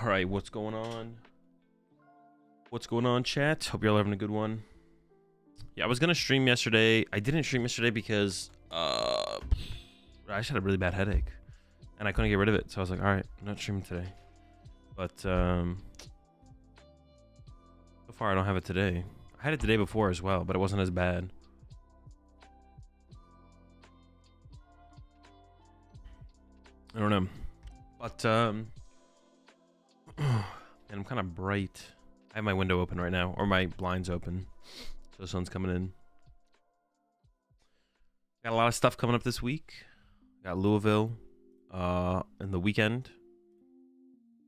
All right, what's going on? What's going on, chat? Hope you're all having a good one. Yeah, I was gonna stream yesterday. I didn't stream yesterday because I just had a really bad headache, and I couldn't get rid of it. So I was like, all right, I'm not streaming today. But so far I don't have it today. I had it the day before as well, but it wasn't as bad. I don't know, but and I'm kind of bright. I have my window open right now, or my blinds open, so the sun's coming in. Got a lot of stuff coming up this week. Got Louisville in the weekend,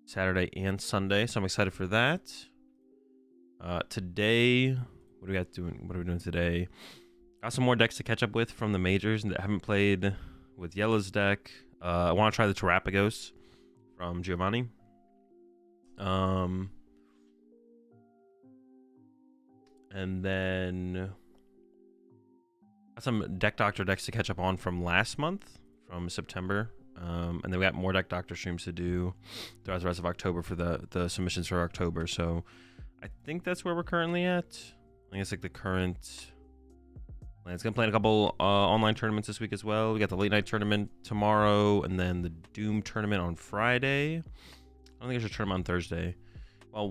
Saturday and Sunday, so I'm excited for that. Today, what are we doing today? Got some more decks to catch up with from the majors that I haven't played with Yella's deck. I want to try the Terapagos from Giovanni. And then got some Deck Doctor decks to catch up on from last month, from September. And then we got more Deck Doctor streams to do throughout the rest of October for the submissions for October. So I think that's where we're currently at. I think it's like the current plan. It's gonna play in a couple online tournaments this week as well. We got the late night tournament tomorrow, and then the Doom tournament on Friday. I don't think there's a tournament on Thursday. Well,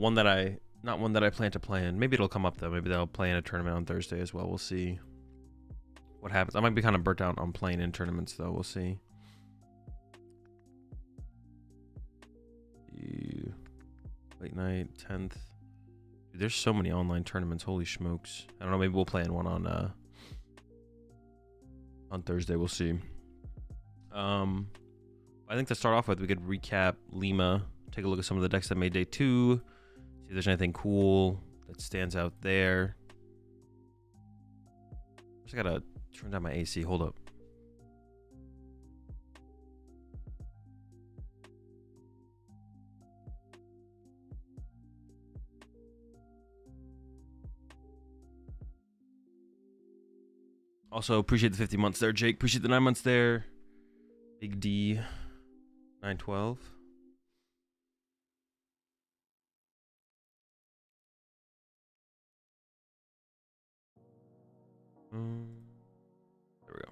not one that I plan to play in. Maybe it'll come up though. Maybe they'll play in a tournament on Thursday as well. We'll see what happens. I might be kind of burnt out on playing in tournaments though. We'll see. Late night 10th. Dude, there's so many online tournaments. Holy smokes! I don't know. Maybe we'll play in one on Thursday. We'll see. I think to start off with, we could recap Lima. Take a look at some of the decks that made day 2. See if there's anything cool that stands out there. Just gotta turn down my AC. Hold up. Also, appreciate the 50 months there, Jake. Appreciate the 9 months there. Big D 912. There we go.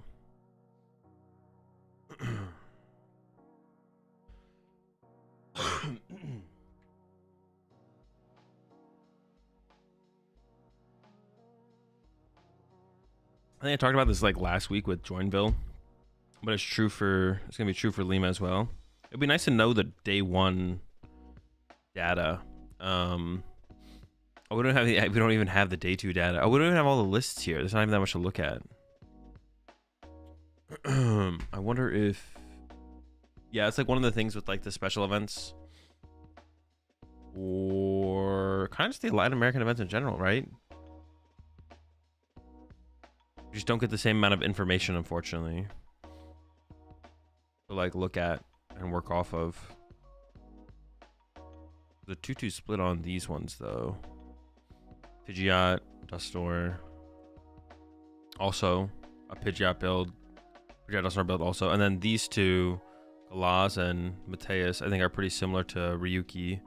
I think I talked about this like last week with Joinville, but it's gonna be true for Lima as well. It'd be nice to know the day 1 data. We don't even have the day 2 data. We don't even have all the lists here. There's not even that much to look at. I wonder if, yeah, it's like one of the things with like the special events or kind of just the Latin American events in general, right? You just don't get the same amount of information, unfortunately, to like look at and work off of. The 2-2 split on these ones though. Pidgeot, Dustor, also a Pidgeot build, Pidgeot Dustor build also, and then these two, Galaz and Mateus, I think are pretty similar to Ryuki.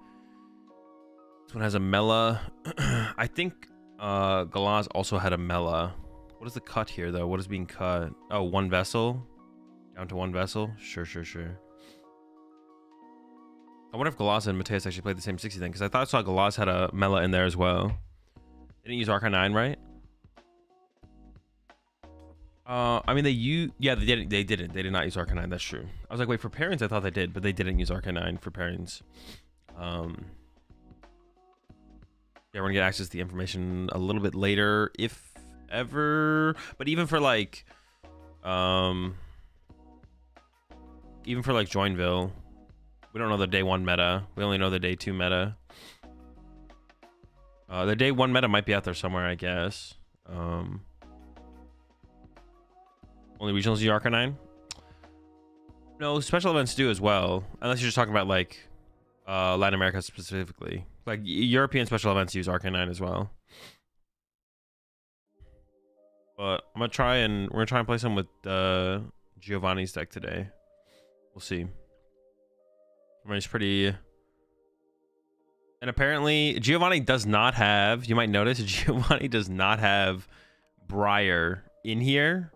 This one has a Mela. I think Galaz also had a Mela. What is the cut here though? What is being cut? Oh, 1 vessel, down to 1 vessel. Sure. I wonder if Galaz and Mateus actually played the same 60 thing, because I thought I saw Galaz had a Mela in there as well. They didn't use Arcanine, right? I mean, yeah, they didn't. They did not use Arcanine. That's true. I was like, wait, for pairings, I thought they did, but they didn't use Arcanine for pairings. Yeah, we're gonna get access to the information a little bit later, if ever. But even for like Joinville, we don't know the day 1 meta. We only know the day 2 meta. The day 1 meta might be out there somewhere, I guess. Only regionals use Arcanine? No, special events do as well. Unless you're just talking about like Latin America specifically. Like European special events use Arcanine as well. But we're gonna try and play some with Giovanni's deck today. We'll see. I mean, it's pretty And apparently Giovanni does not have, you might notice, Giovanni does not have Briar in here.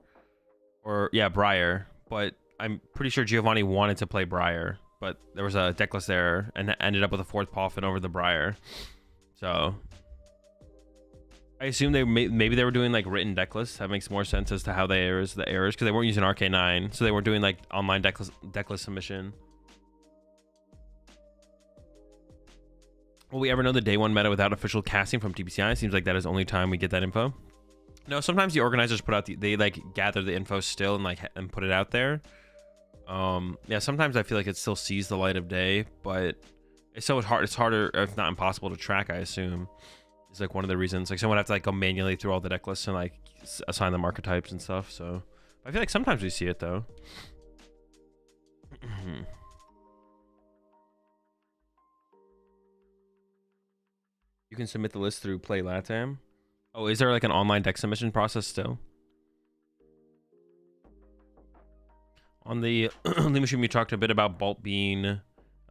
Or, yeah, Briar. But I'm pretty sure Giovanni wanted to play Briar. But there was a decklist error and ended up with a 4th Poffin over the Briar. So I assume maybe they were doing like written decklists. That makes more sense as to how the errors because they weren't using RK9, so they were doing like online decklist submission. Will we ever know the day 1 meta without official casting from TPCI? It seems like that is the only time we get that info. No, sometimes the organizers put out they like gather the info still and put it out there. Yeah, sometimes I feel like it still sees the light of day, but it's harder, if not impossible, to track, I assume. It's like one of the reasons. Like, someone would have to like go manually through all the deck lists and like assign them archetypes and stuff. So I feel like sometimes we see it though. You can submit the list through Play Latam. Oh, is there like an online deck submission process still? On the Lima stream, you talked a bit about Bolt being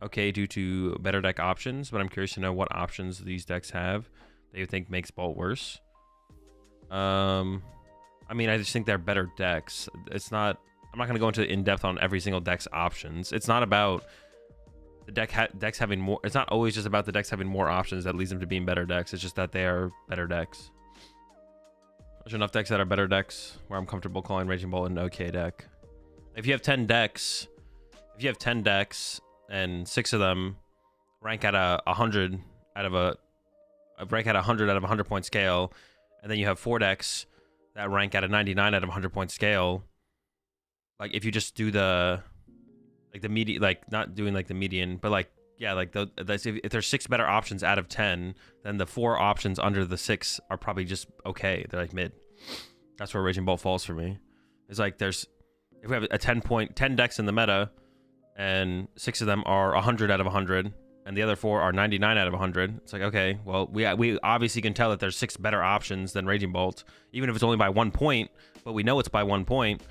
okay due to better deck options, but I'm curious to know what options these decks have that you think makes Bolt worse. I mean, I just think they're better decks. It's not. I'm not going to go into in-depth on every single deck's options. It's not about the decks having more. It's not always just about the decks having more options that leads them to being better decks. It's just that they are better decks. There's enough decks that are better decks where I'm comfortable calling Raging Bolt an okay deck. If you have 10 decks, and 6 of them rank at a 100 out of a 100-point scale, and then you have 4 decks that rank at a 99 out of 100-point scale, like if you just do the median, like not doing like the median, but like, yeah, like if there's 6 better options out of 10, then the 4 options under the 6 are probably just okay. They're like mid. That's where Raging Bolt falls for me. It's like if we have a 10 decks in the meta, and 6 of them are 100 out of 100, and the other 4 are 99 out of 100. It's like, okay, well, we obviously can tell that there's 6 better options than Raging Bolt, even if it's only by 1 point, but we know it's by 1 point,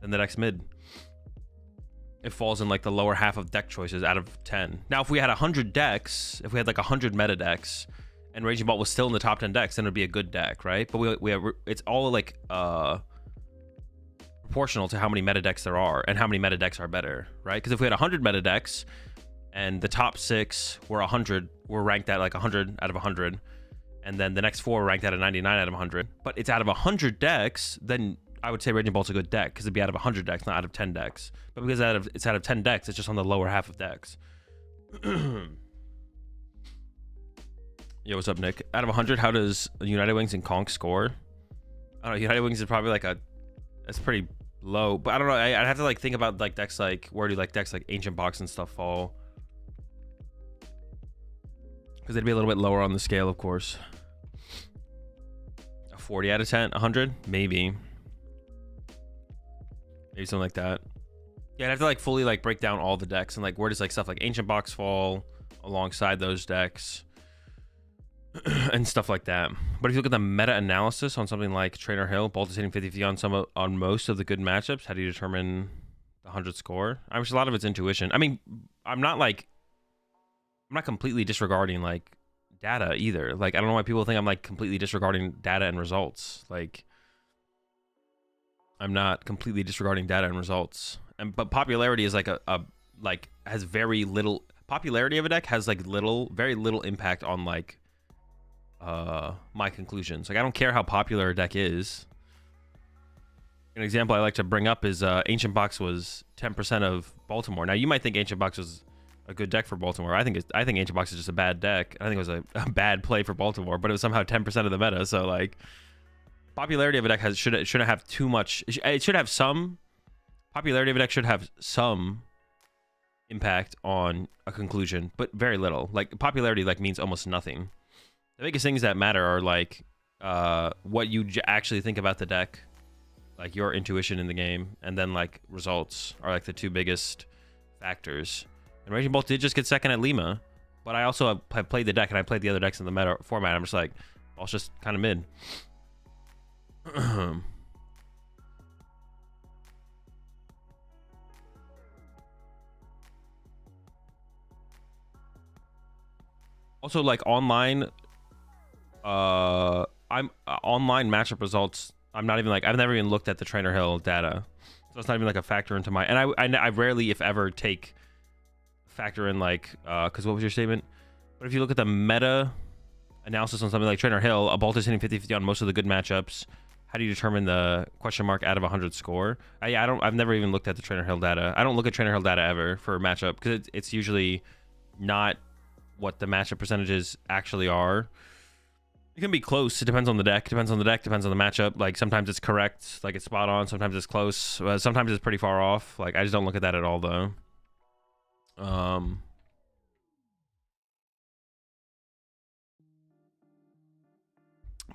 then the deck's mid. It falls in like the lower half of deck choices out of 10. Now, if we had 100 decks, if we had like 100 meta decks, and Raging Bolt was still in the top 10 decks, then it would be a good deck, right? But it's all like proportional to how many meta decks there are and how many meta decks are better, right? Because if we had 100 meta decks and the top 6 were ranked at like 100 out of 100, and then the next 4 ranked at a 99 out of 100, but it's out of 100 decks, then I would say Raging Bolt's a good deck because it'd be out of 100 decks, not out of 10 decks. But because it's out of 10 decks, it's just on the lower half of decks. Yo, what's up, Nick? Out of 100, how does United Wings and Conk score? I don't know. United Wings is probably like that's pretty low, but I don't know. I'd have to like think about like decks like where do like decks like Ancient Box and stuff fall, because they'd be a little bit lower on the scale, of course. A 40 out of 10, 100, maybe something like that. Yeah, I'd have to like fully like break down all the decks and like where does like stuff like Ancient Box fall alongside those decks and stuff like that. But if you look at the meta analysis on something like Trainer Hill, Bolt is hitting 50-50 on most of the good matchups. How do you determine the 100 score? I wish a lot of it's intuition. I mean, I'm not completely disregarding like data either. Like, I don't know why people think I'm like completely disregarding data and results. Like, I'm not completely disregarding data and results. But popularity is like has very little popularity of a deck has like very little impact on like my conclusions. Like, I don't care how popular a deck is. An example I like to bring up is Ancient Box was 10% of Baltimore. Now you might think Ancient Box was a good deck for Baltimore. I think Ancient Box is just a bad deck. I think it was a bad play for Baltimore, but it was somehow 10% of the meta. So like, popularity of a deck shouldn't have too much. It should have some popularity of a deck should have some impact on a conclusion, but very little. Like, popularity like means almost nothing. The biggest things that matter are like what you actually think about the deck, like your intuition in the game, and then like results are like the 2 biggest factors. And Raging Bolt did just get second at Lima, but I also have played the deck and I played the other decks in the meta format. I'm just like, Bolt's just kind of mid. Also, like online, I'm online matchup results. I'm not even like, I've never even looked at the Trainer Hill data, so it's not even like a factor into my. And I rarely, if ever, factor in like, because what was your statement? But if you look at the meta analysis on something like Trainer Hill, a Bolt is hitting 50-50 on most of the good matchups. How do you determine the question mark out of 100 score? I've never even looked at the Trainer Hill data. I don't look at Trainer Hill data ever for matchup because it's usually not what the matchup percentages actually are. It can be close. It depends on the deck. Depends on the deck. Depends on the matchup. Like sometimes it's correct, like it's spot on. Sometimes it's close. Sometimes it's pretty far off. Like I just don't look at that at all though.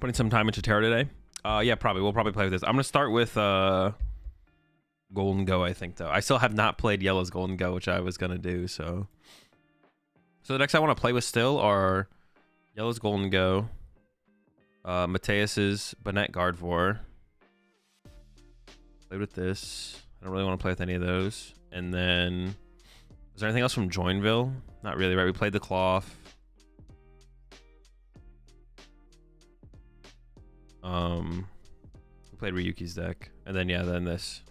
Putting some time into Terra today. Yeah, probably. We'll probably play with this. I'm gonna start with Gholdengo, I think though. I still have not played Yellow's Gholdengo, which I was gonna do. So the decks I want to play with still are Yellow's Gholdengo, Mateus's Banette Gardevoir. Played with this. I don't really want to play with any of those. And then, is there anything else from Joinville? Not really, right? We played the Cloth. We played Ryuki's deck, and then yeah, then this.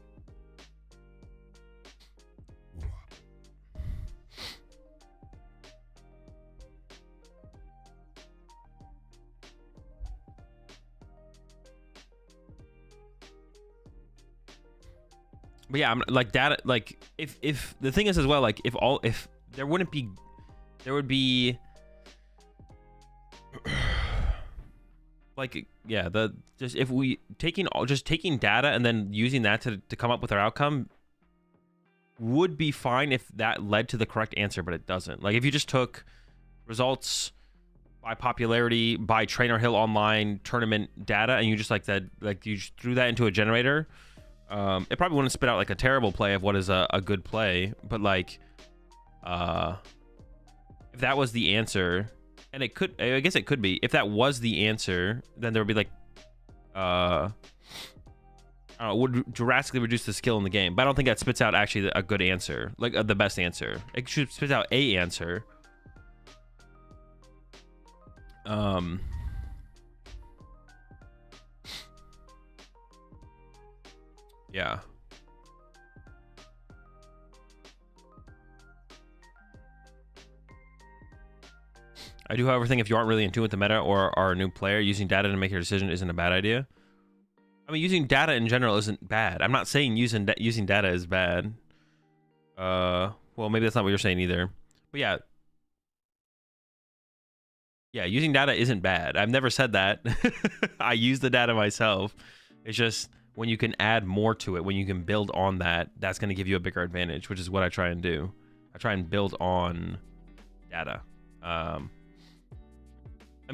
But yeah, I'm like data. Like if the thing is as well, like if there would be like yeah, if we taking data and then using that to come up with our outcome would be fine if that led to the correct answer, but it doesn't. Like if you just took results by popularity by Trainer Hill online tournament data and you just like that, like you just threw that into a generator, it probably wouldn't spit out like a terrible play of what is a good play, but like if that was the answer, and it could, I guess it could be, if that was the answer, then there would be like would drastically reduce the skill in the game. But I don't think that spits out actually a good answer, like the best answer. It should spit out a answer. Yeah. I do, however, think if you aren't really in tune with the meta or are a new player, using data to make your decision isn't a bad idea. I mean, using data in general isn't bad. I'm not saying using data is bad. Well, maybe that's not what you're saying either. But yeah. Yeah, using data isn't bad. I've never said that. I use the data myself. It's just when you can add more to it, when you can build on that, that's going to give you a bigger advantage, which is what I try and do. I try and build on data. I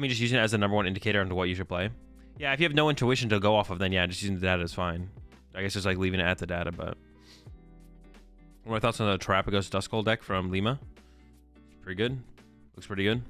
mean, just using it as the #1 indicator into what you should play. Yeah, if you have no intuition to go off of, then yeah, just using the data is fine. I guess just like leaving it at the data, but... What are my thoughts on the Terapagos Duskull deck from Lima? Pretty good. Looks pretty good.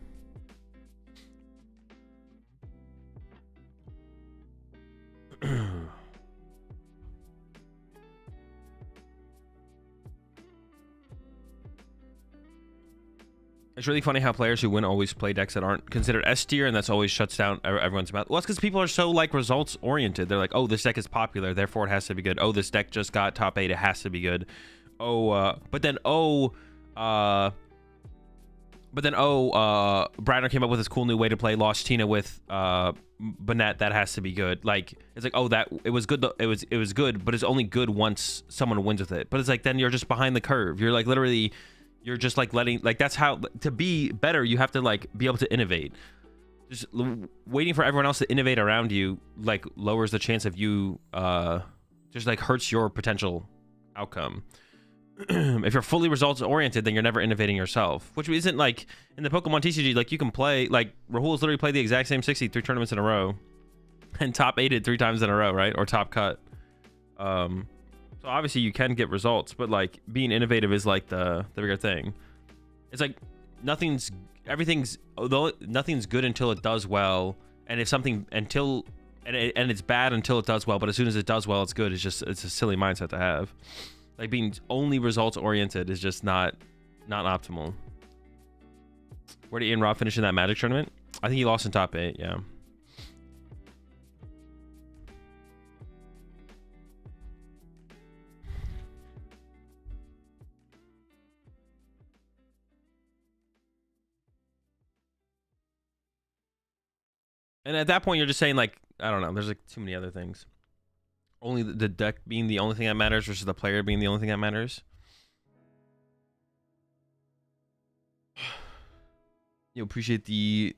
It's really funny how players who win always play decks that aren't considered S tier, and that's always shuts down everyone's mouth. Well, it's because people are so like results oriented. They're like, oh, this deck is popular, therefore it has to be good. Oh, this deck just got top 8, it has to be good. But then Bradner came up with this cool new way to play Lost Tina with Banette, that has to be good. Like it's like, oh, that it was good, it was good, but it's only good once someone wins with it. But it's like, then you're just behind the curve. You're like literally, you're just like letting, like that's how, to be better you have to like be able to innovate. Just waiting for everyone else to innovate around you like lowers the chance of you, just like hurts your potential outcome. If you're fully results oriented, then you're never innovating yourself, which isn't like in the Pokemon TCG. Like you can play, like Rahul's literally played the exact same 63 tournaments in a row and top 8'd 3 times in a row, right? Or top cut. So obviously you can get results, but like being innovative is like the bigger thing. It's like nothing's good until it does well, and if something and it's bad until it does well, but as soon as it does well, it's good. It's a silly mindset to have. Like being only results oriented is just not optimal. Where did Ian Robb finish in that Magic tournament? I think he lost in top 8, yeah. And at that point, you're just saying, like, I don't know. There's like too many other things. Only the deck being the only thing that matters versus the player being the only thing that matters. You appreciate the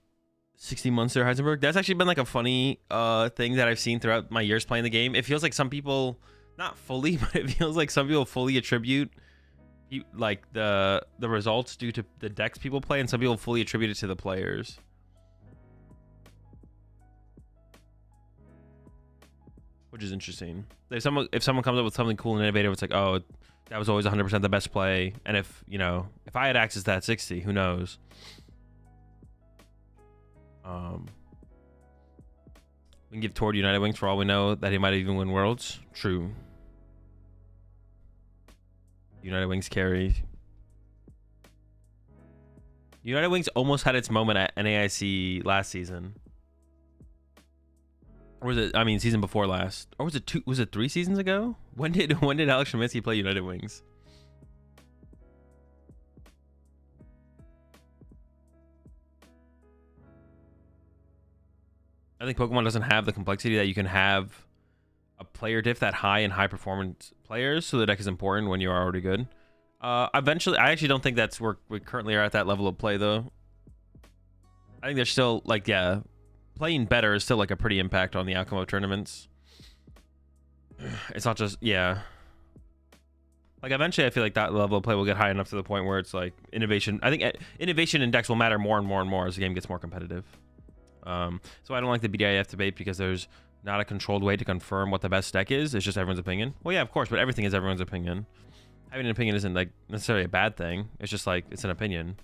60 months there, Heisenberg. That's actually been like a funny thing that I've seen throughout my years playing the game. It feels like some people, not fully, but it feels like some people fully attribute like the results due to the decks people play, and some people fully attribute it to the players. Which is interesting. If someone comes up with something cool and innovative, it's like, oh, that was always 100% the best play. And if, you know, if I had access to that 60, who knows? We can give Tord United Wings for all we know that he might even win Worlds. True. United Wings carry. United Wings almost had its moment at NAIC last season. Or was it, I mean, season before last? Or was it 2, was it 3 seasons ago? When did Alex Sheminsky play United Wings? I think Pokemon doesn't have the complexity that you can have a player diff that high in high performance players, so the deck is important when you are already good. Eventually, I actually don't think that's where we currently are at that level of play, though. I think there's still, like, yeah, playing better is still like a pretty impact on the outcome of tournaments. It's not just, yeah. Like, eventually I feel like that level of play will get high enough to the point where it's like innovation. I think innovation in decks will matter more and more and more as the game gets more competitive. So I don't like the BDIF debate because there's not a controlled way to confirm what the best deck is. It's just everyone's opinion. Well, yeah, of course, but everything is everyone's opinion. Having an opinion isn't like necessarily a bad thing. It's just like, it's an opinion.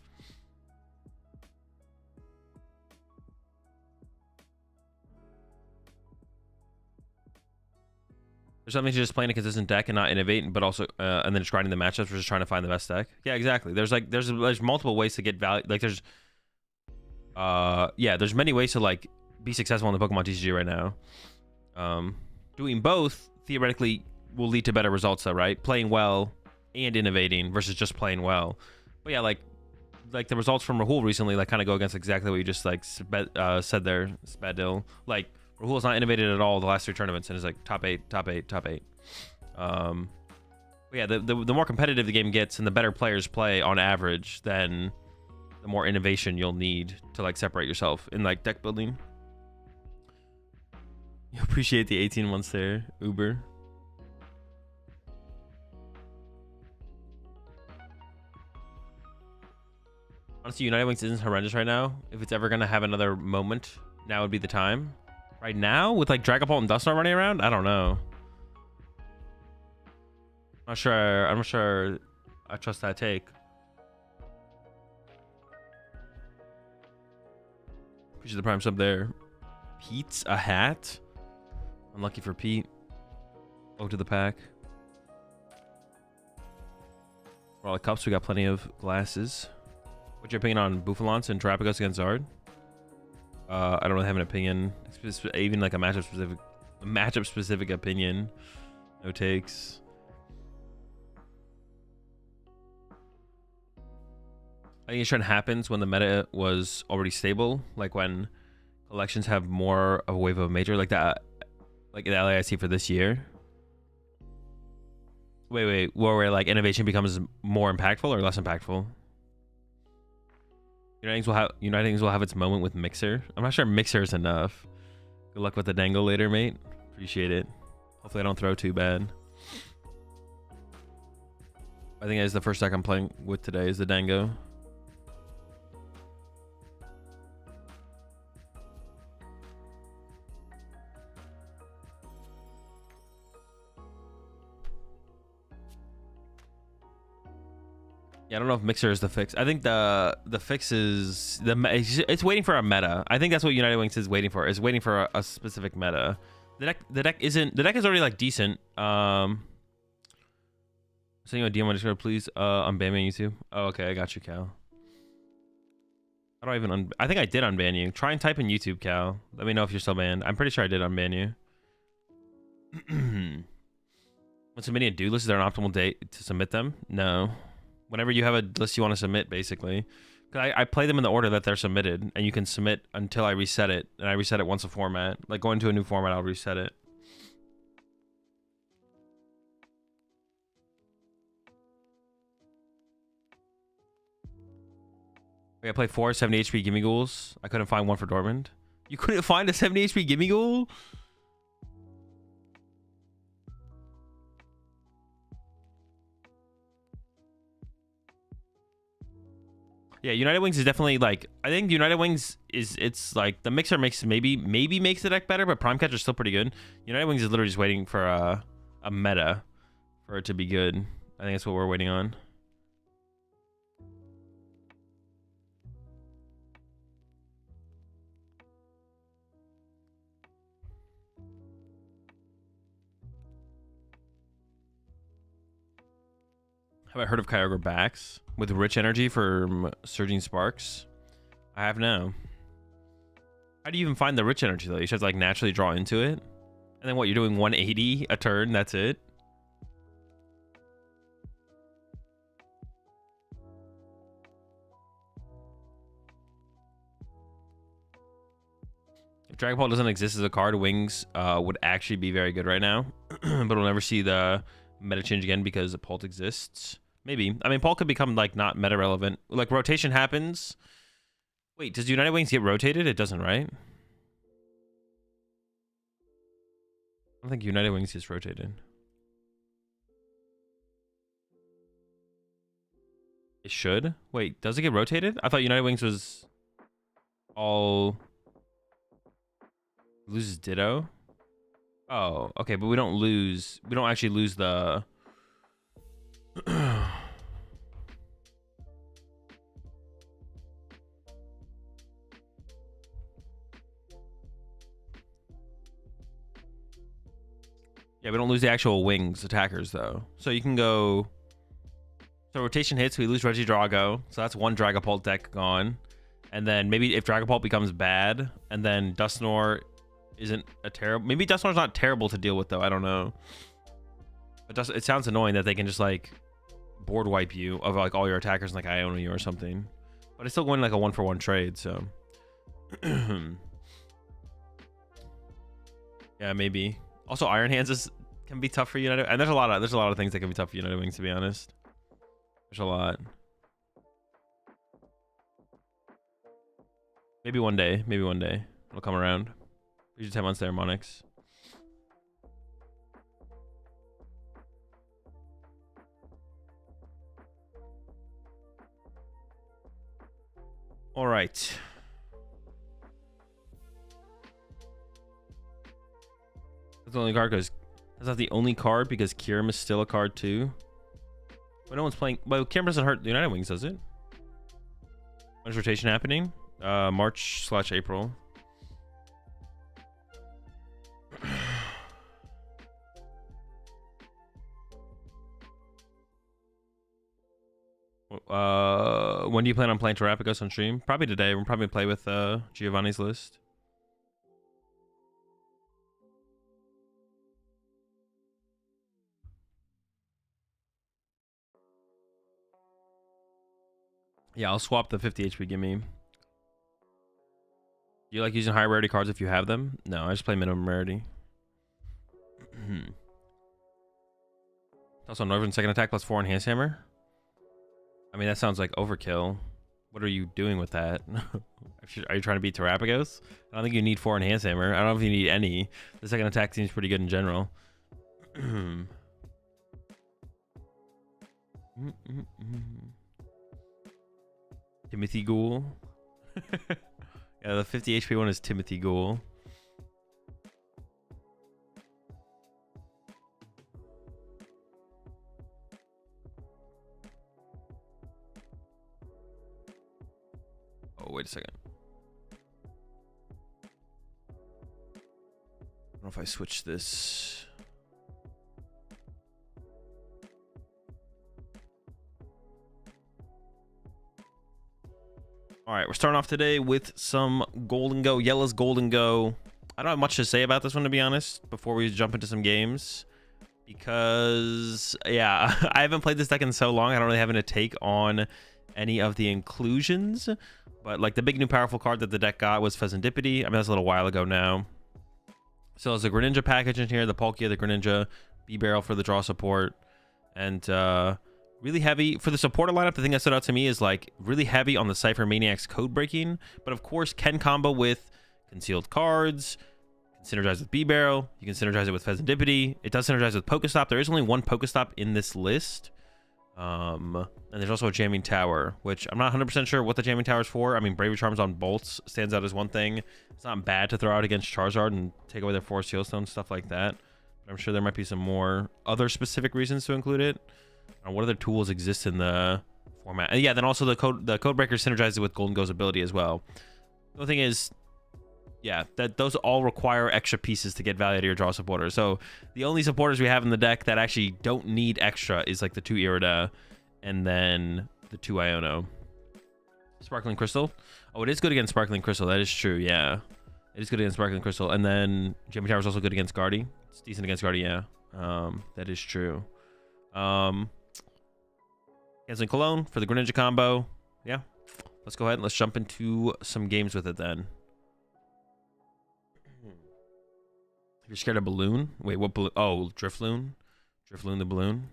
There's something to just playing a consistent deck and not innovate, but also and then just grinding the matchups or just trying to find the best deck. Yeah, exactly. There's multiple ways to get value. Like there's there's many ways to like be successful in the Pokemon TCG right now. Doing both theoretically will lead to better results though, right? Playing well and innovating versus just playing well. But yeah, like the results from Rahul recently like kind of go against exactly what you just like said there, Spadil. Like Rahul's not innovated at all the last 3 tournaments and is like top 8. But yeah, the more competitive the game gets and the better players play on average, then the more innovation you'll need to like separate yourself in like deck building. You appreciate the 18 months there, Uber. Honestly, United Wings isn't horrendous right now. If it's ever gonna have another moment, now would be the time. Right now, with like Dragapult and Dusknoir running around, I don't know. I'm not sure I trust that take. Appreciate the prime sub there. Pete's a hat. Unlucky for Pete. Go to the pack. For all the cups, we got plenty of glasses. What's your opinion on Bouffalance and Terapagos against Zard? I don't really have an opinion. Even like a matchup specific opinion. No takes. I think it happens when the meta was already stable, like when collections have more of a wave of a major, like that, like the LAIC for this year. Wait, where like innovation becomes more impactful or less impactful? United will have its moment with Mixer. I'm not sure Mixer is enough. Good luck with the dangle later, mate. Appreciate it. Hopefully I don't throw too bad. I think that is the first deck I'm playing with today is the Dango. Yeah, I don't know if Mixer is the fix. I think the fix is it's waiting for a meta. I think that's what United Wings is waiting for. Is waiting for a specific meta. The deck is already like decent. Send you a DM on Discord, please. I'm bamming YouTube. Oh, okay, I got you, Cal. How do I even I think I did unban you. Try and type in YouTube, Cal. Let me know if you're still banned. I'm pretty sure I did unban you. When submitting a do list, is there an optimal date to submit them? No. Whenever you have a list you want to submit, basically. Because I play them in the order that they're submitted, and you can submit until I reset it, and I reset it once a format. Like, going to a new format, I'll reset it. I play 4 70 HP Gimme Ghouls. I couldn't find one for Dortmund. You couldn't find a 70 HP Gimme Ghoul? Yeah, United Wings is definitely like, I think United Wings is, it's like the mixer makes maybe makes the deck better, but Prime Catcher is still pretty good. United Wings is literally just waiting for a meta for it to be good. I think that's what we're waiting on. Have I heard of Kyogre backs with rich energy for Surging Sparks? I have now. How do you even find the rich energy though? You should like naturally draw into it. And then what, you're doing 180 a turn, that's it? If Dragapult doesn't exist as a card, Wings would actually be very good right now. But we'll never see the meta change again because Pult exists. Maybe. I mean, Pult could become like not meta relevant. Like rotation happens. Wait, does United Wings get rotated? It doesn't, right? I don't think United Wings gets rotated. It should. Wait, does it get rotated? I thought United Wings was all loses Ditto. Oh, okay, but we don't lose. We don't actually lose the. Yeah, we don't lose the actual Wings attackers though. So you can go. So rotation hits, we lose Regidrago. So that's one Dragapult deck gone. And then maybe if Dragapult becomes bad, and then Dusknoir isn't a terrible. Maybe Dusknoir's not terrible to deal with though. I don't know. But it sounds annoying that they can just like board wipe you of like all your attackers like Iona you or something. But it's still going like a 1-for-1 trade, so. Yeah, maybe. Also, Iron Hands can be tough for United, and there's a lot of things that can be tough for United Wings, to be honest. There's a lot. Maybe one day it'll come around. Usually 10 months Ceremonics. All right. That's the only card because that's not the only card because Kyurem is still a card too. But no one's playing. Well, Kyurem doesn't hurt the United Wings, does it? When's rotation happening? March/April. When do you plan on playing Terapagos on stream? Probably today. We'll probably play with Giovanni's list. Yeah, I'll swap the 50 HP gimme. Do you like using high rarity cards if you have them? No, I just play minimum rarity. Also, Northern second attack plus 4 enhanced hammer. I mean, that sounds like overkill. What are you doing with that? Are you trying to beat Terapagos? I don't think you need 4 enhanced hammer. I don't know if you need any. The second attack seems pretty good in general. Timothy Ghoul. Yeah, the 50 HP one is Timothy Ghoul. Oh, wait a second. I don't know if I switch this. All right, we're starting off today with some Gholdengo, Yellow's Gholdengo. I don't have much to say about this one, to be honest, before we jump into some games. Because, yeah, I haven't played this deck in so long, I don't really have any take on any of the inclusions. But, like, the big new powerful card that the deck got was Pheasantipity. I mean, that's a little while ago now. So there's a Greninja package in here, the Palkia, the Greninja, B-Barrel for the draw support. And, really heavy for the supporter lineup. The thing that stood out to me is like really heavy on the Cypher Maniac's code breaking, but of course can combo with concealed cards, can synergize with B-Barrel, you can synergize it with Pheasantipity. It does synergize with Pokestop. There is only one Pokestop in this list. And there's also a Jamming Tower, which I'm not 100% sure what the Jamming Tower is for. I mean, Bravery Charms on bolts stands out as one thing. It's not bad to throw out against Charizard and take away their Forest Healstone, stuff like that. But I'm sure there might be some more other specific reasons to include it. What other tools exist in the format? And yeah, then also the code breaker synergizes with Gholdengo's ability as well. The only thing is, yeah, that those all require extra pieces to get value to your draw supporter. So the only supporters we have in the deck that actually don't need extra is like the 2 Irida and then the 2 Iono. Sparkling Crystal. Oh, it is good against Sparkling Crystal. That is true. Yeah, it is good against Sparkling Crystal. And then Jamming Tower is also good against Guardy. It's decent against Guardy. Yeah, that is true. Canceling Cologne for the Greninja combo. Yeah, let's go ahead and let's jump into some games with it then. If you're scared of Balloon, wait, what balloon? Oh, Drifloon. Drifloon the balloon.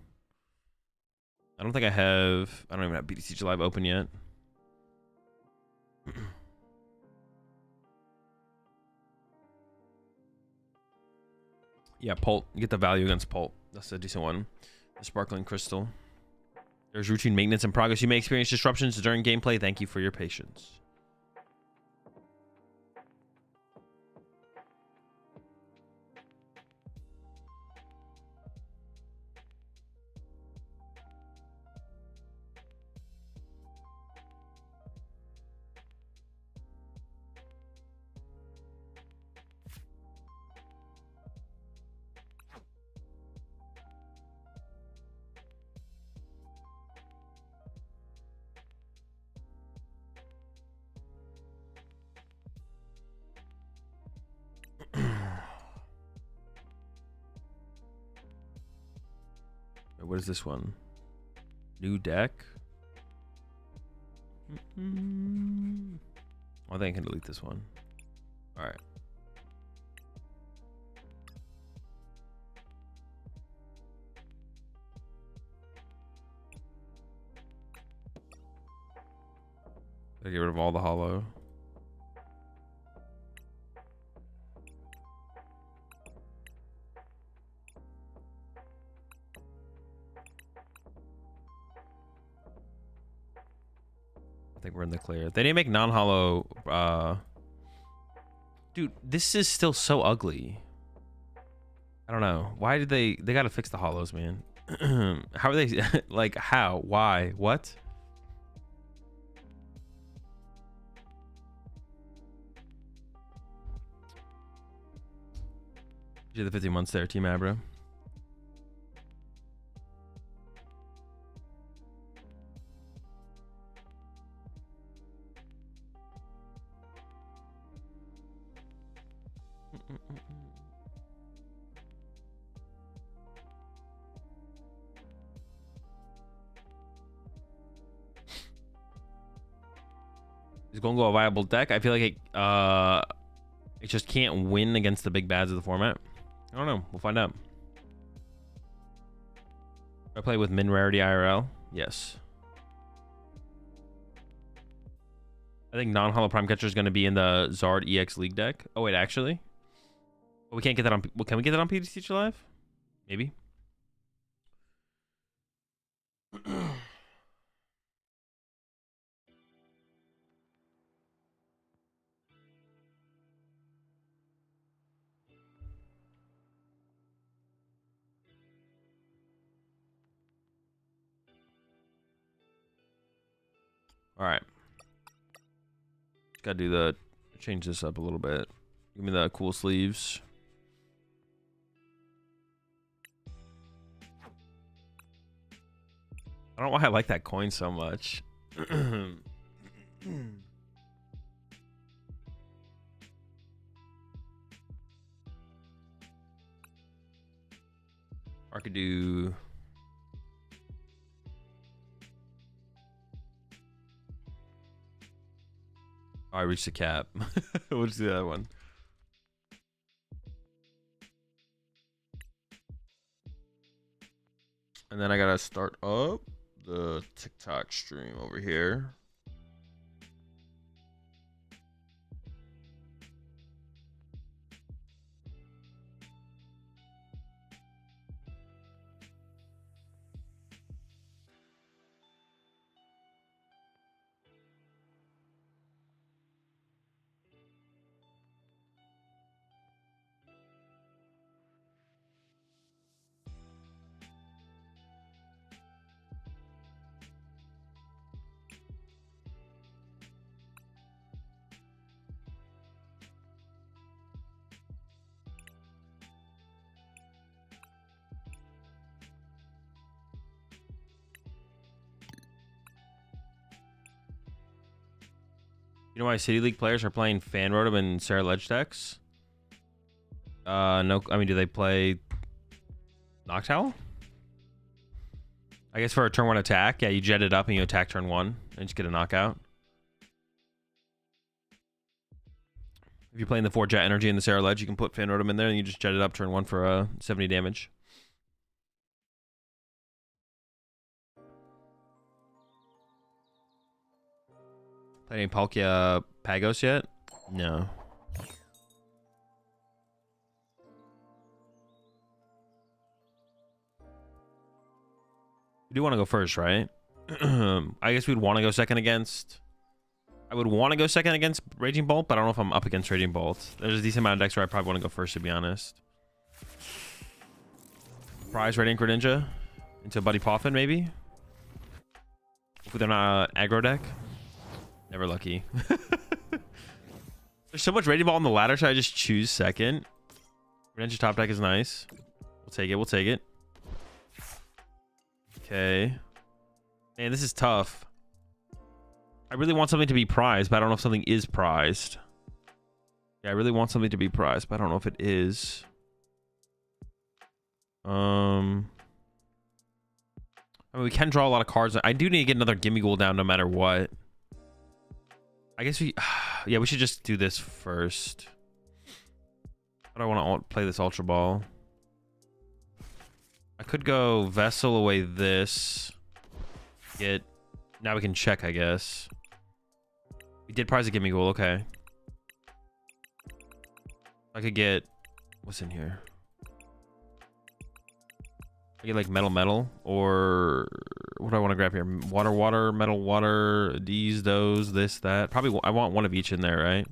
I don't even have BTCG Live open yet. Yeah, Pult. You get the value against Pult. That's a decent one. The Sparkling Crystal. There's routine maintenance in progress. You may experience disruptions during gameplay. Thank you for your patience. What is this one? New deck? I think I can delete this one. All right. Gotta get rid of all the hollow. I think we're in the clear. They didn't make non-hollow. Dude, this is still so ugly. I don't know. Why did they gotta fix the hollows, man? How are they like how? Why? What? You the 50 months there, Team Abra. Is Gholdengo a viable deck? I feel like it just can't win against the big bads of the format. I don't know. We'll find out. I play with min rarity IRL. Yes. I think non-hollow prime catcher is going to be in the Zard EX League deck. Oh wait, actually, we can't get that on. Well, can we get that on PTCG Live? Maybe. All right. Just gotta do the change this up a little bit. Give me the cool sleeves. I don't know why I like that coin so much. Or I could do... Oh, I reached the cap. We'll just do that one. And then I gotta start up the TikTok stream over here. You know why City League players are playing Fan Rotom and Sarah Ledge decks? No, I mean, do they play Noctowl? I guess for a turn 1 attack, yeah, you jet it up and you attack turn 1 and just get a knockout. If you're playing the 4 Jet Energy and the Sarah Ledge, you can put Fan Rotom in there and you just jet it up turn 1 for 70 damage. Played any Palkia Pagos yet? No. We do want to go first, right? I guess we'd want to go second against... I would want to go second against Raging Bolt, but I don't know if I'm up against Raging Bolt. There's a decent amount of decks where I probably want to go first, to be honest. Prize Radiant Greninja into Buddy Poffin, maybe? Hopefully they're not an aggro deck. Never lucky. There's so much Raging Ball on the ladder, so I just choose second. Greninja top deck is nice. We'll take it. We'll take it. Okay. Man, this is tough. I really want something to be prized, but I don't know if something is prized. Yeah, I really want something to be prized, but I don't know if it is. I mean, we can draw a lot of cards. I do need to get another Gimme Ghoul down no matter what. I guess we... Yeah, we should just do this first. But I want to play this Ultra Ball. I could go Vessel away this. Get... Now we can check, I guess. We did prize a Gimme Ghoul, okay. I could get... What's in here? I get like Metal, or... What do I want to grab here? Water, Metal, Water, these, those, this, that. Probably I want one of each in there, right?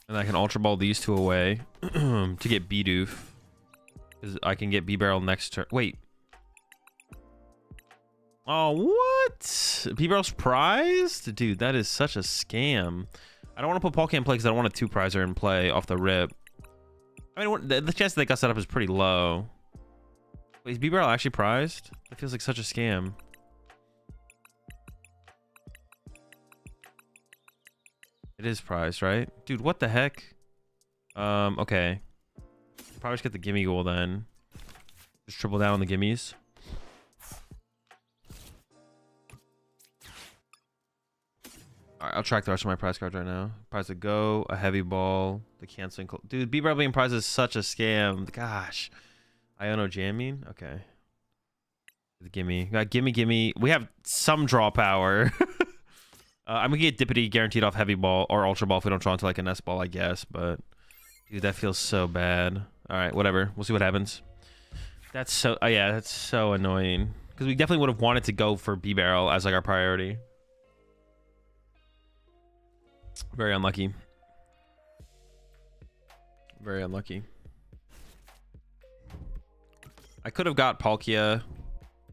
And I can Ultra Ball these two away to get Bidoof. Because I can get B-Barrel next turn. Wait. Oh, what? B-Barrel's prized? Dude, that is such a scam. I don't want to put Palkia in play because I don't want a 2-prizer in play off the rip. I mean, the chance that they got set up is pretty low. Wait, is B-Barrel actually prized? That feels like such a scam. It is prized, right? Dude, what the heck? Okay. Probably just get the Gimme Ghoul then. Just triple down on the gimmies. Alright, I'll track the rest of my prize cards right now. Prize to go, a heavy ball, the canceling... Dude, B-Barrel being prized is such a scam. Gosh. Iono jamming? Okay. Gimme. Got gimme. We have some draw power. I'm gonna get Dippity guaranteed off heavy ball or ultra ball if we don't draw into like a nest ball, I guess. But dude, that feels so bad. All right, whatever. We'll see what happens. That's so... yeah, that's so annoying. Because we definitely would have wanted to go for B-Barrel as like our priority. Very unlucky. Very unlucky. I could have got Palkia,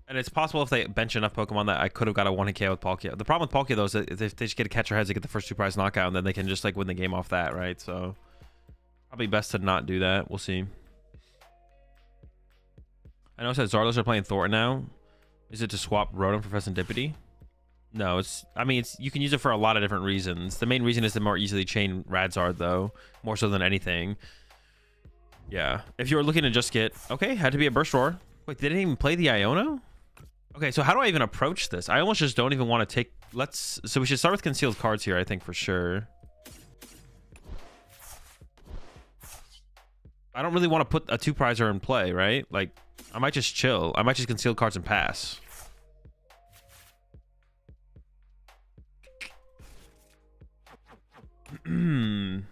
and it's possible if they bench enough Pokemon that I could have got a 1-hit KO with Palkia. The problem with Palkia though is that if they just get a catcher heads, they get the first 2 prize knockout, and then they can just like win the game off that, right? So probably best to not do that. We'll see. I know it says Zardos are playing Thornton now. Is it to swap Rotom for Fessendipity? No, it's... I mean, it's... You can use it for a lot of different reasons. The main reason is to more easily chain Radzard, though. More so than anything. Yeah. If you were looking to just get... Okay, had to be a Burst Roar. Wait, they didn't even play the Iono? Okay, so how do I even approach this? I almost just don't even want to take... So we should start with concealed cards here, I think, for sure. I don't really want to put a 2-prizer in play, right? Like, I might just chill. I might just conceal cards and pass. Could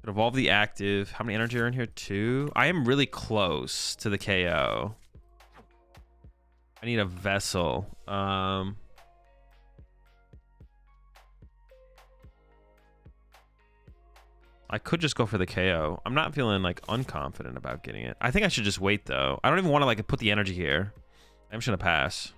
evolve the active. How many energy are in here? 2. I am really close to the KO. I need a vessel. I could just go for the KO. I'm not feeling like unconfident about getting it. I think I should just wait though. I don't even want to like put the energy here. I'm just gonna pass.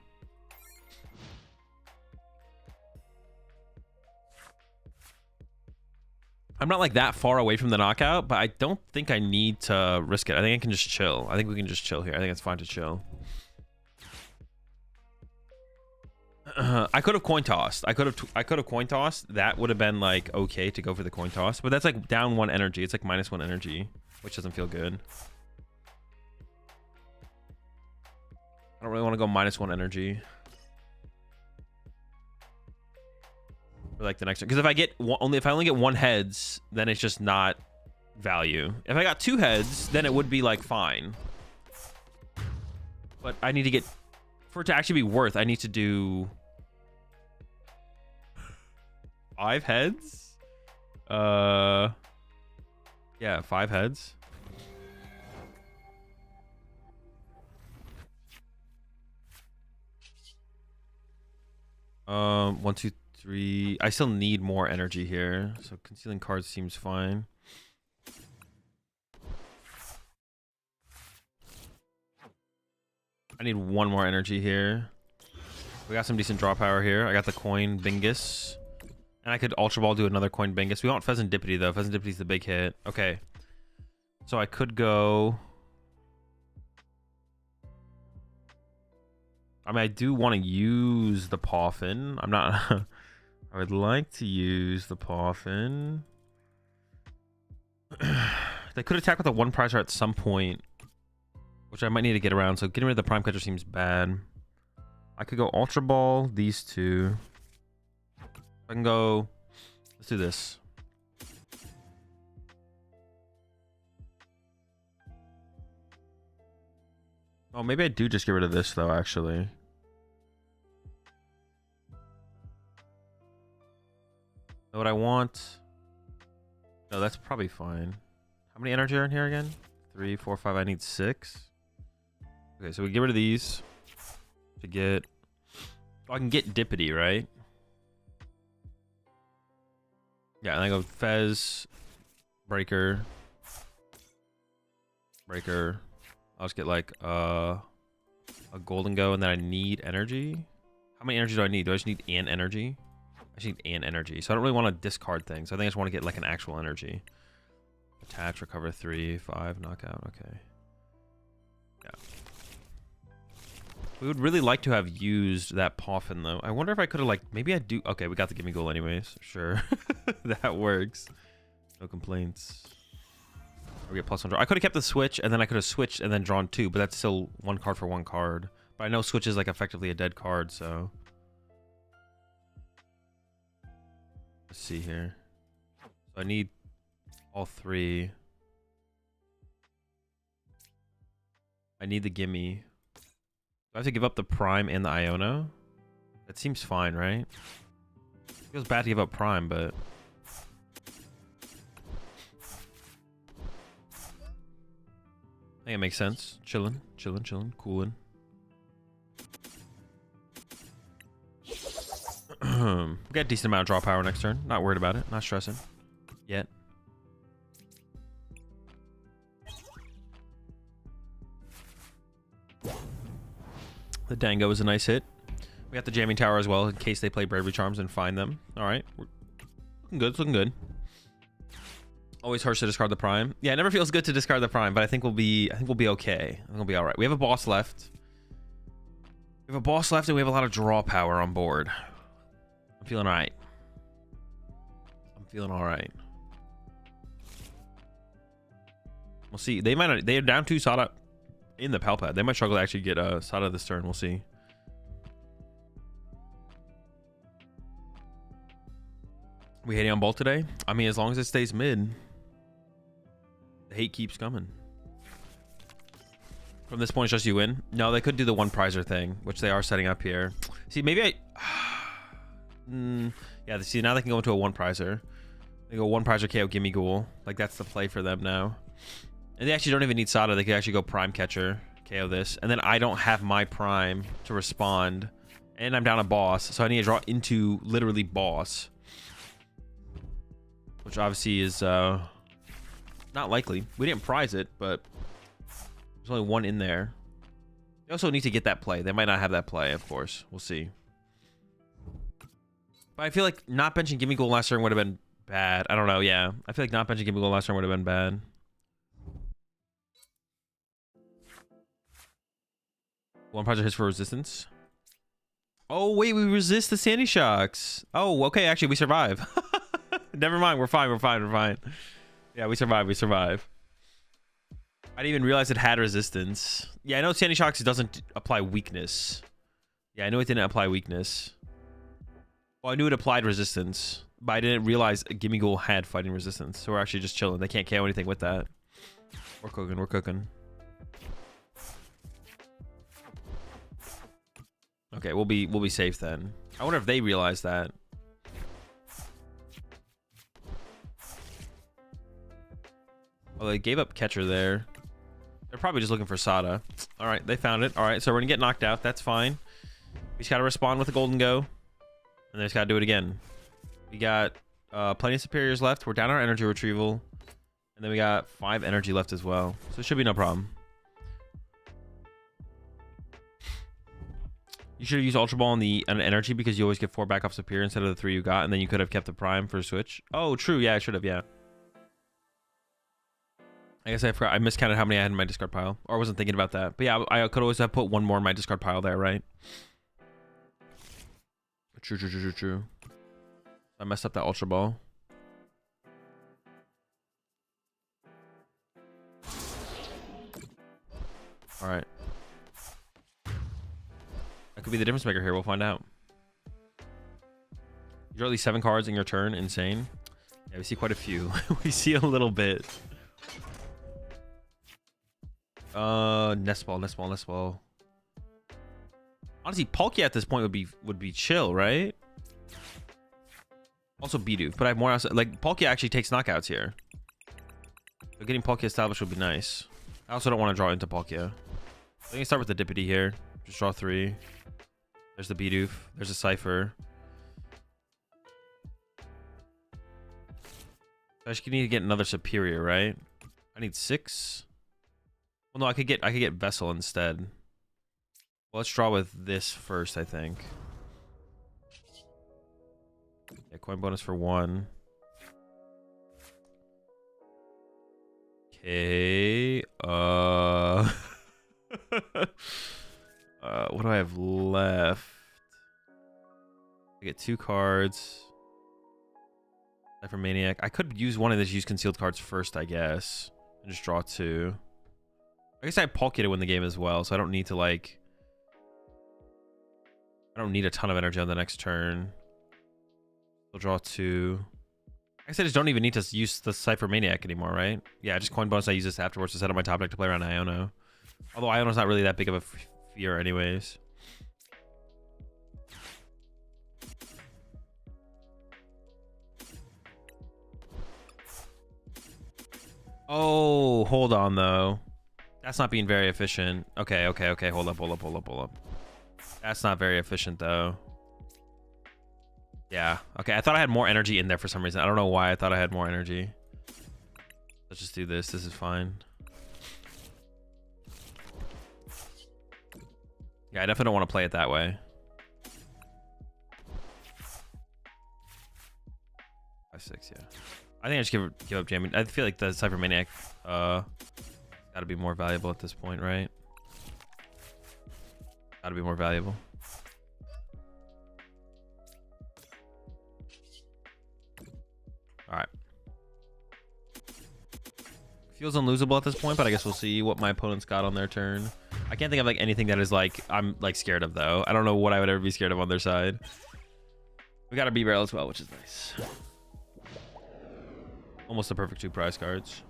I'm not like that far away from the knockout, but I don't think I need to risk it. I think I can just chill. I think we can just chill here. I think it's fine to chill. I could have coin tossed. I could have coin tossed. That would have been like okay to go for the coin toss, but that's like down 1 energy. It's like -1 energy, which doesn't feel good. I don't really want to go -1 energy for like the next one, because if I get if I only get 1 heads, then it's just not value. If I got 2 heads, then it would be like fine. But I need to get, for it to actually be worth, I need to do 5 heads. Yeah, 5 heads. One, two, three. I still need more energy here, so concealing cards seems fine. I need 1 more energy here. We got some decent draw power here. I got the coin Bingus. And I could Ultra Ball do another coin Bingus. We want Pheasantipity though. Pheasantipity's the big hit. Okay. So I could go... I mean, I do want to use the Poffin. I'm not... I would like to use the Poffin. They could attack with a 1-prizer at some point, which I might need to get around. So getting rid of the Prime Catcher seems bad. I could go Ultra Ball, these 2. I can go... Let's do this. Oh, maybe I do just get rid of this, though, actually. Know what I want? No, that's probably fine. How many energy are in here again? 3, 4, 5. I need 6. Okay, so we get rid of these to get... Oh, I can get Dippity, right? Yeah, and I go Fez, Breaker, Breaker. I'll just get like a Gholdengo, and then I need energy. How many energy do I need? Do I just need an energy? I just need an energy. So I don't really want to discard things. I think I just want to get like an actual energy. Attach, recover 3, 5, knockout. Okay. Yeah. We would really like to have used that Poffin, though. I wonder if I could have, like, maybe I do. Okay, we got the Gimme Goal anyways. Sure. That works. No complaints. We get +1 draw. I could have kept the switch, and then I could have switched and then drawn 2, but that's still 1 card for 1 card. But I know switch is, like, effectively a dead card, so. Let's see here. So I need all 3. I need the Gimme. Do I have to give up the Prime and the Iono? That seems fine, right? It feels bad to give up Prime, but... I think it makes sense. Chilling, chilling, chilling, cooling. We got a decent amount of draw power next turn. Not worried about it. Not stressing. Yet. The Dango is a nice hit. We got the Jamming Tower as well in case they play Bravery Charms and find them. All right. We're looking good. It's looking good. Always hurts to discard the Prime. Yeah, it never feels good to discard the Prime, but I think we'll be okay. I think we'll be all right. We have a boss left. We have a boss left, and we have a lot of draw power on board. I'm feeling all right. I'm feeling all right. We'll see. They might not, they're down 2 Sada in the Palpad. They might struggle to actually get Sada this turn. We'll see. We hating on Bolt today? I mean, as long as it stays mid, the hate keeps coming. From this point, it's just you win. No, they could do the one prizer thing, which they are setting up here. See, maybe I... yeah, see, now they can go into a one prizer. They go one prizer KO Gimme Ghoul. Like, that's the play for them now. And they actually don't even need Sada. They could actually go Prime Catcher, KO this. And then I don't have my Prime to respond. And I'm down a boss. So I need to draw into literally boss. Which obviously is not likely. We didn't prize it, but there's only one in there. They also need to get that play. They might not have that play, of course. We'll see. But I feel like not benching Gimme Ghoul last turn would have been bad. I don't know, yeah. I feel like not benching Gimme Ghoul last turn would have been bad. One project hits for resistance. Oh, wait, we resist the Sandy Shocks. Oh, okay, actually, we survive. Never mind, we're fine, we're fine, we're fine. Yeah, we survive, we survive. I didn't even realize it had resistance. Yeah, I know Sandy Shocks doesn't apply weakness. Yeah, I know it didn't apply weakness. Well, I knew it applied resistance, but I didn't realize Gimme Ghoul had fighting resistance. So we're actually just chilling. They can't KO anything with that. We're cooking, we're cooking. Okay, we'll be safe then. I wonder if they realize that. Well, they gave up Catcher there. They're probably just looking for Sada. All right, they found it. All right, so we're gonna get knocked out. That's fine. We just gotta respond with a Gholdengo, and then just gotta do it again. We got plenty of superiors left. We're down our energy retrieval, and then we got 5 energy left as well. So it should be no problem. You should have used Ultra Ball on the energy because you always get 4 back off superior instead of the 3 you got, and then you could have kept the Prime for a switch. Oh, true. Yeah, I should have. Yeah. I guess I forgot. I miscounted how many I had in my discard pile, or I wasn't thinking about that. But yeah, I could always have put 1 more in my discard pile there, right? True, true, true, true, true. I messed up that Ultra Ball. All right. That could be the difference maker here. We'll find out. You draw at least 7 cards in your turn. Insane. Yeah, we see quite a few. We see a little bit. Nest ball. Honestly, Palkia at this point would be chill, right? Also Bidoof, but I have more else. Like Palkia actually takes knockouts here. So getting Palkia established would be nice. I also don't want to draw into Palkia. I can start with the Dippity here. Just draw 3. There's the Bidoof. There's a Cypher. I just need to get another superior, right? I need 6. Well, no, I could get Vessel instead. Well, let's draw with this first, I think. Yeah, coin bonus for 1. Okay. What do I have left? I get 2 cards. For Maniac. I could use one of these use concealed cards first, I guess. And just draw 2. I guess I have Palkia to win the game as well, so I don't need to like... I don't need a ton of energy on the next turn. We'll draw 2. I guess I just don't even need to use the Cypher Maniac anymore, right? Yeah, just coin bonus. I use this afterwards to set up my top deck to play around Iono. Although Iono's not really that big of a fear anyways. Oh, hold on though. That's not being very efficient. Okay. Hold up. That's not very efficient though. Yeah. Okay, I thought I had more energy in there for some reason. I don't know why I thought I had more energy. Let's just do this. This is fine. Yeah, I definitely don't want to play it that way. 5-6, yeah. I think I just give up jamming. I feel like the Cypher Maniac gotta be more valuable at this point, right? Gotta be more valuable. Alright. Feels unlosable at this point, but I guess we'll see what my opponent's got on their turn. I can't think of like anything that is like I'm like scared of though. I don't know what I would ever be scared of on their side. We got a B-barrel as well, which is nice. Almost a perfect 2 prize cards.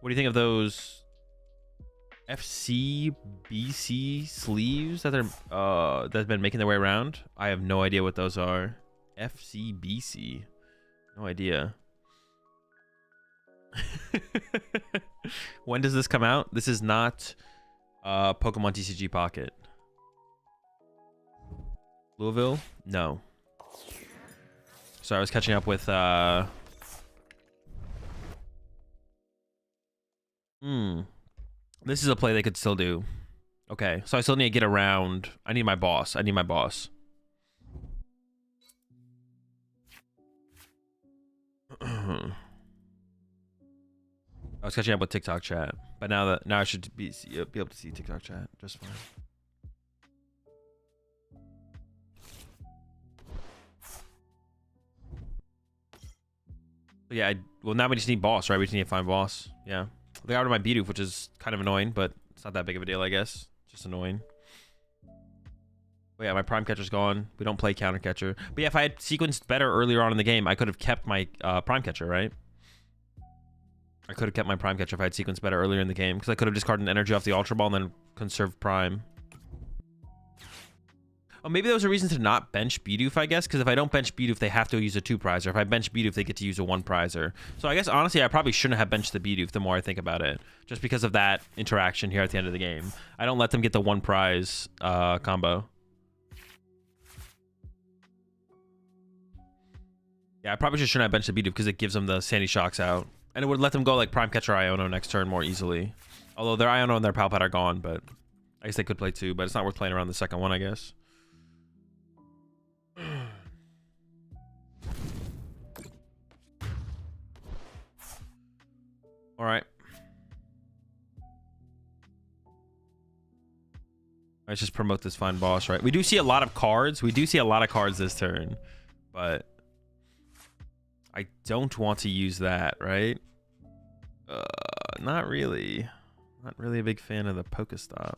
What do you think of those FCBC sleeves that they're that's been making their way around? I have no idea what those are. FCBC. No idea. When does this come out? This is not PokemonTCG Pocket. Louisville? No. Sorry, I was catching up with This is a play they could still do. Okay, so I still need to get around. I need my boss. I need my boss. I was catching up with TikTok chat, but now I should be able to see TikTok chat just fine. But yeah, well now we just need boss, right? We just need to find boss. Yeah. They got rid of my Bidoof, which is kind of annoying, but it's not that big of a deal, I guess. Just annoying. But yeah, my Prime Catcher's gone. We don't play Counter Catcher. But yeah, if I had sequenced better earlier on in the game, I could have kept my Prime Catcher, right? I could have kept my Prime Catcher if I had sequenced better earlier in the game, because I could have discarded an energy off the Ultra Ball and then conserved Prime. Oh, maybe there was a reason to not bench Bidoof, I guess, because if I don't bench Bidoof, they have to use a 2-prizer. If I bench Bidoof, they get to use a 1-prizer. So I guess, honestly, I probably shouldn't have benched the Bidoof the more I think about it, just because of that interaction here at the end of the game. I don't let them get the 1-prize combo. Yeah, I probably just shouldn't have benched the Bidoof because it gives them the Sandy Shocks out. And it would let them go like Prime Catcher Iono next turn more easily. Although their Iono and their Palpad are gone, but I guess they could play 2, but it's not worth playing around the second one, I guess. All right. Let's just promote this fine boss, right? We do see a lot of cards. We do see a lot of cards this turn, but I don't want to use that, right? Not really. Not really a big fan of the Pokestop.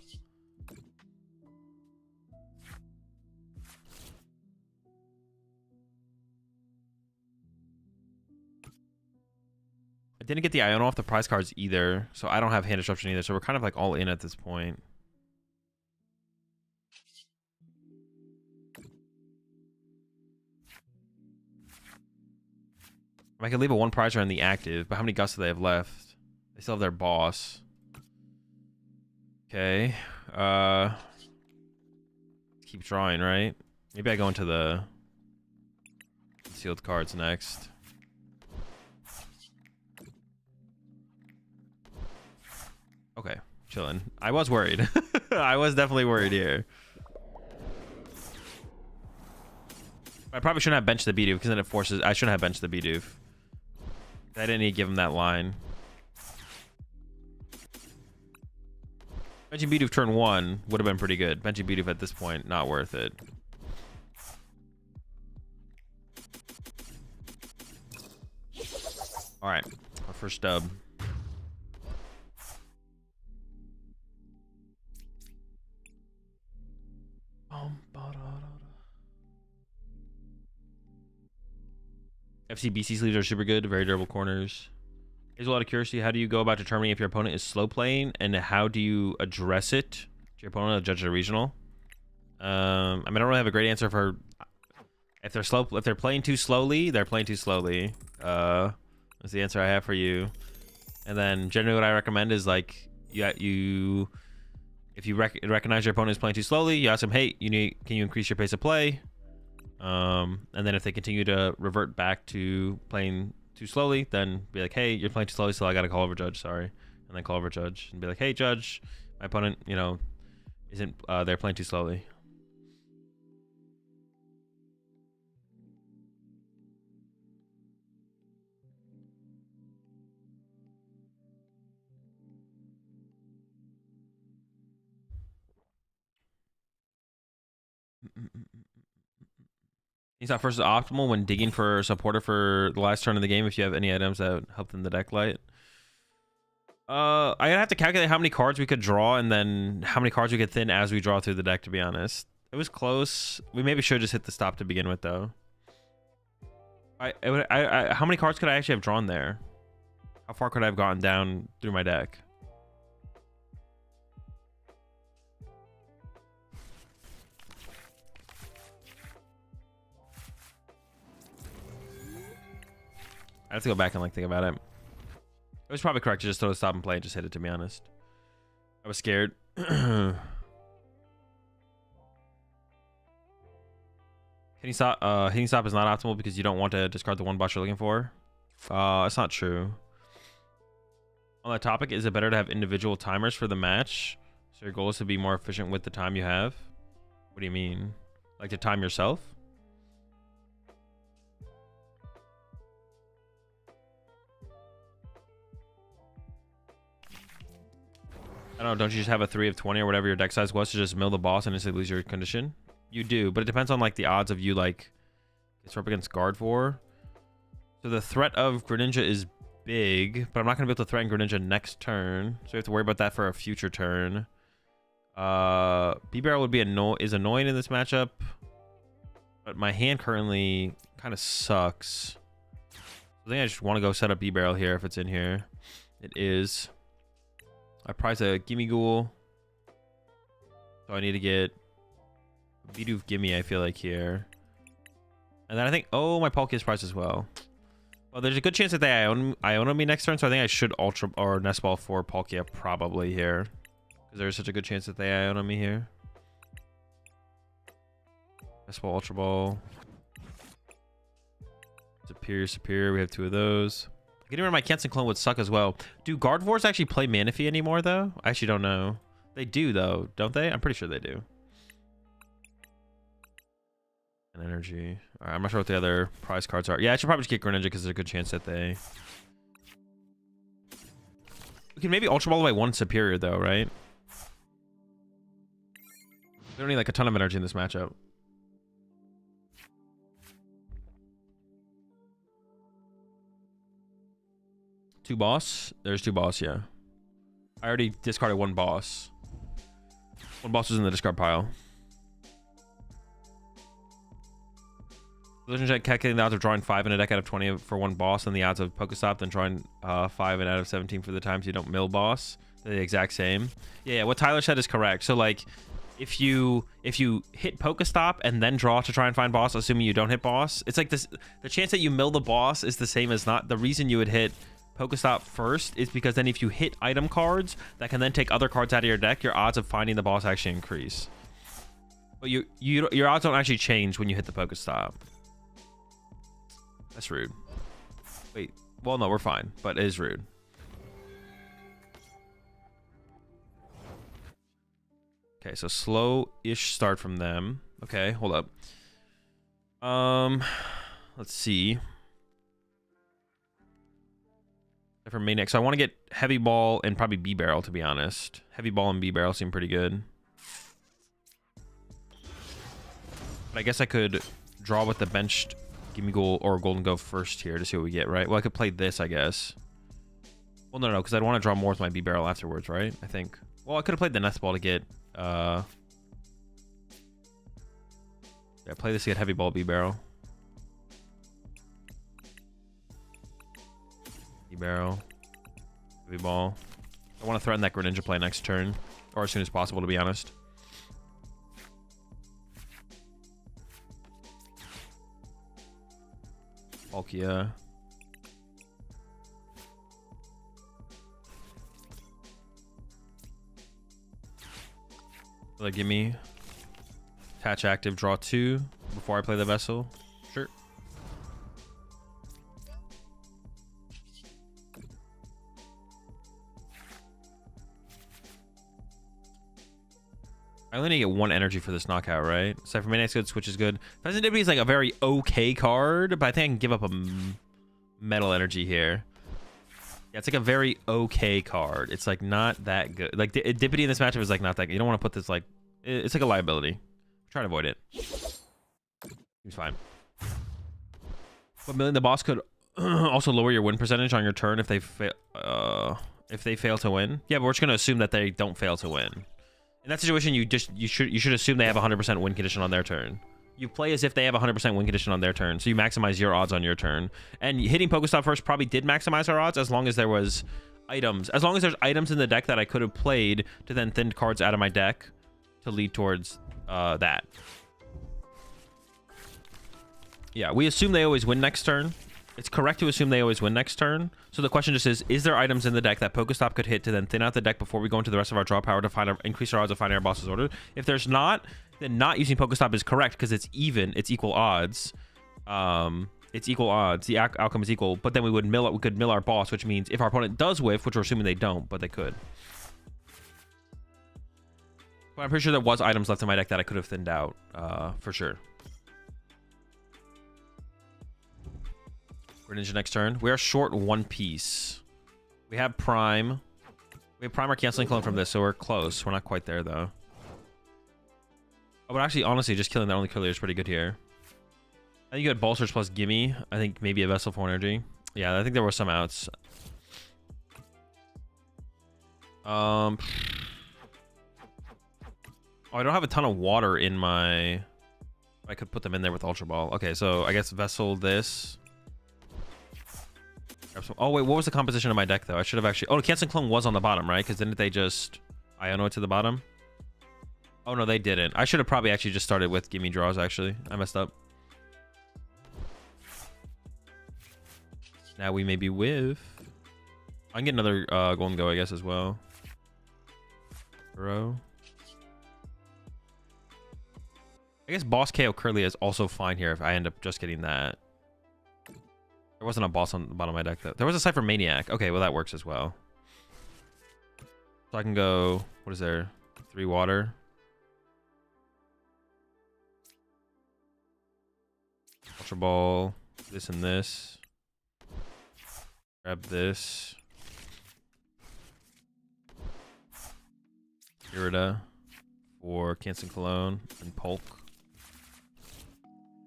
I didn't get the Iono off the prize cards either, so I don't have hand disruption either, so we're kind of like all in at this point. I could leave a 1-prizer in the active, but how many gusts do they have left? They still have their boss. Okay. Keep drawing, right? Maybe I go into the sealed cards next. Okay, chilling. I was worried. I was definitely worried here. I probably shouldn't have benched the Bidoof because then it forces. I shouldn't have benched the Bidoof. I didn't need to give him that line. Benching Bidoof turn 1 would have been pretty good. Benching Bidoof at this point, not worth it. All right, our first dub. FCBC sleeves are super good, very durable corners. There's a lot of curiosity. How do you go about determining if your opponent is slow playing, and how do you address it to your opponent, judge the regional? I mean, I don't really have a great answer for if they're slow. If they're playing too slowly, they're playing too slowly. That's the answer I have for you. And then generally, what I recommend is like, if you recognize your opponent is playing too slowly, you ask them, hey, can you increase your pace of play? And then if they continue to revert back to playing too slowly, then be like, hey, you're playing too slowly, so I gotta call over judge, sorry. And then call over judge and be like, hey judge, my opponent, isn't they're playing too slowly. He's not first is optimal when digging for a supporter for the last turn of the game if you have any items that help in the deck light. I'd have to calculate how many cards we could draw and then how many cards we could thin as we draw through the deck, to be honest. It was close. We maybe should just hit the stop to begin with, though. How many cards could I actually have drawn there? How far could I have gotten down through my deck? I have to go back and like think about it. It was probably correct to just throw the stop and play and just hit it, to be honest. I was scared. Hitting stop is not optimal because you don't want to discard the one boss you're looking for. It's not true. On that topic, is it better to have individual timers for the match? So your goal is to be more efficient with the time you have? What do you mean? Like to time yourself? I don't know, don't you just have a 3 of 20 or whatever your deck size was to just mill the boss and instantly lose your condition? You do, but it depends on like the odds of you like it's up against Gardevoir. So the threat of Greninja is big, but I'm not gonna be able to threaten Greninja next turn, so we have to worry about that for a future turn. B-Barrel would be annoying in this matchup, but my hand currently kind of sucks. I think I just want to go set up B-Barrel here if it's in here. It is. I prize a Gimme Ghoul, so I need to get Bidoof Gimme, I feel like, here. And then I think, oh, my Palkia is priced as well. Well, there's a good chance that they Iona me next turn, so I think I should Ultra or Nest Ball for Palkia probably here. Because there's such a good chance that they Iona me here. Nest Ball, Ultra Ball. Superior, we have 2 of those. Getting rid of my Kensen clone would suck as well. Do Gardevoirs actually play Manaphy anymore, though? I actually don't know. They do, though, don't they? I'm pretty sure they do. And energy. All right, I'm not sure what the other prize cards are. Yeah, I should probably just get Greninja because there's a good chance that they... We can maybe Ultra Ball away 1 Superior, though, right? We don't need, like, a ton of energy in this matchup. Two boss? There's 2 boss, yeah. I already discarded 1 boss. 1 boss was in the discard pile. Collision check calculating the odds of drawing 5 in a deck out of 20 for 1 boss and the odds of Pokestop, then drawing 5 and out of 17 for the times you don't mill boss. They're the exact same. Yeah, what Tyler said is correct. So like if you hit Pokestop and then draw to try and find boss, assuming you don't hit boss, it's like this, the chance that you mill the boss is the same as not. The reason you would hit Pokestop first is because then if you hit item cards that can then take other cards out of your deck, your odds of finding the boss actually increase. But your odds don't actually change when you hit the Pokestop. That's rude. Wait, well, no, we're fine, but it is rude. Okay, so slow-ish start from them. Okay, hold up. Let's see. For Maniac, so I want to get Heavy Ball and probably B-Barrel, to be honest. Heavy Ball and B-Barrel seem pretty good. But I guess I could draw with the benched Gimme Ghoul or Gholdengo first here to see what we get, right? Well, I could play this, I guess. Well, no, because I'd want to draw more with my B-Barrel afterwards, right? I think. Well, I could have played the Nest Ball to get... Yeah, play this to get Heavy Ball, B-Barrel. B-Barrel. Heavy Ball. I want to threaten that Greninja play next turn. Or as soon as possible, to be honest. Palkia. Will they give me attach active, draw 2 before I play the vessel? Sure. I only need to get 1 energy for this knockout, right? Aside from Maniac's good, Switch is good. Pheasant Dippity is like a very okay card, but I think I can give up a metal energy here. Yeah, it's like a very okay card. It's like not that good. Like Dippity in this matchup is like not that good. You don't want to put this like, it's like a liability. Try to avoid it. He's fine. But milling the boss could also lower your win percentage on your turn if they fail to win. Yeah, but we're just gonna assume that they don't fail to win. In that situation, you should assume they have 100% win condition on their turn. You play as if they have 100% win condition on their turn, so you maximize your odds on your turn. And hitting Pokestop first probably did maximize our odds as long as there was items. As long as there's items in the deck that I could have played to then thin cards out of my deck to lead towards that. Yeah, we assume they always win next turn. It's correct to assume they always win next turn. So the question just is there items in the deck that Pokestop could hit to then thin out the deck before we go into the rest of our draw power to increase our odds of finding our boss's order? If there's not, then not using Pokestop is correct because it's even. It's equal odds. It's equal odds. The outcome is equal. But then we could mill our boss, which means if our opponent does whiff, which we're assuming they don't, but they could. But I'm pretty sure there was items left in my deck that I could have thinned out, for sure. Greninja next turn. We are short one piece. We have Prime. We have Prime or Canceling Clone from this, so we're close. We're not quite there, though. Oh, but actually, honestly, just killing their only Curlier is pretty good here. I think you had Bolsters plus Gimme. I think maybe a Vessel for Energy. Yeah, I think there were some outs. Oh, I don't have a ton of water in my... I could put them in there with Ultra Ball. Okay, so I guess Vessel this... Oh, wait, what was the composition of my deck, though? I should have actually... Oh, Canceling Clone was on the bottom, right? Because didn't they just... Iono it to the bottom? Oh, no, they didn't. I should have probably actually just started with Gimme Draws, actually. I messed up. Now we maybe whiff. I can get another Gholdengo, I guess, as well. Bro. I guess Boss KO Curly is also fine here if I end up just getting that. There wasn't a boss on the bottom of my deck, though. There was a Cypher Maniac. Okay, well, that works as well. So I can go... What is there? 3 water. Ultra Ball. This and this. Grab this. Irida for Canceling Cologne and Polk.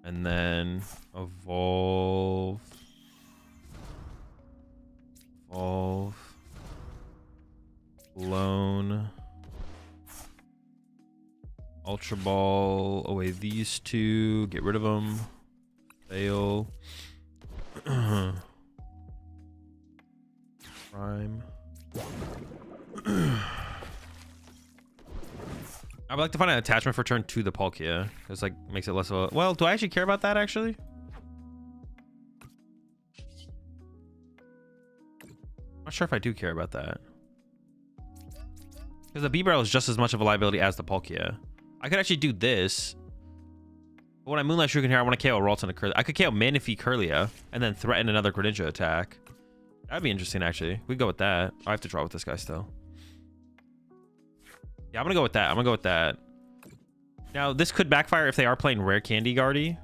And then Evolve. Clone. Ultra Ball away these two. Get rid of them. Fail. Prime. I would like to find an attachment for turn 2 the Palkia. Because like makes it less of a... Well, do I actually care about that actually? I'm not sure if I do care about that. Because the B-Barrel is just as much of a liability as the Palkia. I could actually do this. But when I Moonlight Shuriken here, I want to KO Ralts and a Curlia. I could KO Manaphy Curlia and then threaten another Greninja attack. That'd be interesting, actually. We go with that. I have to draw with this guy still. Yeah, I'm going to go with that. I'm going to go with that. Now, this could backfire if they are playing Rare Candy Guardy.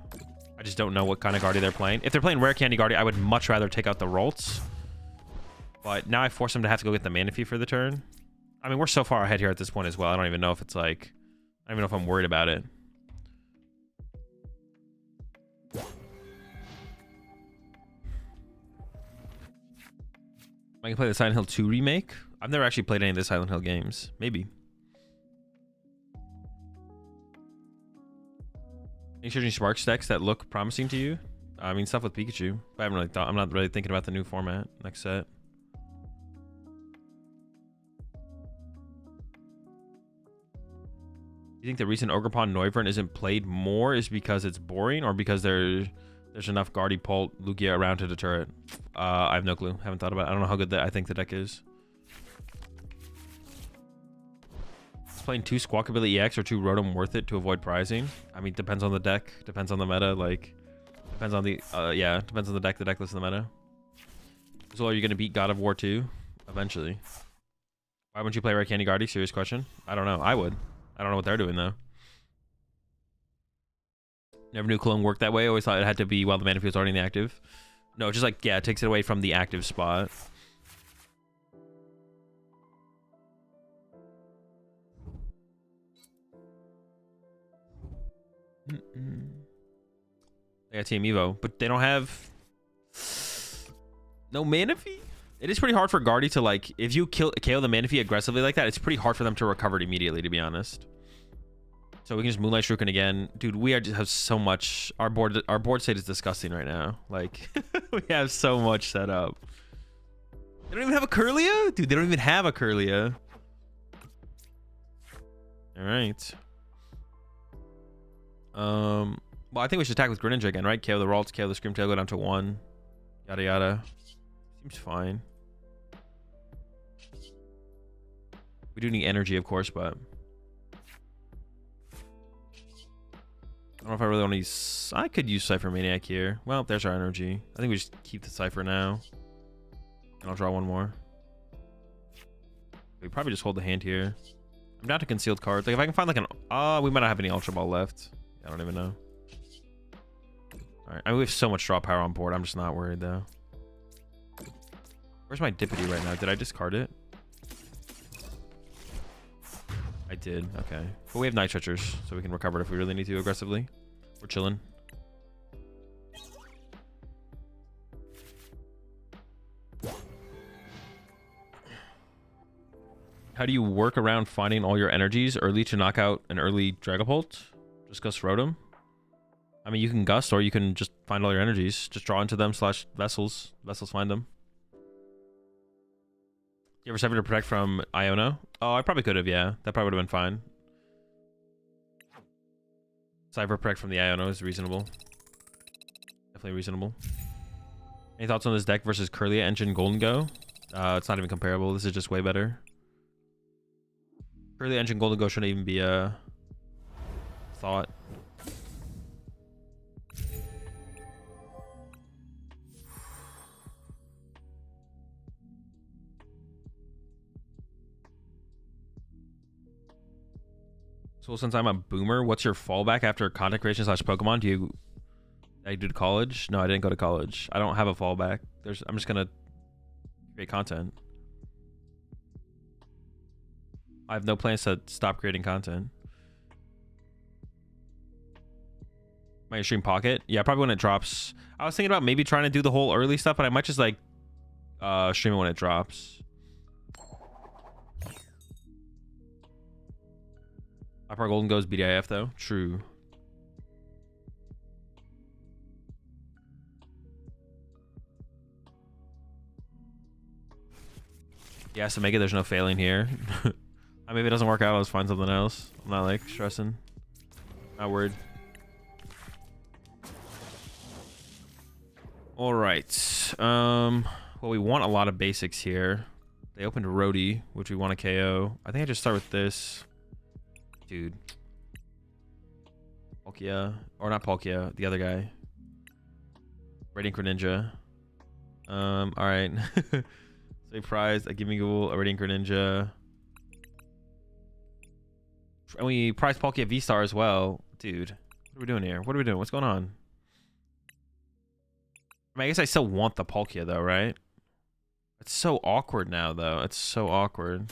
I just don't know what kind of Guardy they're playing. If they're playing Rare Candy Guardy, I would much rather take out the Ralts. But now I force them to have to go get the Manaphy for the turn. I mean, we're so far ahead here at this point as well. I don't even know if it's like... I don't even know if I'm worried about it. I can play the Silent Hill 2 remake. I've never actually played any of the Silent Hill games. Maybe. Any Surging Sparks decks that look promising to you? I mean, stuff with Pikachu. But I haven't really thought. I'm not really thinking about the new format next set. You think the recent Ogerpon Noivern isn't played more is because it's boring or because there's enough Gardevoir Lugia around to deter it? I have no clue. Haven't thought about it. I don't know how good I think the deck is. Is playing 2 Squawkabilly EX or 2 Rotom worth it to avoid prizing? I mean, depends on the deck. Depends on the meta. Like, depends on the... yeah, depends on the deck list and the meta. So are you going to beat God of War 2? Eventually. Why wouldn't you play Rare Candy Guardy? Serious question. I don't know. I would. I don't know what they're doing, though. Never knew Clone worked that way. Always thought it had to be while the Manaphy was already in the active. No, just like, yeah, it takes it away from the active spot. They got Team Evo, but they don't have No Manaphy? It is pretty hard for Guardy to, like, if you KO the Manaphy aggressively like that, it's pretty hard for them to recover it immediately, to be honest. So we can just Moonlight Shuriken again. Dude, we just have so much. Our board state is disgusting right now. Like, we have so much set up. They don't even have a Kirlia? Dude, they don't even have a Kirlia. All right. Well, I think we should attack with Greninja again, right? KO the Ralts, KO the Screamtail, go down to 1. Yada yada. Seems fine. We do need energy, of course, but I don't know if I really want to use... I could use Cypher Maniac here. Well, there's our energy. I think we just keep the Cypher now. And I'll draw one more. We probably just hold the hand here. I'm down to concealed cards. Like, if I can find like an... we might not have any Ultra Ball left. I don't even know. Alright, I mean, we have so much draw power on board. I'm just not worried, though. Where's my Dippity right now? Did I discard it? I did. Okay. But we have Night Treacherous, so we can recover it if we really need to aggressively. We're chilling. How do you work around finding all your energies early to knock out an early Dragapult? Just Gust Rotom? I mean, you can Gust, or you can just find all your energies. Just draw into them / Vessels. Vessels find them. You ever Cypher to protect from Iono? Oh, I probably could have, yeah. That probably would have been fine. Cypher protect from the Iono is reasonable. Definitely reasonable. Any thoughts on this deck versus Kirlia Engine Gholdengo? It's not even comparable. This is just way better. Kirlia Engine Gholdengo shouldn't even be a thought. So since I'm a boomer, what's your fallback after content creation / Pokemon? Did I do to college? No, I didn't go to college. I don't have a fallback. I'm just gonna create content. I have no plans to stop creating content. My stream Pocket? Yeah, probably when it drops. I was thinking about maybe trying to do the whole early stuff, but I might just like stream it when it drops. Upper Gholdengo's BDIF though. True. Yeah, so make it. There's no failing here. I mean, if it doesn't work out, I'll just find something else. I'm not like stressing. Not worried. All right. Well, we want a lot of basics here. They opened Rhodey, which we want to KO. I think I just start with this. Dude. Palkia. Or not Palkia, the other guy. Radiant Greninja. Alright. Say prize, a Gimme Ghoul, a Radiant Greninja. And we prize Palkia V-Star as well. Dude. What are we doing here? What are we doing? What's going on? I mean, I guess I still want the Palkia though, right? It's so awkward now though. It's so awkward.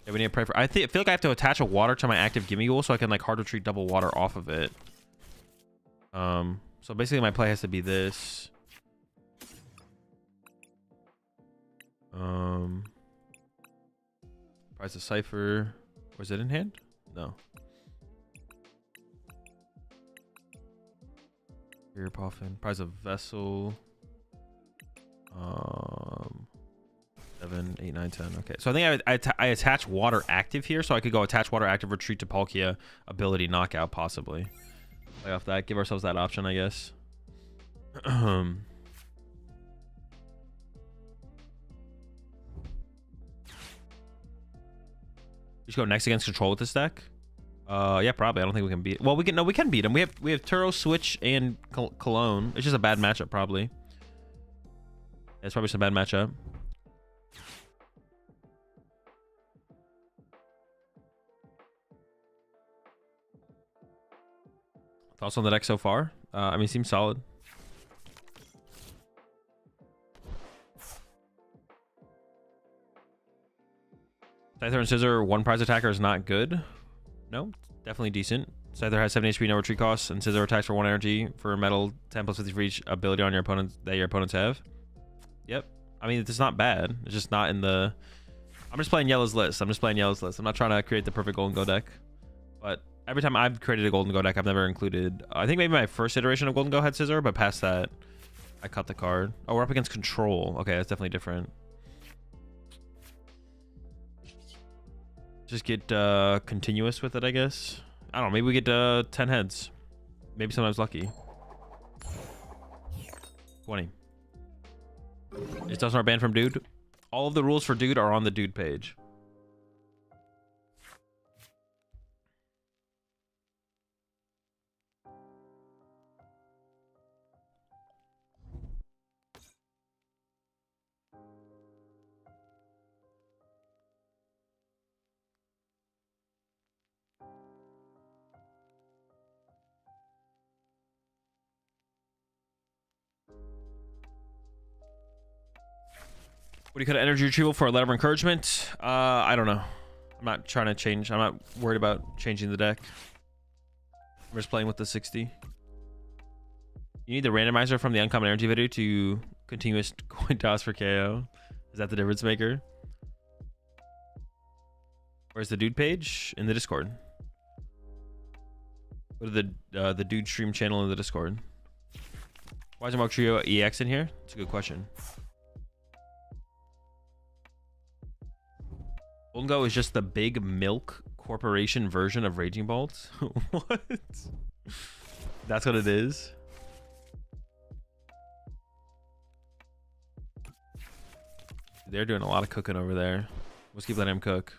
Yeah, we need to pray for... I feel like I have to attach a water to my active Gimme Ghoul so I can like hard retreat double water off of it. So basically my play has to be this. Prize a Cypher. Was it in hand? No. Here, Puffin. Prize a Vessel. 7, 8, 9, 10. Okay, so I think I attach water active here, so I could go attach water active, retreat to Palkia, ability knockout, possibly. Play off that, give ourselves that option, I guess. We should go next against control with this deck. Yeah, probably. I don't think we can beat. Well, we can beat him. We have Turo, Switch, and Cologne. It's just a bad matchup, probably. Yeah, it's probably just a bad matchup. Thoughts on the deck so far? I mean, seems solid. Scyther and Scissor, one prize attacker is not good. No, definitely decent. Scyther has 7 HP, no retreat costs, and Scissor attacks for 1 energy for a metal 10 plus 50 for each ability on your opponent that your opponents have. Yep. I mean, it's not bad. It's just not in the... I'm just playing Yellow's list. I'm not trying to create the perfect Gholdengo deck. But every time I've created a Gholdengo deck, I've never included... I think maybe my first iteration of Gholdengo had Scissor, but past that, I cut the card. Oh, we're up against Control. Okay, that's definitely different. Just get continuous with it, I guess. I don't know. Maybe we get 10 heads. Maybe sometimes lucky. 20. Is Dusknoir banned from Dude? All of the rules for Dude are on the Dude page. What do you cut energy retrieval for a letter of encouragement? I don't know. I'm not trying to change. I'm not worried about changing the deck. I'm just playing with the 60. You need the randomizer from the uncommon energy video to continuous coin toss for KO. Is that the difference maker? Where's the Dude page? In the Discord. Go to the Dude stream channel in the Discord. Why is Mark Trio EX in here? It's a good question. Gholdengo is just the big milk corporation version of Raging Bolt. What? That's what it is. They're doing a lot of cooking over there. Let's keep letting him cook.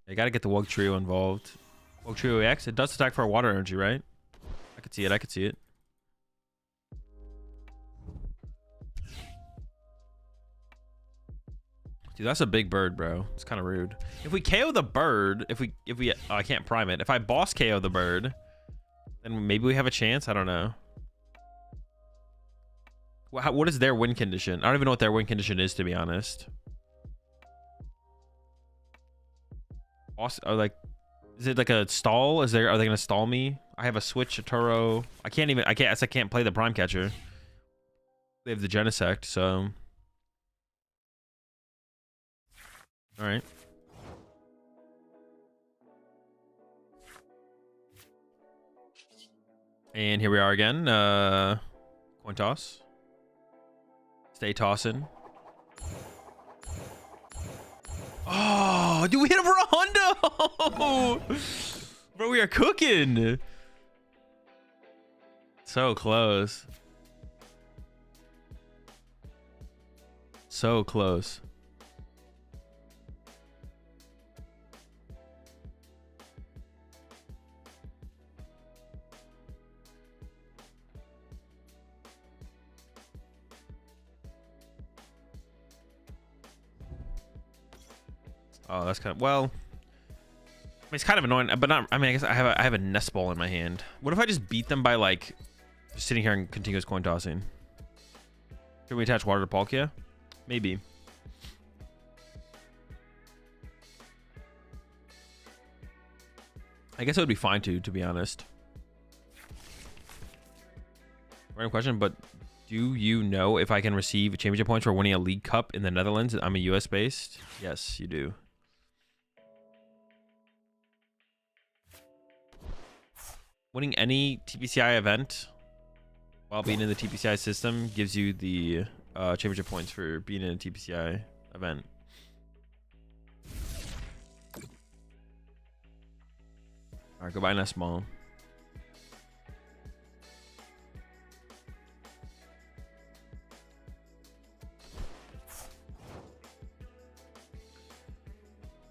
I gotta get the Wug Trio involved. Wug Trio EX, it does attack for a water energy, right? I could see it. I could see it. Dude, that's a big bird, bro. It's kind of rude. If we KO the bird, if we oh, I can't prime it. If I boss KO the bird, then maybe we have a chance. I don't know. What is their win condition? I don't even know what their win condition is, to be honest. Boss, like, is it like a stall? Are they gonna stall me? I have a switch, a Turo. I can't play the prime catcher. They have the Genesect, so. All right. And here we are again. Coin toss. Stay tossing. Oh, dude, we hit him for a hundo! Bro, we are cooking. So close. So close. Oh, that's kind of, well, I mean, it's kind of annoying, but not, I mean, I guess I have a nest ball in my hand. What if I just beat them by, like, just sitting here and continuous coin tossing? Should we attach water to Palkia? Maybe. I guess it would be fine to be honest. Random question, but do you know if I can receive championship points for winning a League Cup in the Netherlands? I'm a US based. Yes, you do. Winning any TPCI event while being in the TPCI system gives you the championship points for being in a TPCI event. All right, goodbye, Nest Ball.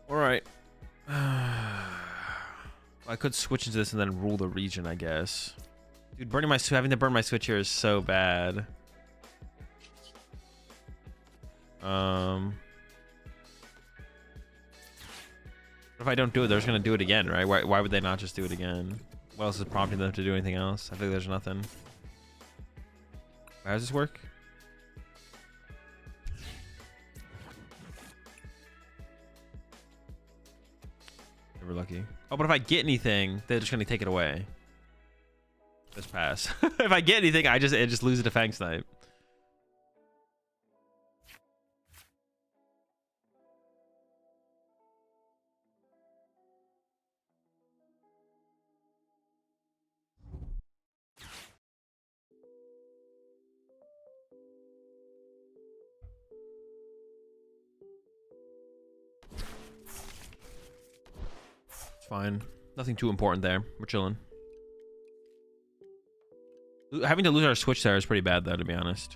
All right. I could switch into this and then rule the region, I guess. Dude, having to burn my switch here is so bad. If I don't do it, they're just gonna do it again, right? Why would they not just do it again? What else is prompting them to do anything else? I think there's nothing. How does this work? Never lucky. Oh, but if I get anything, they're just gonna take it away. Just pass. If I get anything, I just lose it to Fang Snipe. It's fine. Nothing too important there. We're chilling. Having to lose our switch there is pretty bad, though, to be honest.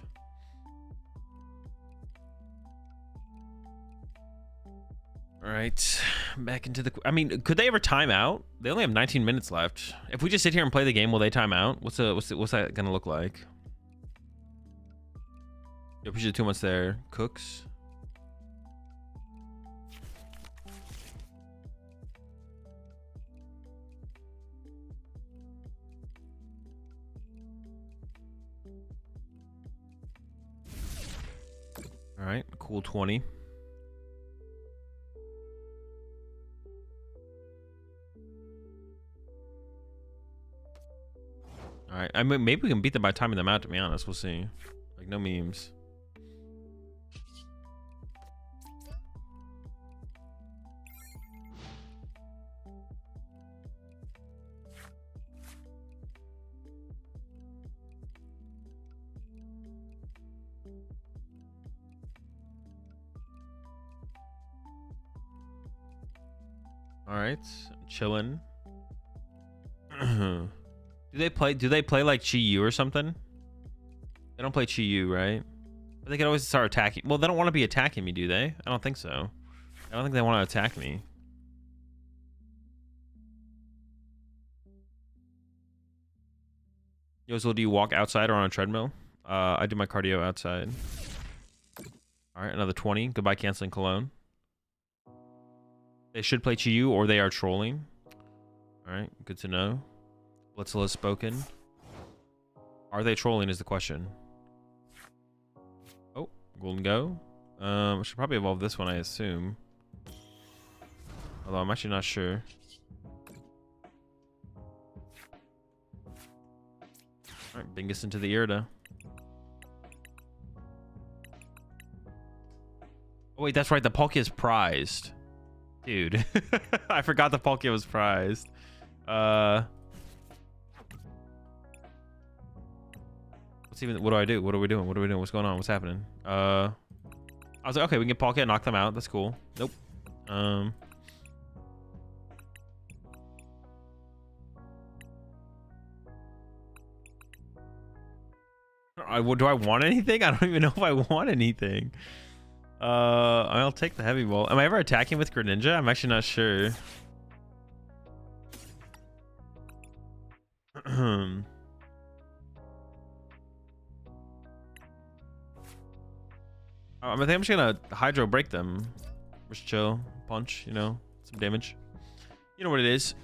All right, back into the... I mean, could they ever time out? They only have 19 minutes left. If we just sit here and play the game, will they time out? What's that gonna look like? Yo, appreciate 2 months there. Cooks. All right, cool 20. All right, I mean, maybe we can beat them by timing them out, to be honest. We'll see. Like, no memes. All right, chilling. Do they play like Chi Yu or something? They don't play Chi Yu, right? But they can always start attacking. Well, they don't want to be attacking me, do they? I don't think so. I don't think they want to attack me. Yozil, do you walk outside or on a treadmill? I do my cardio outside. All right, another 20. Goodbye, canceling cologne. They should play Chi Yu or they are trolling. All right, good to know. Blitzle has spoken. Are they trolling is the question. Oh, Gholdengo. I should probably evolve this one, I assume. Although I'm actually not sure. All right, Bingus into the Irida. Oh wait, that's right. The Palkia is prized. Dude, I forgot the Palkia was prized. What do I do? What are we doing? What are we doing? What's going on? What's happening? I was like, okay, we can get Palkia and knock them out. That's cool. Nope. Do I want anything? I don't even know if I want anything. I'll take the heavy ball. Am I ever attacking with Greninja? I'm actually not sure. I think I'm just gonna Hydro break them. Just chill, punch, you know, some damage. You know what it is.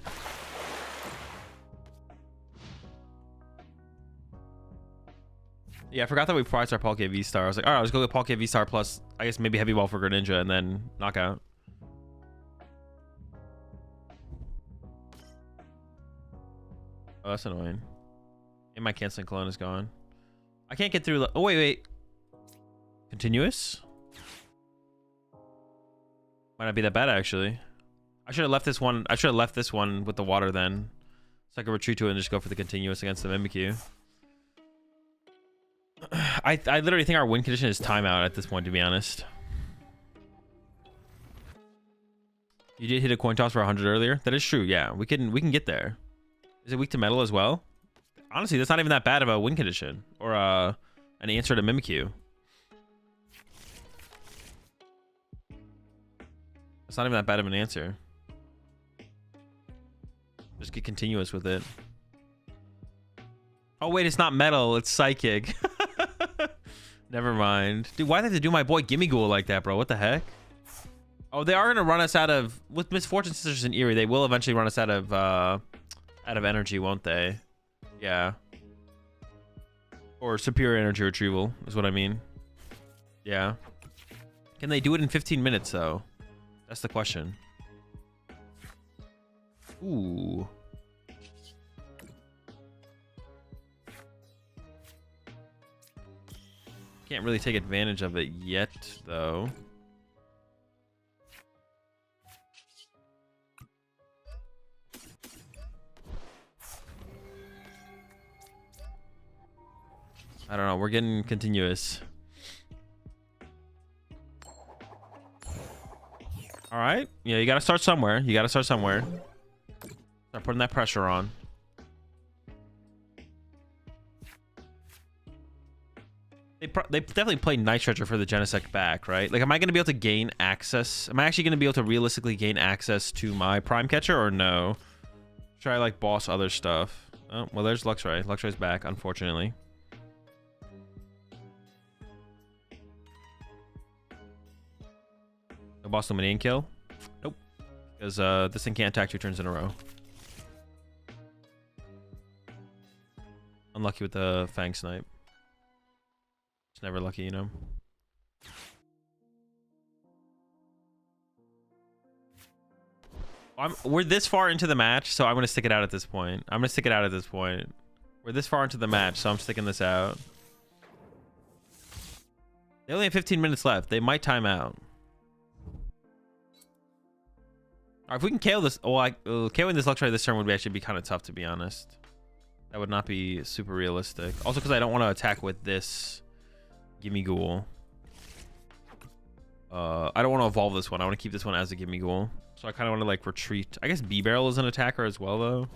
Yeah, I forgot that we priced our Palkia V-Star. I was like, all right, let's go with Palkia V-Star plus, I guess maybe Heavy Ball for Greninja and then Knockout. Oh, that's annoying. And my canceling clone is gone. I can't get through. Oh, wait. Continuous? Might not be that bad, actually. I should have left this one. I should have left this one with the water then. So I could retreat to it and just go for the continuous against the Mimikyu. I literally think our win condition is timeout at this point, to be honest. You did hit a coin toss for 100 earlier. That is true. Yeah, we can get there. Is it weak to metal as well? Honestly, that's not even that bad of a win condition or an answer to Mimikyu. It's not even that bad of an answer. Just get continuous with it. Oh wait, it's not metal. It's psychic. Never mind. Dude, why did they have to do my boy Gimme Ghoul like that, bro? What the heck? Oh, they are gonna run us out of with Misfortune Sisters and Eerie. They will eventually run us out of energy, won't they? Yeah. Or superior energy retrieval is what I mean. Yeah. Can they do it in 15 minutes though? That's the question. Ooh. Can't really take advantage of it yet, though. I don't know. We're getting continuous. All right. Yeah, you got to start somewhere. You got to start somewhere. Start putting that pressure on. They definitely play Night Stretcher for the Genesect back, right? Like, am I going to be able to gain access? Am I actually going to be able to realistically gain access to my Prime Catcher or no? Should I, like, boss other stuff? Oh, well, there's Luxray. Luxray's back, unfortunately. No boss Dominion kill? Nope. Because this thing can't attack 2 turns in a row. Unlucky with the Fang Snipe. It's never lucky, you know. We're this far into the match, so I'm going to stick it out at this point. We're this far into the match, so I'm sticking this out. They only have 15 minutes left. They might time out. All right, if we can KO this... KOing this Luxray this turn would actually be kind of tough, to be honest. That would not be super realistic. Also, because I don't want to attack with this... Gimme Ghoul. I don't want to evolve this one. I want to keep this one as a Gimme Ghoul. So I kind of want to like retreat. I guess B-Barrel is an attacker as well, though.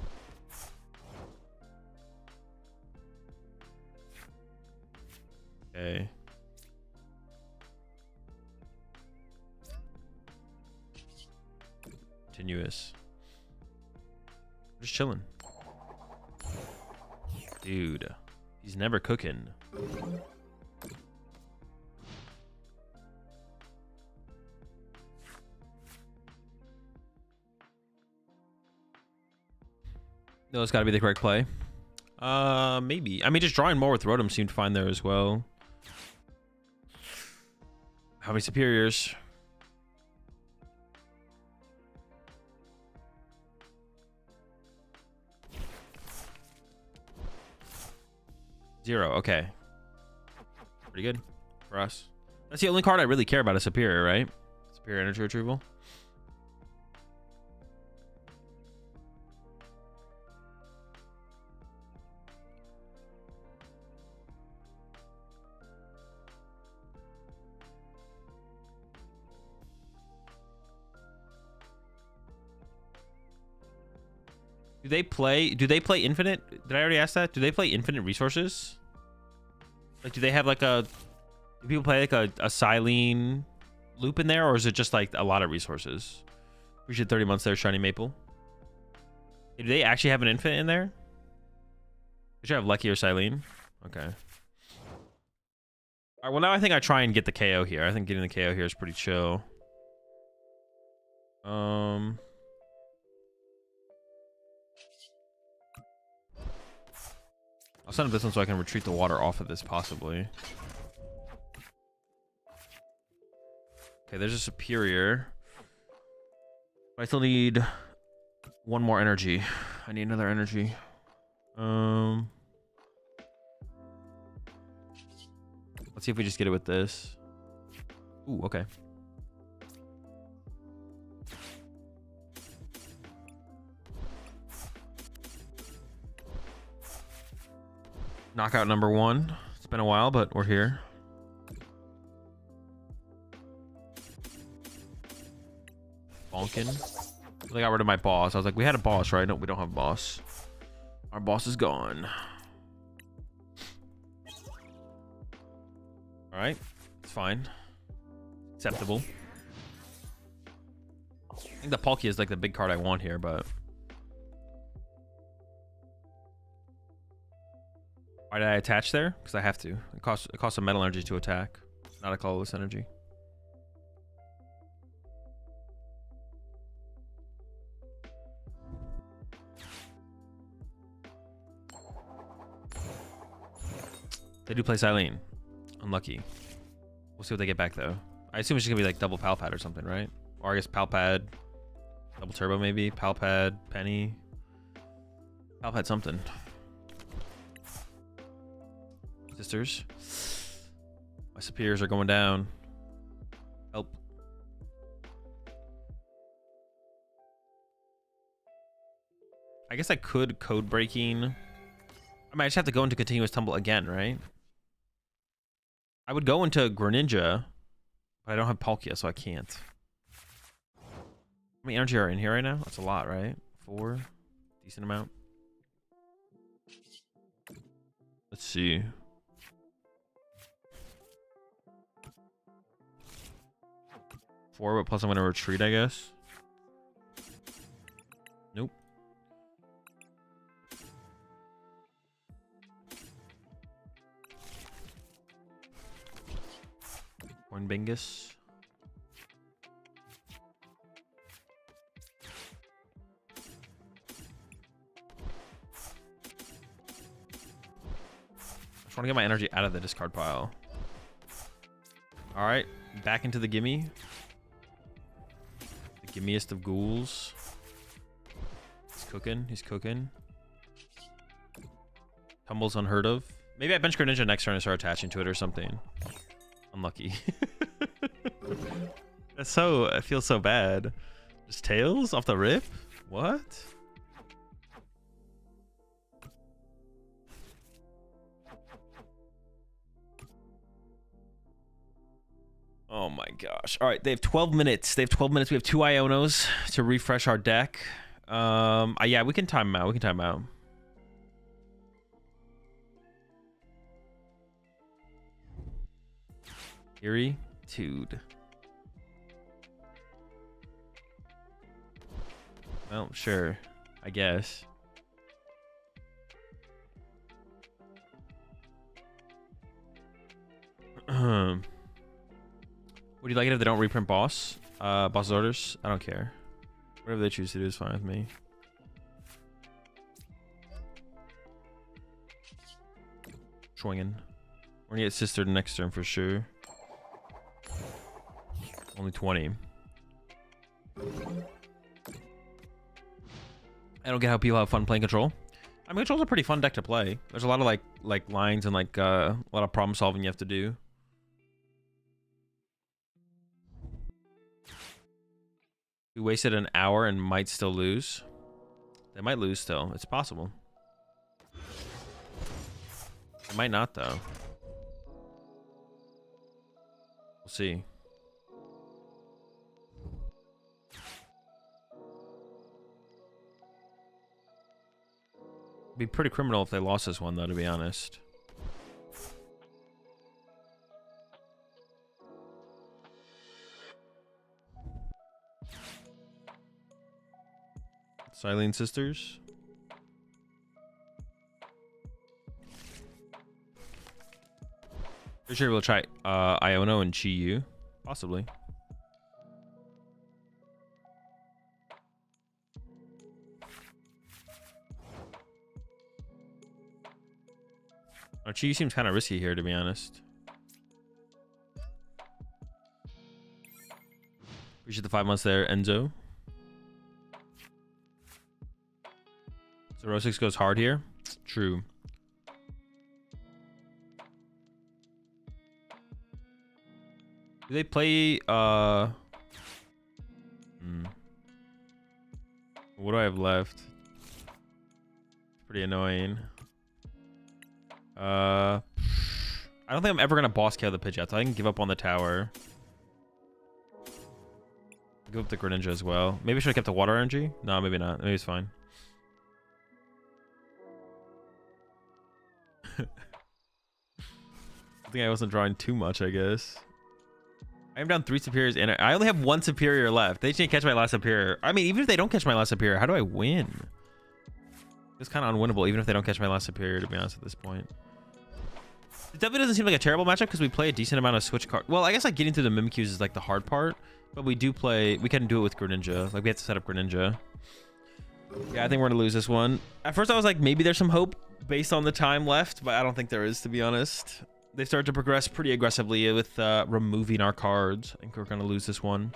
Okay. Continuous. Just chilling. Dude. He's never cooking. No, it's got to be the correct play. Maybe. I mean, just drawing more with Rotom seemed fine there as well. How many superiors? Zero. Okay. Pretty good for us. That's the only card I really care about, a superior, right? Superior energy retrieval. Do they play infinite? Did I already ask that? Do they play infinite resources? Like, do they have like do people play like a Silene loop in there, or is it just like a lot of resources? Appreciate 30 months there, Shiny Maple. Do they actually have an infinite in there? They should have Lucky or Silene. Okay. All right, well, now I think I try and get the KO here. I think getting the KO here is pretty chill. I'll send up this one so I can retreat the water off of this, possibly. Okay, there's a superior. I still need one more energy. I need another energy. Let's see if we just get it with this. Ooh, okay. Knockout number 1. It's been a while, but we're here. Bonkin. I got rid of my boss. I was like, we had a boss, right? No, we don't have a boss. Our boss is gone. All right. It's fine. Acceptable. I think the Palkia is like the big card I want here, but... Why did I attach there? Because I have to. It costs a metal energy to attack, not a colorless energy. They do play Silene. Unlucky. We'll see what they get back though. I assume it's just gonna be like double Palpad or something, right? Or I guess Palpad, Double Turbo maybe. Palpad, Penny. Palpad something. Sisters. My superiors are going down. Help. I guess I could code breaking. I mean, I just have to go into continuous tumble again, right? I would go into Greninja, but I don't have Palkia, so I can't. How many energy are in here right now? That's a lot, right? 4. Decent amount. Let's see. Four, but plus I'm going to retreat, I guess. Nope. Hornbingus. I just want to get my energy out of the discard pile. All right, back into the gimme. The gimmiest of ghouls. He's cooking. He's cooking. Tumble's unheard of. Maybe I bench Greninja next turn and start attaching to it or something. Unlucky. That's so... I feel so bad. Just Tails off the rip? What? Oh my gosh. All right, they have 12 minutes. They have 12 minutes. We have 2 Ionos to refresh our deck. Yeah, we can time them out. We can time them out. Tude. Well, sure. I guess. Would you like it if they don't reprint boss? Boss's orders? I don't care. Whatever they choose to do is fine with me. Swinging. We're gonna get sister next turn for sure. Only 20. I don't get how people have fun playing Control. I mean, Control's a pretty fun deck to play. There's a lot of like lines and like a lot of problem solving you have to do. We wasted an hour and might still lose. They might lose still. It's possible. They might not though. We'll see. It'd be pretty criminal if they lost this one though, to be honest. Silene Sisters. Pretty sure we'll try Iono and Chi-Yu. Possibly. Chi-Yu seems kind of risky here, to be honest. Appreciate the 5 months there, Enzo. So Rosix goes hard here. True. Do they play what do I have left? It's pretty annoying. I don't think I'm ever gonna boss kill the Pidgeot, so I can give up on the tower. Give up the Greninja as well. Maybe I should have kept the water energy. No, maybe not. Maybe it's fine. I think I wasn't drawing too much, I guess. I am down 3 superiors and I only have 1 superior left. They just didn't catch my last superior. I mean, even if they don't catch my last superior, how do I win? It's kind of unwinnable, even if they don't catch my last superior, to be honest, at this point. It definitely doesn't seem like a terrible matchup because we play a decent amount of switch cards. Well, I guess like getting through the Mimikyus is like the hard part, but we do play. We can do it with Greninja. Like we have to set up Greninja. Yeah, I think we're gonna lose this one. At first, I was like, maybe there's some hope based on the time left, but I don't think there is, to be honest. They started to progress pretty aggressively with removing our cards. I think we're gonna lose this one.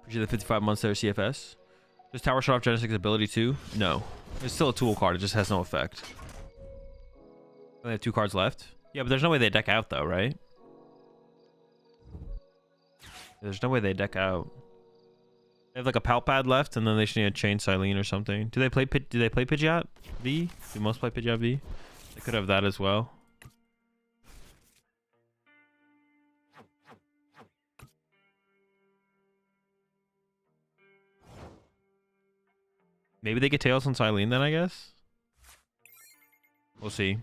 Appreciate the 55 months there, CFS. Does Tower shut off Genesec's ability too? No. It's still a tool card. It just has no effect. They have 2 cards left. Yeah, but there's no way they deck out though, right? There's no way they deck out. They have like a Palpad left, and then they just need a Chain Silene or something. Do they play Pidgeot V? Do most play Pidgeot V? They could have that as well. Maybe they get Tails on Silene then, I guess. We'll see.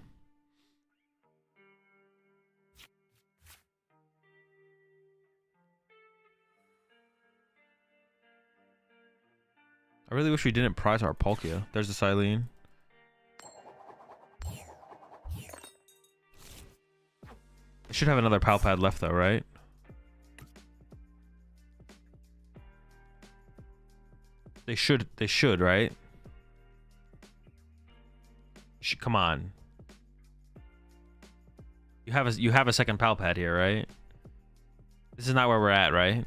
I really wish we didn't prize our Palkia. There's the Silene. I should have another Palpad left though, right? They should, right? Come on. You have a second Palpad here, right? This is not where we're at, right?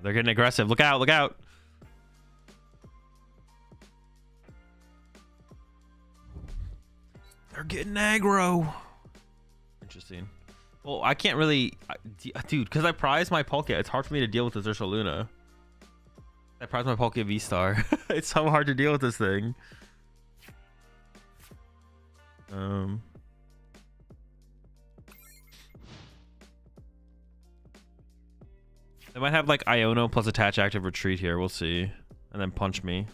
They're getting aggressive. Look out, look out. They're getting aggro. Interesting. Well, I can't really... Dude, because I prize my Palkia, it's hard for me to deal with this Ursaluna. I prize my Palkia V-Star. It's so hard to deal with this thing. They might have like Iono plus attach active retreat here. We'll see. And then punch me.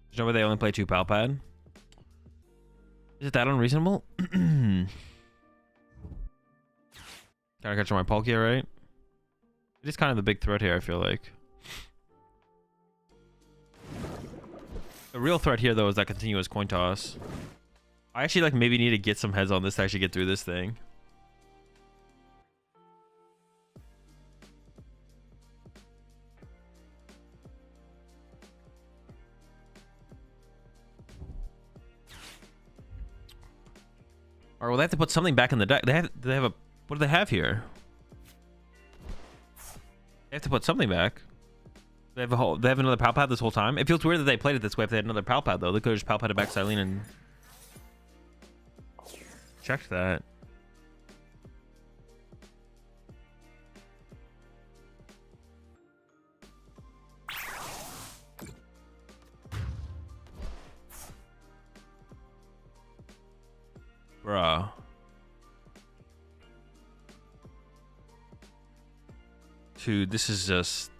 There's no way they only play 2 Palpad. Is it that unreasonable? Gotta catch my Palkia, right? It is kind of the big threat here, I feel like. The real threat here, though, is that continuous coin toss. I actually like maybe need to get some heads on this to actually get through this thing. Or will they have to put something back in the deck? Do they have a... What do they have here? They have to put something back. They have another Palpad this whole time. It feels weird that they played it this way if they had another Palpad though. They could have just Palpaded back Silene and checked that. Bruh. Dude, this is just...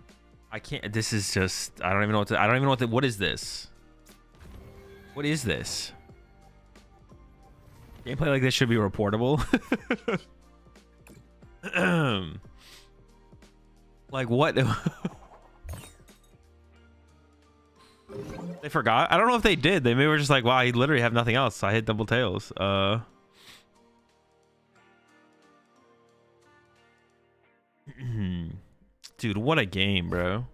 I can't. This is just. I don't even know what to. I don't even know what. What is this? What is this? Gameplay like this should be reportable. Like what? They forgot. I don't know if they did. They maybe were just like, wow, he literally have nothing else. I hit double tails. Dude, what a game, bro.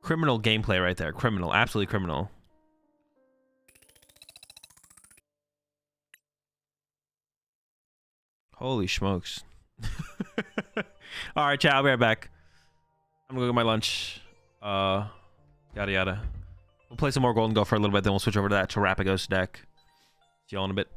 Criminal gameplay right there. Criminal. Absolutely criminal. Holy smokes. Alright, chat. I'll be right back. I'm gonna go get my lunch. Yada yada. We'll play some more Gholdengo for a little bit, then we'll switch over to that Terapagos deck. See y'all in a bit.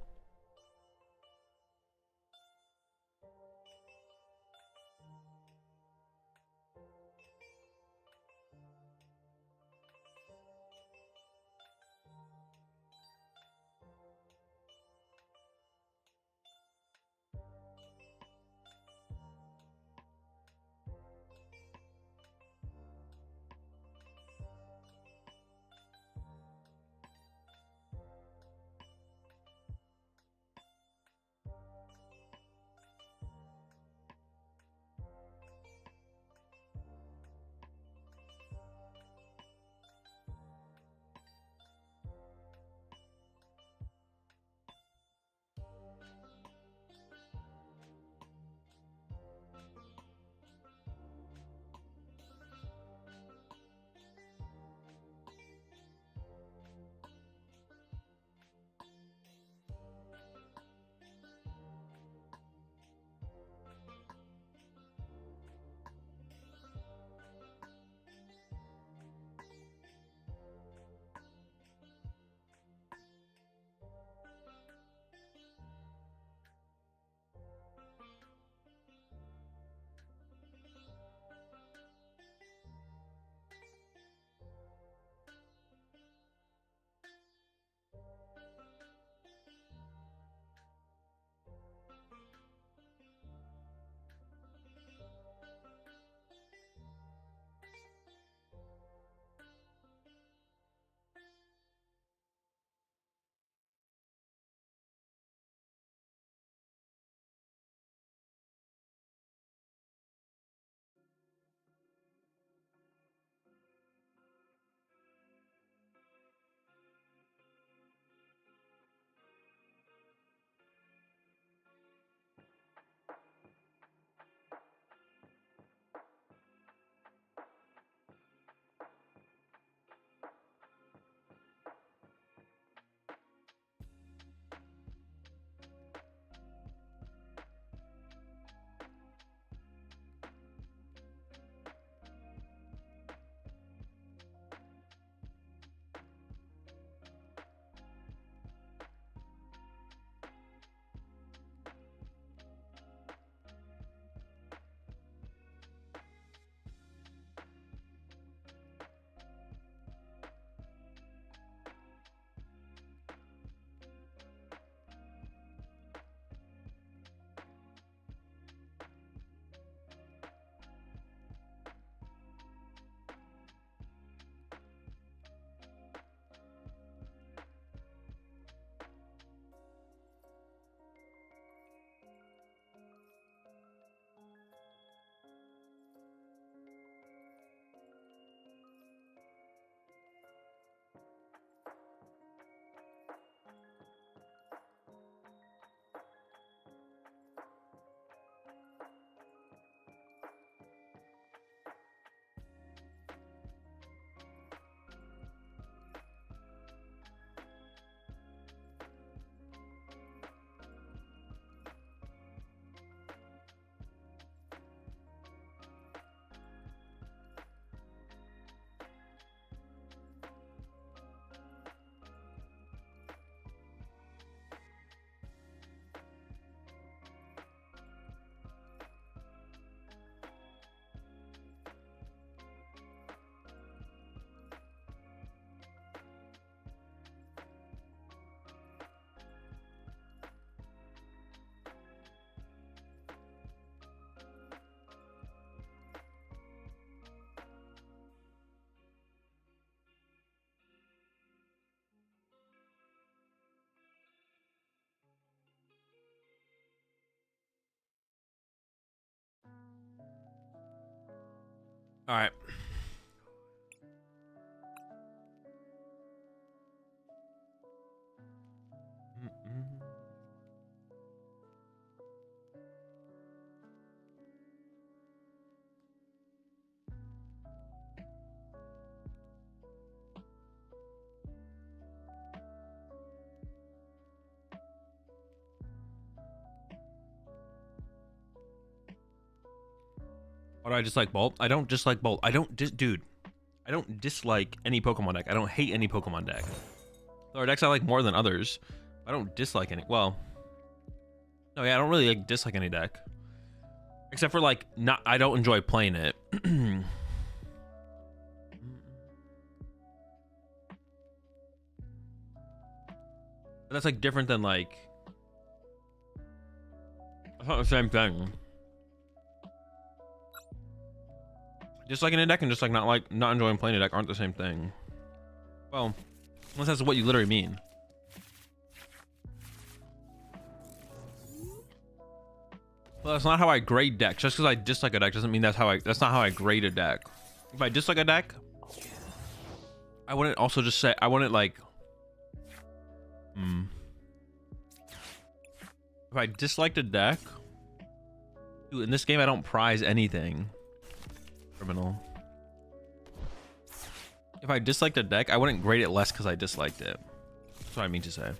All right. Why do I dislike Bolt? I don't dislike Bolt. Dude. I don't dislike any Pokemon deck. I don't hate any Pokemon deck. There are decks I like more than others. I don't dislike any. Well, no, yeah, I don't really like dislike any deck, except for like I don't enjoy playing it. But that's like different than like. It's not the same thing. Disliking a deck and just like not enjoying playing a deck aren't the same thing. Well, unless that's what you literally mean. Well, that's not how I grade decks. Just because I dislike a deck doesn't mean that's not how I grade a deck. If I dislike a deck, I wouldn't also just say I wouldn't like. If I disliked a deck, dude, in this game I don't prize anything. Criminal. If I disliked a deck, I wouldn't grade it less because I disliked it. That's what I mean to say.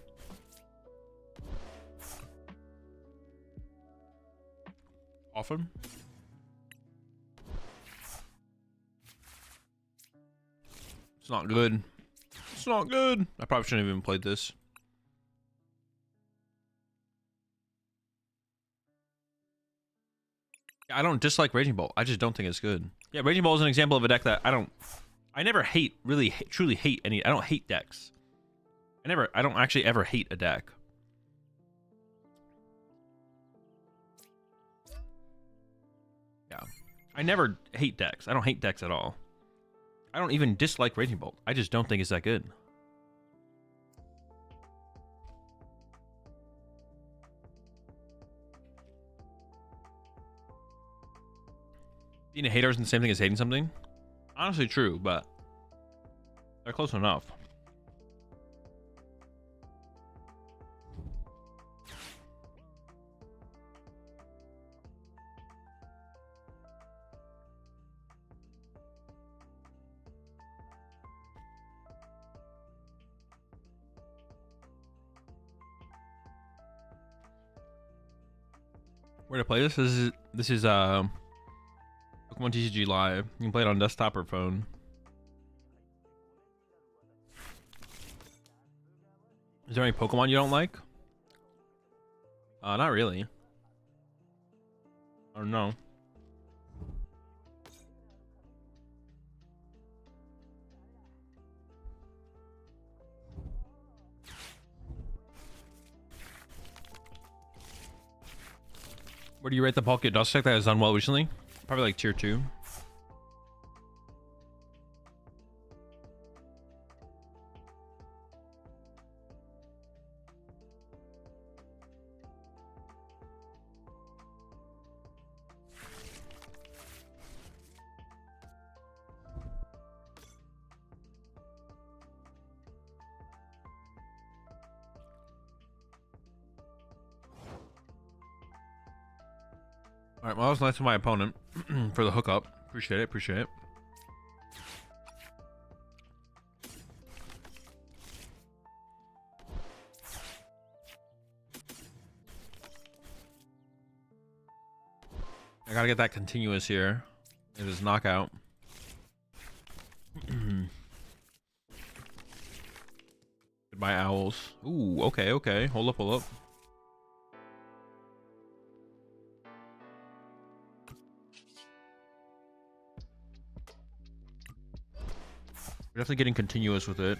Often? It's not good. It's not good. I probably shouldn't have even played this. I don't dislike Raging Bolt. I just don't think it's good. Yeah, Raging Bolt is an example of a deck that I never truly hate any. I don't hate decks. I don't actually ever hate a deck. Yeah. I never hate decks. I don't hate decks at all. I don't even dislike Raging Bolt. I just don't think it's that good. Being a hater isn't the same thing as hating something. Honestly, true, but they're close enough. Where to play this? This is PokemonTCG Live. You can play it on desktop or phone. Is there any Pokemon you don't like? Not really. Or no. Where do you rate the Palkia Dust Deck that has done well recently? Probably like tier 2. All right, well, that was nice of my opponent for the hookup. Appreciate it, appreciate it. I gotta get that continuous here. It is knockout. Goodbye, owls. Ooh, okay, okay. Hold up, hold up. We're definitely getting continuous with it.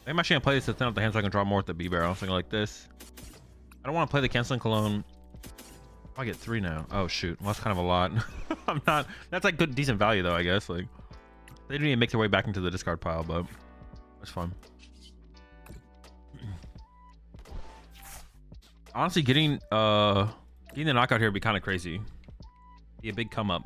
I'm actually gonna play this to thin out the hand so I can draw more with the B-barrel. Something like this. I don't want to play the Canceling Cologne. I get 3 now. Oh shoot, well, that's kind of a lot. I'm not. That's like good, decent value though, I guess. Like they didn't even make their way back into the discard pile, but it's fun. Honestly, getting the knockout here would be kind of crazy. Be a big come up.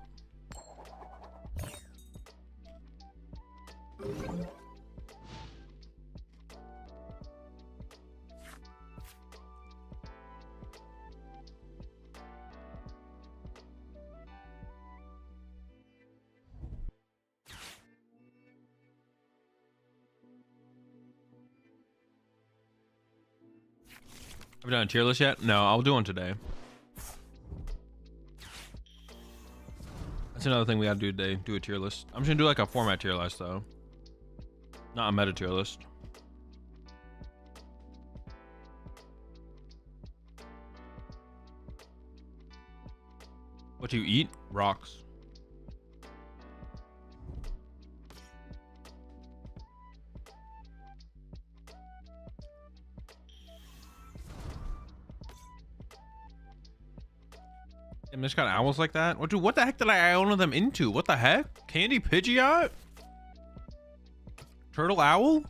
Have you done a tier list yet? No, I'll do one today. That's another thing we gotta do today. Do a tier list. I'm just gonna do like a format tier list though, not a meta tier list. What do you eat? Rocks. And this got owls like that? What, dude, what the heck did I own them into? What the heck? Candy Pidgeot? Turtle Owl?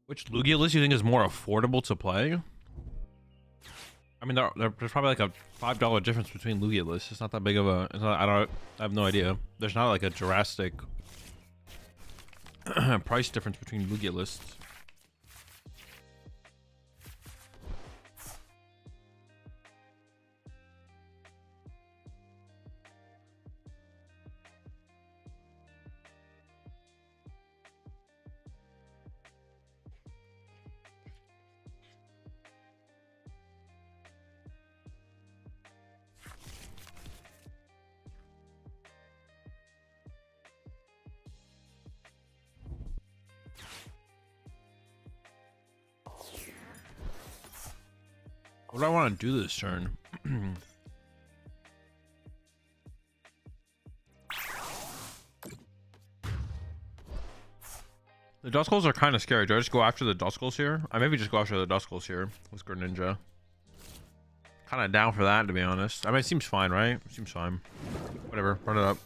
Which Lugia list do you think is more affordable to play? I mean, there's probably like a $5 difference between Lugia lists. It's not that big of a. It's not, I have no idea. There's not like a drastic price difference between Lugia lists. What do I want to do this turn? The Duskulls are kind of scary. Do I just go after the Duskulls here? I maybe just go after the Duskulls here with Greninja. Kind of down for that, to be honest. I mean, it seems fine, right? It seems fine. Whatever, run it up.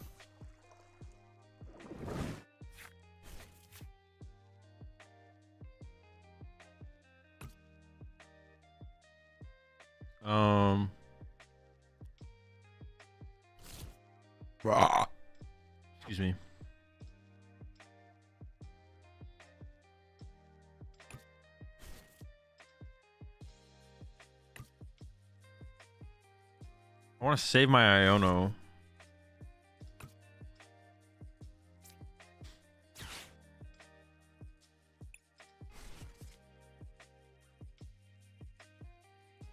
Excuse me. I want to save my Iono.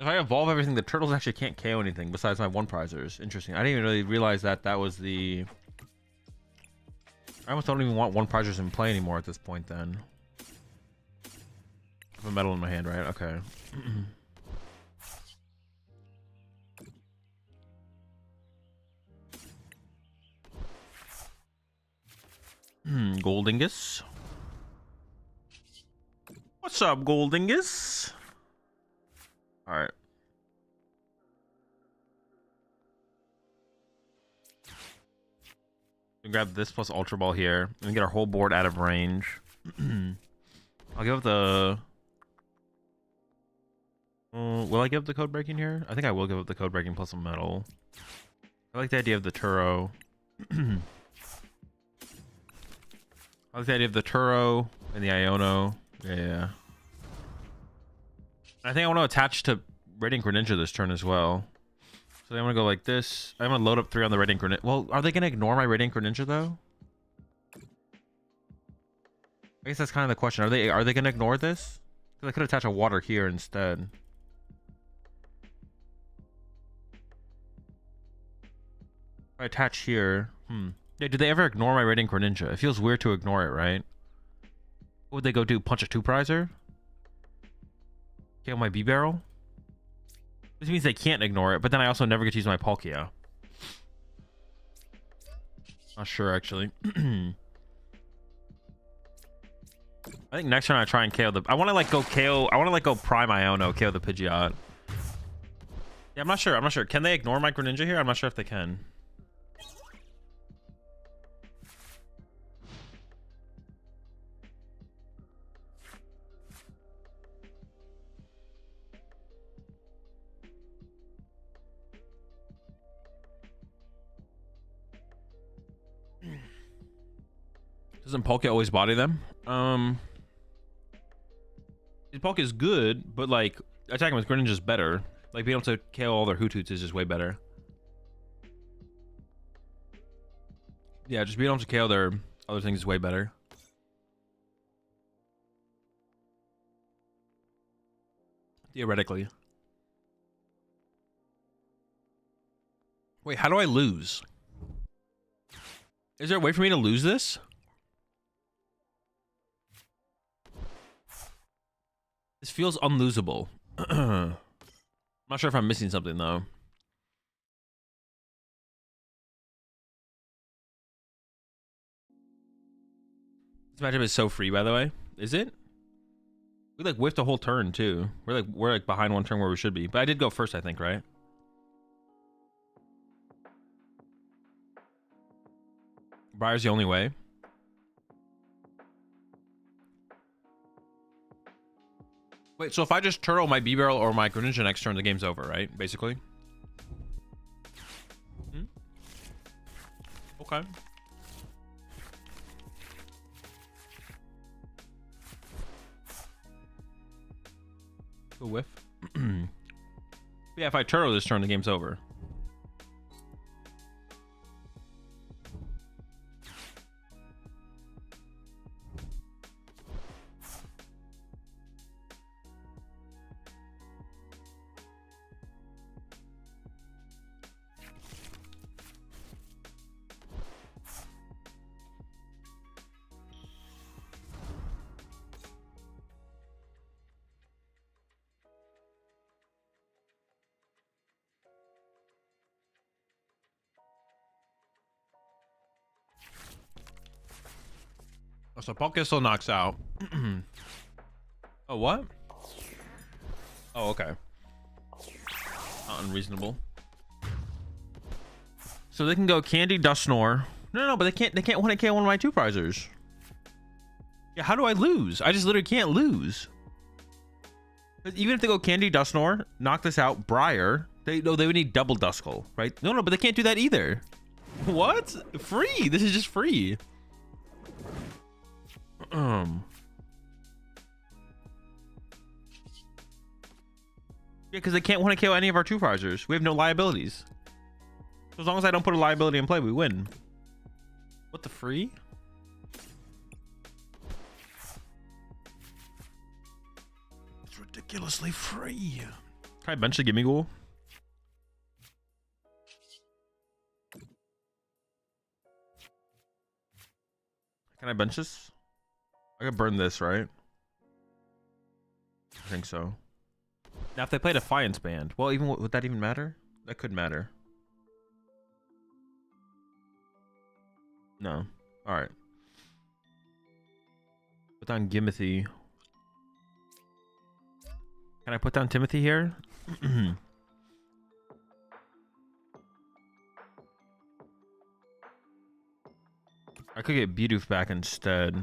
If I evolve everything, the turtles actually can't KO anything besides my one prizers. Interesting. I didn't even really realize that that was the... I almost don't even want one prizers in play anymore at this point then. I have a medal in my hand, right? Okay. Gholdengus. What's up, Gholdengus? All right. We grab this plus Ultra Ball here and get our whole board out of range. I'll give up the... will I give up the code breaking here? I think I will give up the code breaking plus a medal. I like the idea of the Turo. I like the idea of the Turo and the Iono. Yeah. I think I want to attach to Radiant Greninja this turn as well. So I'm going to go like this. I'm going to load up 3 on the Radiant Greninja. Well, are they going to ignore my Radiant Greninja though? I guess that's kind of the question. Are they going to ignore this? Because I could attach a water here instead. If I attach here. Yeah, did they ever ignore my Radiant Greninja? It feels weird to ignore it, right? What would they go do? Punch a 2-prizer? KO my B-Barrel? This means they can't ignore it, but then I also never get to use my Palkia. Not sure, actually. I think next turn I try and KO the... I want to, like, go KO... I want to, like, go Prime Iono, KO the Pidgeot. Yeah, I'm not sure. I'm not sure. Can they ignore my Greninja here? I'm not sure if they can. Doesn't Palkia always body them? His Palkia is good, but like attacking with Greninja is better. Like being able to KO all their Hootoots is just way better. Yeah, just being able to KO their other things is way better. Theoretically. Wait, how do I lose? Is there a way for me to lose this? This feels unlosable. I'm not sure if I'm missing something though. This matchup is so free, by the way. Is it? We like whiffed a whole turn too. We're like behind one turn where we should be. But I did go first, I think, right? Briar's the only way. Wait, so if I just turtle my B-Barrel or my Greninja next turn, the game's over, right? Basically. Hmm? Okay. A whiff. Yeah, if I turtle this turn, the game's over. Oh, so Palkia still knocks out. Oh, what? Oh, okay. Not unreasonable. So they can go Candy, Dusknoir. No, but they can't one-hit KO one of my two prizers. Yeah, how do I lose? I just literally can't lose. Even if they go Candy, Dusknoir, knock this out, Briar, they would need double Duskull, right? No, but they can't do that either. What? Free. This is just free. Yeah, because they can't want to KO any of our two prizers. We have no liabilities. So as long as I don't put a liability in play, we win. What the free? It's ridiculously free. Can I bench the Gimme Ghoul? Can I bench this? I could burn this, right? I think so. Now, if they play Defiance Band, well, even would that even matter? That could matter. No. All right. Put down Gimothy. Can I put down Timothy here? I could get Bidoof back instead.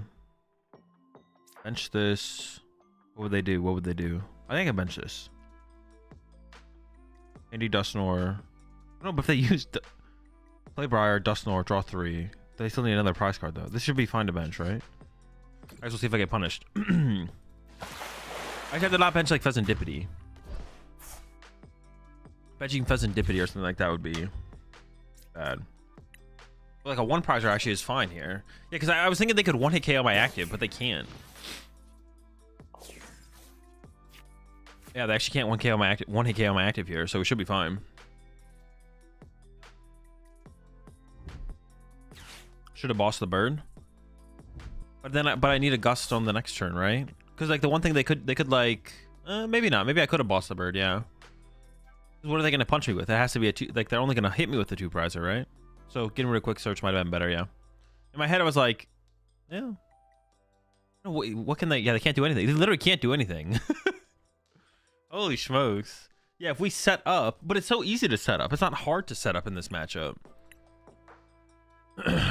Bench this. What would they do? What would they do? I think I bench this. Candy, Dusknoir. No, but if they use play Briar, Dusknoir, draw 3. They still need another prize card though. This should be fine to bench, right? I guess we'll see if I get punished. I just have to not bench like Pheasantipity. Benching Pheasantipity or something like that would be bad. But like a one prizer actually is fine here. Yeah, because I was thinking they could one-hit KO my active, but they can't. Yeah, they actually can't one-hit KO my active here, so we should be fine. Should have bossed the bird. But I need a gust on the next turn, right? Because like the one thing they could like maybe not. Maybe I could have bossed the bird, yeah. What are they gonna punch me with? It has to be a two, like they're only gonna hit me with the two prizer, right? So getting rid of quick search might have been better, yeah. In my head I was like, yeah. No, what can they? Yeah, they can't do anything. They literally can't do anything. Holy smokes. Yeah, if we set up, but it's so easy to set up. It's not hard to set up in this matchup.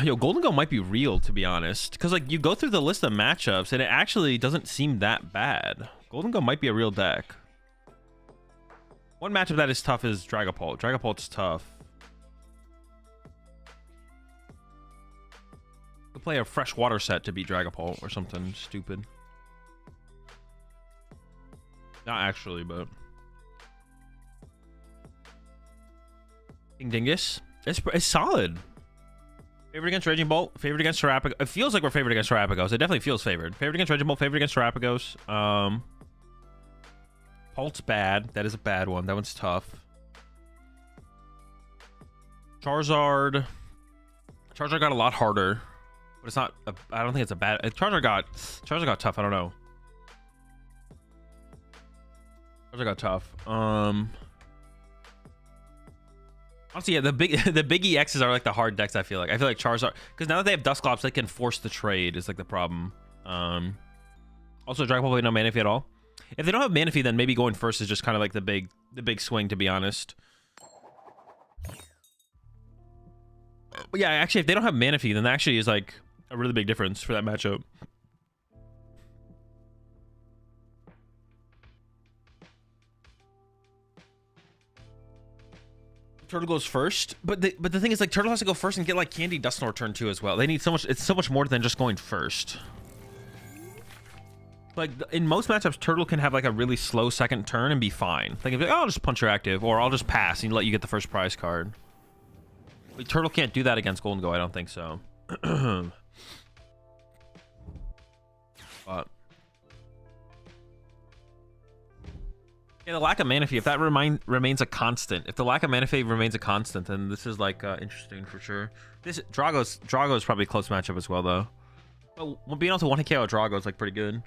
Yo, Gholdengo might be real, to be honest. Because, like, you go through the list of matchups, and it actually doesn't seem that bad. Gholdengo might be a real deck. One matchup that is tough is Dragapult. Dragapult's tough. play a freshwater set to beat Dragapult or something stupid. Not actually, but King Dingus. It's solid. Favorite against Raging Bolt. Favorite against Terapagos. It feels like we're favored against Terapagos. It definitely feels favored. Favorite against Raging Bolt. Favorite against Terapagos. Pult's bad. That is a bad one. That one's tough. Charizard got a lot harder, but it's not. I don't think it's a bad. Charizard got tough. I don't know. Charizard got tough. Honestly, yeah, the big EXs are like the hard decks. I feel like Charizard, because now that they have Dusclops, they can force the trade. Is like the problem. Also, Dragapult probably no Manaphy at all. If they don't have Manaphy, then maybe going first is just kind of like the big swing, to be honest. But yeah, actually, if they don't have Manaphy, then that actually is like a really big difference for that matchup. Turtle goes first, but the thing is, like, Turtle has to go first and get like Candy Dusknoir turn 2 as well. They need so much. It's so much more than just going first. Like in most matchups, Turtle can have like a really slow second turn and be fine. Like, oh, I'll just punch your active, or I'll just pass and let you get the first prize card. But Turtle can't do that against Gholdengo. I don't think so. But yeah, the lack of Manaphy, if that remains a constant, if the lack of Manaphy remains a constant, then this is like interesting for sure. This Drago is probably a close matchup as well, though. But being able to 1-hit KO Drago is like pretty good.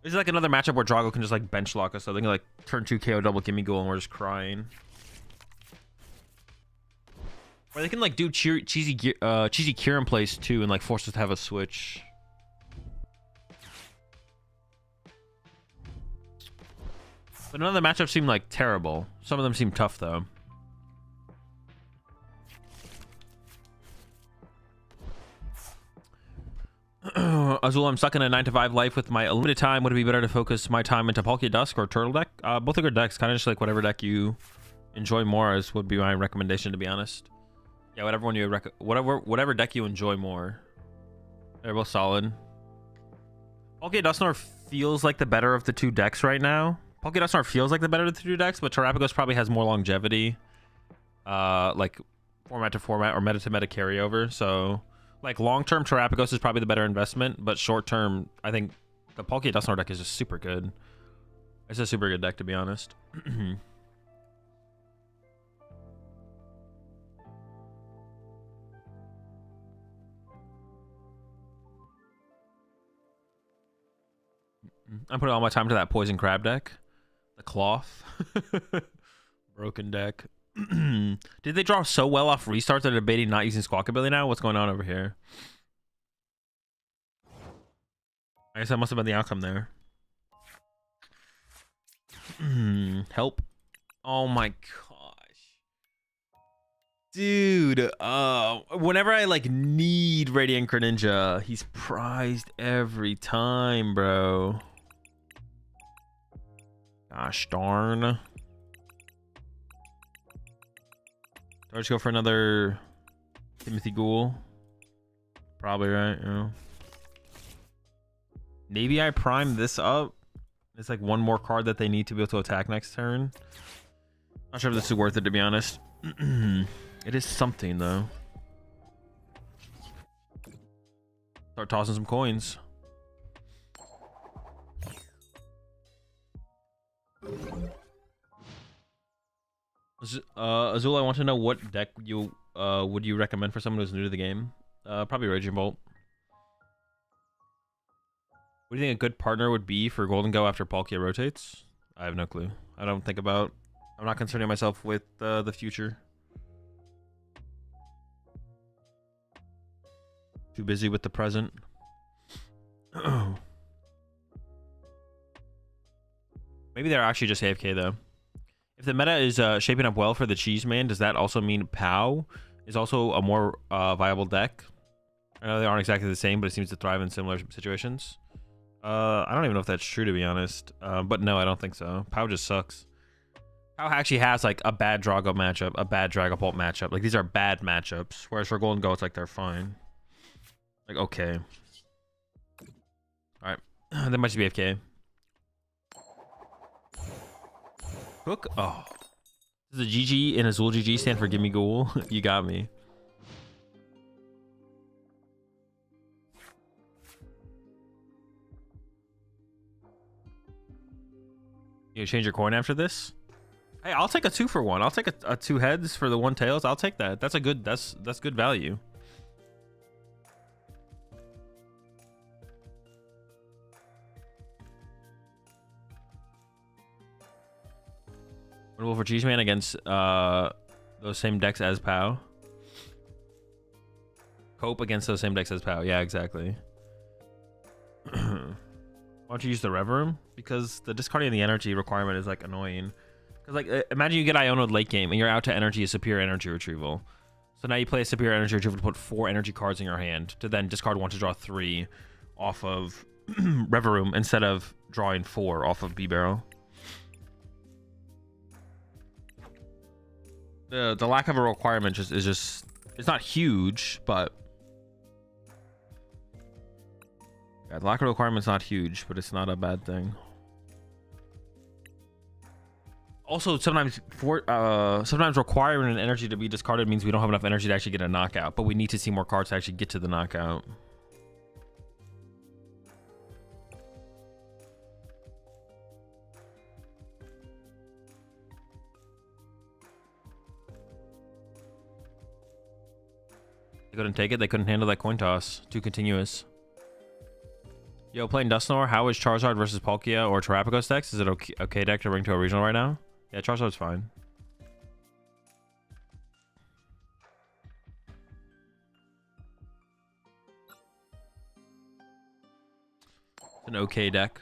This is like another matchup where Drago can just like bench lock us, so they can like turn 2 KO double gimme goal and we're just crying. Or they can like do cheesy cure in place too and like force us to have a switch. But none of the matchups seem like terrible. Some of them seem tough though. Azul, I'm stuck in a 9-to-5 life with my limited time. Would it be better to focus my time into Palkia Dusk or Turtle deck? Both are good decks. Kind of just like whatever deck you enjoy more as would be my recommendation, to be honest. Yeah, whatever deck you enjoy more. They're both solid. Palkia Dusknoir feels like the better of the two decks right now. Palkia Dusknoir feels like the better of the two decks, but Terapagos probably has more longevity. Like format to format or meta to meta carryover. So like long term, Terapagos is probably the better investment, but short term, I think the Palkia Dusknoir deck is just super good. It's a super good deck, to be honest. I'm putting all my time to that Poison Crab deck. The Cloth. Broken deck. Did they draw so well off restarts that they're debating not using Squawkabilly now? What's going on over here? I guess that must have been the outcome there. Help. Oh my gosh. Dude, whenever I like need Radiant Greninja, he's prized every time, bro. Gosh darn. Do I just go for another Timothy Ghoul? Probably, right? Yeah. Maybe I prime this up. It's like one more card that they need to be able to attack next turn. Not sure if this is worth it, to be honest. It is something, though. Start tossing some coins. Azul, I want to know what deck you would you recommend for someone who's new to the game? Probably Raging Bolt. What do you think a good partner would be for Gholdengo after Palkia rotates? I have no clue. I'm not concerning myself with the future. Too busy with the present. Maybe they're actually just AFK though. If the meta is shaping up well for the Cheese Man, does that also mean POW is also a more viable deck? I know they aren't exactly the same, but it seems to thrive in similar situations. I don't even know if that's true, to be honest. But no, I don't think so. POW just sucks. POW actually has like a bad Drago matchup, a bad Dragapult matchup. Like these are bad matchups. Whereas for Gholdengo, it's like they're fine. Like, okay. All right. That might just be AFK. Hook. Oh. Does the GG in AzulGG stand for Gimme Ghoul? You got me. You change your coin after this? Hey, I'll take a 2 for 1. I'll take a 2 heads for the 1 tails. I'll take that. That's a good. That's good value. Winnable for Cheeseman against those same decks as POW. Cope against those same decks as POW. Yeah, exactly. Why don't you use the Rev Room? Because the discarding the energy requirement is like annoying. Because like imagine you get Iono'd late game and you're out to energy a superior energy retrieval. So now you play a superior energy retrieval to put 4 energy cards in your hand to then discard 1 to draw 3 off of Rev Room instead of drawing 4 off of B-Barrel. The lack of a requirement is just it's not huge, but yeah, the lack of requirement's not huge, but it's not a bad thing. Also, sometimes requiring an energy to be discarded means we don't have enough energy to actually get a knockout, but we need to see more cards to actually get to the knockout. They couldn't take it. They couldn't handle that coin toss. Too continuous. Yo, playing Dusknoir, how is Charizard versus Palkia or Terapagos decks? Is it okay deck to bring to a regional right now? Yeah, Charizard's fine. It's an okay deck.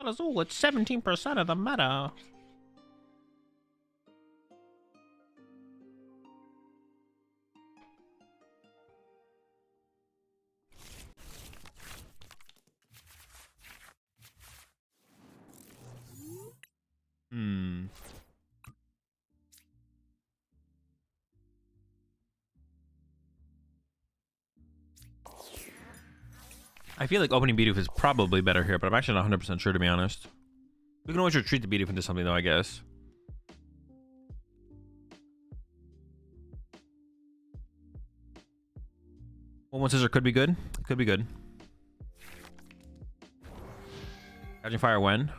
Azul, it's 17% of the meta. I feel like opening Bidoof is probably better here, but I'm actually not 100% sure, to be honest. We can always retreat the Bidoof into something, though, I guess. One Scissor could be good. Could be good. Gouging Fire when?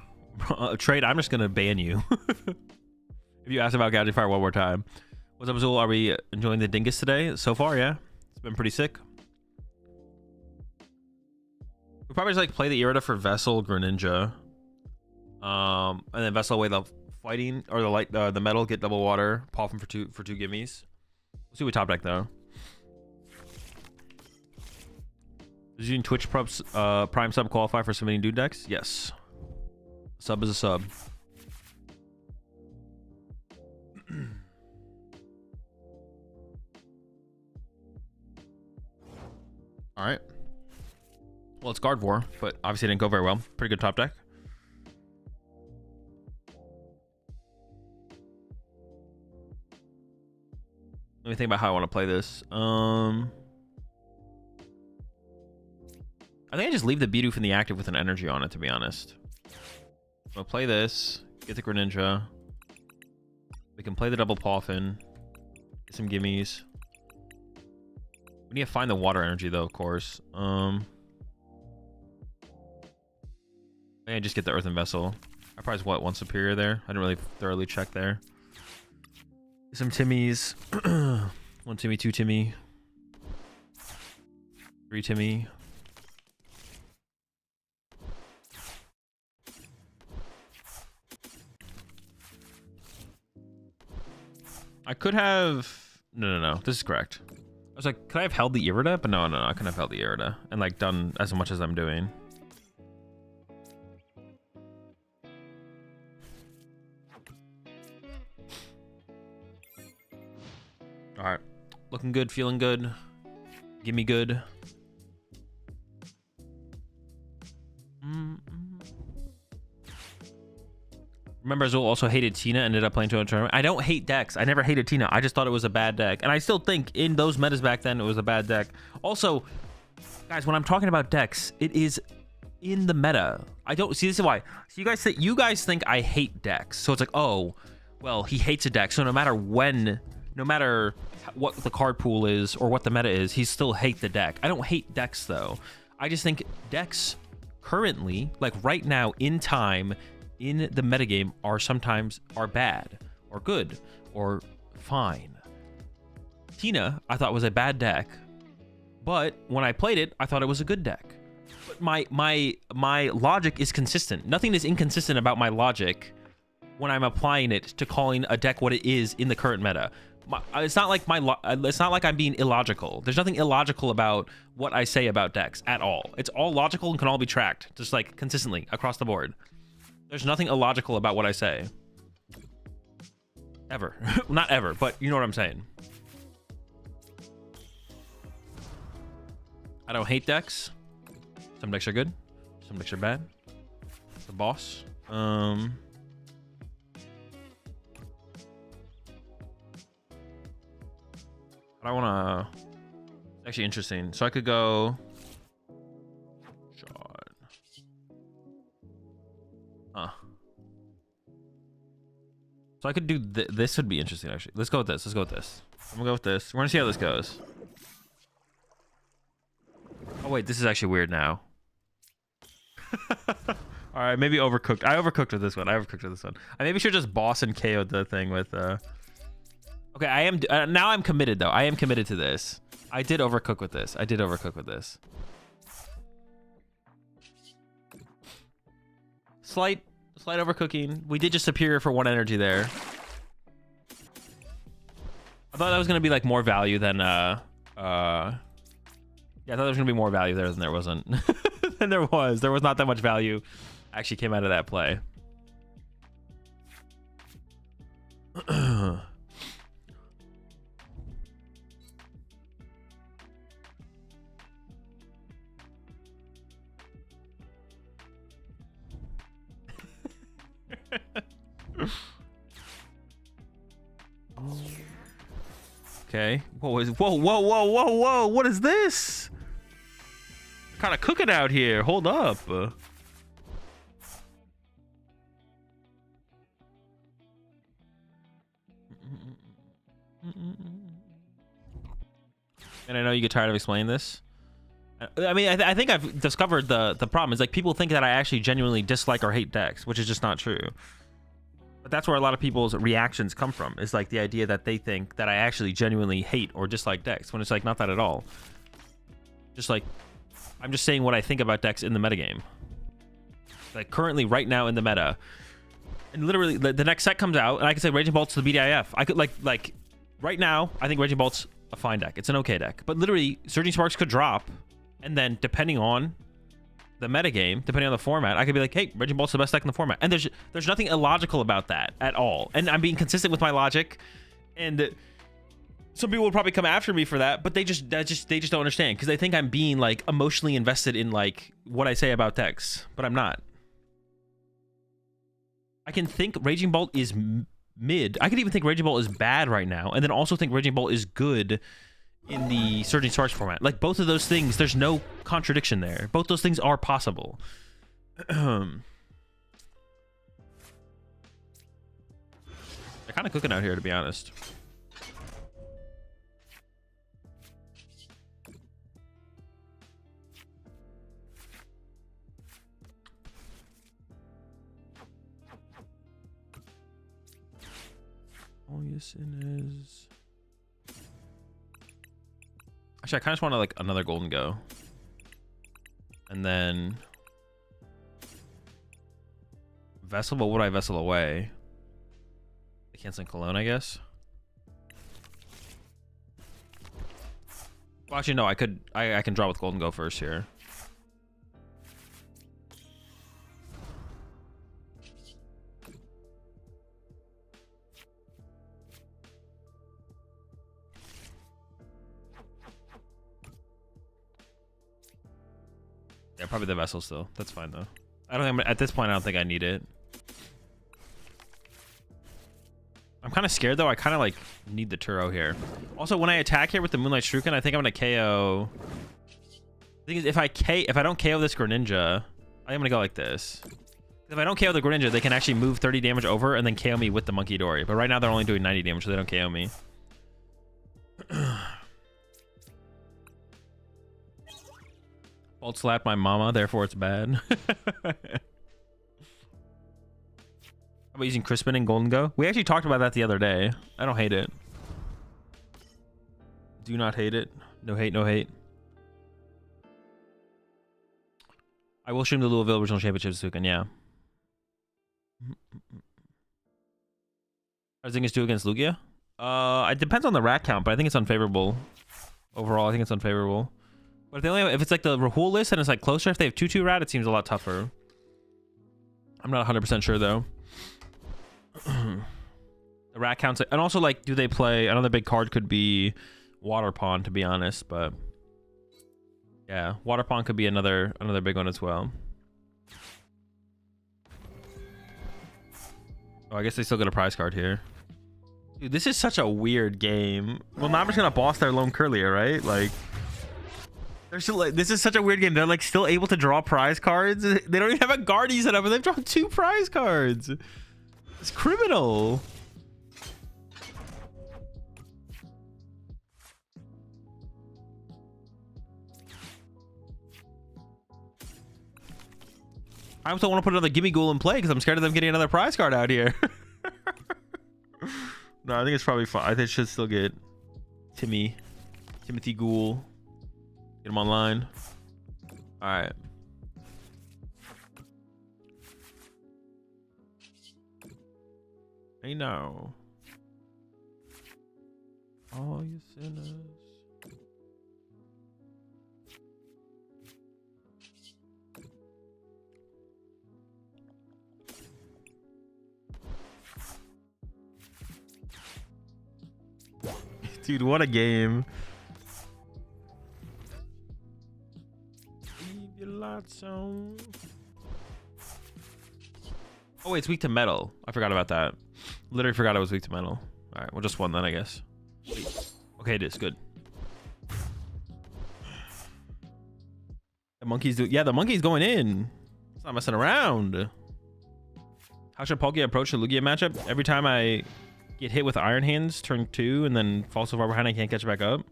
Trade, I'm just going to ban you. If you ask about Gouging Fire one more time. What's up, Azul? Are we enjoying the Dingus today? So far, yeah. It's been pretty sick. We'll probably just like play the Irida for Vessel, Greninja. And then Vessel away the fighting or the light the metal, get double water, Paw for two gimmies. We'll see what top deck though. Does using Twitch props Prime sub qualify for submitting dude decks? Yes. Sub is a sub. All right. Well, it's Gardevoir, but obviously it didn't go very well. Pretty good top deck. Let me think about how I want to play this. I think I just leave the Bidoof in the active with an energy on it, to be honest. I'll play this, get the Greninja. We can play the double Poffin, get some gimmies. We need to find the water energy though, of course. I just get the Earthen Vessel. I probably what one superior there. I didn't really thoroughly check there. Some Timmies. 1 Timmy, 2 Timmy, 3 Timmy. I could have no. This is correct. I was like, could I have held the Irida? But no, I couldn't have held the Irida and like done as much as I'm doing. All right, looking good, feeling good. Give me good. Remember, Azul also hated Tina, ended up playing to a tournament. I don't hate decks. I never hated Tina. I just thought it was a bad deck. And I still think in those metas back then, it was a bad deck. Also, guys, when I'm talking about decks, it is in the meta. I don't see, this is why. So you guys think I hate decks. So it's like, oh, well, he hates a deck. So no matter when, no matter what the card pool is or what the meta is, he still hate the deck. I don't hate decks though. I just think decks currently, like right now in time, in the metagame are bad or good or fine. Tina, I thought was a bad deck, but when I played it, I thought it was a good deck. But my logic is consistent. Nothing is inconsistent about my logic when I'm applying it to calling a deck what it is in the current meta. It's not like I'm being illogical. There's nothing illogical about what I say about decks at all. It's all logical and can all be tracked, just like consistently across the board. There's nothing illogical about what I say. Ever. Not ever, but you know what I'm saying. I don't hate decks. Some decks are good. Some decks are bad. The boss. I don't wanna... It's actually interesting. So I could go... So I could do this would be interesting actually. Let's go with this. I'm gonna go with this. We're gonna see how this goes. Oh wait, this is actually weird now. All right, maybe overcooked. I overcooked with this one. I maybe should just boss and KO the thing with Okay, I am now I'm committed though. I am committed to this. I did overcook with this. Slight overcooking. We did just superior for 1 energy there. I thought that was gonna be like more value than yeah, I thought there was gonna be more value there than there wasn't. Than there was. There was not that much value actually came out of that play. Okay. Whoa. What is this? Kind of cooking out here. Hold up. And I know you get tired of explaining this. I mean, I think I've discovered the problem is like people think that I actually genuinely dislike or hate decks, which is just not true. But that's where a lot of people's reactions come from, is like the idea that they think that I actually genuinely hate or dislike decks, when it's like not that at all. Just like, I'm just saying what I think about decks in the metagame. Like currently right now in the meta. And literally the next set comes out and I can say Raging Bolt's the BDIF. I could like right now, I think Raging Bolt's a fine deck. It's an okay deck. But literally Surging Sparks could drop, and then depending on the metagame, depending on the format, I could be like, hey, Raging Bolt's the best deck in the format. And there's nothing illogical about that at all. And I'm being consistent with my logic. And some people will probably come after me for that, but they just don't understand, because they think I'm being like emotionally invested in like what I say about decks, but I'm not. I can think Raging Bolt is mid. I could even think Raging Bolt is bad right now, and then also think Raging Bolt is good in the Surging Sparks format. Like both of those things, there's no contradiction there. Both those things are possible. They're kind of cooking out here, to be honest. Oh, yes, it is. Actually, I kind of just want to like another Gholdengo. And then Vessel, but would I Vessel away? Canceling Cologne, I guess. Well, actually, no, I can draw with Gholdengo first here. Yeah, probably the Vessel still. That's fine though. I don't think at this point I don't think I need it. I'm kind of scared though. I kind of like need the Turo here. Also, when I attack here with the Moonlight Shuriken, I think I'm gonna KO. The thing is, if I don't KO this Greninja, I think I'm gonna go like this. If I don't KO the Greninja, they can actually move 30 damage over and then KO me with the Monkey Dory. But right now they're only doing 90 damage, so they don't KO me. Bolt slapped my mama, therefore it's bad. How about using Crispin and Gholdengo? We actually talked about that the other day. I don't hate it. Do not hate it. No hate, no hate. I will stream the Louisville Regional Championships this weekend, yeah. How does Dingus do against Lugia? It depends on the rat count, but I think it's unfavorable. Overall, I think it's unfavorable. But if they only have, if it's like the Rahul list and it's like closer, if they have 2-2 rat, it seems a lot tougher. I'm not 100% sure though. The rat counts, and also like, do they play another big card? Could be Water Pond, to be honest, but yeah, Water Pond could be another big one as well. Oh, I guess they still get a prize card here. Dude, this is such a weird game. Well, now I'm just gonna boss their lone Curlier, right? Like, they're still like, this is such a weird game. They're like still able to draw prize cards. They don't even have a Guardy set up, and they've drawn 2 prize cards. It's criminal. I also don't want to put another Gimme Ghoul in play because I'm scared of them getting another prize card out here. No, I think it's probably fine. I think it should still get Timothy Ghoul. Get him online. All right. Hey now, all you sinners. Dude, what a game. Leave your lights on. Oh wait, it's weak to metal. I forgot about that. Literally forgot it was weak to metal. All right, well, just one then, I guess. Okay, it is good. The monkey's do. Yeah, the monkey's going in. It's not messing around. How should Palkia approach the Lugia matchup? Every time I get hit with Iron Hands, turn 2, and then fall so far behind I can't catch it back up.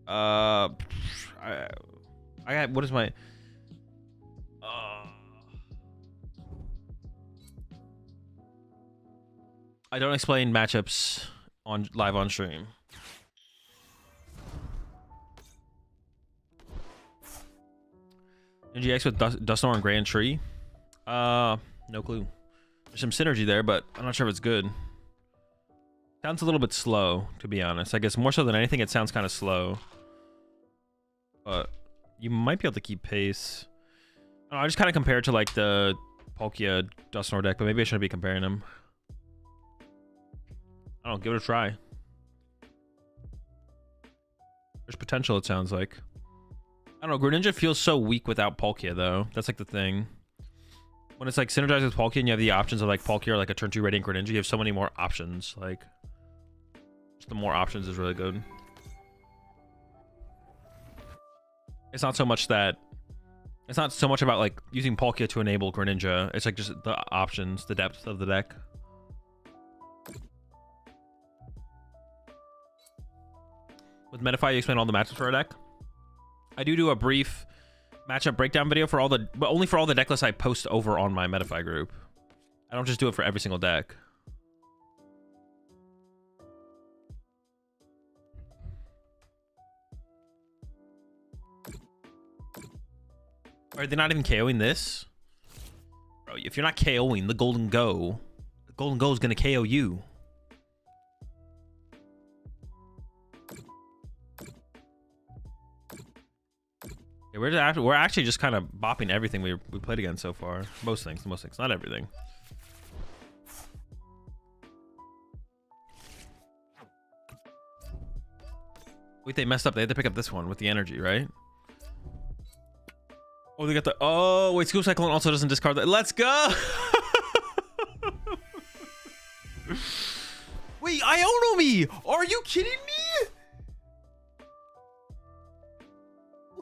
I got, what is my? I don't explain matchups on live on stream. NGX with Dusknoir and Grand Tree. No clue. There's some synergy there, but I'm not sure if it's good. Sounds a little bit slow, to be honest. I guess more so than anything, it sounds kind of slow. But you might be able to keep pace. I just kind of compare it to like the Palkia Dusknoir deck, but maybe I shouldn't be comparing them. I don't know, give it a try. There's potential, it sounds like. I don't know, Greninja feels so weak without Palkia, though. That's like the thing. When it's like synergized with Palkia and you have the options of like Palkia or like a turn 2 Radiant Greninja, you have so many more options. Like, just the more options is really good. It's not so much that... It's not so much about like using Palkia to enable Greninja. It's like just the options, the depth of the deck. With Metafy, you explain all the matchups for our deck. I do a brief matchup breakdown video for all the, but only for all the deck lists I post over on my Metafy group. I don't just do it for every single deck. Are they not even KOing this? Bro, if you're not KOing the Gholdengo is gonna KO you. Yeah, we're actually just kind of bopping everything we played against so far. Most things, not everything. Wait, they messed up. They had to pick up this one with the energy, right? Oh, they got the... Oh, wait, Scoop Cyclone also doesn't discard that. Let's go! Iono me. Are you kidding me?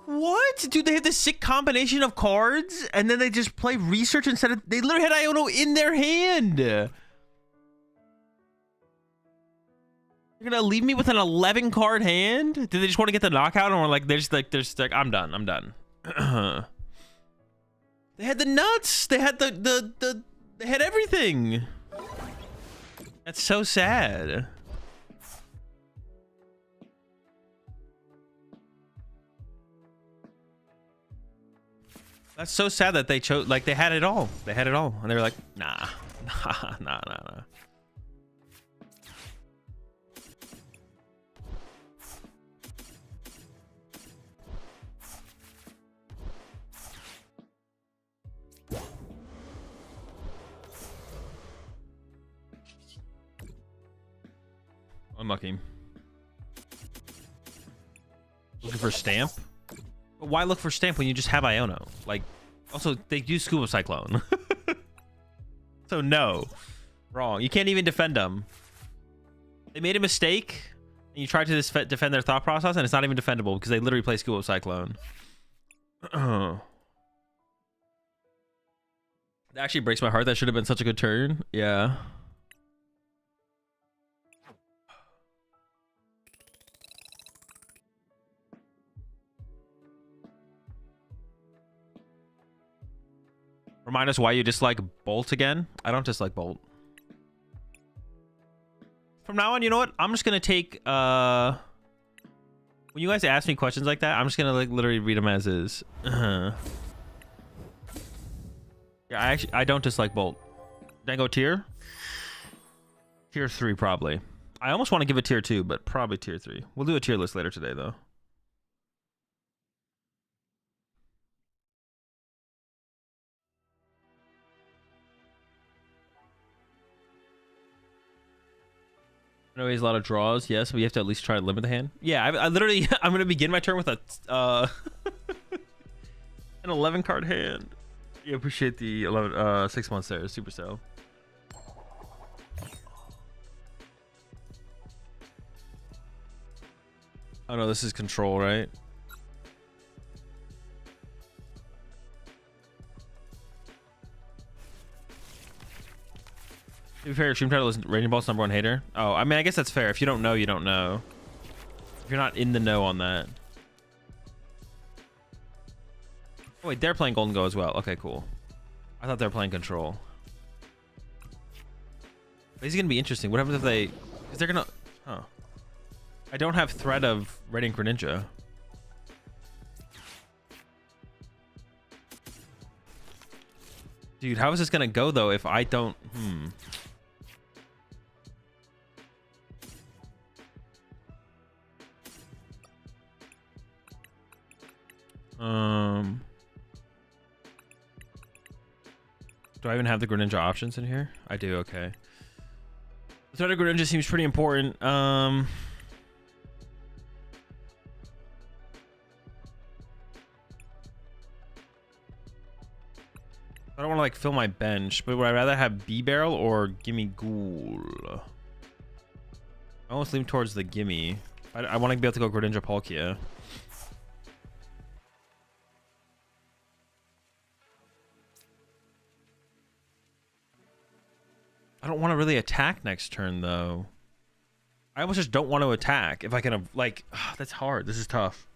What? Dude, they have this sick combination of cards, and then they just play research instead of... They literally had Iono in their hand. You're gonna leave me with an 11 card hand? Did they just want to get the knockout, and we're like, they're just like, I'm done. They had the nuts. They had they had everything. That's so sad. That's so sad that they chose, like, they had it all. They had it all. And they were like, nah. Unlucky. Looking for stamp? But why look for stamp when you just have Iono? Like, also, they do Scuba Cyclone. So no. Wrong. You can't even defend them. They made a mistake, and you tried to defend their thought process, and it's not even defendable because they literally play Scuba Cyclone. That actually breaks my heart. That should have been such a good turn. Yeah. Remind us why you dislike Bolt again. I don't dislike Bolt. From now on, you know what? I'm just gonna take when you guys ask me questions like that, I'm just gonna like literally read them as is. Yeah, I don't dislike Bolt. Dango tier? Tier 3 probably. I almost want to give it tier 2, but probably tier 3. We'll do a tier list later today though. I know he has a lot of draws, yes, but you have to at least try to limit the hand. Yeah, I literally, I'm going to begin my turn with a an 11 card hand. You appreciate the 6 months there, super sale. Oh no, this is control, right? To be fair, your stream title is Raging Ball's #1 hater. Oh, I mean, I guess that's fair. If you don't know, you don't know. If you're not in the know on that. Oh, wait, they're playing Gholdengo as well. Okay, cool. I thought they were playing control. But this is going to be interesting. What happens if they... Because they're going to... Huh. I don't have threat of Radiant Greninja. Dude, how is this going to go, though, if I don't... Do I even have the Greninja options in here? I do, okay. The threat of Greninja seems pretty important. I don't want to like fill my bench, but would I rather have B-Barrel or Gimme Ghoul? I almost lean towards the Gimme. I want to be able to go Greninja Palkia. I don't want to really attack next turn though. I almost just don't want to attack if I can like that's hard. This is tough.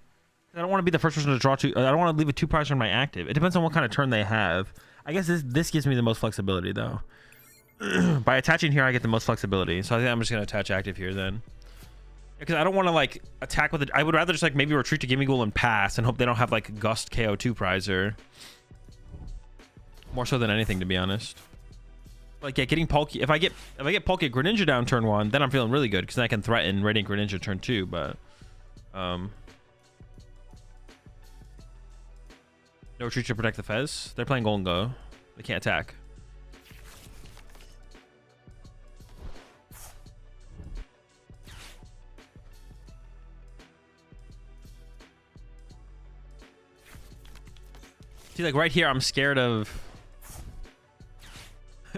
I don't want to be the first person to draw two. I don't want to leave a 2-prize on my active. It depends on what kind of turn they have. I guess this gives me the most flexibility though. By attaching here, I get the most flexibility. So I think I'm just gonna attach active here then, because I don't want to like attack with it. I would rather just like maybe retreat to Gimme Ghoul and pass and hope they don't have like Gust KO 2-prizer. More so than anything, to be honest. Like, yeah, getting Palkia. If I get Palkia Greninja down turn 1, then I'm feeling really good because then I can threaten Radiant Greninja turn 2. But no retreat to protect the Fez. They're playing Gholdengo. They can't attack. See, like right here, I'm scared of.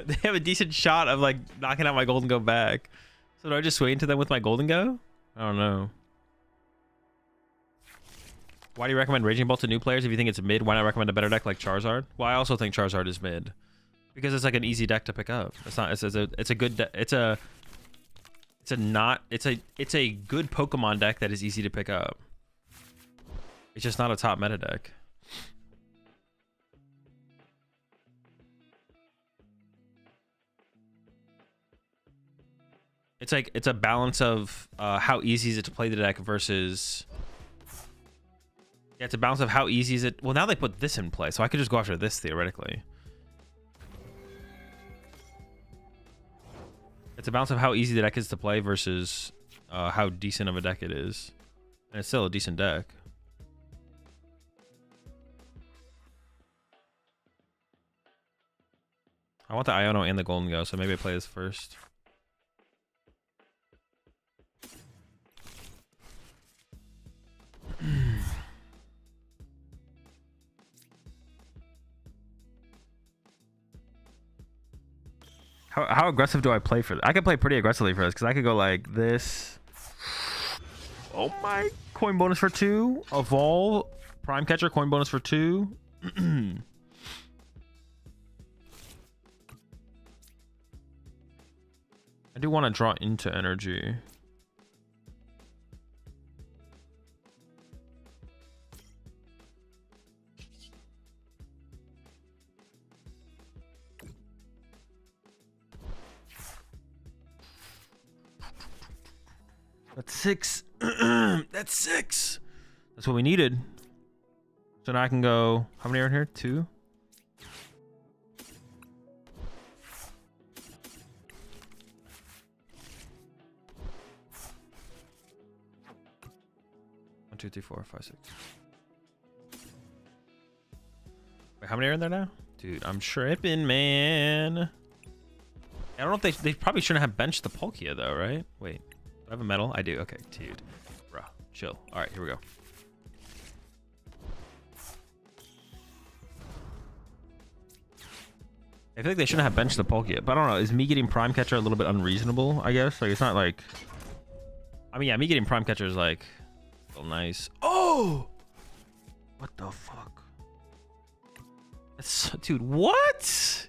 They have a decent shot of like knocking out my Gholdengo back. So do I just sway into them with my Gholdengo? I don't know. Why do you recommend Raging Bolt to new players if you think it's mid? Why not recommend a better deck like Charizard? Well, I also think Charizard is mid because it's like an easy deck to pick up. It's not. It's a good. It's a good Pokemon deck that is easy to pick up. It's just not a top meta deck. It's like it's a balance of how easy is it to play the deck versus. Yeah, it's a balance of how easy is it. Well, now they put this in play, so I could just go after this theoretically. It's a balance of how easy the deck is to play versus how decent of a deck it is. And it's still a decent deck. I want the Iono and the Gholdengo, so maybe I play this first. How aggressive do I play for this? I could play pretty aggressively for this because I could go like this. Oh my! Coin bonus for 2. Evolve. Prime Catcher. Coin bonus for 2. I do want to draw into energy. That's 6. That's 6. That's what we needed. So now I can go. How many are in here? 2. One, 2, 3, 4, 5, 6. Wait, how many are in there now? Dude, I'm tripping, man. I don't know if they probably shouldn't have benched the Palkia though, right? Wait. I have a medal? I do. Okay, dude. Bro, chill. All right, here we go. I feel like they shouldn't have benched the Palkia, but I don't know. Is me getting Prime Catcher a little bit unreasonable, I guess? Like, it's not like... I mean, yeah, me getting Prime Catcher is like... Oh, nice. Oh! What the fuck? That's... Dude, what?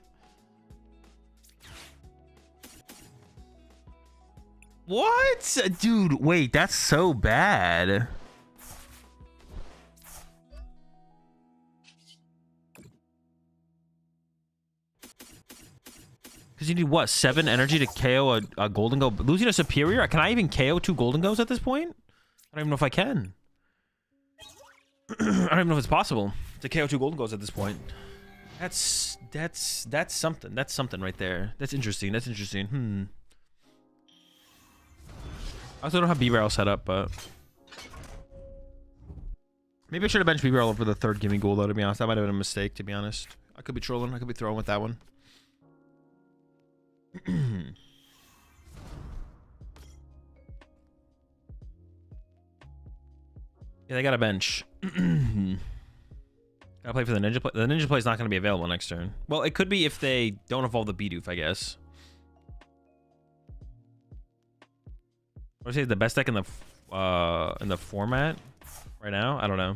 What? Dude, wait, that's so bad. Because you need, what, 7 energy to KO a Gholdengo? Losing a Superior? Can I even KO 2 Gholdengos at this point? I don't even know if I can. I don't even know if it's possible to KO 2 Gholdengos at this point. That's something. That's something right there. That's interesting. That's interesting. I also don't have B-Barrel set up, but... Maybe I should have benched B-Barrel over the 3rd Gimme Ghoul, though, to be honest. That might have been a mistake, to be honest. I could be trolling. I could be throwing with that one. Yeah, they got a bench. Gotta play for the Ninja Play. The Ninja Play is not going to be available next turn. Well, it could be if they don't evolve the Bidoof, I guess. I would say the best deck in the format right now. I don't know.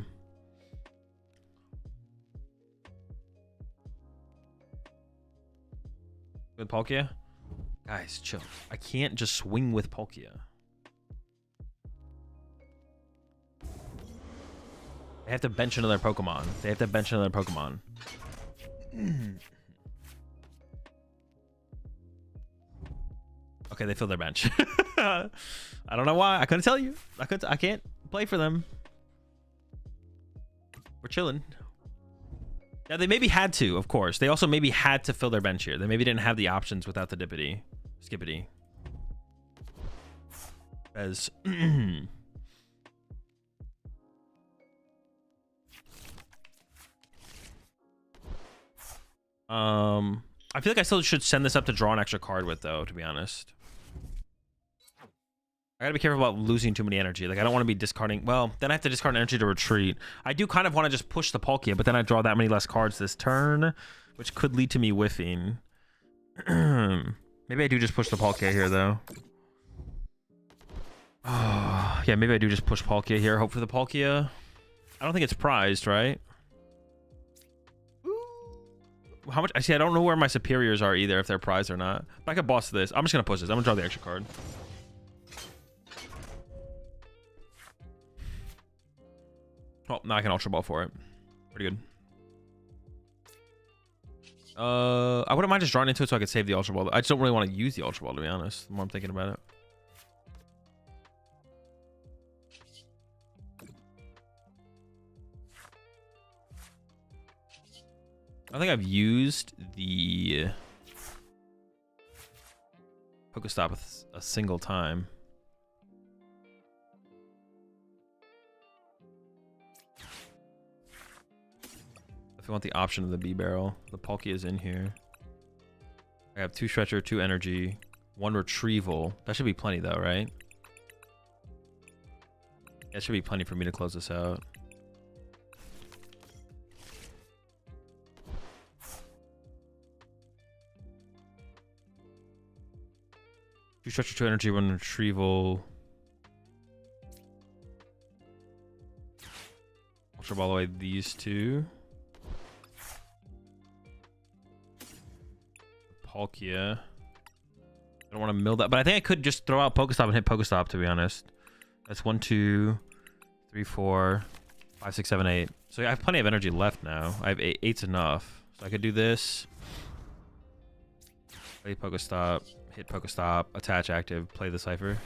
With Palkia, guys, chill. I can't just swing with Palkia. They have to bench another Pokemon. They have to bench another Pokemon. Okay, they fill their bench. I don't know why. I couldn't tell you. I can't play for them. We're chilling. Yeah, they maybe had to, of course. They also maybe had to fill their bench here. They maybe didn't have the options without the Dippity. Skippity. As I feel like I still should send this up to draw an extra card with, though, to be honest. I gotta be careful about losing too many energy. Like, I don't want to be discarding... Well, then I have to discard energy to retreat. I do kind of want to just push the Palkia, but then I draw that many less cards this turn, which could lead to me whiffing. Maybe I do just push the Palkia here, though. Oh, yeah, maybe I do just push Palkia here. Hope for the Palkia. I don't think it's prized, right? How much? I see. I don't know where my superiors are either, if they're prized or not. If I could boss this, I'm just gonna push this. I'm gonna draw the extra card. Oh, now I can Ultra Ball for it. Pretty good. I wouldn't mind just drawing into it so I could save the Ultra Ball. I just don't really want to use the Ultra Ball, to be honest. The more I'm thinking about it. I think I've used the Pokestop a single time. If you want the option of the B barrel, the Palkia is in here. I have 2 Stretcher, 2 Energy, 1 Retrieval. That should be plenty though, right? That should be plenty for me to close this out. Two Stretcher, 2 Energy, 1 Retrieval. Ultra Ball away these 2. Palkia. I don't want to mill that, but I think I could just throw out Pokestop and hit Pokestop, to be honest. That's 1, 2, 3, 4, 5, 6, 7, 8. So yeah, I have plenty of energy left now. I have 8. 8's enough. So I could do this. Play Pokestop. Hit Pokestop, attach active, play the Cypher.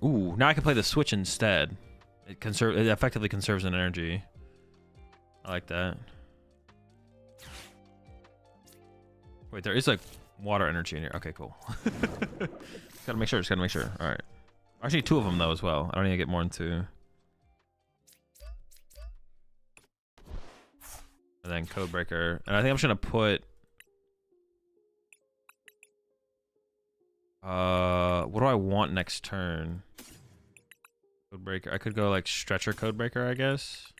Ooh, now I can play the Switch instead. It effectively conserves an energy. I like that. Wait, there is like water energy in here. Okay, cool. Just gotta make sure, All right. Actually, 2 of them though as well. I don't need to get more than 2. And then Codebreaker. And I think I'm just gonna put what do I want next turn? Codebreaker. I could go like Stretcher Codebreaker, I guess.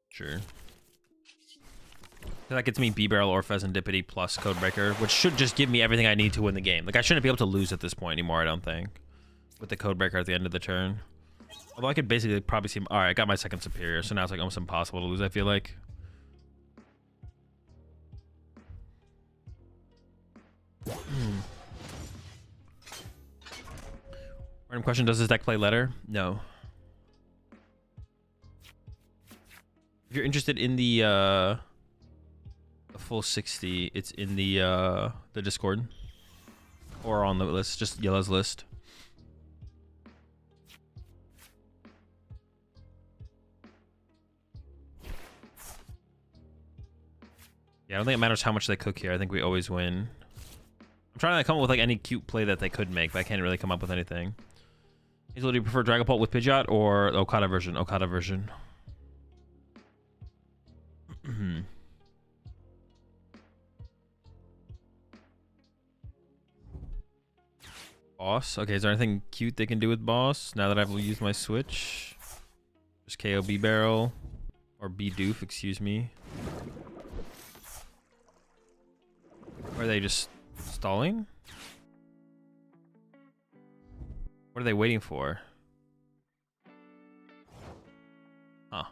Sure. That gets me B-Barrel or Pheasantipity plus Codebreaker, which should just give me everything I need to win the game. Like, I shouldn't be able to lose at this point anymore, I don't think. With the Codebreaker at the end of the turn. Although I could basically probably see... Alright, I got my second superior, so now it's like almost impossible to lose, I feel like. Random question, does this deck play letter? No. If you're interested in the full 60, it's in the Discord. Or on the list, just Yellow's list. Yeah, I don't think it matters how much they cook here. I think we always win. I'm trying to come up with like any cute play that they could make, but I can't really come up with anything. Do you prefer Dragapult with Pidgeot or Okada version? Okada version. Boss. Okay, is there anything cute they can do with Boss now that I've used my Switch? Just KO B Barrel or B Doof, excuse me. Or are they just stalling? What are they waiting for? Huh.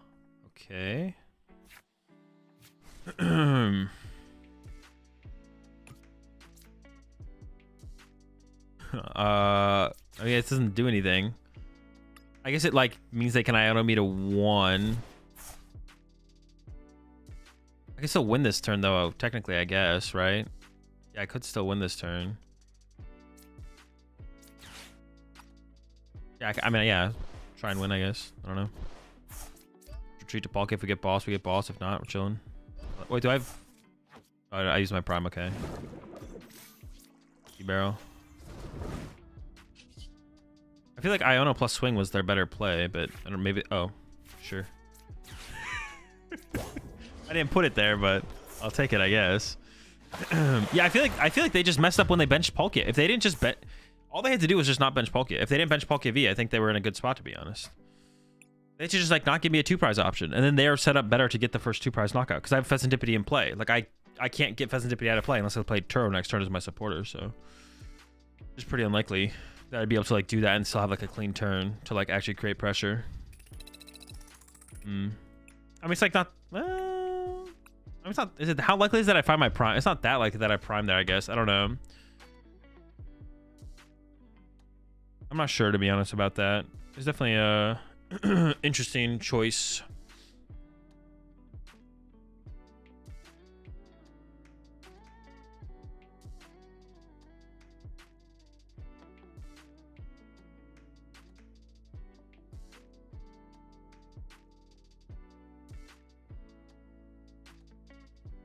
Okay. I mean, it doesn't do anything. I guess it like means they can Iono me to 1. I can still win this turn though, technically, I guess, right? Yeah, I could still win this turn. Yeah, I mean, yeah, try and win, I guess. I don't know. Retreat to Palkia. If we get boss, we get boss. If not, we're chilling. Wait, do I have... Oh, I use my prime, okay. Barrel. I feel like Iono plus Swing was their better play, but I don't know, maybe... Oh, sure. I didn't put it there, but I'll take it, I guess. Yeah, I feel like they just messed up when they benched Palkia. If they didn't just bet... All they had to do was just not bench Palkia. If they didn't bench Palkia V, I think they were in a good spot, to be honest. They should just like not give me a 2-prize option, and then they are set up better to get the first 2-prize knockout because I have Pheasantipity in play. Like I I can't get Pheasantipede out of play unless I play Turo next turn as my supporter. So it's pretty unlikely that I'd be able to like do that and still have like a clean turn to like actually create pressure. I mean, it's like not. I mean, it's not. Is it how likely is that I find my prime? It's not that likely that I prime there. I guess I don't know. I'm not sure, to be honest, about that. It's definitely a interesting choice.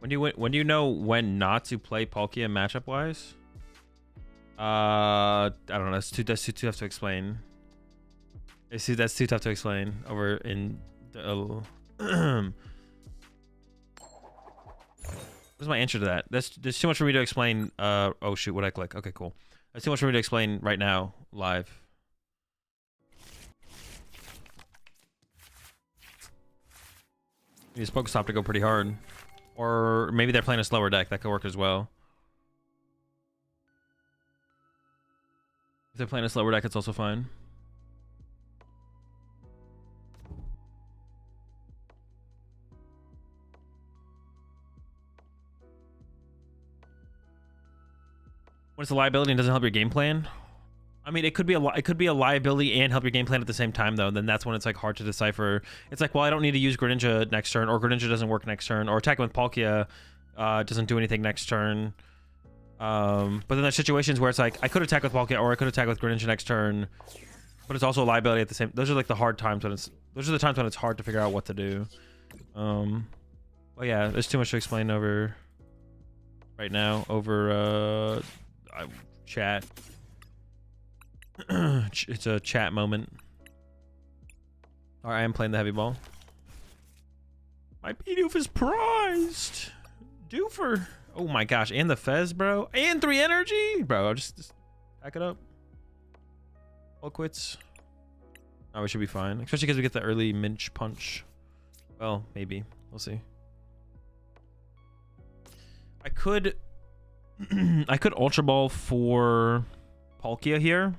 When do you know when not to play Palkia matchup wise? I don't know. That's too tough to explain. That's too tough to explain over in the. What's my answer to that? There's too much for me to explain. Oh shoot, what I click? Okay, cool. That's too much for me to explain right now, live. You just Pokestop to go pretty hard. Or maybe they're playing a slower deck. That could work as well. If they're playing a slower deck, it's also fine. When it's a liability and doesn't help your game plan? I mean, it could be a liability and help your game plan at the same time, though. Then that's when it's like hard to decipher. It's like, well, I don't need to use Greninja next turn, or Greninja doesn't work next turn, or attacking with Palkia doesn't do anything next turn. But then there's situations where it's like I could attack with Palkia, or I could attack with Greninja next turn, but it's also a liability at the same. Those are like the hard times when it's. Those are the times when it's hard to figure out what to do. Well, yeah, there's too much to explain over. Right now, over chat. It's a chat moment. Alright, I am playing the heavy ball. My Bidoof is prized. Doofer. Oh my gosh, and the Fez, bro. And 3 energy. Bro, just pack it up. All quits. Oh, we should be fine. Especially because we get the early Minch punch. Well, maybe. We'll see. I could Ultra Ball for Palkia here.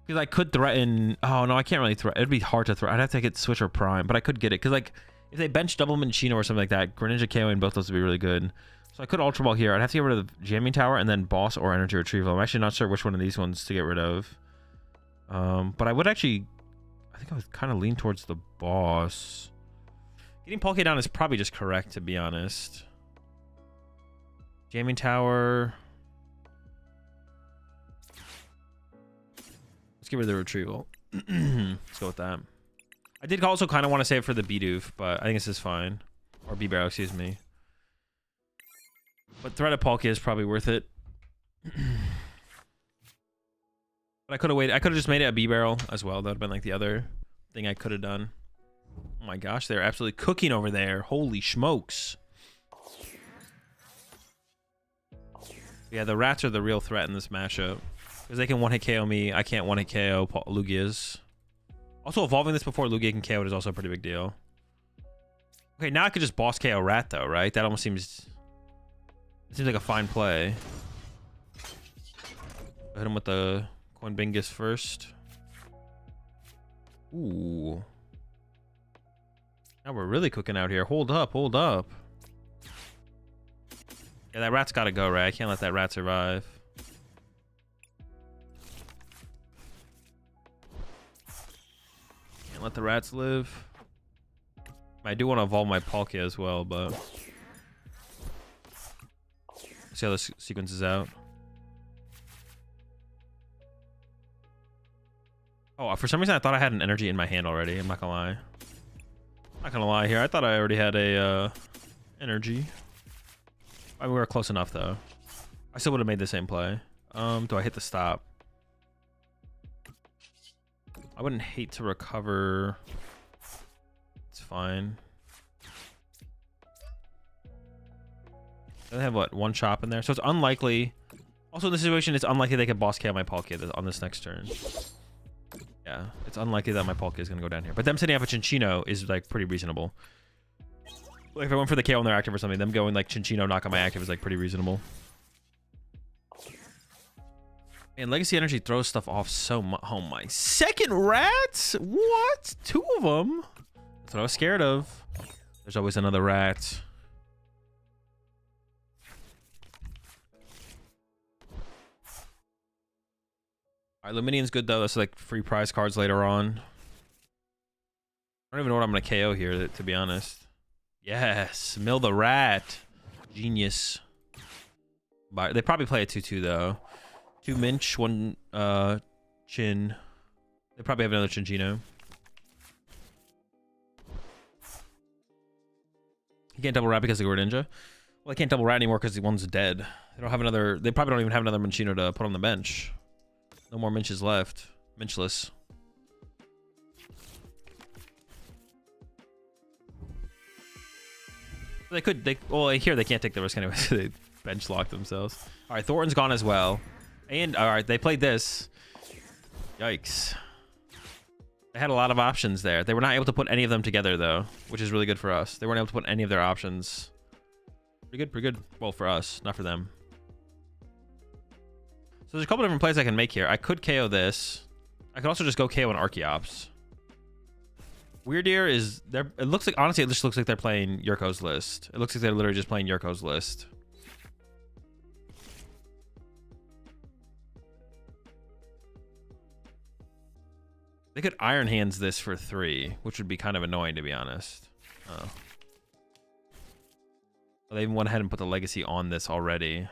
Because I could threaten. Oh no, I can't really threaten. It'd be hard to threaten. I'd have to get Switch or Prime, but I could get it. Because like if they bench double Minchino or something like that, Greninja KOing both those would be really good. So I could Ultra Ball here. I'd have to get rid of the Jamming Tower and then Boss or Energy Retrieval. I'm actually not sure which one of these ones to get rid of. But I would actually. I think I would kind of lean towards the Boss. Getting Palkia down is probably just correct, to be honest. Jamming Tower. Let's get rid of the Retrieval. Let's go with that. I did also kind of want to save for the Bidoof, but I think this is fine. Or B-Barrel, excuse me. But Threat of Palkia is probably worth it. But I could have waited. I could have just made it a B-Barrel as well. That would have been like the other thing I could have done. Oh my gosh, they're absolutely cooking over there. Holy smokes. Yeah, the rats are the real threat in this matchup. Because they can one-hit KO me. I can't one-hit KO Lugia's. Also, evolving this before Lugia can KO it is also a pretty big deal. Okay, now I could just boss KO Rat, though, right? That almost seems... It seems like a fine play. Hit him with the Coinbingus first. Ooh. Now we're really cooking out here. Hold up, hold up. Yeah, that rat's gotta go, right? I can't let that rat survive. Can't let the rats live. I do want to evolve my Palkia as well, but... Let's see how this sequence is out. Oh, for some reason I thought I had an energy in my hand already. I'm not gonna lie. Not gonna lie here. I thought I already had a energy. I mean, we were close enough though. I still would have made the same play. Do I hit the stop? I wouldn't hate to recover. It's fine. They have what, one chop in there, so it's unlikely. Also, in this situation, it's unlikely they could boss KO my Palkia on this next turn. Yeah, it's unlikely that my Palkia is gonna go down here. But them setting up a Chinchino is like pretty reasonable. Like if I went for the KO on their active or something, them going like Chinchino knock on my active is like pretty reasonable. And Legacy Energy throws stuff off so much. Oh my, second rat? What? 2 of them? That's what I was scared of. There's always another rat. Alright, Luminion's good though. That's like free prize cards later on. I don't even know what I'm gonna KO here, to be honest. Yes, Mill the Rat. Genius. But they probably play a 2-2 though. 2 Minch, 1 Chin. They probably have another Chinchino. He can't double rat because of Gholdengo. Well, I can't double rat anymore because the one's dead. They don't have another. They probably don't even have another Minchino to put on the bench. No more Minches left. Minchless. They could. Well, here they can't take the risk anyway, so they bench lock themselves. All right, Thornton's gone as well. And all right, they played this. Yikes. They had a lot of options there. They were not able to put any of them together though, which is really good for us. They weren't able to put any of their options. Pretty good, pretty good. Well, for us, not for them. So there's a couple different plays I can make here. I could KO this. I could also just go KO an Archeops. Weird Ear is there. It looks like, honestly, it just looks like they're playing Yurko's list. It looks like they're literally just playing Yurko's list. They could Iron Hands this for 3, which would be kind of annoying, to be honest. Oh. Well, they even went ahead and put the Legacy on this already.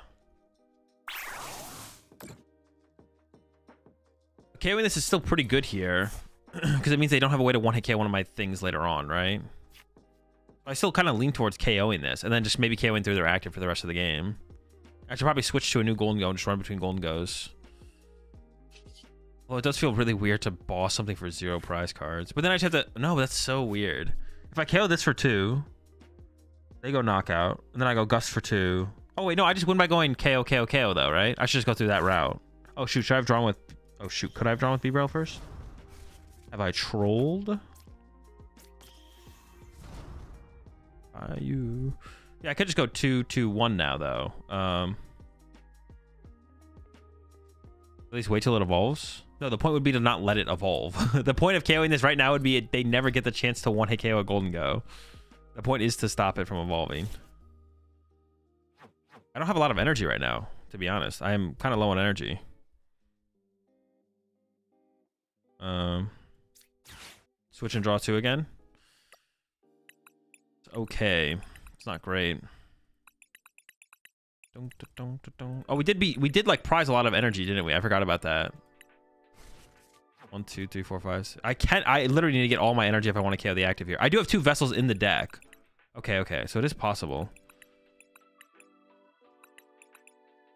KOing this is still pretty good here, because it means they don't have a way to one-hit KO one of my things later on, right? I still kind of lean towards KOing this, and then just maybe KOing through their active for the rest of the game. I should probably switch to a new Gholdengo and just run between Gholdengos. Well, it does feel really weird to boss something for 0 prize cards. But then I just have to... No, that's so weird. If I KO this for 2, they go knockout. And then I go Gust for 2. Oh, wait, no. I just win by going KO, KO, KO, though, right? I should just go through that route. Oh, shoot. Should I have drawn with... Oh, shoot. Could I have drawn with B-Braille first? Have I trolled? You... Yeah, I could just go 2-2-1 now, though. At least wait till it evolves. No, the point would be to not let it evolve. The point of KOing this right now would be they never get the chance to one-hit KO a Gholdengo. The point is to stop it from evolving. I don't have a lot of energy right now, to be honest. I am kind of low on energy. Switch and draw 2 again. It's okay. It's not great. Oh, we did like prize a lot of energy, didn't we? I forgot about that. 1, 2, 3, 4, 5. I literally need to get all my energy if I want to KO the active here. I do have 2 vessels in the deck. Okay. So it is possible.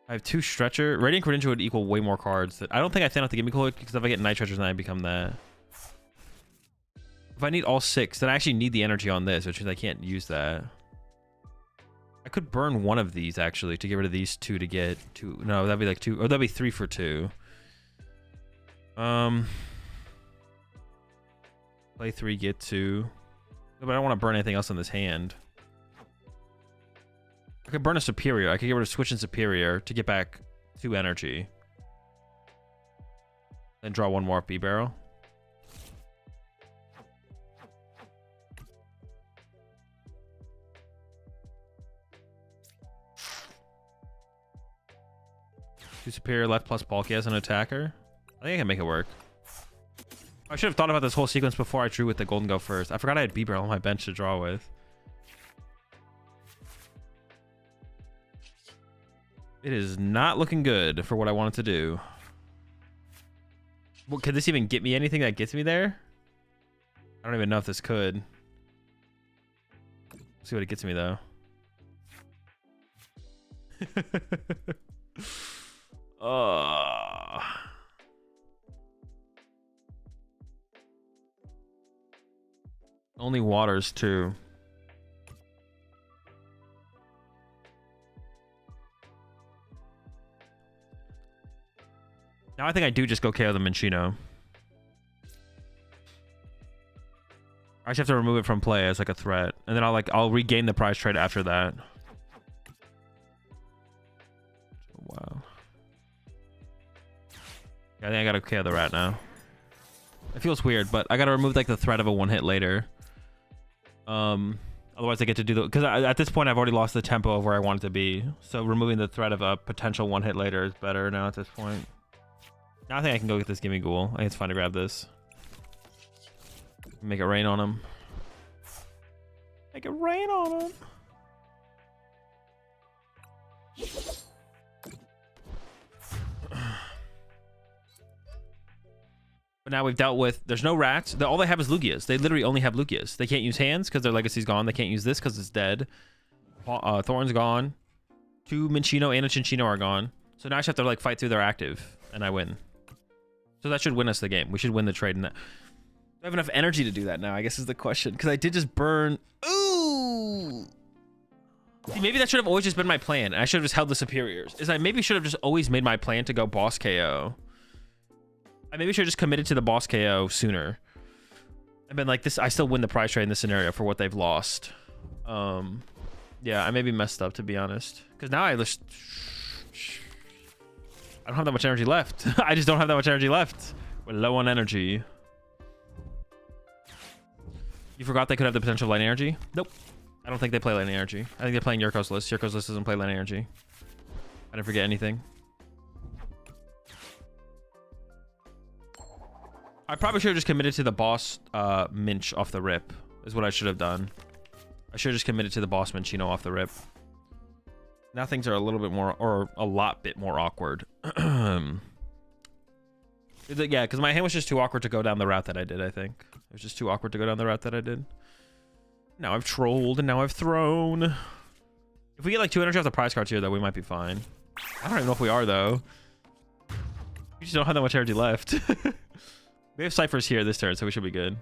I have 2 Stretcher. Radiant Credential would equal way more cards. I don't think I thin out the Gimme Cooler because if I get Night Stretchers, then I become that. If I need all 6, then I actually need the energy on this, which means I can't use that. I could burn one of these actually to get rid of these 2 to get 2. No, that'd be like 2, or that'd be 3 for 2. Play 3, get 2. But I don't want to burn anything else in this hand. I could burn a Superior. I could get rid of Switch and Superior to get back 2 energy. Then draw 1 more B-Barrel. Two Superior left plus Palkia as an attacker. I think I can make it work. I should have thought about this whole sequence before I drew with the Gholdengo first. I forgot I had B-Barrel on my bench to draw with. It is not looking good for what I wanted to do. Well, could this even get me anything that gets me there? I don't even know if this could. Let's see what it gets me, though. Only waters, too. Now I think I do just go KO the Minchino. I just have to remove it from play as like a threat, and then I'll regain the prize trade after that. Wow. Yeah, I think I gotta KO the rat now. It feels weird, but I gotta remove like the threat of a one hit later. Otherwise I get to do the, because at this point I've already lost the tempo of where I want it to be. So removing the threat of a potential one hit later is better now at this point. Now I think I can go get this Gimme Ghoul. I think it's fine to grab this. Make it rain on him. Make it rain on him. But now we've dealt with, there's no rats. All they have is Lugias. They literally only have Lugias. They can't use hands because their legacy's gone. They can't use this because it's dead. Thorn's gone. 2 Minccino and a Cinccino are gone. So now I just have to like fight through their active and I win. So that should win us the game. We should win the trade in that. Do I have enough energy to do that now, I guess is the question. Because I did just burn. Ooh! See, maybe that should have always just been my plan. I should have just held the superiors. I maybe should have just always made my plan to go boss KO. I maybe should have just committed to the boss KO sooner. I've been like this. I still win the prize trade in this scenario for what they've lost. Yeah, I may be messed up to be honest. Because now I just... I don't have that much energy left. I just don't have that much energy left. We're low on energy. You forgot they could have the potential of light energy? Nope. I don't think they play light energy. I think they're playing Yurko's list. Yurko's list doesn't play light energy. I didn't forget anything. I probably should have just committed to the boss Minch off the rip. Is what I should have done. I should have just committed to the boss Minccino off the rip. Now things are a little bit more, or a lot bit more awkward. Yeah, because my hand was just too awkward to go down the route that I did, I think. It was just too awkward to go down the route that I did. Now I've trolled, and now I've thrown. If we get like 2 energy off the prize cards here, though, we might be fine. I don't even know if we are, though. We just don't have that much energy left. We have Ciphers here this turn, so we should be good.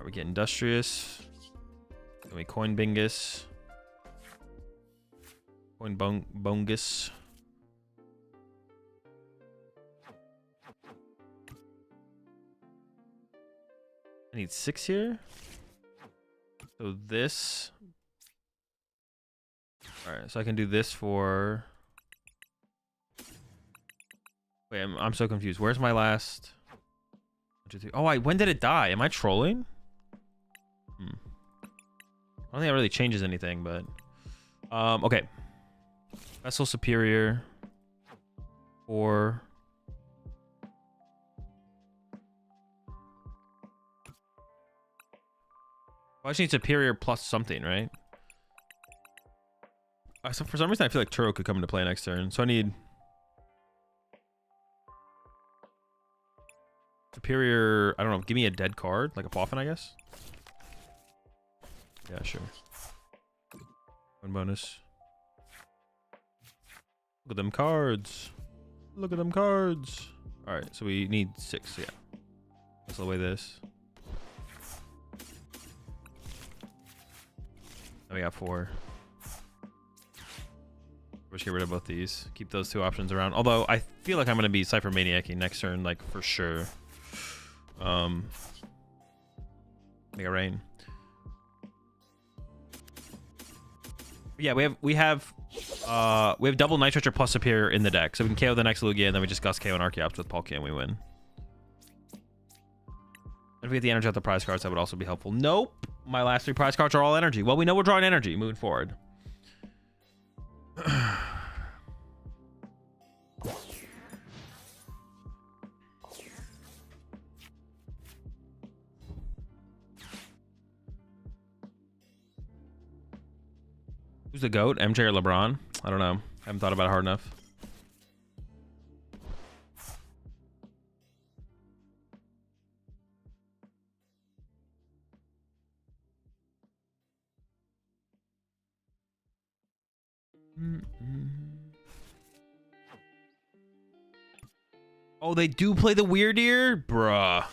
We get Industrious. Then we Coin Bingus. Coin Bongus. I need 6 here. So this. Alright, so I can do this for... Wait, I'm so confused. Where's my last... 1, 2, 3. Oh, when did it die? Am I trolling? I don't think that really changes anything, but... okay. Vessel Superior. 4. I just need Superior plus something, right? So for some reason, I feel like Turo could come into play next turn. So I need... Superior... I don't know. Give me a dead card. Like a Poffin, I guess? Yeah, sure. 1 bonus. Look at them cards. Look at them cards. Alright, so we need 6, yeah. Let's away this. Now we got 4. Let's get rid of both these. Keep those 2 options around. Although, I feel like I'm going to be Cypher Maniac-ing next turn, like, for sure. Make it rain. Yeah, we have double Night Stretcher plus Superior in the deck, so we can KO the next Lugia, and then we just Gust KO and Archeops with Palkia, and we win. If we get the energy out the prize cards, that would also be helpful. Nope, my last 3 prize cards are all energy. Well, we know we're drawing energy moving forward. Who's the GOAT? MJ or LeBron? I don't know. I haven't thought about it hard enough. Oh, they do play the weird deer? Bruh.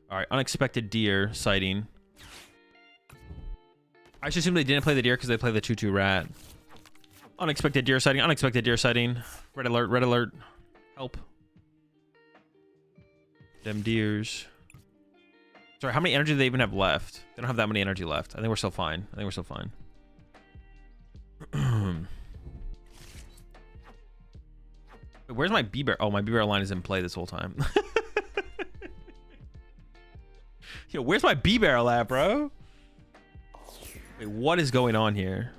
All right, unexpected deer sighting. I should assume they didn't play the deer because they play the 2/2 rat. Unexpected deer sighting, unexpected deer sighting. Red alert, red alert. Help. Them deers. Sorry, how many energy do they even have left? They don't have that many energy left. I think we're still fine. I think we're still fine. Wait, where's my B-Bear? Oh, my B-Bear line is in play this whole time. Yo, where's my B-Barrel at, bro? Wait, what is going on here?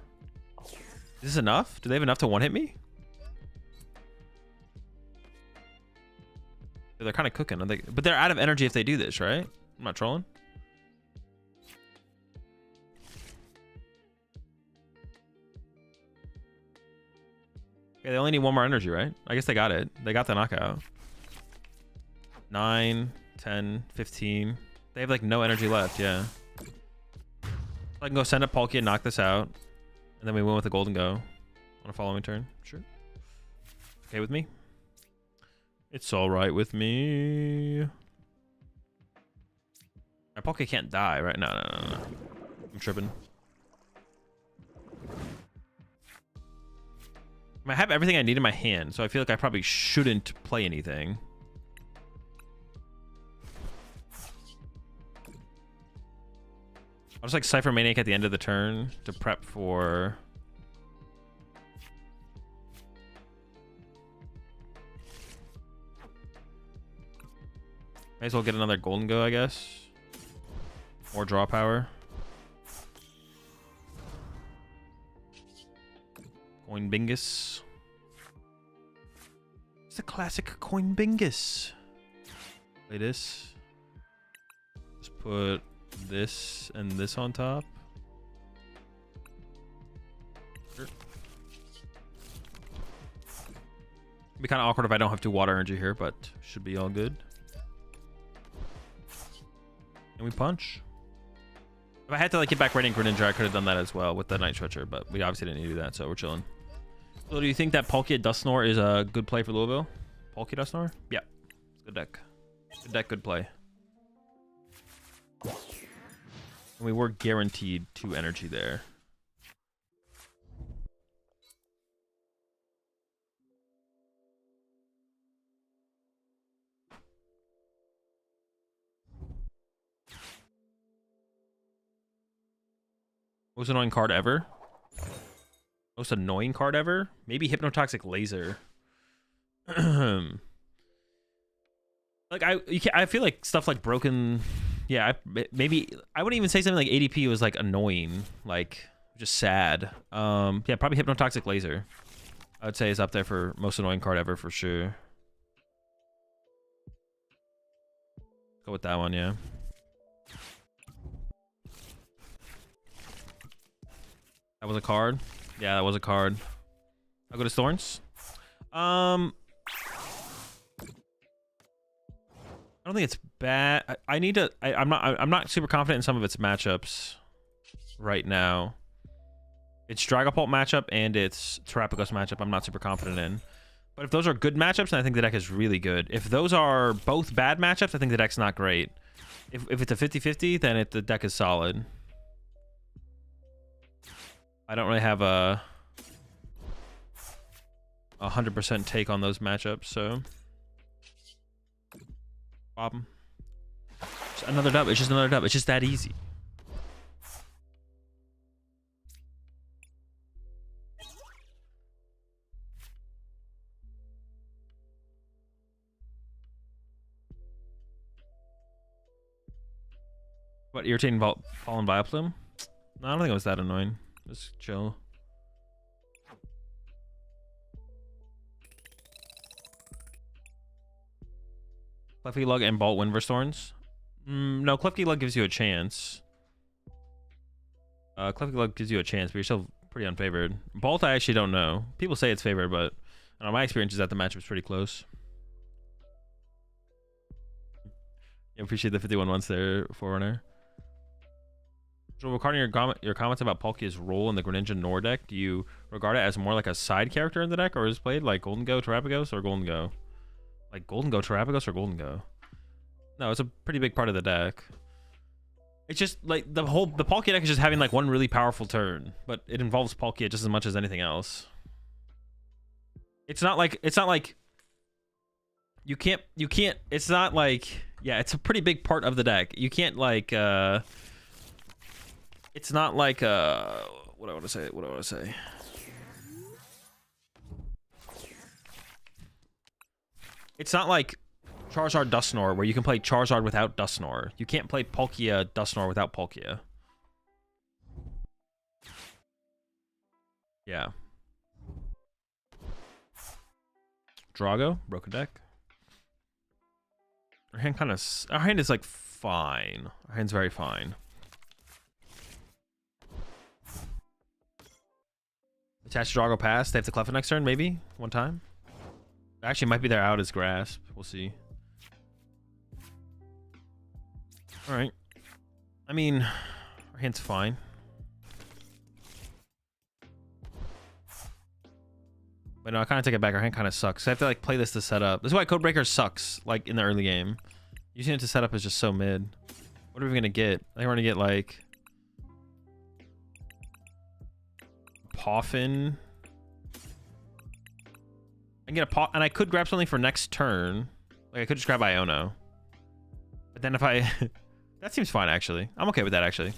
Is this enough? Do they have enough to one-hit me? They're kind of cooking. But they're out of energy if they do this, right? I'm not trolling. Okay, they only need one more energy, right? I guess they got it. They got the knockout. 9, 10, 15. They have like no energy left, yeah. I can go send up Palkia and knock this out. And then we win with the Gholdengo on a following turn. Sure. Okay with me? It's alright with me. My Palkia can't die, right? No. I'm tripping. I have everything I need in my hand, so I feel like I probably shouldn't play anything. I'll just like Cypher Maniac at the end of the turn to prep for... May as well get another Gholdengo, I guess. More draw power. Coin Bingus. It's a classic Coin Bingus. Play this. Just put this and this on top. Sure. It'd be kind of awkward if I don't have 2 water energy here, but should be all good. And we punch. If I had to like get back Radiant Greninja, I could have done that as well with the Night Stretcher, but we obviously didn't need to do that, so we're chilling. So do you think that Palkia Dusknoir is a good play for Louisville? Palkia Dusknoir? Yeah. It's a good deck. Good deck, good play. And we were guaranteed 2 energy there. Most annoying card ever? Most annoying card ever? Maybe Hypnotoxic Laser. Like I feel like stuff like broken. Yeah, maybe I wouldn't even say something like ADP was like annoying, like just sad. Yeah, probably Hypnotoxic Laser. I would say is up there for most annoying card ever for sure. Go with that one, yeah. That was a card. Yeah, that was a card. I'll go to Thorns. I don't think it's bad. I need to. I'm not super confident in some of its matchups right now. It's Dragapult matchup and it's Terapagos matchup. I'm not super confident in. But if those are good matchups, then I think the deck is really good. If those are both bad matchups, I think the deck's not great. If it's a 50-50, then the deck is solid. I don't really have a 100% take on those matchups, so problem. Just another dub. It's just another dub. It's just that easy. What, irritating Fallen Vileplume? No, I don't think it was that annoying. Just chill. Clefty Lug and Bolt win versus Thorns? No, Clefty Lug gives you a chance. Clefty Lug gives you a chance, but you're still pretty unfavored. Bolt, I actually don't know. People say it's favored, but I don't know, my experience is that the matchup is pretty close. I appreciate the 51 months there, Forerunner. So regarding your comments about Palkia's role in the Greninja Nor deck, do you regard it as more like a side character in the deck, or is it played like Gholdengo, Terapagos, or Gholdengo? Like Gholdengo, Terapagos, or Gholdengo? No, it's a pretty big part of the deck. It's just like the Palkia deck is just having like one really powerful turn, but it involves Palkia just as much as anything else. It's not like you can't it's not like, yeah, it's a pretty big part of the deck. You can't like it's not like what do I want to say? It's not like Charizard Dusknoir, where you can play Charizard without Dusknoir. You can't play Palkia Dusknoir without Palkia. Yeah. Drago, broken deck. Our hand is like fine. Our hand's very fine. Attach Drago pass. They have to Clef it next turn, maybe one time. Actually, might be their out as Grasp. We'll see. All right. I mean, our hand's fine. But no, I kind of take it back. Our hand kind of sucks. I have to like play this to set up. This is why Codebreaker sucks. Like in the early game, using it to set up is just so mid. What are we gonna get? I think we're gonna get like Poffin. I can get a Poff, and I could grab something for next turn. Like I could just grab Iono. But then if I that seems fine actually. I'm okay with that actually.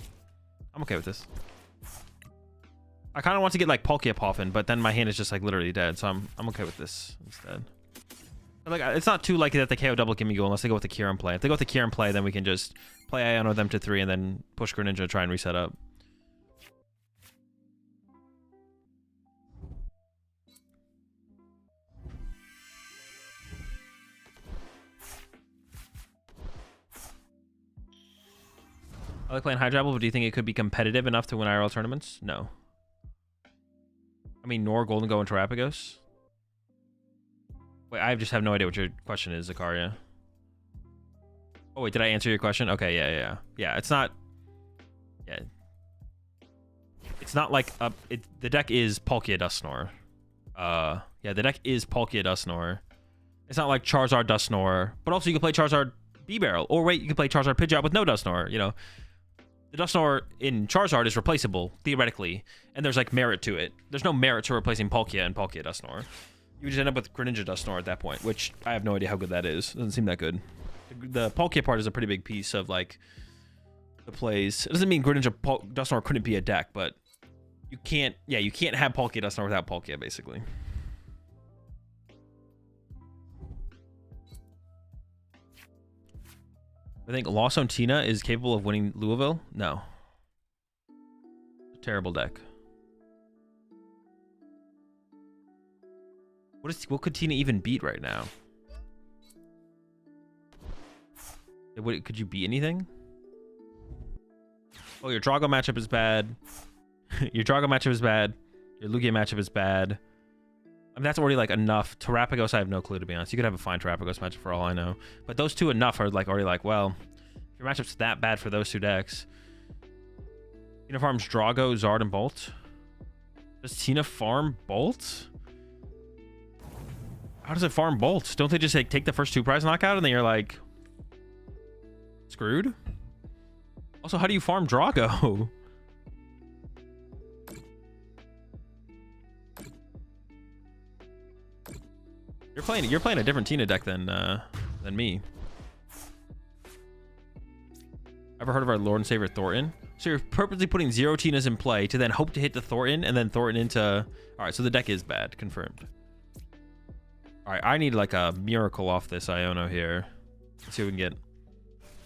I'm okay with this. I kind of want to get like Palkia Poffin, but then my hand is just like literally dead, so I'm okay with this instead. Like it's not too likely that the KO double Gimme Go unless they go with the Kieran play. If they go with the Kieran play, then we can just play Iono them to 3 and then push Greninja to try and reset up. I like playing Hydrabble, but do you think it could be competitive enough to win IRL tournaments? No. I mean, nor Gholdengo and Terapagos. Wait, I just have no idea what your question is, Zakaria. Oh, wait, did I answer your question? Okay, yeah. Yeah, it's not... Yeah. It's not like... the deck is Palkia Dusknoir. Yeah, the deck is Palkia Dusknoir. It's not like Charizard Dusknoir. But also you can play Charizard B-Barrel. Or wait, you can play Charizard Pidgeot with no Dusknoir, you know. The Dusknoir in Charizard is replaceable, theoretically, and there's like merit to it. There's no merit to replacing Palkia and Palkia Dusknoir. You just end up with Greninja Dusknoir at that point, which I have no idea how good that is. It doesn't seem that good. The Palkia part is a pretty big piece of like the plays. It doesn't mean Greninja Dusknoir couldn't be a deck, but you can't have Palkia Dusknoir without Palkia, basically. I think Lost on Tina is capable of winning Louisville. No. Terrible deck. What could Tina even beat right now? Could you beat anything? Oh, your Drago matchup is bad. Your Drago matchup is bad. Your Lugia matchup is bad. I mean, that's already like enough. Terapagos, I have no clue, to be honest. You could have a fine Terapagos matchup for all I know. But those two enough are like already like, well, if your matchup's that bad for those two decks. Tina farms Drago, Zard, and Bolt. Does Tina farm Bolt? How does it farm Bolt? Don't they just like take the first 2 prize knockout and then you're like screwed? Also, how do you farm Drago? You're playing a different Tina deck than me. Ever heard of our Lord and Savior Thornton? So you're purposely putting 0 Tinas in play to then hope to hit the Thornton and then Thornton into... Alright, so the deck is bad. Confirmed. Alright, I need like a miracle off this Iono here. Let's see what we can get.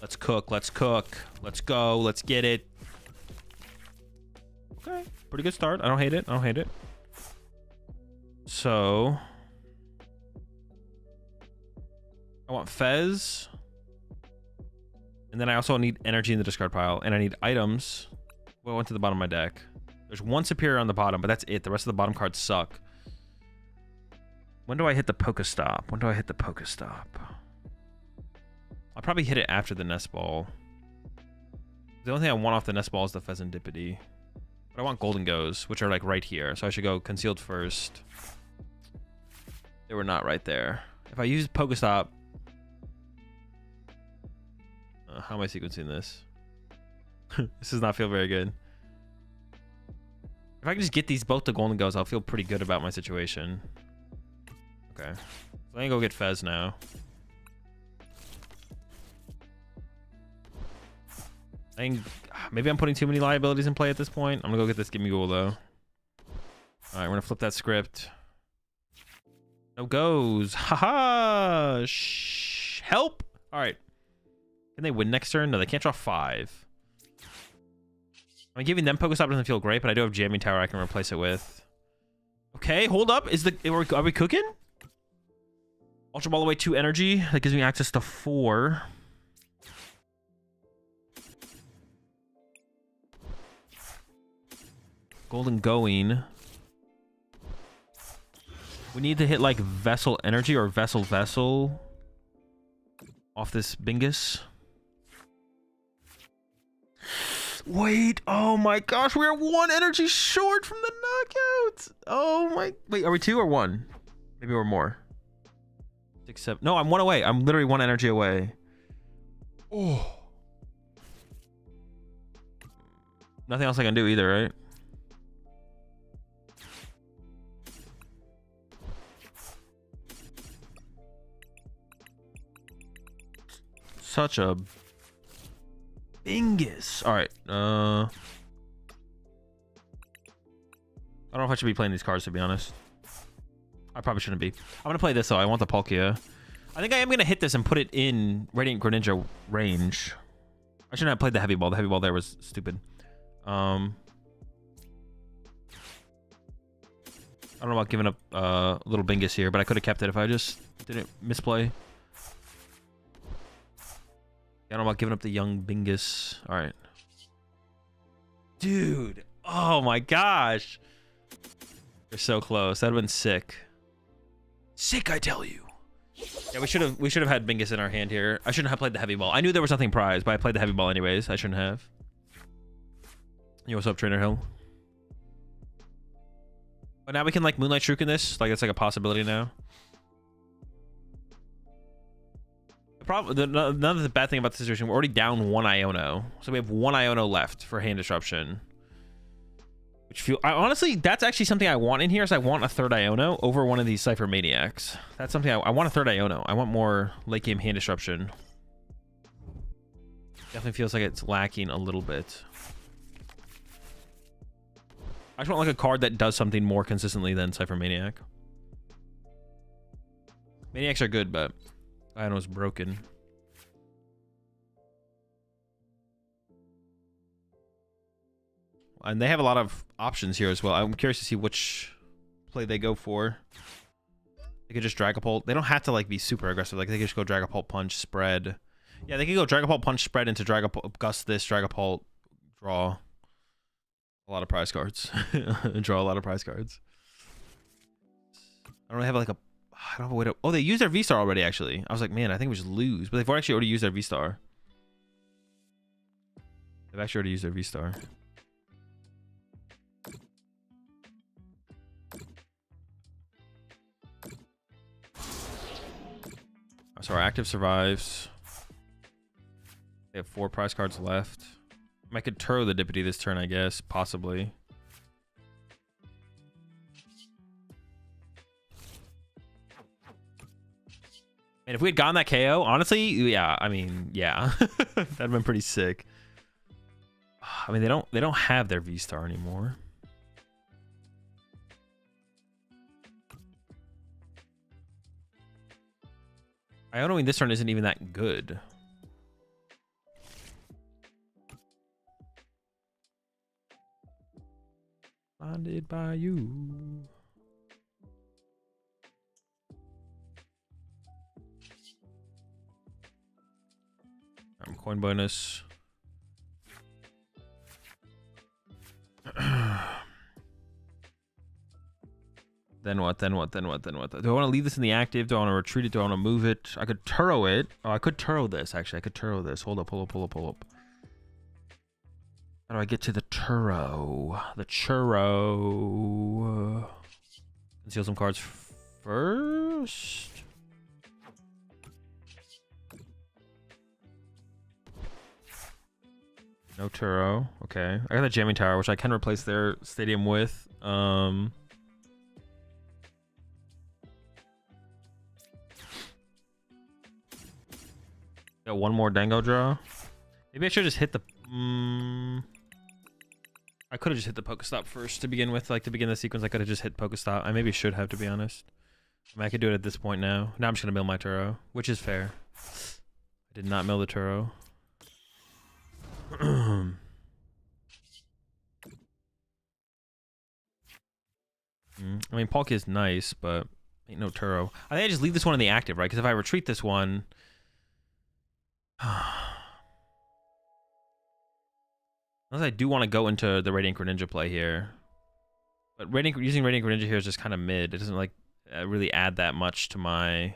Let's cook. Let's cook. Let's go. Let's get it. Okay. Pretty good start. I don't hate it. I don't hate it. So... I want Fez. And then I also need energy in the discard pile. And I need items. Well, went to the bottom of my deck. There's one superior on the bottom, but that's it. The rest of the bottom cards suck. When do I hit the Pokestop? When do I hit the Pokestop? I'll probably hit it after the Nest Ball. The only thing I want off the Nest Ball is the Pheasantipity. But I want Gholdengos, which are like right here. So I should go concealed first. They were not right there. If I use Pokestop, how am I sequencing this? This does not feel very good. If I can just get these both to Gholdengos, I'll feel pretty good about my situation. Okay. So let me go get Fez now. I think maybe I'm putting too many liabilities in play at this point. I'm gonna go get this Gimme Ghoul though. Alright, we're gonna flip that script. No goes. Haha! Help! Alright. Can they win next turn? No, they can't draw 5. I mean, giving them Pokestop doesn't feel great, but I do have Jamming Tower I can replace it with. Okay, hold up. Are we cooking? Ultra Ball away 2 energy. That gives me access to 4. Gholdengoing. We need to hit like Vessel Energy or Vessel off this Bingus. Wait, oh my gosh, we are 1 energy short from the knockout. Oh my, wait, are we 2 or 1? Maybe we're more. 6, 7. No, I'm 1 away. I'm literally 1 energy away. Oh. Nothing else I can do either, right? Such a Bingus. All right. I don't know if I should be playing these cards, to be honest. I probably shouldn't be. I'm gonna play this though. I want the Palkia. I think I am gonna hit this and put it in Radiant Greninja range. I shouldn't have played the heavy ball. The heavy ball there was stupid. I don't know about giving up little Bingus here, but I could have kept it if I just didn't misplay. I don't know about giving up the young Bingus. All right. Dude. Oh my gosh. They're so close. That would have been sick. Sick, I tell you. Yeah, we should have had Bingus in our hand here. I shouldn't have played the heavy ball. I knew there was nothing prized, but I played the heavy ball anyways. I shouldn't have. Yo, what's up, Trainer Hill? But now we can like Moonlight Shuriken this. Like it's like a possibility now. Another bad thing about the situation, we're already down 1 Iono. So we have 1 Iono left for hand disruption. Which honestly, that's actually something I want in here, is I want a 3rd Iono over one of these Cypher Maniacs. That's something I want a 3rd Iono. I want more late game hand disruption. Definitely feels like it's lacking a little bit. I just want like a card that does something more consistently than Cypher Maniac. Maniacs are good, but Iono's broken. And they have a lot of options here as well. I'm curious to see which play they go for. They could just Dragapult. They don't have to like be super aggressive. Like they could just go Dragapult Punch, spread. Yeah, they could go Dragapult Punch, spread into Dragapult, Gust this, Dragapult, draw a lot of prize cards. Draw a lot of prize cards. I don't have like a... I don't have a way to... Oh, they used their V-Star already, actually. I was like, man, I think we just lose. But they've actually already used their V-Star. They've actually already used their V-Star. So our active survives. They have 4 prize cards left. I could Turo the Dippity this turn, I guess. Possibly. And if we had gotten that KO, honestly, yeah, I mean, yeah. That'd have been pretty sick. I mean, they don't have their V-Star anymore. Ionoing this turn isn't even that good. Bonded by you. Coin bonus. Then what? Do I want to leave this in the active? Do I want to retreat it? Do I want to move it? I could Turo it. Oh, I could Turo this, actually. I could Turo this. Hold up, pull up. How do I get to the Turo? The Churro. Conceal some cards first. No Turo. Okay. I got the jamming tower, which I can replace their stadium with. Got one more Dango draw. Maybe I should just hit the... I could have just hit the Pokestop first to begin with. Like, to begin the sequence, I could have just hit Pokestop. I maybe should have, to be honest. I mean, I could do it at this point now. Now I'm just going to mill my Turo, which is fair. I did not mill the Turo. I mean, Palkia is nice, but ain't no Turo. I think I just leave this one in the active, right? Because if I retreat this one... Unless I do want to go into the Radiant Greninja play here. But using Radiant Greninja here is just kind of mid. It doesn't, like, really add that much to my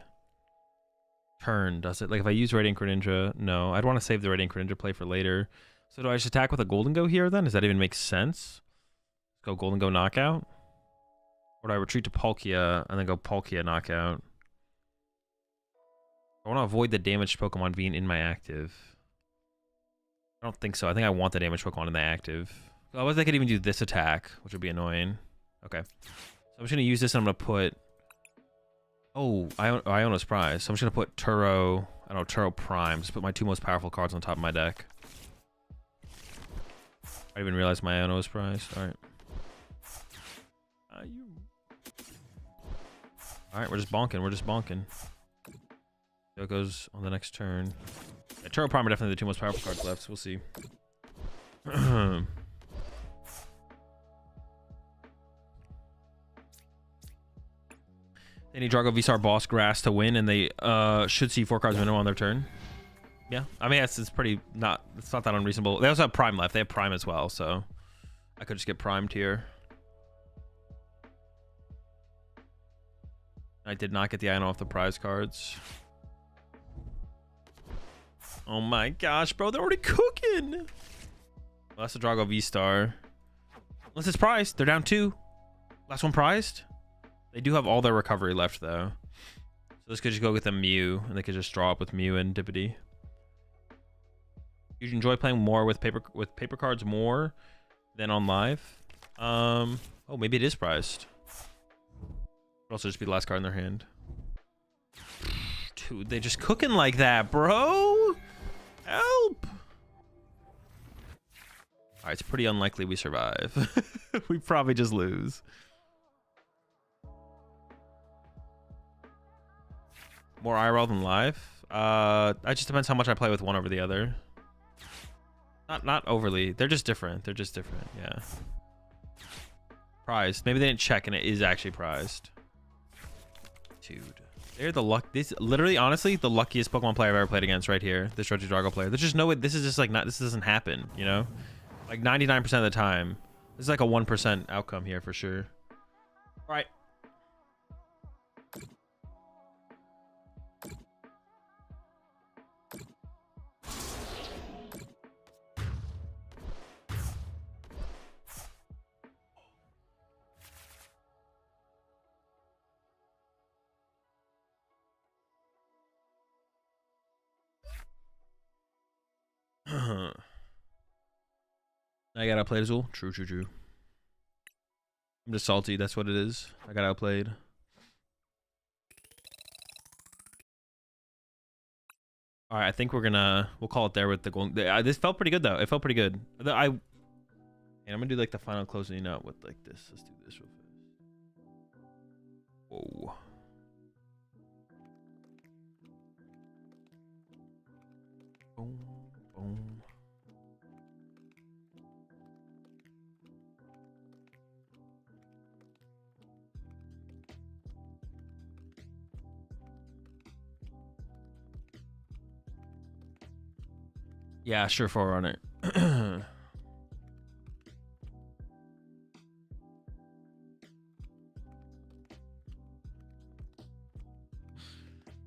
turn, does it? Like, if I use Radiant Greninja, no. I'd want to save the Radiant Greninja play for later. So do I just attack with a Gholdengo here, then? Does that even make sense? Go Gholdengo knockout? Or do I retreat to Palkia and then go Palkia knockout? I want to avoid the damaged Pokemon being in my active. I don't think so. I think I want the damaged Pokemon in the active. Otherwise, I could even do this attack, which would be annoying. Okay. So I'm just going to use this and I'm going to put... Oh, Iono's Prize. So I'm just going to put Turo... I don't know, Turo Prime. Just put my two most powerful cards on top of my deck. I didn't even realize my Iono's Prize. Alright. Alright, we're just bonking. We're just bonking. So it goes on the next turn. Yeah, Turo Prime are definitely the two most powerful cards left, so we'll see. They need Drago V-Star Boss Grass to win, and they should see 4 cards minimum on their turn. Yeah, I mean, it's pretty not... It's not that unreasonable. They also have Prime left. They have Prime as well, so... I could just get Primed here. I did not get the Iono off the prize cards. Oh my gosh, bro, they're already cooking. Well, that's the Drago V-Star. Unless it's prized. They're down 2. Last one prized. They do have all their recovery left, though. So this could just go with a Mew, and they could just draw up with Mew and Dippity. You enjoy playing more with paper cards more than on live? Oh, maybe it is prized. It'll also just be the last card in their hand. Dude, they just cooking like that, bro. Help. All right, it's pretty unlikely we survive. We probably just lose. More IRL than live? It just depends how much I play with one over the other. Not overly. They're just different. They're just different. Yeah. Prized. Maybe they didn't check and it is actually prized. Dude. They're the luck. This literally, honestly, the luckiest Pokemon player I've ever played against right here. This Regidrago player. There's just no way. This is just like not. This doesn't happen. You know, like 99% of the time. This is like a 1% outcome here for sure. All right. I got outplayed, Azul. True. I'm just salty. That's what it is. I got outplayed. All right, I think we'll call it there with the gold. This felt pretty good though. It felt pretty good. And I'm gonna do like the final closing out with like this. Let's do this real fast. Whoa. Boom, boom. Yeah, sure, Forerunner. All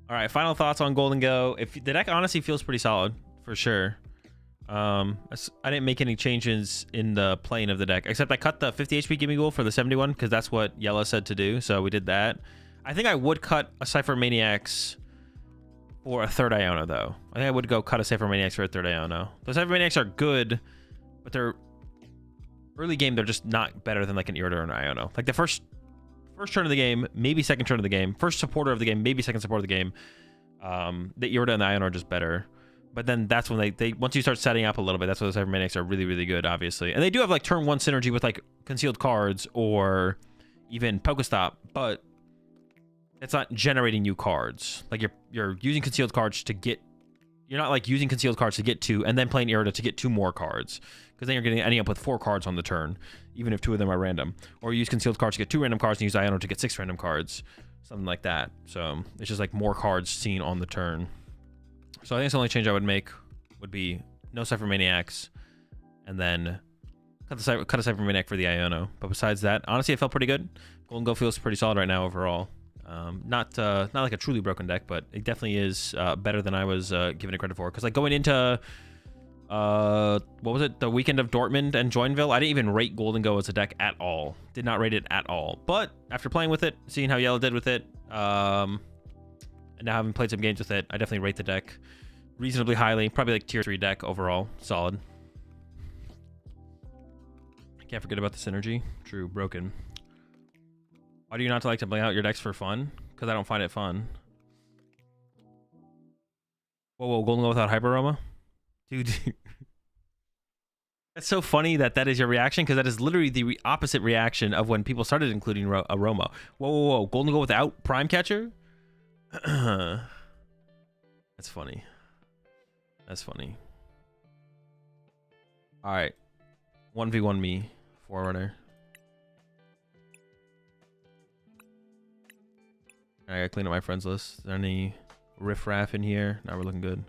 right, final thoughts on Gholdengo. If the deck honestly feels pretty solid, for sure. I didn't make any changes in the plane of the deck, except I cut the 50 HP gimme goal for the 71 because that's what Yella said to do. So we did that. I think I would cut a Cypher Maniacs for a third Iono, though. I think I would go cut a Cypher Maniacs for a third Iono. The Cypher Maniacs are good, but they're early game. They're just not better than like an Irida or an Iono. Like the first turn of the game, maybe second turn of the game, first supporter of the game, maybe second supporter of the game. The Irida and the Iono are just better. But then that's when they once you start setting up a little bit, that's when those Cybernetics are really, really good, obviously. And they do have like turn 1 synergy with like concealed cards or even Pokestop, but it's not generating new cards. Like you're using concealed cards to get, you're not like using concealed cards to get 2 and then playing Irida to get 2 more cards. Because then you're ending up with 4 cards on the turn, even if 2 of them are random. Or you use concealed cards to get 2 random cards and use Iono to get 6 random cards. Something like that. So it's just like more cards seen on the turn. So I think the only change I would make would be no Cypher Maniacs, and then cut a Cypher Maniac for the Iono. But besides that, honestly, it felt pretty good. Gholdengo feels pretty solid right now overall. Not like a truly broken deck, but it definitely is better than I was giving it credit for. Because like going into what was it, the weekend of Dortmund and Joinville, I didn't even rate Gholdengo as a deck at all. Did not rate it at all. But after playing with it, seeing how Yellow did with it, and now having played some games with it, I definitely rate the deck reasonably highly. Probably like tier 3 deck overall. Solid. Can't forget about the synergy. True. Broken. Why do you not like to play out your decks for fun? Because I don't find it fun. Whoa, Gholdengo without Hyper Aroma? Dude. That's so funny that is your reaction, because that is literally the opposite reaction of when people started including Aroma. Whoa. Gholdengo without Prime Catcher? That's funny. That's funny. All right. 1v1 me, Forerunner. I gotta clean up my friends list. Is there any riffraff in here? Now we're looking good.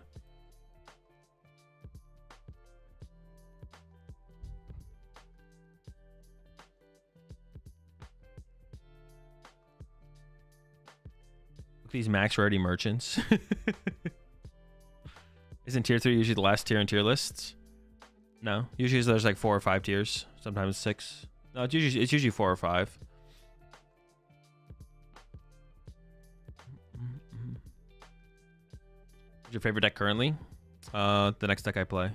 These max rarity merchants. Isn't tier 3 usually the last tier in tier lists? No, usually there's like 4 or 5 tiers, sometimes 6. No, it's usually 4 or 5. What's your favorite deck currently? The next deck I play.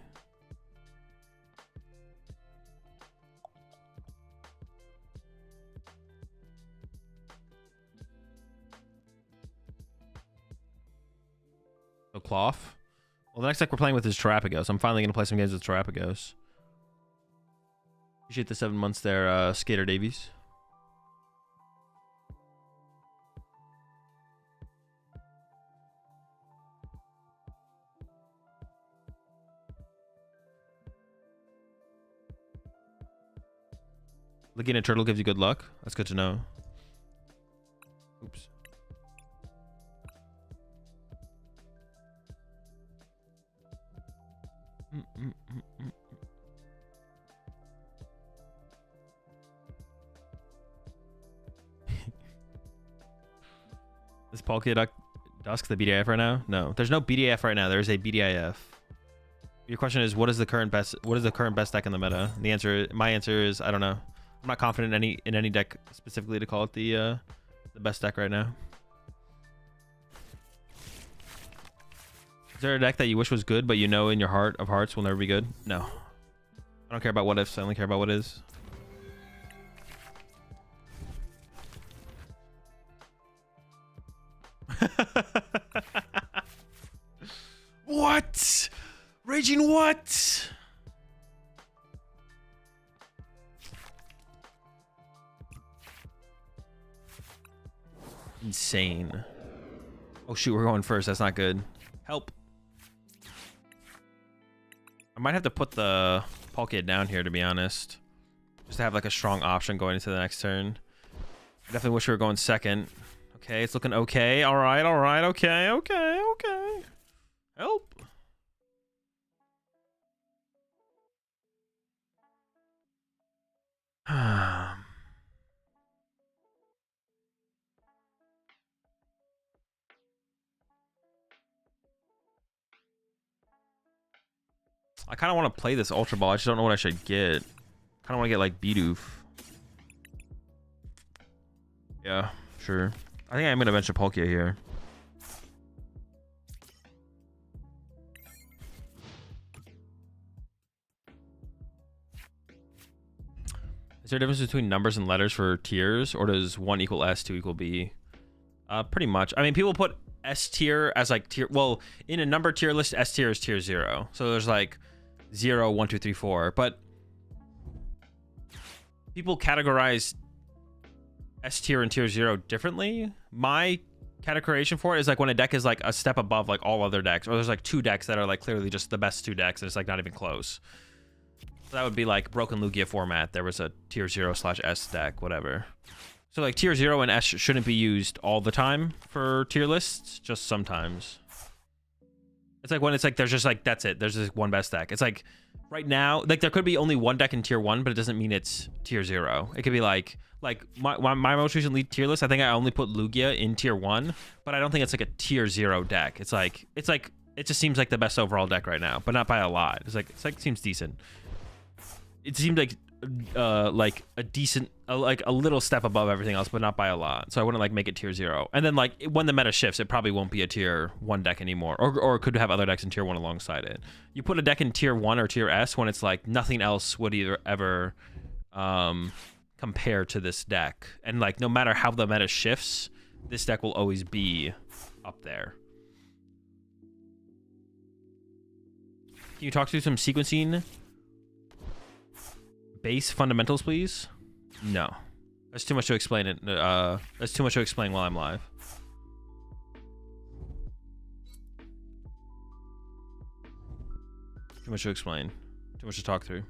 Cloth. Well, the next deck we're playing with is Terapagos. I'm finally going to play some games with Terapagos. Appreciate the 7 months there, Skater Davies. Looking at Turtle gives you good luck. That's good to know. Oops. Is Palkia Dusk the BDIF right now? No, there's no BDIF right now. There's a BDIF. Your question is, what is the current best deck in the meta? My answer is, I don't know. I'm not confident in any deck specifically to call it the best deck right now. Is there a deck that you wish was good, but you know in your heart of hearts will never be good? No. I don't care about what ifs. I only care about what is. What? Raging what? Insane. Oh shoot, we're going first. That's not good. Help. I might have to put the Palkia down here, to be honest. Just to have like a strong option going into the next turn. I definitely wish we were going second. Okay, it's looking okay. All right. Okay. Help. I kind of want to play this Ultra Ball. I just don't know what I should get. Kind of want to get like Bidoof. Yeah, sure. I think I'm gonna bench a Palkia here. Is there a difference between numbers and letters for tiers, or does 1 equal S, 2 equal B? Pretty much. I mean, people put S tier as like tier. Well, in a number tier list, S tier is tier 0. So there's like 0, 1, 2, 3, 4. But people categorize S tier and tier 0 differently. My categorization for it is like when a deck is like a step above like all other decks, or there's like 2 decks that are like clearly just the best 2 decks, and it's like not even close. So that would be like Broken Lugia format. There was a tier 0/S deck, whatever. So like tier 0 and S shouldn't be used all the time for tier lists, just sometimes. It's like when it's like there's just like that's it. There's this one best deck. It's like right now, like there could be only one deck in tier 1, but it doesn't mean it's tier 0. It could be like my most recent lead tier list. I think I only put Lugia in tier 1, but I don't think it's like a tier 0 deck. It's like it just seems like the best overall deck right now, but not by a lot. It's like seems decent. It seemed like a decent, like a little step above everything else, but not by a lot. So I wouldn't like make it tier 0. And then like when the meta shifts, it probably won't be a tier 1 deck anymore, or could have other decks in tier 1 alongside it. You put a deck in tier 1 or tier S when it's like nothing else would ever compare to this deck. And like no matter how the meta shifts, this deck will always be up there. Can you talk through some sequencing base fundamentals, please? No. That's too much to explain it. That's too much to explain while I'm live. Too much to explain. Too much to talk through.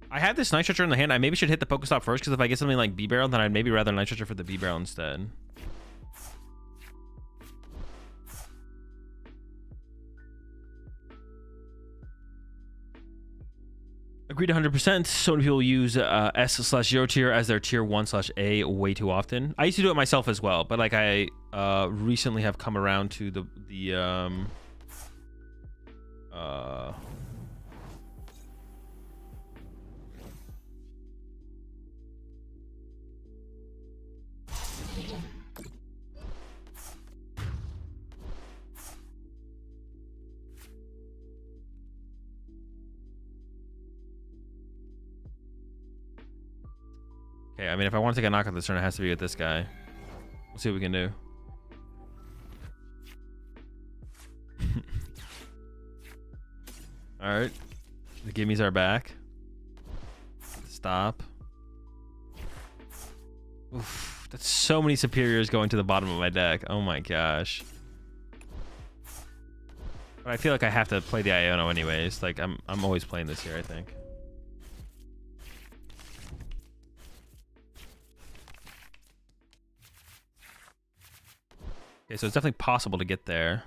I have this Night Stretcher in the hand. I maybe should hit the Pokestop first, because if I get something like B-Barrel, then I'd maybe rather Night Stretcher for the B-Barrel instead. Agreed 100%. So many people use S/0 tier as their tier 1/A way too often. I used to do it myself as well, but like I recently have come around to the okay, I mean, if I want to take a knockout this turn, it has to be with this guy. We'll see what we can do. All right. The gimmies are back. Stop. Oof, that's so many superiors going to the bottom of my deck. Oh my gosh. But I feel like I have to play the Iono anyways. Like I'm always playing this here, I think. Okay, so it's definitely possible to get there.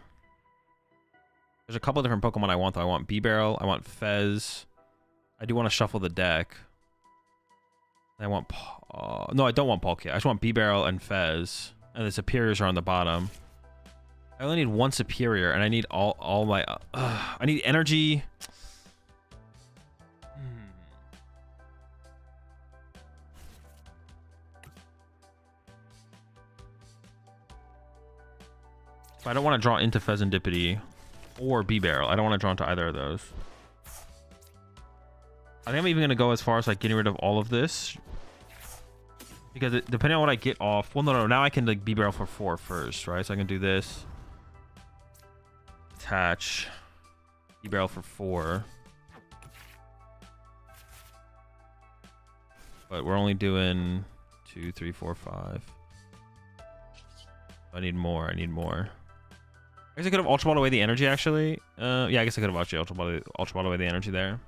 There's a couple different Pokemon I want, though. I want B-Barrel. I want Fez. I do want to shuffle the deck. I want... no, I don't want Palkia. I just want B-Barrel and Fez. And the Superiors are on the bottom. I only need one Superior, and I need all my... I need energy... I don't want to draw into Fezandipity or B-Barrel. I don't want to draw into either of those. I think I'm even going to go as far as like getting rid of all of this. Because depending on what I get off... Well, no. Now I can like B-Barrel for 4 first, right? So I can do this. Attach. B-Barrel for 4. But we're only doing 2, 3, 4, 5. I need more. I need more. I guess I could have Ultra Balled away the energy, actually. Yeah, I guess I could have actually Ultra Balled away the energy there.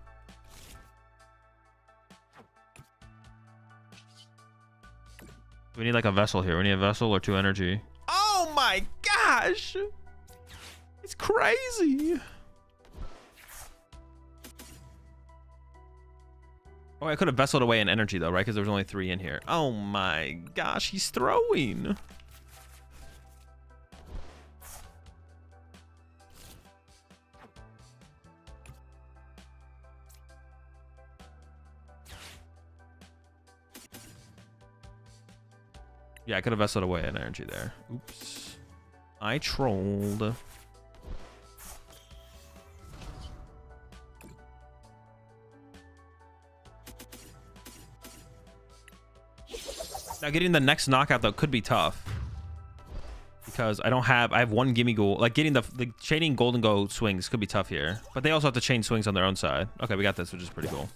We need like a Vessel here. We need a Vessel or 2 energy. Oh my gosh! It's crazy! Oh, I could have Vesseled away an energy though, right? Because there was only 3 in here. Oh my gosh, he's throwing! Yeah, I could have vested away an energy there. Oops. I trolled. Now getting the next knockout though could be tough. Because I have one gimme goal. Like getting the chaining Gholdengo swings could be tough here. But they also have to chain swings on their own side. Okay, we got this, which is pretty cool.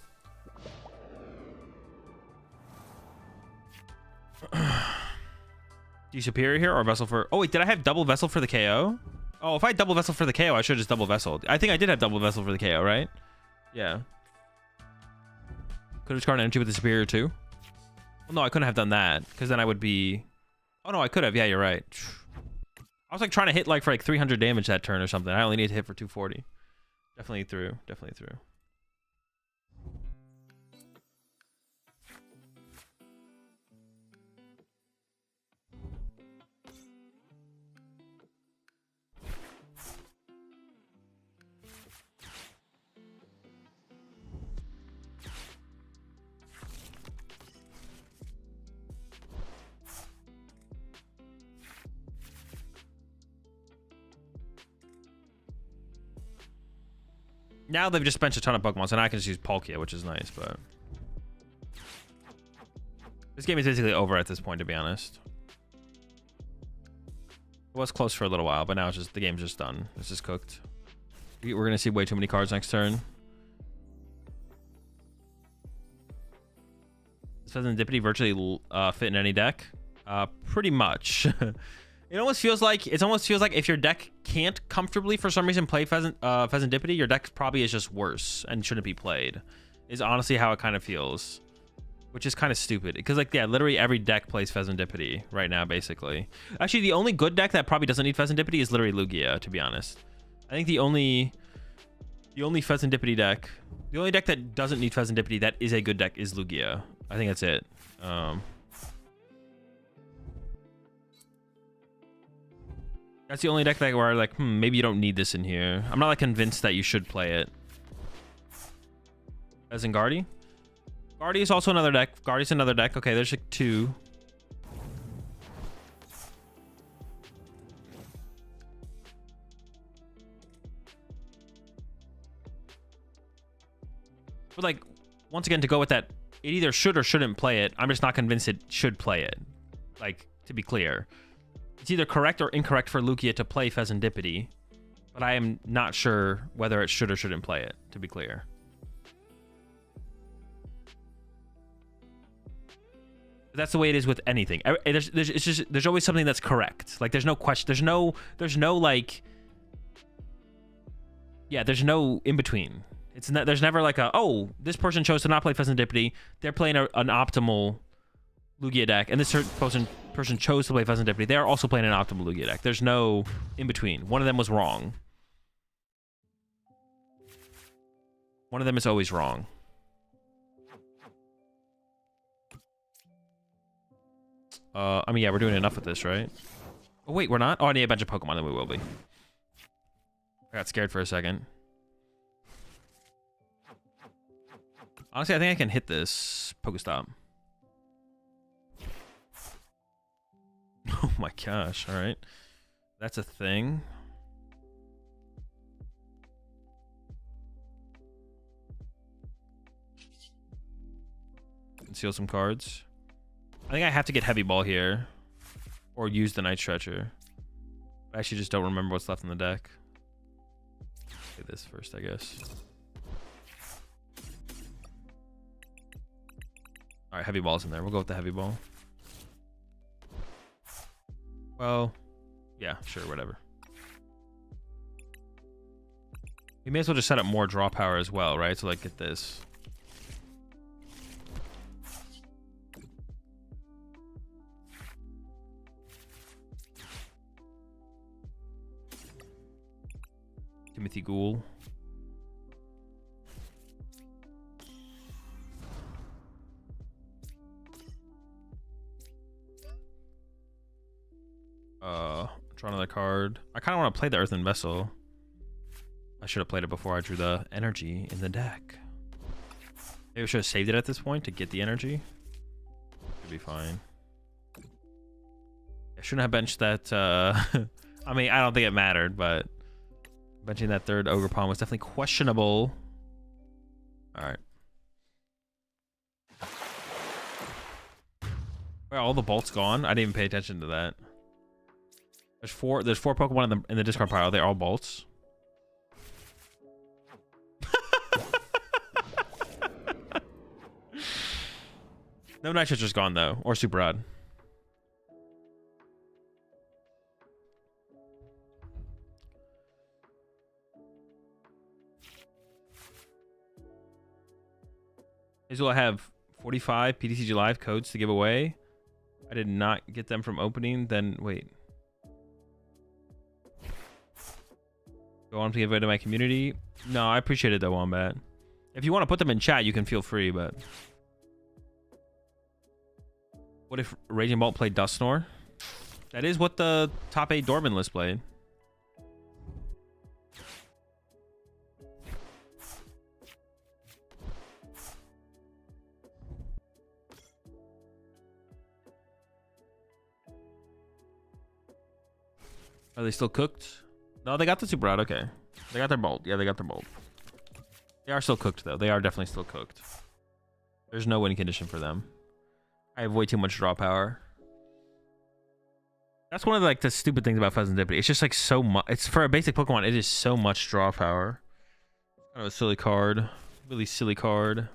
Do you superior here or vessel for... Oh wait, did I have double vessel for the KO? Oh, if I had double vessel for the KO, I should have just double vesseled. I think I did have double vessel for the KO, right? Yeah. Could have discarded energy with the superior too? Well, no, I couldn't have done that. Because then I would be... Oh no, I could have. Yeah, you're right. I was like trying to hit like for like 300 damage that turn or something. I only need to hit for 240. Definitely through. Definitely through. Now they've just benched a ton of Pokemon, so now I can just use Palkia, which is nice, but... This game is basically over at this point, to be honest. It was close for a little while, but now it's just... The game's just done. It's just cooked. We're going to see way too many cards next turn. Does Serendipity virtually fit in any deck? Pretty much. It almost feels like if your deck can't comfortably for some reason play Serendipity, your deck probably is just worse and shouldn't be played. Is honestly how it kind of feels, which is kind of stupid because like yeah, literally every deck plays Serendipity right now basically. Actually, the only good deck that probably doesn't need Serendipity is literally Lugia, to be honest. I think the only Serendipity deck, the only deck that doesn't need Serendipity that is a good deck is Lugia. I think that's it. That's the only deck that where like, maybe you don't need this in here. I'm not like convinced that you should play it. As in Guardy? Guardy is also another deck. Guardy's another deck. Okay, there's like two. But like, once again, to go with that, it either should or shouldn't play it. I'm just not convinced it should play it. Like, to be clear. It's either correct or incorrect for Lugia to play Serendipity, but I am not sure whether it should or shouldn't play it, to be clear. That's the way it is with anything. There's always something that's correct. Like there's no question. There's no like. Yeah, there's no in between. There's never like oh, this person chose to not play Serendipity. They're playing an optimal Lugia deck, and this person chose to play Serendipity. They are also playing an optimal Lugia deck. There's no in between. One of them was wrong. One of them is always wrong. I mean, yeah, we're doing enough with this, right? Oh, wait, we're not? Oh, I need a bunch of Pokemon, then we will be. I got scared for a second. Honestly, I think I can hit this Pokestop. Oh my gosh, alright. That's a thing. Conceal some cards. I think I have to get Heavy Ball here. Or use the Night Stretcher. I actually just don't remember what's left in the deck. Play this first, I guess. Alright, Heavy Ball's in there. We'll go with the Heavy Ball. Well, yeah, sure, whatever. We may as well just set up more draw power as well, right? So, like, get this. Timothy Ghoul. Draw another card. I kind of want to play the Earthen Vessel. I should have played it before I drew the energy in the deck. Maybe I should have saved it at this point to get the energy. Should be fine. I shouldn't have benched that. I mean, I don't think it mattered, but benching that third Ogerpon was definitely questionable. All right. Wait, all the bolts gone? I didn't even pay attention to that. There's four Pokemon in the discard pile. They're all bolts. No Night Charger's gone though, or Super Rod. Azul, I have 45 PTCG Live codes to give away. I did not get them from opening. Then wait. Go on to give away to my community. No, I appreciate it though, Wombat. If you want to put them in chat, you can feel free, but... What if Raging Bolt played Dusknoir? That is what the top 8 Dorman list played. Are they still cooked? No, they got the Super Rod. Okay. They got their Bolt. Yeah, they got their Bolt. They are still cooked, though. They are definitely still cooked. There's no win condition for them. I have way too much draw power. That's one of like the stupid things about Pheasantipity. It's just like so much. It's for a basic Pokemon. It is so much draw power. Kind of a silly card. Really silly card.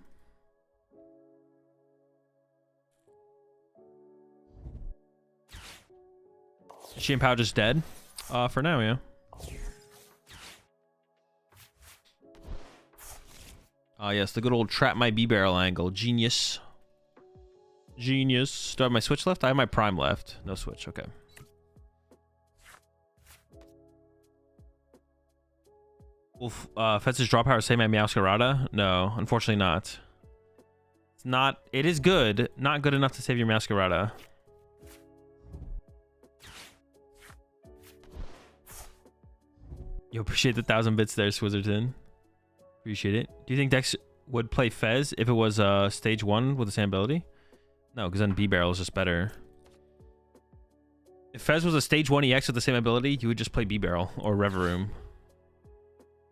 Is she and Pow just dead? For now, yeah. Yes, the good old trap my B-barrel angle. Genius. Genius. Do I have my switch left? I have my prime left. No switch. Okay. Will Fetz's draw power save my Meowscarada? No, unfortunately not. It's not. It is good. Not good enough to save your Meowscarada. You appreciate the 1,000 bits there, Swizzerton. Appreciate it. Do you think Dex would play Fez if it was stage 1 with the same ability? No, because then B-Barrel is just better. If Fez was a stage 1 EX with the same ability, you would just play B-Barrel or Reverum.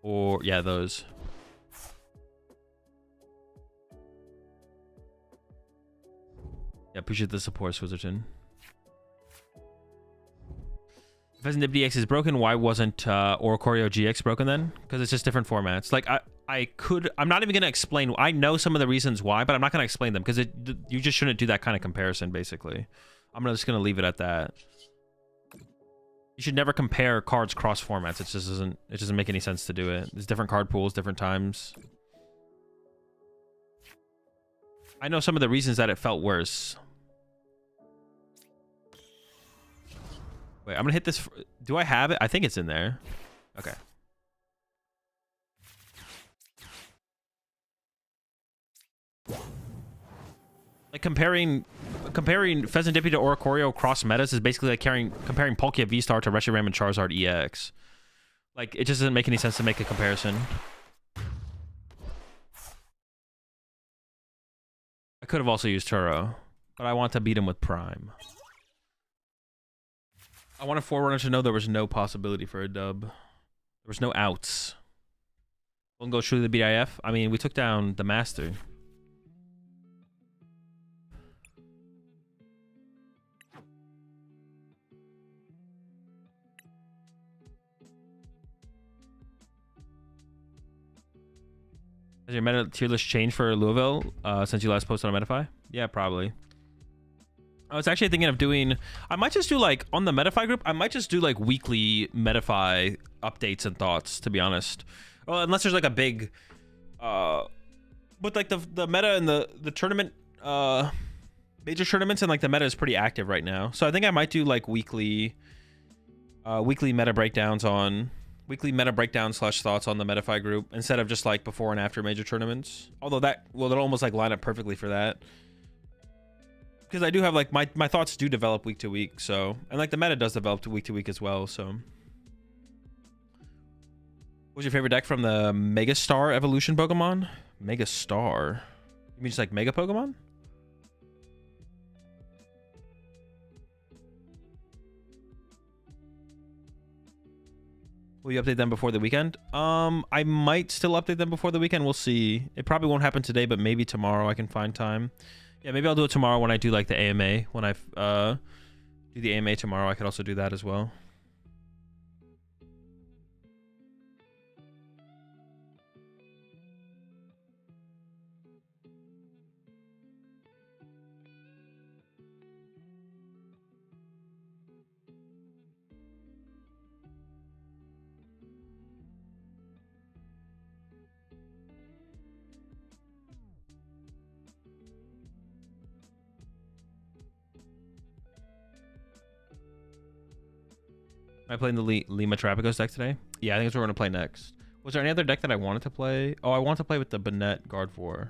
Or, yeah, those. Yeah, appreciate the support, Swizzerton. If Pheasantipity X is broken, why wasn't Oricorio GX broken then? Because it's just different formats. Like, I'm not even going to explain. I know some of the reasons why, but I'm not going to explain them because you just shouldn't do that kind of comparison, basically. I'm just going to leave it at that. You should never compare cards cross formats. It doesn't make any sense to do it. There's different card pools, different times. I know some of the reasons that it felt worse. Wait, I'm gonna hit this. Do I have it? I think it's in there. Okay. Like comparing Pheasantipity to Oricorio cross metas is basically like comparing Palkia V-Star to Reshiram and Charizard EX. Like, it just doesn't make any sense to make a comparison. I could have also used Turo, but I want to beat him with Prime. I wanted Forerunner to know there was no possibility for a dub. There was no outs. Gholdengo truly the BIF? I mean, we took down the Master. Has your meta tier list changed for Louisville since you last posted on Metafy? Yeah, probably. I was actually thinking of doing... I might just do, like, on the Metafy group, I might just do, like, weekly Metafy updates and thoughts, to be honest. Well, unless there's, like, a big... but, like, the meta and the tournament... major tournaments and, like, the meta is pretty active right now. So I think I might do, like, weekly meta breakdowns on... Weekly meta breakdown / thoughts on the Metafy group instead of just, like, before and after major tournaments. Although that... Well, it'll almost, like, line up perfectly for that. Because I do have, like, my thoughts do develop week to week, so... And, like, the meta does develop week to week as well, so... What's your favorite deck from the Megastar evolution Pokemon? Megastar? You mean just, like, Mega Pokemon? Will you update them before the weekend? I might still update them before the weekend. We'll see. It probably won't happen today, but maybe tomorrow I can find time. Yeah, maybe I'll do it tomorrow when I do like the AMA. When I do the AMA tomorrow, I could also do that as well. Am I playing the Lima Terapagos deck today? Yeah, I think that's what we're going to play next. Was there any other deck that I wanted to play? Oh, I want to play with the Bennett Gardevoir.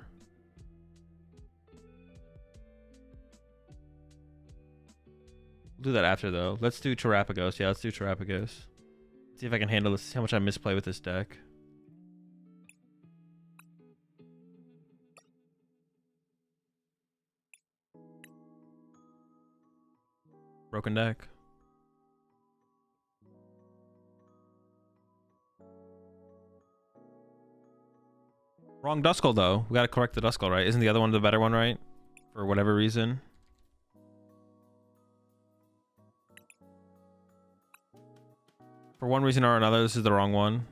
We'll do that after, though. Let's do Terapagos. Yeah, let's do Terapagos. See if I can handle this. See how much I misplay with this deck. Broken deck. Wrong Duskull, though. We gotta correct the Duskull, right? Isn't the other one the better one, right? For whatever reason. For one reason or another, this is the wrong one.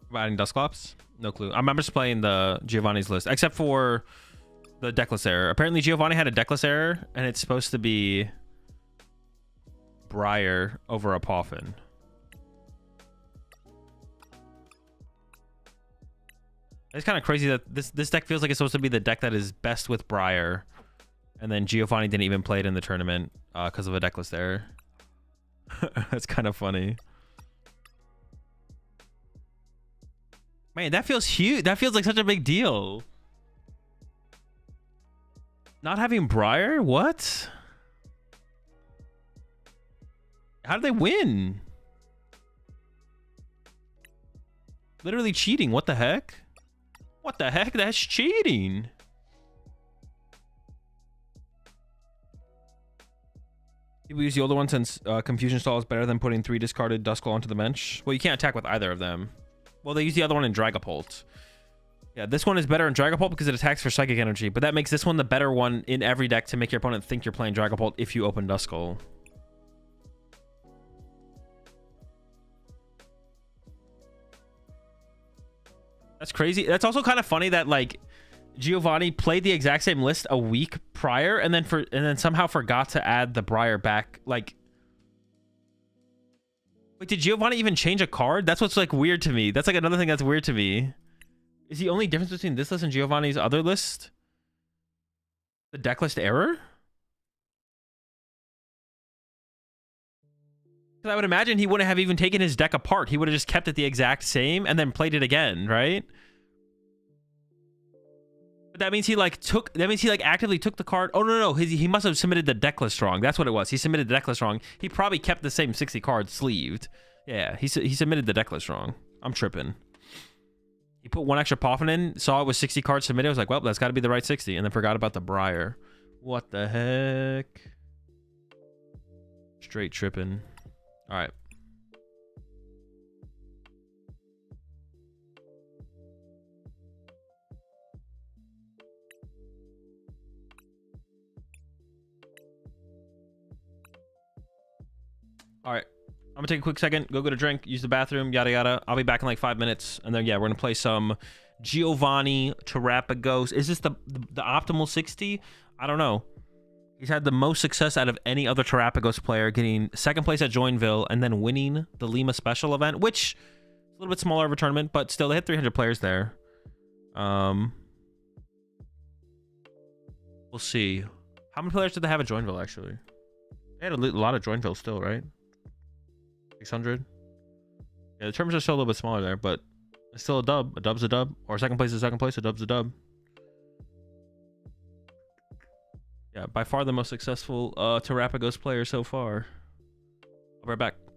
Providing Dusclops? No clue. I'm just playing the Giovanni's list, except for the deckless error. Apparently Giovanni had a deckless error, and it's supposed to be Briar over a Poffin. It's kind of crazy that this deck feels like it's supposed to be the deck that is best with Briar, and then Giovanni didn't even play it in the tournament because of a deckless error. That's kind of funny. Man, that feels huge. That feels like such a big deal. Not having Briar? What? How did they win? Literally cheating. What the heck? What the heck? That's cheating. People use the older one since Confusion Stall is better than putting 3 discarded Duskull onto the bench. Well, you can't attack with either of them. Well, they use the other one in Dragapult. Yeah, this one is better in Dragapult because it attacks for Psychic Energy, but that makes this one the better one in every deck to make your opponent think you're playing Dragapult if you open Duskull. That's crazy. That's also kind of funny that, like, Giovanni played the exact same list a week prior and then somehow forgot to add the Briar back. Like, wait, did Giovanni even change a card? That's what's like weird to me. That's like another thing that's weird to me. Is the only difference between this list and Giovanni's other list the deck list error? Because I would imagine he wouldn't have even taken his deck apart. He would have just kept it the exact same and then played it again, right? But that means he like actively took the card. Oh no, he must have submitted the deck list wrong. That's what it was. He submitted the deck list wrong. He probably kept the same 60 cards sleeved. Yeah, he submitted the deck list wrong. I'm tripping. He put 1 extra Poffin in, saw it was 60 cards submitted. I was like, well, that's got to be the right 60, and then forgot about the Briar. What the heck? Straight tripping. All right. All right. I'm gonna take a quick second, go get a drink, use the bathroom, yada yada. I'll be back in like 5 minutes, and then yeah, we're gonna play some Giovanni Terapagos. Is this the optimal 60? I don't know. He's had the most success out of any other Terapagos player, getting 2nd place at Joinville and then winning the Lima Special event, which is a little bit smaller of a tournament, but still they had 300 players there. We'll see. How many players did they have at Joinville actually? They had a lot of Joinville still, right? 600. Yeah, the terms are still a little bit smaller there, but it's still a dub. A dub's a dub. Or 2nd place is 2nd place. A dub's a dub. Yeah, by far the most successful Terapagos player so far. I'll be right back.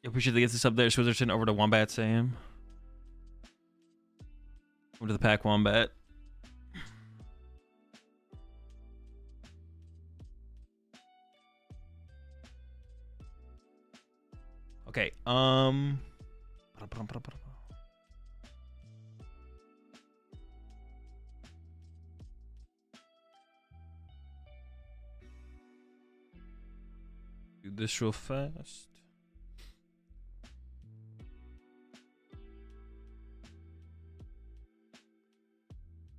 Appreciate they get this up there. Swizerton over to Wombat Sam. Over to the pack Wombat. Okay. Do this real fast.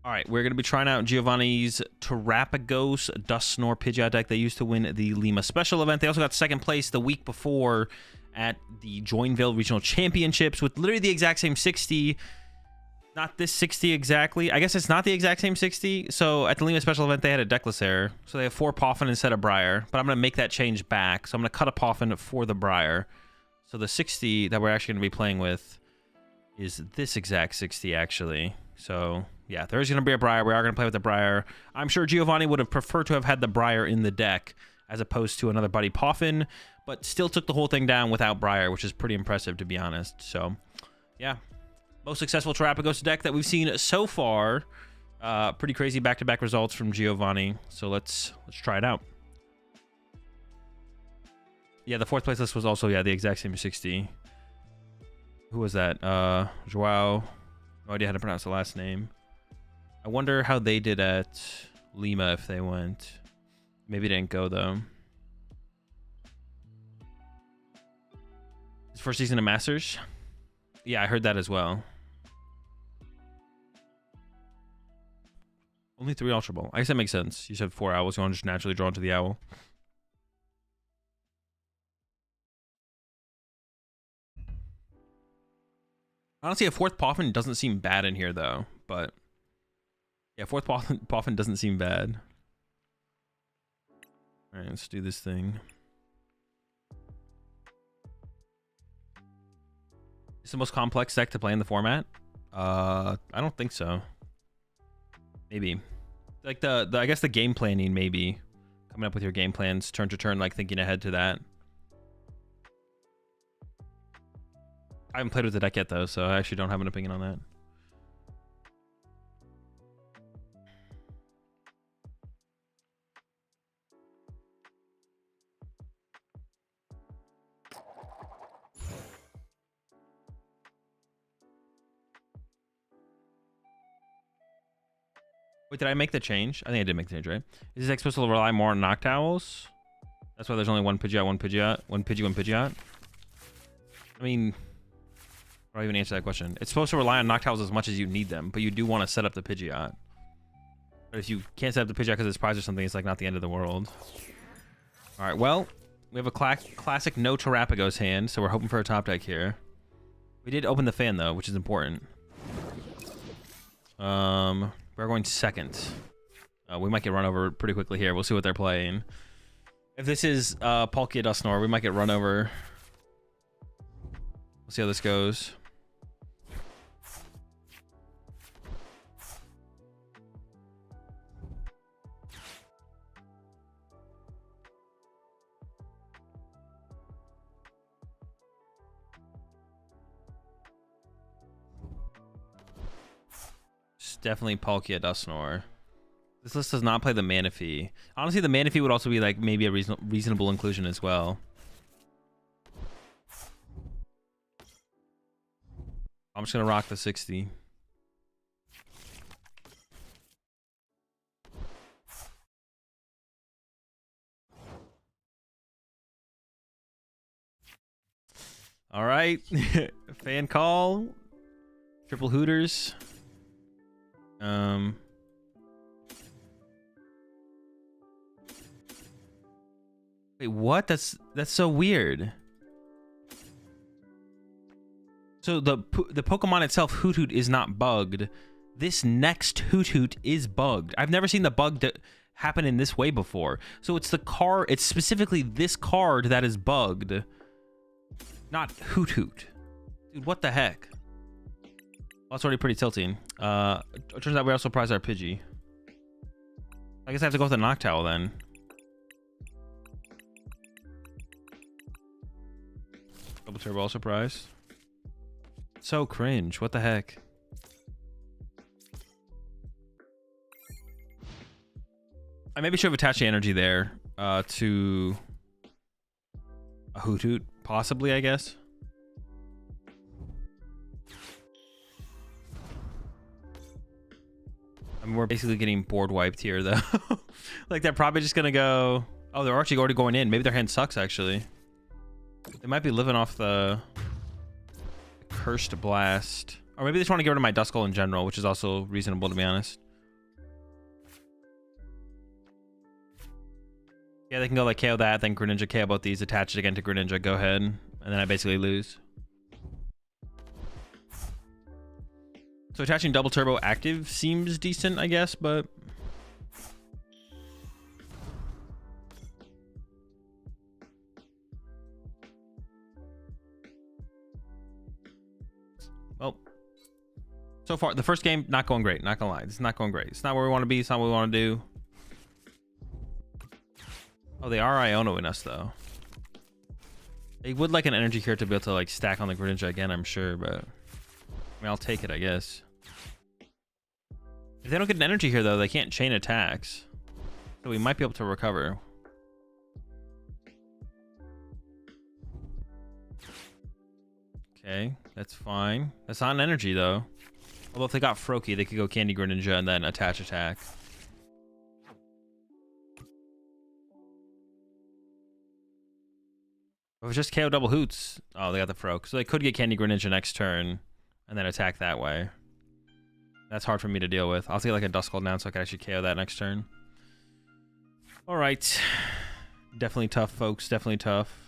All right, we're going to be trying out Giovanni's Terapagos Dusknoir Pidgeot deck. They used to win the Lima Special event. They also got second place the week before at the Joinville Regional Championships with literally the exact same 60. Not this 60 exactly. I guess it's not the exact same 60. So at the Lima Special event, they had a deckless error. So they have 4 Poffin instead of Briar. But I'm going to make that change back. So I'm going to cut a Poffin for the Briar. So the 60 that we're actually going to be playing with is this exact 60, actually. So yeah, there's going to be a Briar. We are going to play with the Briar. I'm sure Giovanni would have preferred to have had the Briar in the deck as opposed to another Buddy Poffin, but still took the whole thing down without Briar, which is pretty impressive, to be honest. So yeah, most successful Terapagos deck that we've seen so far. Pretty crazy back-to-back results from Giovanni. So let's try it out. Yeah, the 4th place list was also, yeah, the exact same 60. Who was that? Joao. No idea how to pronounce the last name. I wonder how they did at Lima if they went. Maybe they didn't go, though. His first season of Masters? Yeah, I heard that as well. Only 3 Ultra Ball. I guess that makes sense. You said 4 owls. You want to just naturally draw into the owl. Honestly, a 4th Poffin doesn't seem bad in here, though. But yeah, 4th Poffin doesn't seem bad. All right, let's do this thing. It's the most complex deck to play in the format? I don't think so. Maybe. Like I guess the game planning, maybe. Coming up with your game plans turn to turn, like thinking ahead to that. I haven't played with the deck yet, though, so I actually don't have an opinion on that. Wait, did I make the change? I think I did make the change, right? Is this deck supposed to rely more on Noctowls? That's why there's only one Pidgeot, one Pidgeot. I mean, I don't even answer that question. It's supposed to rely on Noctowls as much as you need them, but you do want to set up the Pidgeot. But if you can't set up the Pidgeot because it's prize or something, it's like not the end of the world. All right, well, we have a classic no Terapagos hand, so we're hoping for a top deck here. We did open the fan, though, which is important. We're going second. We might get run over pretty quickly here. We'll see what they're playing. If this is Palkia Dusknoir, we might get run over. We'll see how this goes. Definitely Palkia Dusknoir. This list does not play the Manaphy. Honestly, the Manaphy would also be like maybe a reasonable inclusion as well. I'm just gonna rock the 60. All right, fan call, triple Hooters. Wait, what? That's so weird. So the Pokemon itself, Hoot Hoot, is not bugged. This next Hoot Hoot is bugged. I've never seen the bug happen in this way before. So it's the card. It's specifically this card that is bugged, not Hoot Hoot. Dude, what the heck? Well, that's already pretty tilting. It turns out we also prize our Pidgey. I guess I have to go with the Noctowl then. Double turbo, all surprised. So cringe. What the heck? I maybe should have attached the energy there to a Hoot, possibly, I guess. I mean, we're basically getting board wiped here, though. Like, they're probably just gonna go... Oh, they're actually already going in. Maybe their hand sucks, actually. They might be living off the Cursed Blast. Or maybe they just want to get rid of my Duskull in general, which is also reasonable, to be honest. Yeah, they can go like KO that, then Greninja KO both these, attach it again to Greninja, go ahead. And then I basically lose. So attaching double turbo active seems decent, I guess, but... Well, so far, the first game, not going great, not gonna lie. It's not going great. It's not where we want to be, it's not what we want to do. Oh, they are Ionoing us, though. They would like an energy here to be able to, like, stack on the Greninja again, I'm sure, but... I mean, I'll take it, I guess. If they don't get an energy here, though, they can't chain attacks. So we might be able to recover. Okay, that's fine. That's not an energy, though. Although if they got Froakie, they could go Candy Greninja and then attach attack. If it was just KO double Hoots. Oh, they got the Froak. So they could get Candy Greninja next turn and then attack that way. That's hard for me to deal with. I'll take like a Duskull down so I can actually KO that next turn. All right. Definitely tough, folks. Definitely tough.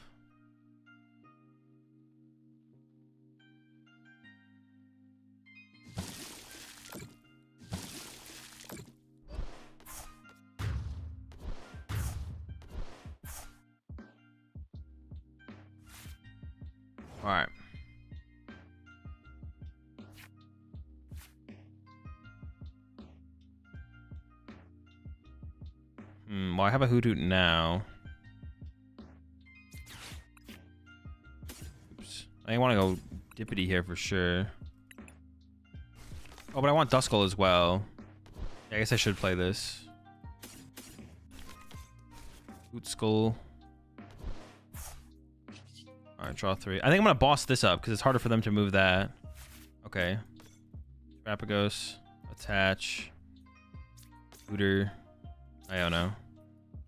All right. Well, I have a Hoot now. Oops. I want to go Dippity here for sure. Oh, but I want Duskull as well. Yeah, I guess I should play this. Hoot Skull. All right, draw 3. I think I'm gonna boss this up because it's harder for them to move that. Okay. Terapagos, attach, Hooter. I don't know.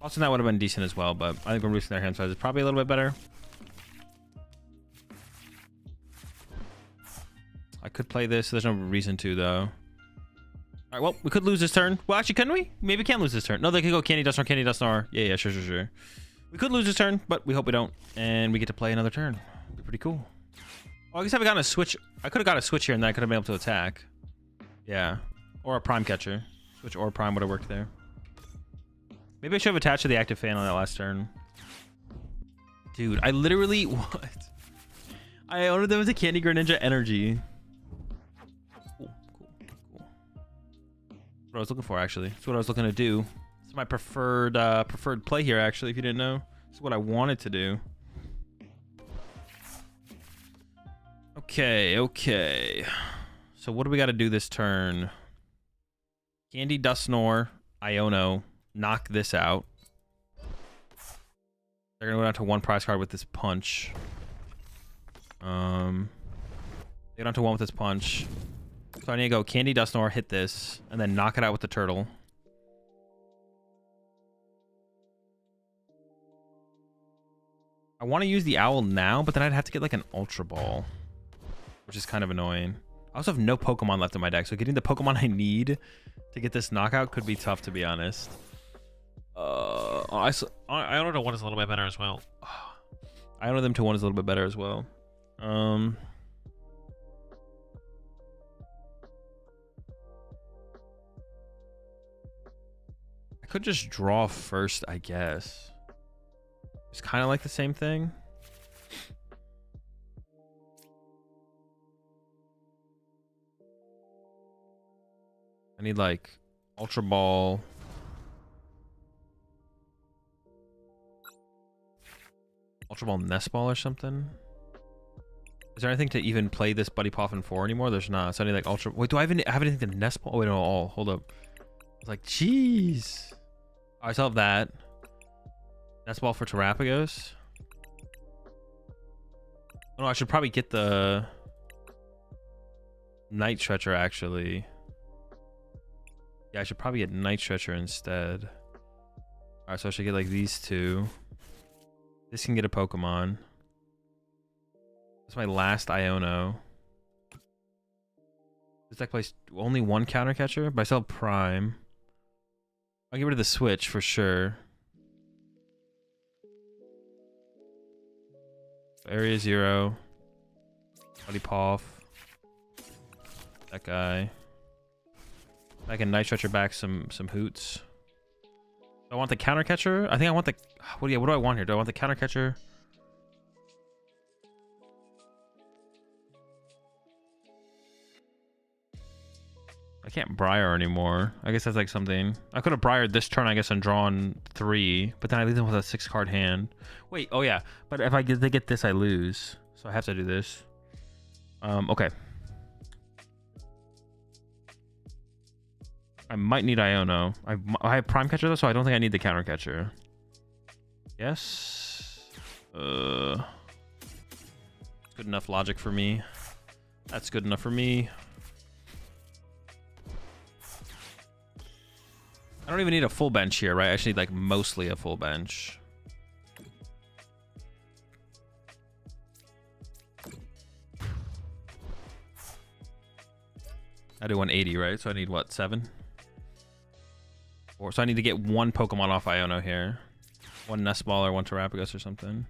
Bossing that would have been decent as well, but I think we're reducing their hand size is probably a little bit better. I could play this. There's no reason to, though. All right, well, we could lose this turn. Well, actually, couldn't we? Maybe we can't lose this turn. No, they could go Candy Dusknoir, Candy Dusknoir. Yeah, sure. We could lose this turn, but we hope we don't. And we get to play another turn. It'd be pretty cool. Oh, I guess I've gotten a switch. I could have got a switch here, and then I could have been able to attack. Yeah. Or a Prime Catcher. Switch or Prime would have worked there. Maybe I should have attached to the active fan on that last turn. Dude, I literally... What? I ordered them as a Candy Greninja energy. Cool. What I was looking for, actually. That's what I was looking to do. It's my preferred play here, actually, if you didn't know. This is what I wanted to do. Okay. So what do we got to do this turn? Candy Dusknoir, Iono. Knock this out. They're gonna go down to 1 prize card with this punch. They go down to 1 with this punch. So I need to go Candy Dusknoir, hit this, and then knock it out with the turtle. I want to use the owl now, but then I'd have to get like an Ultra Ball, which is kind of annoying. I also have no Pokemon left in my deck, so getting the Pokemon I need to get this knockout could be tough, to be honest. I don't know, 1 is a little bit better as well. I don't know them to 1 is a little bit better as well. I could just draw first, I guess. It's kind of like the same thing. I need like Ultra Ball. Ultra Ball Nest Ball or something. Is there anything to even play this Buddy Poffin for anymore? There's not. So any like ultra. Wait, do I have anything to nest ball? Oh, wait, no. Oh, hold up. I was like, jeez. Oh, I still have that. Nest ball for Terapagos. Oh, no, I should probably get the Night Stretcher actually. Yeah, I should probably get Night Stretcher instead. Alright, so I should get like these two. This can get a Pokemon. That's my last Iono. This deck plays only one counter catcher, but I still have Prime. I'll get rid of the Switch for sure. Area 0. Buddy Poff. That guy. I can Night Stretcher back some hoots. Do I want the counter catcher? I think I want the what do I want here? Do I want the counter catcher? I can't Briar anymore. I guess that's like something. I could have Briared this turn, I guess, and drawn 3, but then I leave them with a 6-card hand. Wait, oh yeah. But if they get this, I lose. So I have to do this. Okay. I might need Iono. I have Prime Catcher though, so I don't think I need the counter catcher. Yes. Good enough logic for me. That's good enough for me. I don't even need a full bench here, right? I actually need like mostly a full bench. I do 180, right? So I need what, 7? So I need to get one Pokemon off Iono here. One Nest Ball or one Terapagos or something.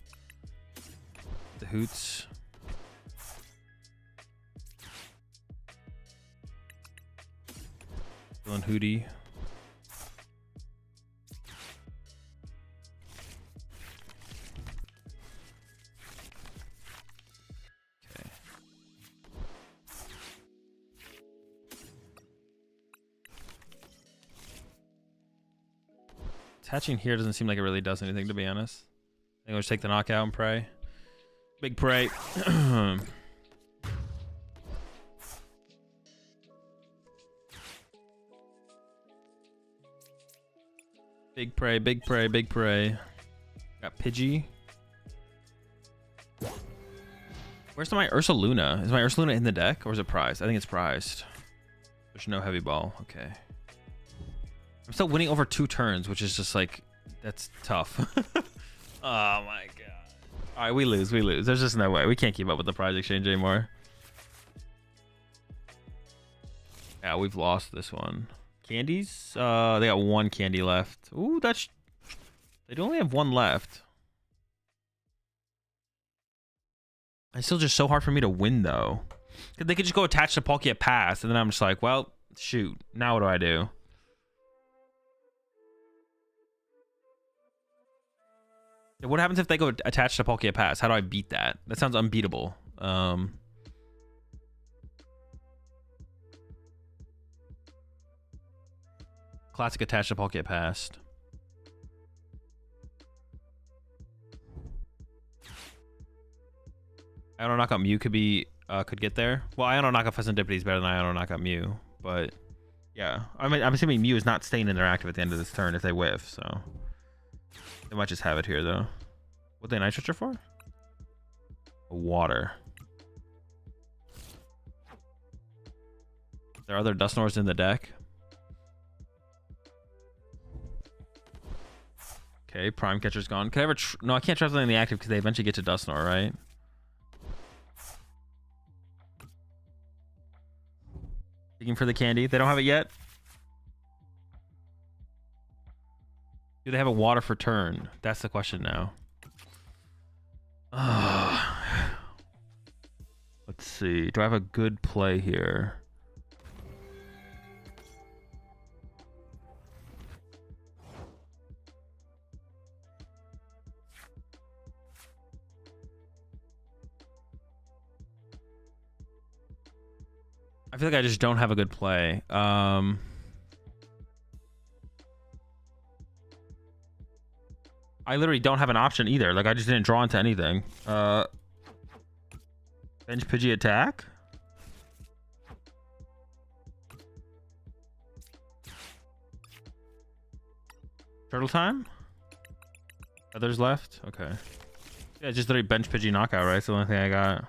The Hoots. Dylan Hootie. Okay. Attaching here doesn't seem like it really does anything, to be honest. I think I'll just take the knockout and pray. Big pray. Big pray, big pray, big pray. Got Pidgey. Where's my Ursaluna? Is my Ursaluna in the deck or is it prized? I think it's prized. There's no heavy ball. Okay. I'm still winning over 2 turns, which is just like, that's tough. Oh my god. All right, we lose. There's just no way. We can't keep up with the prize exchange anymore. Yeah, we've lost this one. Candies? They got 1 candy left. Ooh, that's... They only have 1 left. It's still just so hard for me to win, though. They could just go attach to Palkia Pass, and then I'm just like, well, shoot. Now what do I do? What happens if they go attach to Palkia Pass? How do I beat that? That sounds unbeatable. Classic attach to Palkia Pass. I don't knock out Mew could get there. Well, I don't knock out Serendipity is better than I don't knock out Mew, but yeah. I mean, I'm assuming Mew is not staying in their active at the end of this turn if they whiff, so they might just have it here though. What they Night Stretcher for? Water. There are other Dusknoirs in the deck. Okay, Prime Catcher's gone. Can I ever? No, I can't trust them in the active because they eventually get to Dusknoir, right? Looking for the candy. They don't have it yet. Do they have a water for turn? That's the question now. Let's see. Do I have a good play here? I feel like I just don't have a good play. I literally don't have an option either. Like, I just didn't draw into anything. Bench Pidgey attack? Turtle time? Others left? Okay. Yeah, just literally bench Pidgey knockout, right? It's the only thing I got.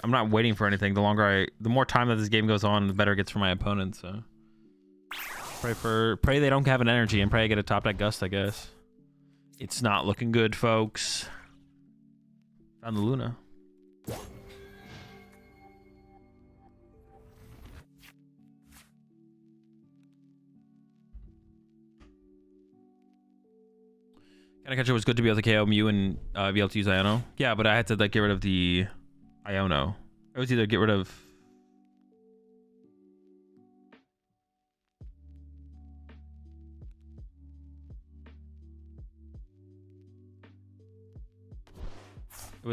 I'm not waiting for anything. The more time that this game goes on, the better it gets for my opponent, so. Pray they don't have an energy and pray I get a top deck gust, I guess. It's not looking good, folks. Found the Luna. Catcher was good to be able to KO Mew and be able to use Iono. Yeah, but I had to like get rid of the Iono. It was either get rid of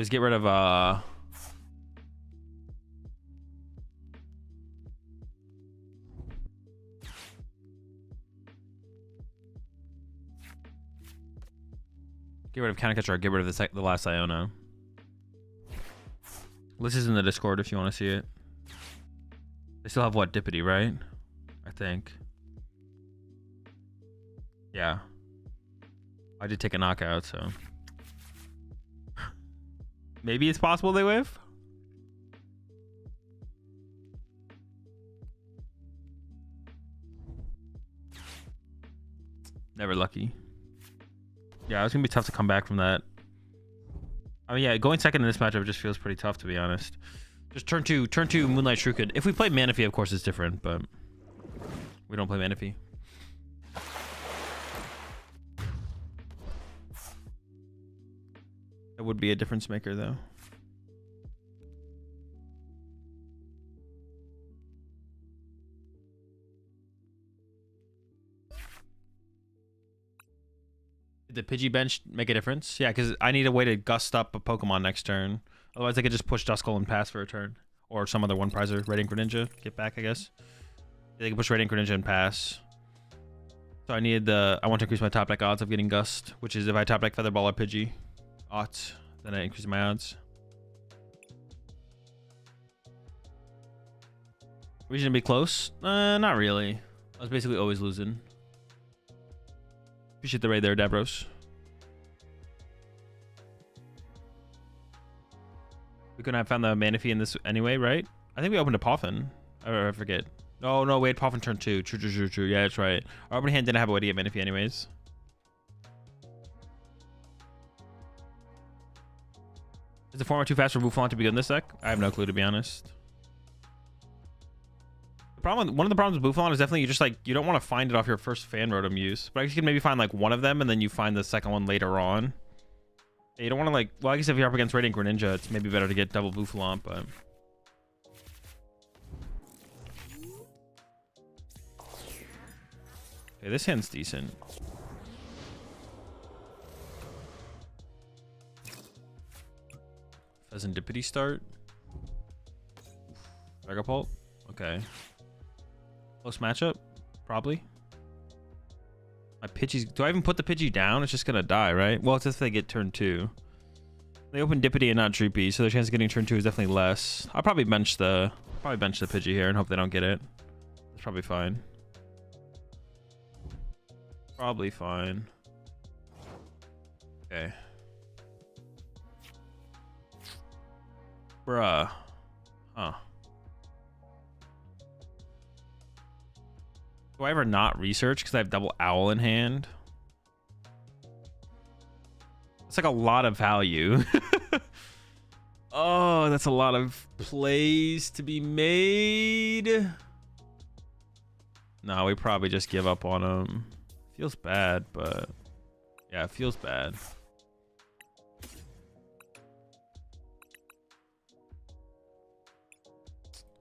get rid of Catcher or get rid of the last Iono. This is in the Discord if you want to see it. They still have what, Dippity, right? I think. Yeah. I did take a knockout, so maybe it's possible they whiff. Never lucky. Yeah, it's gonna be tough to come back from that. I mean, yeah, going second in this matchup just feels pretty tough, to be honest. Just turn two Moonlight Shuriken. If we play Manaphy, of course, it's different, but we don't play Manaphy. That would be a difference maker, though. Did the Pidgey bench make a difference? Yeah, because I need a way to gust up a Pokemon next turn. Otherwise, I could just push Duskull and pass for a turn. Or some other one prizer. Radiant Greninja. Get back, I guess. They can push Radiant Greninja and pass. So I need I want to increase my top deck odds of getting Gust. Which is if I top deck Featherball or Pidgey. Then I increase my odds. We should be close? Not really. I was basically always losing. Appreciate the raid there, Dabros. We couldn't have found the Manaphy in this anyway, right? I think we opened a Poffin. I forget. No, wait, Poffin turn 2. True. Yeah, that's right. Our opening hand didn't have a way to get Manaphy anyways. Is the format too fast for Buffon to be good in this deck? I have no clue, to be honest. One of the problems with Buffon is definitely you don't want to find it off your first fan rotom use. But I guess you can maybe find like one of them and then you find the second one later on. You don't want to well, I guess if you're up against Radiant Greninja, it's maybe better to get double Buffon, but okay, this hand's decent. Pheasantipity start. Dragapult. Okay. Close matchup, probably. My Pidgey's... Do I even put the Pidgey down? It's just gonna die, right? Well, it's if they get turn 2. They open Dippity and not Droopy, so the chance of getting turn 2 is definitely less. I'll probably bench the Pidgey here and hope they don't get it. It's probably fine. Probably fine. Okay. Bruh. Huh. Do I ever not research because I have double Owl in hand? It's like a lot of value. Oh, that's a lot of plays to be made. No, we probably just give up on him. Feels bad, but yeah, it feels bad.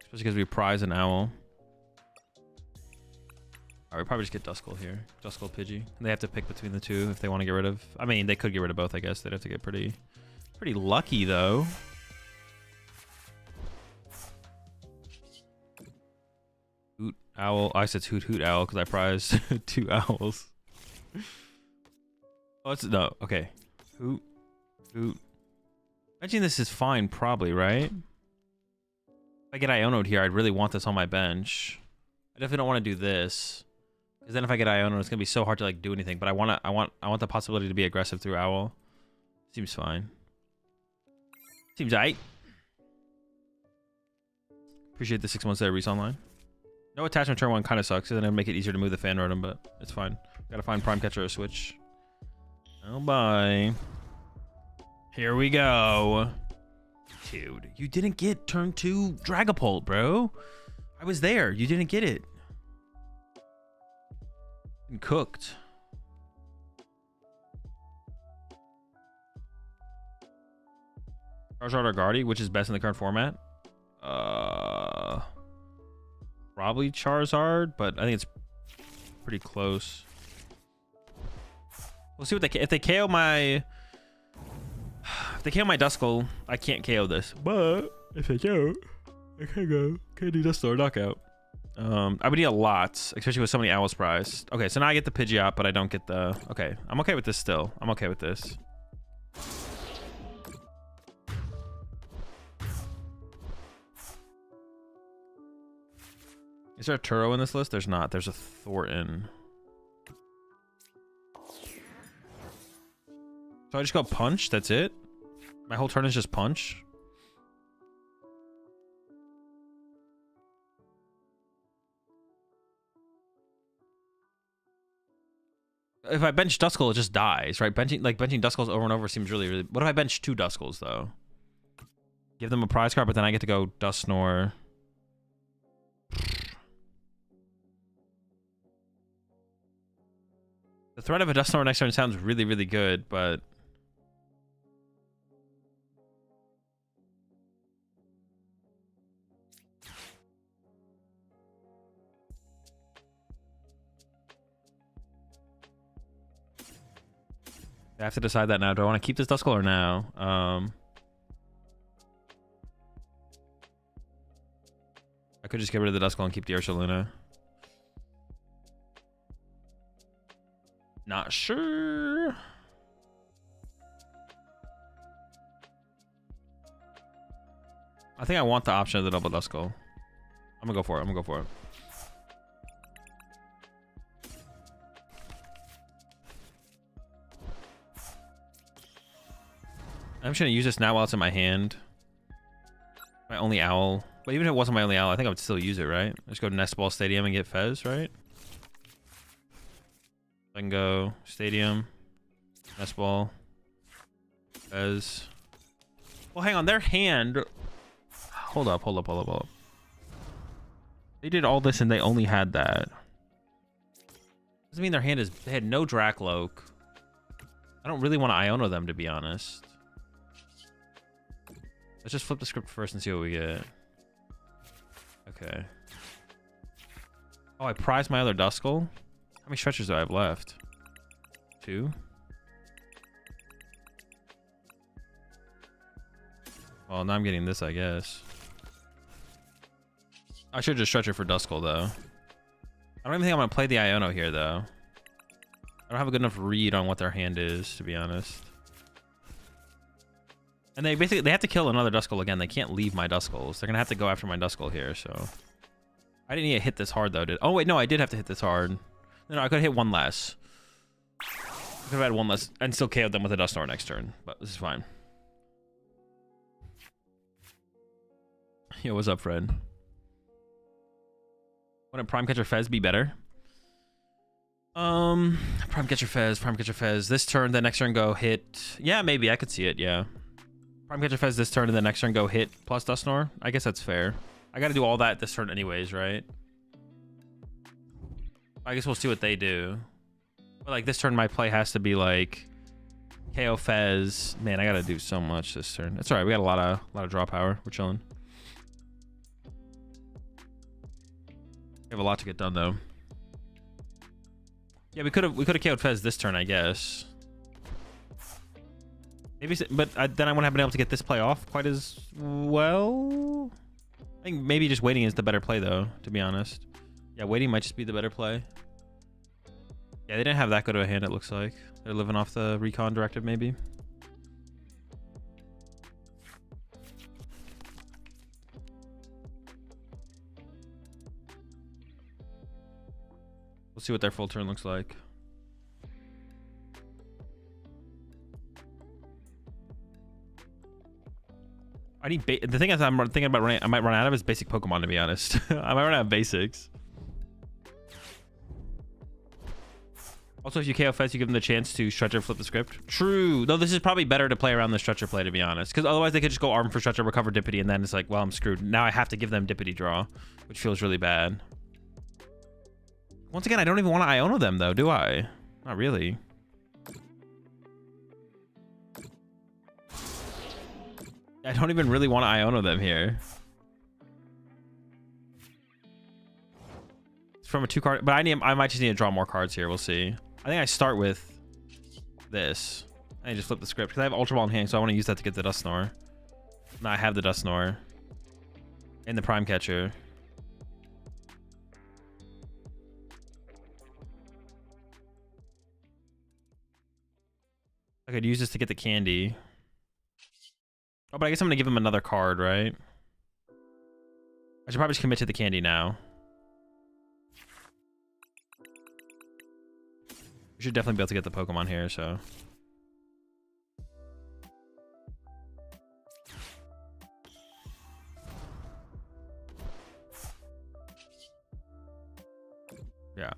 Especially because we prize an Owl. We probably just get Duskull here. Duskull, Pidgey. And they have to pick between the two if they want to get rid of... I mean, they could get rid of both, I guess. They'd have to get pretty lucky, though. Hoot Owl. I said Hoot Owl because I prized 2 owls. Oh, it's... No, okay. Hoot. Imagine this is fine, probably, right? If I get Iono'd here, I'd really want this on my bench. I definitely don't want to do this. Because then if I get Iono, it's gonna be so hard to like do anything. But I want the possibility to be aggressive through Owl. Seems fine. Seems aight. Appreciate the 6 months there, Reese Online. No attachment turn one kind of sucks, and then it'll make it easier to move the fan rotom, but it's fine. Gotta find Prime Catcher or Switch. Oh bye. Here we go. Dude, you didn't get turn 2 Dragapult, bro. I was there. You didn't get it. And cooked. Charizard or Guardy, which is best in the current format? Probably Charizard, but I think it's pretty close. We'll see what if they KO my Duskull. I can't KO this, but if they don't, I can go. Can't do Duskull or knockout. I would need a lot, especially with so many Owls prized. Okay, so now I get the Pidgeot, but I don't get the... Okay, I'm okay with this still. I'm okay with this. Is there a Turo in this list? There's not. There's a Thornton. So I just go punch? That's it? My whole turn is just punch? If I bench Duskull, it just dies, right? Benching Duskulls over and over seems really... What if I bench 2 Duskulls, though? Give them a prize card, but then I get to go Dusknoir. The threat of a Dusknoir next turn sounds really, really good, but... I have to decide that now. Do I want to keep this Duskull or now? I could just get rid of the Duskull and keep the Ursaluna. Not sure. I think I want the option of the double Duskull. I'm gonna go for it. I'm gonna go for it. I'm just gonna use this now while it's in my hand. My only owl. But even if it wasn't my only owl, I think I would still use it, right? Just go to Nest Ball Stadium and get Fez, right? I can go Stadium, Nest Ball, Fez. Well, hang on. Their hand... Hold up. They did all this and they only had that. Doesn't mean their hand is... They had no Drakloak. I don't really want to Iono them, to be honest. Let's just flip the script first and see what we get. Okay. Oh, I prized my other Duskull? How many stretchers do I have left? 2? Well, now I'm getting this, I guess. I should just stretch it for Duskull, though. I don't even think I'm going to play the Iono here, though. I don't have a good enough read on what their hand is, to be honest. And they have to kill another Duskull again. They can't leave my Duskulls. They're gonna have to go after my Duskull here. So I didn't need to hit this hard though. Oh wait, no, I did have to hit this hard. No, I could hit one less. I could have had one less and still KO'd them with a Dusknoir next turn. But this is fine. Yo, what's up, Fred? Wouldn't Prime Catcher Fez be better? Prime Catcher Fez. This turn, the next turn go hit. Yeah, maybe I could see it. Yeah. Prime Catcher Fez this turn and the next turn go hit plus Dusknoir. I guess that's fair. I got to do all that this turn anyways, right? I guess we'll see what they do. But like this turn, my play has to be like KO Fez. Man, I got to do so much this turn. It's all right. We got a lot of draw power. We're chilling. We have a lot to get done though. Yeah, we could have KO'd Fez this turn, I guess. Maybe, but then I wouldn't have been able to get this play off quite as well. I think maybe just waiting is the better play, though, to be honest. Yeah, waiting might just be the better play. Yeah, they didn't have that good of a hand, it looks like. They're living off the recon directive, maybe. We'll see what their full turn looks like. I need the thing is I'm thinking about running. I might run out of is basic Pokemon, to be honest. I might run out of basics. Also, if you KO Fez, you give them the chance to stretcher flip the script. True. Though this is probably better to play around the stretcher play, to be honest. Because otherwise they could just go arm for stretcher, recover Dippity, and then it's like, well, I'm screwed. Now I have to give them Dippity draw, which feels really bad. Once again, I don't even want to Iono them, though, do I? Not really. I don't even really want to Iono them here. It's from a 2-card, but I might just need to draw more cards here. We'll see. I think I start with this. I just flip the script because I have Ultra Ball in hand, so I want to use that to get the Dusknoir. No, I have the Dusknoir and the Prime Catcher. I could use this to get the candy. Oh, but I guess I'm gonna give him another card, right? I should probably just commit to the candy now. We should definitely be able to get the Pokemon here, so. Yeah.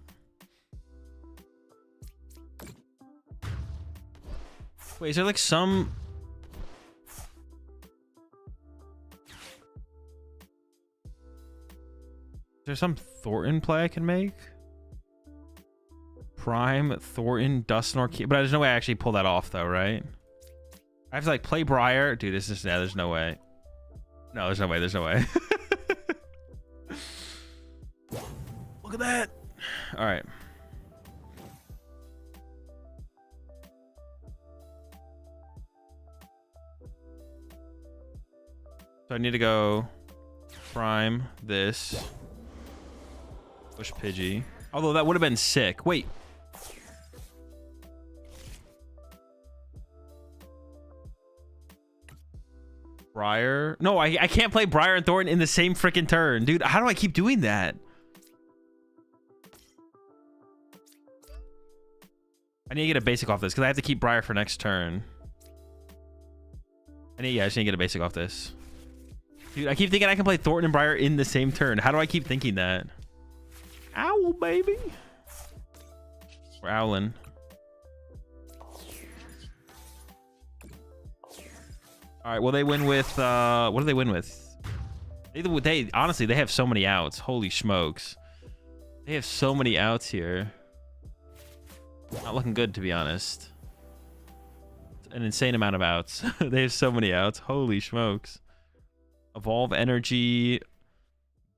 Wait, is there like some... Is there some Thornton play I can make? Prime, Thornton, Dusknoir, but there's no way I actually pull that off though, right? I have to like play Briar. Dude, this is... Yeah, there's no way. No, there's no way, there's no way. Look at that! Alright. So I need to go Prime, this. Push Pidgey. Although that would have been sick. Wait. Briar? No, I can't play Briar and Thornton in the same freaking turn. Dude, how do I keep doing that? I need to get a basic off this because I have to keep Briar for next turn. I just need to get a basic off this. Dude, I keep thinking I can play Thornton and Briar in the same turn. How do I keep thinking that? Owl, baby. We're owling. All right, well, they win with... what do they win with? They honestly, they have so many outs. Holy smokes. They have so many outs here. Not looking good, to be honest. An insane amount of outs. They have so many outs. Holy smokes. Evolve Energy,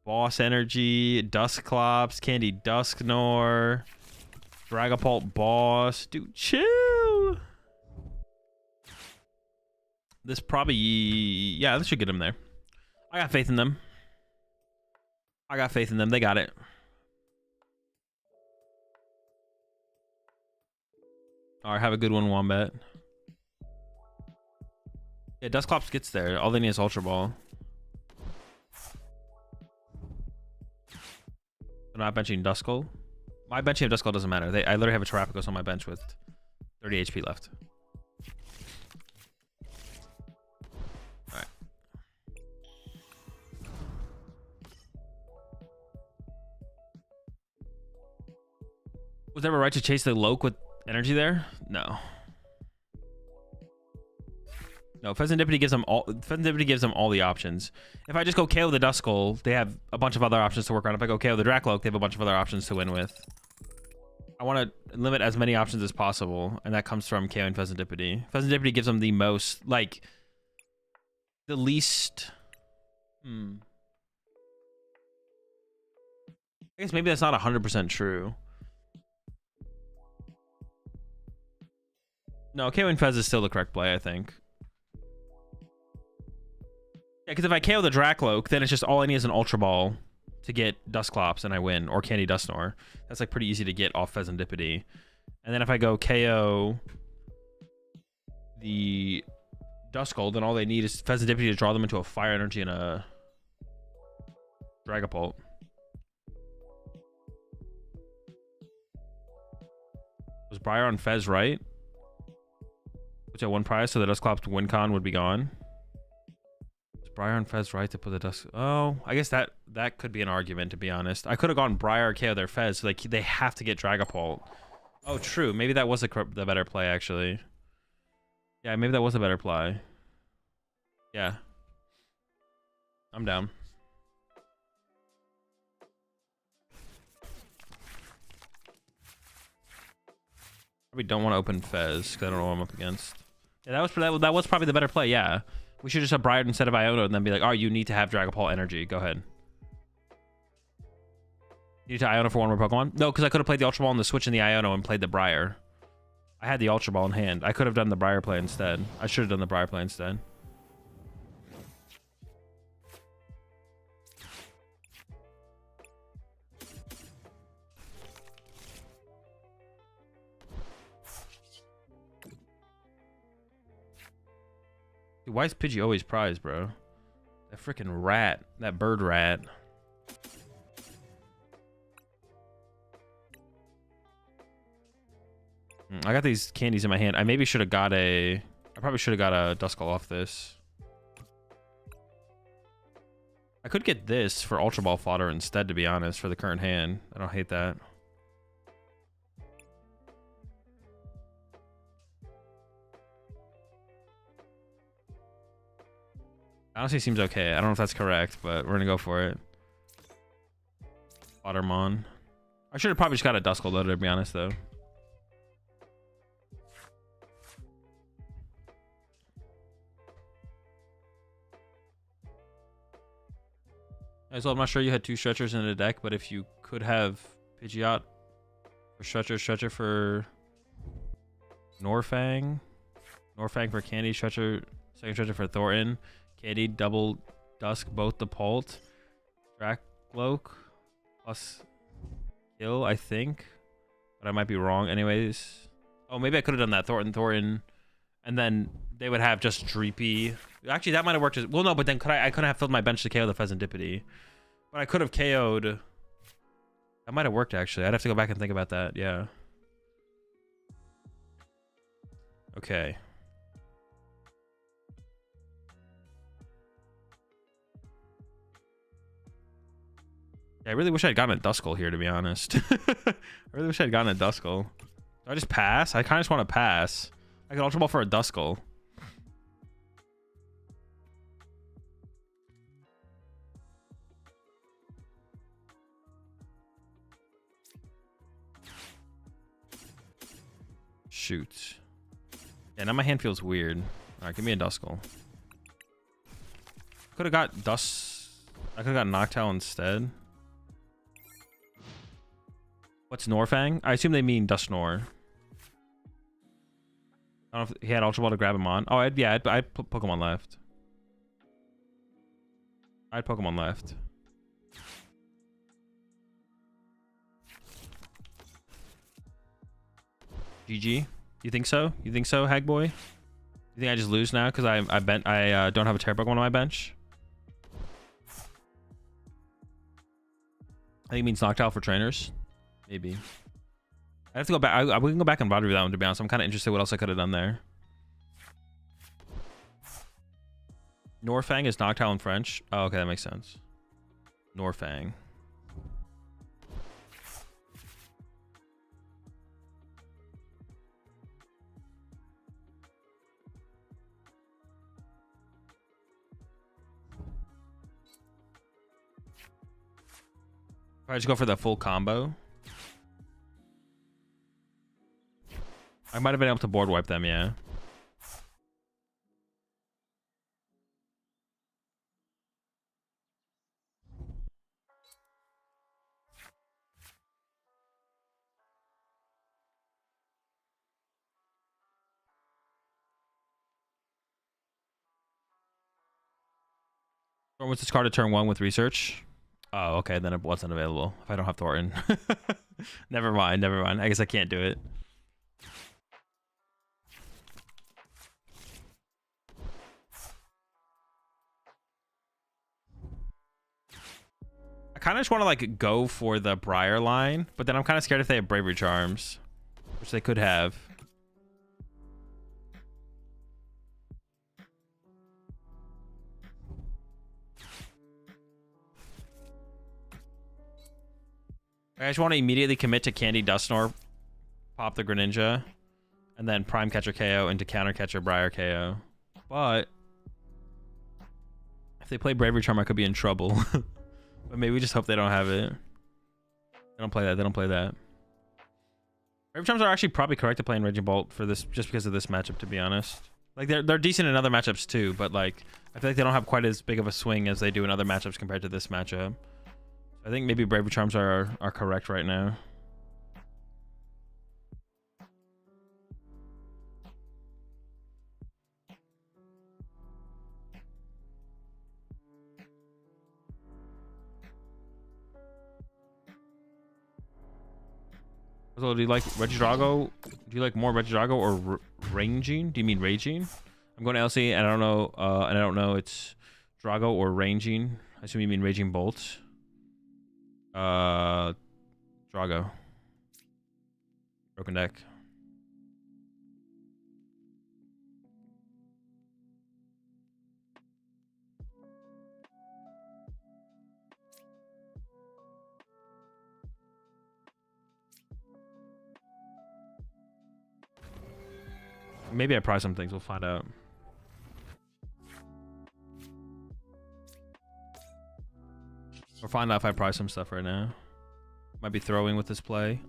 Boss Energy, Dusclops, Candy Dusknoir, Dragapult Boss. Dude, chill. This probably... Yeah, this should get him there. I got faith in them. I got faith in them. They got it. All right, have a good one, Wombat. Yeah, Dusclops gets there. All they need is Ultra Ball. I'm not benching Duskull. My benching of Duskull doesn't matter. I literally have a Terapagos on my bench with 30 HP left. Alright. Was there a right to chase the Loke with energy there? No. No, Pheasantipity gives them all. Pheasantipity gives them all the options. If I just go KO the Duskull, they have a bunch of other options to work on. If I go KO the Dracloak, they have a bunch of other options to win with. I want to limit as many options as possible, and that comes from KOing Pheasantipity. Pheasantipity gives them the most, like, the least. I guess maybe that's not 100% true. No, KOing Fez is still the correct play, I think. Yeah, because if I KO the Dracloak, then it's just all I need is an Ultra Ball to get Dusclops and I win, or Candy Dusknoir. That's like pretty easy to get off Pheasantipity. And then if I go KO the Duskull, then all they need is Pheasantipity to draw them into a Fire Energy and a Dragapult. Was Briar on Fez right? Which at one prize, so the Dusclops WinCon would be gone. Was Briar on Fez right to put the Dusk? Oh, I guess that could be an argument, to be honest. I could have gone Briar KO their Fez, so they have to get Dragapult. Oh, true. Maybe that was the better play, actually. Yeah, maybe that was a better play. Yeah. I'm down. Probably don't want to open Fez because I don't know what I'm up against. Yeah, that was probably the better play. Yeah, we should just have Briar instead of Iono and then be like, oh, you need to have Dragapult energy. Go ahead. You need to Iono for one more Pokemon? No, because I could have played the Ultra Ball on the Switch in the Iono and played the Briar. I had the Ultra Ball in hand. I could have done the Briar play instead. I should have done the Briar play instead. Dude, why is Pidgey always prized, bro? That freaking rat. That bird rat. I got these candies in my hand. I maybe should have got a... I probably should have got a Duskull off this. I could get this for Ultra Ball fodder instead, to be honest, for the current hand. I don't hate that. Honestly, seems okay. I don't know if that's correct, but we're gonna go for it. Watermon. I should have probably just got a Duskull though, to be honest, though. So I'm not sure you had two Stretchers in the deck, but if you could have Pidgeot for Stretcher for Norfang for Candy, second Stretcher for Thornton, Candy, double Dusk, both the Pult, Dracloak, plus Kill, I think, but I might be wrong. Anyways, oh, maybe I could have done that Thornton, and then they would have just Dreepy. Actually, that might have worked as well. No, but then I couldn't have filled my bench to KO the Pheasantipity, but I could have KO'd. That might have worked actually. I'd have to go back and think about that. Yeah. Okay. Yeah, I really wish I'd gotten a Duskull here, to be honest. I really wish I'd gotten a Duskull. Do I just pass? I kind of just want to pass. I could Ultra Ball for a Duskull. Shoot. Yeah, now my hand feels weird. All right, give me a Duskull. Could have got Dust. I could have got Noctowl instead. What's Norfang? I assume they mean Dusknoir. I don't know if he had Ultra Ball to grab him on. Oh, I'd put Pokemon left. I'd Pokemon left. GG. You think so? You think so, Hagboy? You think I just lose now because I don't have a Terapagos on my bench? I think it means Noctowl for trainers. Maybe. I have to go back. We can go back and VOD review that one, to be honest. I'm kind of interested what else I could have done there. Norfang is Noctowl in French. Oh, okay, that makes sense. Norfang. Probably just go for the full combo. I might have been able to board wipe them, yeah. Thornton was discarded turn 1 with research. Oh, okay, then it wasn't available if I don't have Thornton. Never mind, never mind. I guess I can't do it. I kind of just want to like go for the Briar line, but then I'm kind of scared if they have Bravery Charms, which which they could have. I just want to immediately commit to Candy Dusknoir, pop the Greninja, and then Prime Catcher KO into Counter Catcher Briar KO. But if they play Bravery Charm, I could be in trouble. But maybe we just hope they don't have it. They don't play that. They don't play that. Bravery Charms are actually probably correct to play in Regibolt for this, just because of this matchup, to be honest. Like, they're decent in other matchups too, but like, I feel like they don't have quite as big of a swing as they do in other matchups compared to this matchup. I think maybe Bravery Charms are correct right now. So do you like Regidrago? Do you like more Regidrago or Ranging? Do you mean Raging? I'm going to LC and I don't know it's Drago or Ranging. I assume you mean Raging Bolt. Drago. Broken deck. Maybe I prize some things. We'll find out. We'll find out if I prize some stuff right now. Might be throwing with this play.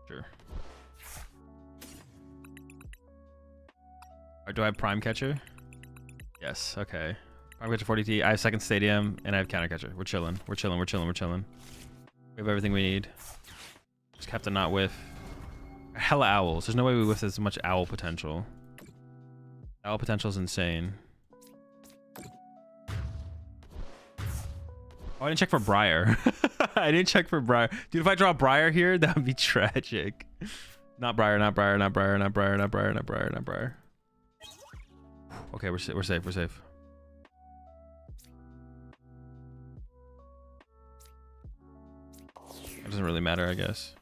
Sure. Or do I have Prime Catcher? Yes. Okay. Prime Catcher 40T. I have Second Stadium and I have Counter Catcher. We're chilling. We're chilling. We're chilling. We're chilling. We have everything we need. Just have to not whiff. Hella owls. There's no way we whiff as much owl potential. Owl potential is insane. Oh, I didn't check for Briar. I didn't check for Briar. Dude, if I draw Briar here, that would be tragic. Not Briar, not Briar, not Briar, not Briar, not Briar, not Briar, not Briar. Okay, we're safe, we're safe. It doesn't really matter, I guess.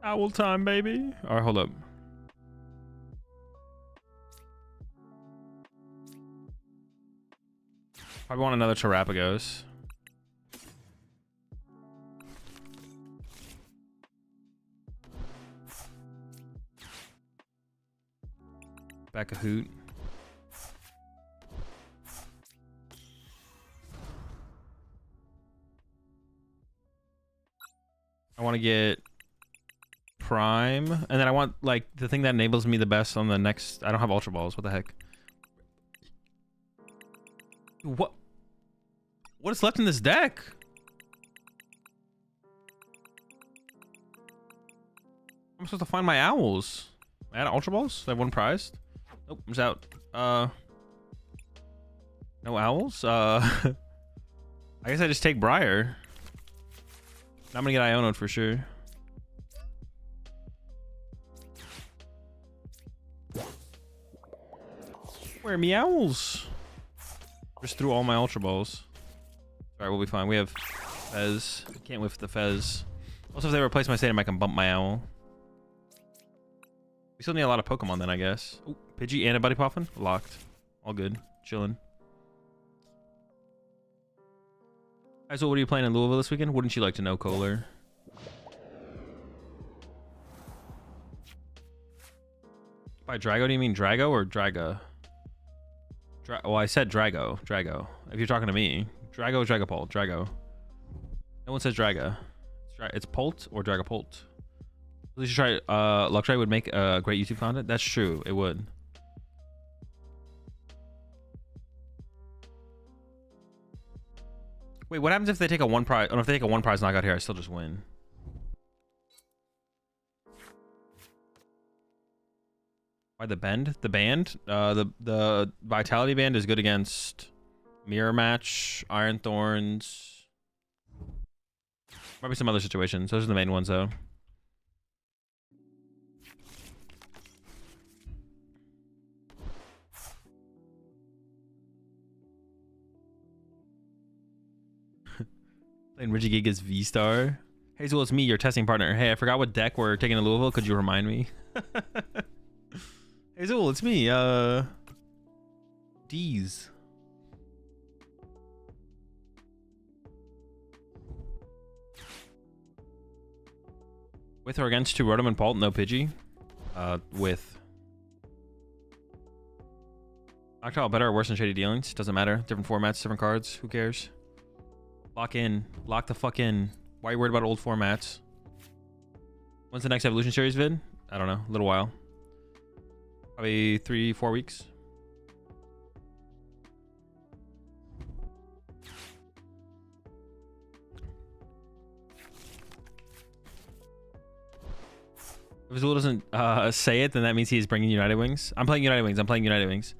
Owl time, baby. All right, hold up. Probably want another Terapagos. Back a hoot. I want to get Prime, and then I want like the thing that enables me the best on the next. I don't have Ultra Balls. What the heck? What is left in this deck? I'm supposed to find my owls. I had Ultra Balls. I have one prized. Nope, I'm just out. No owls. I guess I just take Briar. Now I'm gonna get Iono'd for sure. Where are me owls? Just threw all my Ultra Balls. Alright, we'll be fine. We have Fez. Can't whiff the Fez. Also, if they replace my stadium, I can bump my owl. We still need a lot of Pokemon then, I guess. Oh, Pidgey and a Buddy Poffin? Locked. All good. Chilling. Guys, what are you playing in Louisville this weekend? Wouldn't you like to know, Kohler? By Drago, do you mean Drago or Draga? Well, I said Drago. Drago. If you're talking to me. Drago, Dragapult. Drago. No one says Draga. It's Pult or Dragapult. You should try. Luxray would make great YouTube content. That's true. It would. Wait, what happens if they take a one prize? Oh, if they take a one prize knockout here, I still just win. Why the bend? The band? The vitality band is good against Mirror Match, Iron Thorns. Probably some other situations. Those are the main ones, though. Playing Regidrago V-Star. Hey, Azul, it's me, your testing partner. Hey, I forgot what deck we're taking to Louisville. Could you remind me? Hey, Azul, it's me. D's. With or against 2 Rotom and Pult, no Pidgey. With. Octal better or worse than Shady Dealings? Doesn't matter. Different formats, different cards. Who cares? Lock in. Lock the fuck in. Why are you worried about old formats? When's the next Evolution Series vid? I don't know. A little while. Probably 3-4 weeks. If Azul doesn't say it, then that means he's bringing United Wings. I'm playing United Wings. I'm playing United Wings.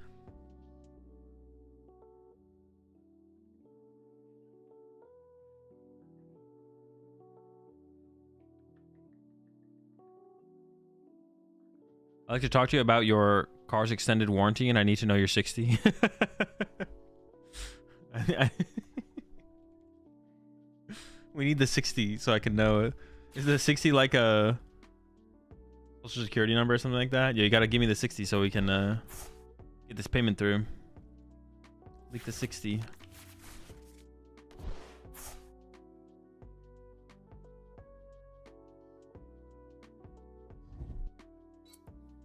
I'd like to talk to you about your car's extended warranty, and I need to know you're 60. We need the 60 so I can know it. Is the 60 like a social security number or something like that? Yeah, you gotta give me the 60 so we can get this payment through. Leak the 60.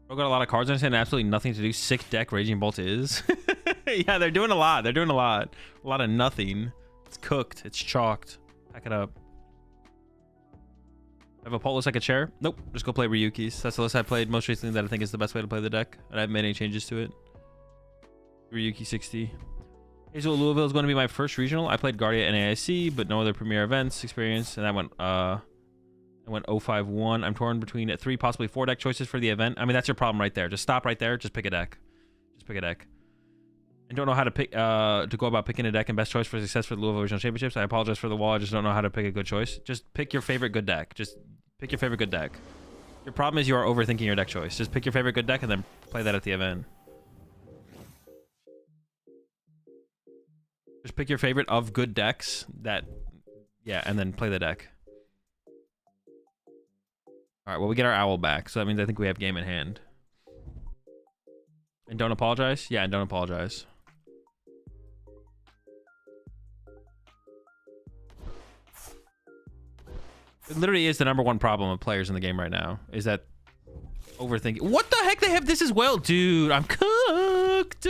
Bro got a lot of cards. I understand absolutely nothing to do. Sick deck Raging Bolt is. Yeah, they're doing a lot. They're doing a lot. A lot of nothing. It's cooked. It's chalked. Pack it up. Have a Pult looks like a chair? Nope. Just go play Ryuki's. That's the list I played most recently that I think is the best way to play the deck. And I haven't made any changes to it. Ryuki 60. Hazel Louisville is going to be my first regional. I played Guardia and AIC, but no other premier events experience. And I went 051. I'm torn between 3, possibly 4 deck choices for the event. I mean, that's your problem right there. Just stop right there. Just pick a deck. Just pick a deck. And don't know how to pick to go about picking a deck and best choice for success for the Louisville Regional Championships. I apologize for the wall. I just don't know how to pick a good choice. Just pick your favorite good deck. Just pick your favorite good deck. Your problem is you are overthinking your deck choice. Just pick your favorite good deck and then play that at the event. Just pick your favorite of good decks that, yeah, and then play the deck. All right, well, we get our owl back, so that means I think we have game in hand. And don't apologize? Yeah, and don't apologize. It literally is the #1 problem of players in the game right now, is that overthinking. What the heck? They have this as well, dude. I'm cooked.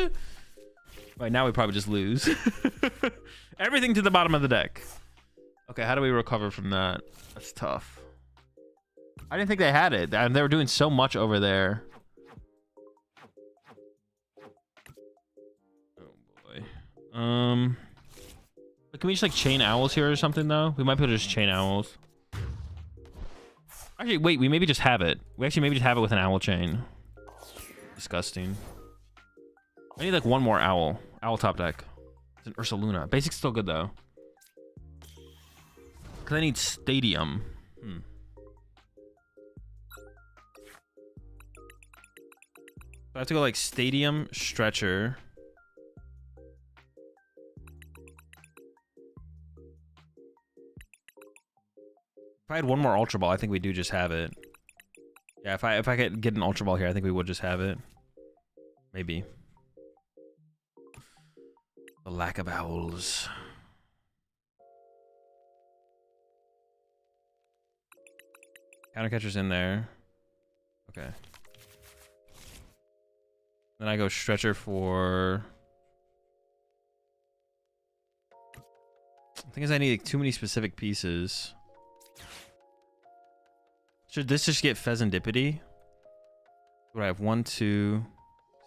Right, now we probably just lose. Everything to the bottom of the deck. Okay, how do we recover from that? That's tough. I didn't think they had it. They were doing so much over there. Oh boy. But can we just like chain owls here or something though? We might be able to just chain owls. Actually, wait, we maybe just have it. We actually maybe just have it with an owl chain. Disgusting. I need like one more owl. Owl top deck. It's an Ursaluna. Basic's still good though. Cause I need Stadium. I have to go like Stadium, Stretcher. If I had one more Ultra Ball, I think we do just have it. Yeah, if I could get an Ultra Ball here, I think we would just have it. Maybe. The lack of owls. Counter catcher's in there. Okay. Then I go Stretcher for... The thing is I need like, too many specific pieces. Should this just get Pheasantipity? What do I have? 1, 2,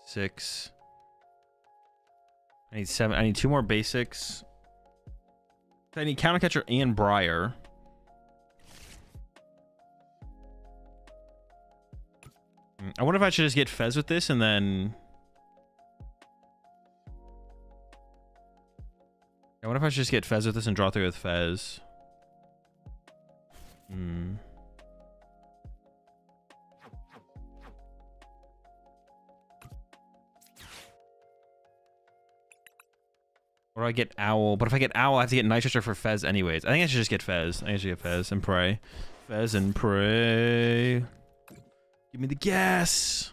6. I need 7. I need 2 more basics. I need Counter Catcher and Briar. I wonder if I should just get Fez with this and then... if I just get Fez with this and draw 3 with Fez? Or I get Owl, but if I get Owl, I have to get Nitroster for Fez anyways. I think I should just get Fez. I think I should get Fez and pray. Fez and pray. Give me the gas.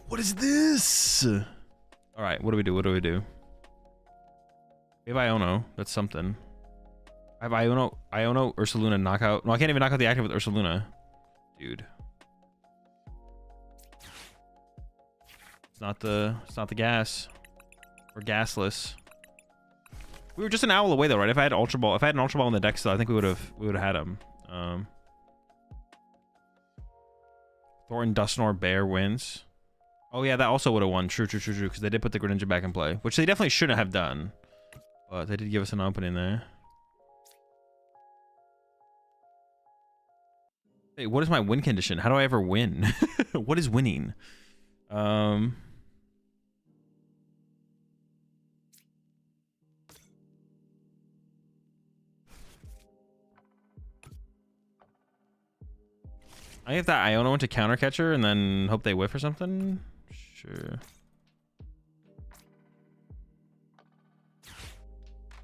What is this? All right, what do we do? What do we do? We have Iono. That's something. I have Iono, Ursaluna, knockout. No, I can't even knock out the active with Ursaluna. Dude. It's not the gas. We're gasless. We were just an Owl away though, right? If I had Ultra Ball, if I had an Ultra Ball in the deck still, I think we would have had him. Thornton Dusknoir Bear wins. Oh yeah, that also would have won. True, because they did put the Greninja back in play, which they definitely shouldn't have done. But they did give us an opening there. Hey, what is my win condition? How do I ever win? What is winning? I have that Iono into counter catcher and then hope they whiff or something. Sure.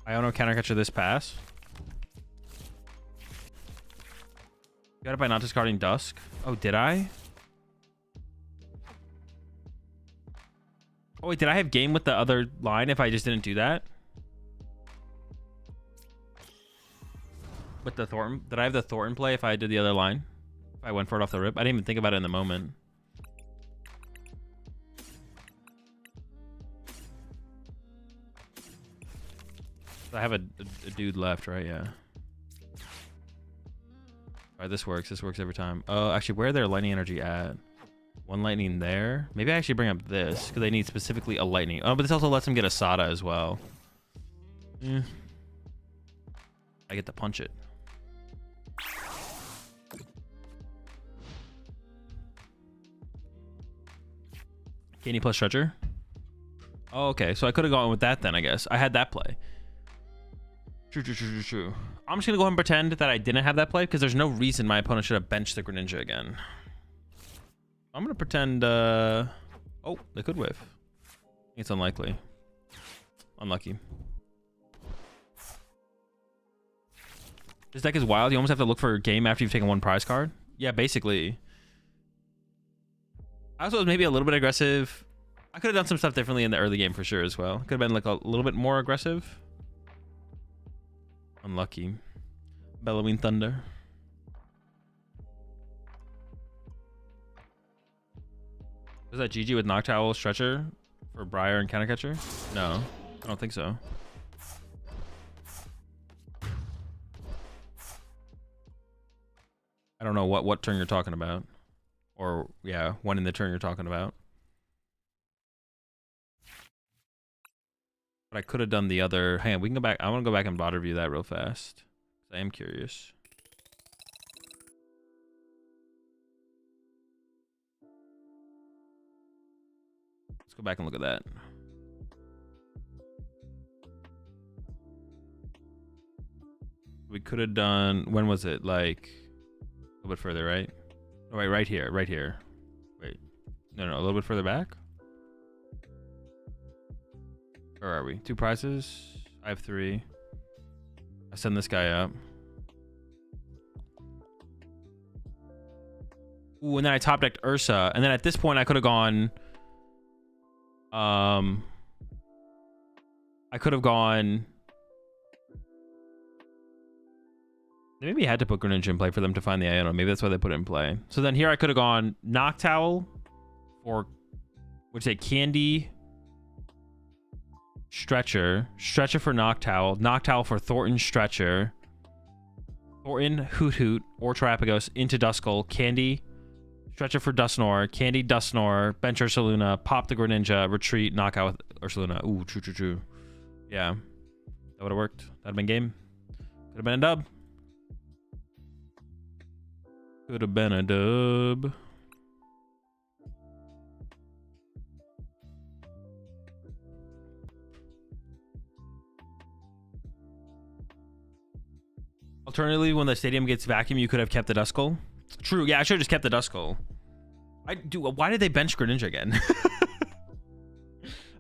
Iono counter catcher this pass. Got it by not discarding Dusk. Oh, did I? Oh wait, did I have game with the other line if I just didn't do that? With the Thornton? Did I have the Thornton play if I did the other line? If I went for it off the rip? I didn't even think about it in the moment. I have a dude left, right? Yeah. Alright, this works. This works every time. Oh, actually, where are their lightning energy at? One lightning there. Maybe I actually bring up this because they need specifically a lightning. Oh, but this also lets them get a Sada as well. Yeah. I get to punch it. Candy plus Stretcher. Oh, okay. So I could have gone with that then, I guess. I had that play. True. I'm just going to go ahead and pretend that I didn't have that play because there's no reason my opponent should have benched the Greninja again. I'm going to pretend... Oh, they could whiff. It's unlikely. Unlucky. This deck is wild. You almost have to look for a game after you've taken one prize card. Yeah, basically. I also was maybe a little bit aggressive. I could have done some stuff differently in the early game for sure as well. Could have been like a little bit more aggressive. Unlucky. Bellowing Thunder. Was that GG with Noctowl Stretcher for Briar and Counter Catcher? No, I don't think so. I don't know what turn you're talking about. Or, yeah, one in the turn you're talking about. But I could have done the other... Hang on, we can go back. I want to go back and bot review that real fast. I am curious. Let's go back and look at that. We could have done... When was it? Like... A little bit further, right? Oh, wait, right here. Right here. Wait. No, a little bit further back? Where are we? 2 prizes? I have 3. I send this guy up. Ooh, and then I top decked Ursa. And then at this point, I could have gone... I could have gone... They maybe had to put Greninja in play for them to find the Iono. Maybe that's why they put it in play. So then here I could have gone Noctowl or... Would say Candy... Stretcher for Noctowl, Noctowl for Thornton Stretcher, Thornton Hoot or Terapagos into Duskull, Candy, Stretcher for Dusknoir, Candy Dusknoir, bench Ursaluna, pop the Greninja, retreat, knockout with Ursaluna. Ooh, true. Yeah, that would have worked. That'd have been game. Could have been a dub. Could have been a dub. Alternatively, when the stadium gets vacuum, you could have kept the Duskull. True. Yeah, I should have just kept the Duskull. Why did they bench Greninja again?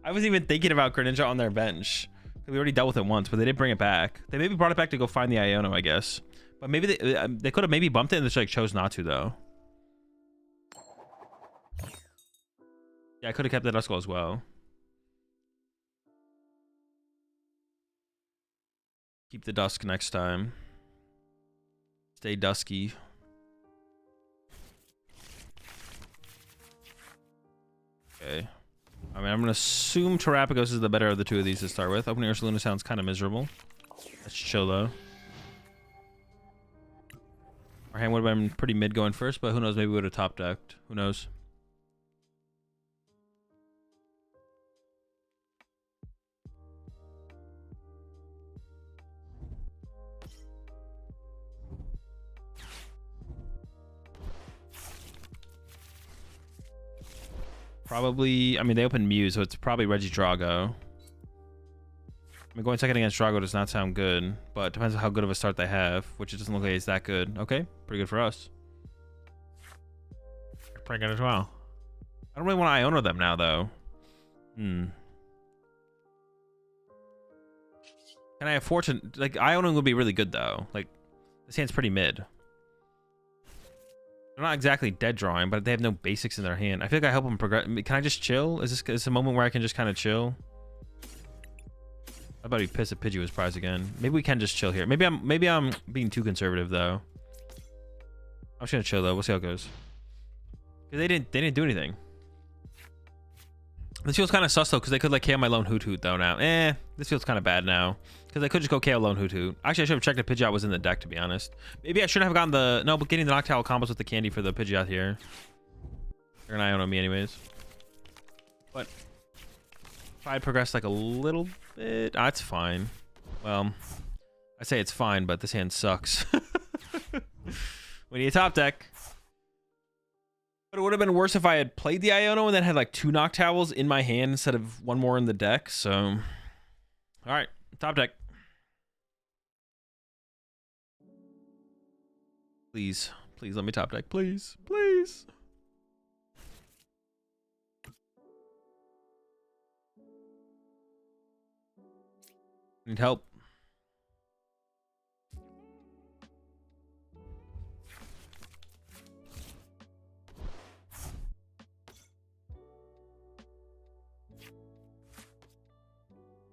I wasn't even thinking about Greninja on their bench. We already dealt with it once, but they didn't bring it back. They maybe brought it back to go find the Iono, I guess. But maybe they could have maybe bumped it and just like chose not to though. Yeah, I could have kept the Duskull as well. Keep the Dusk next time. Stay dusky. Okay. I mean, I'm gonna assume Terapagos is the better of the two of these to start with. Opening Ursaluna sounds kind of miserable. Let's chill though. Our hand would have been pretty mid going first, but who knows? Maybe we would have top decked. Who knows? Probably, I mean, they opened Mew, so it's probably Regidrago. I mean, going second against Drago does not sound good, but it depends on how good of a start they have, which it doesn't look like it's that good. Okay, pretty good for us. Pretty good as well. I don't really want to Iono them now, though. Can I afford to... Like, Iono would be really good, though. Like, this hand's pretty mid. They're not exactly dead drawing, but they have no basics in their hand. I feel like I help them progress. Can I just chill? Is this a moment where I can just kind of chill? I'm about to be pissed if Pidgey was prize again. Maybe we can just chill here. Maybe I'm being too conservative though. I'm just gonna chill though. We'll see how it goes. Cause they didn't do anything. This feels kind of sus though, because they could like KO my lone Hoot Hoot though now. This feels kind of bad now. Because I could just go KO lone Hoot Hoot. Actually, I should have checked if Pidgeot was in the deck, to be honest. Maybe I shouldn't have gotten the... No, but getting the Noctowl combos with the candy for the Pidgeot here. They're gonna Iono me anyways. But if I had progressed like a little bit... That's fine. Well, I say it's fine, but this hand sucks. We need a top deck. But it would have been worse if I had played the Iono and then had like 2 Noctowls in my hand instead of 1 more in the deck. So, all right, top deck. Please, please let me top deck. Please, please. Need help.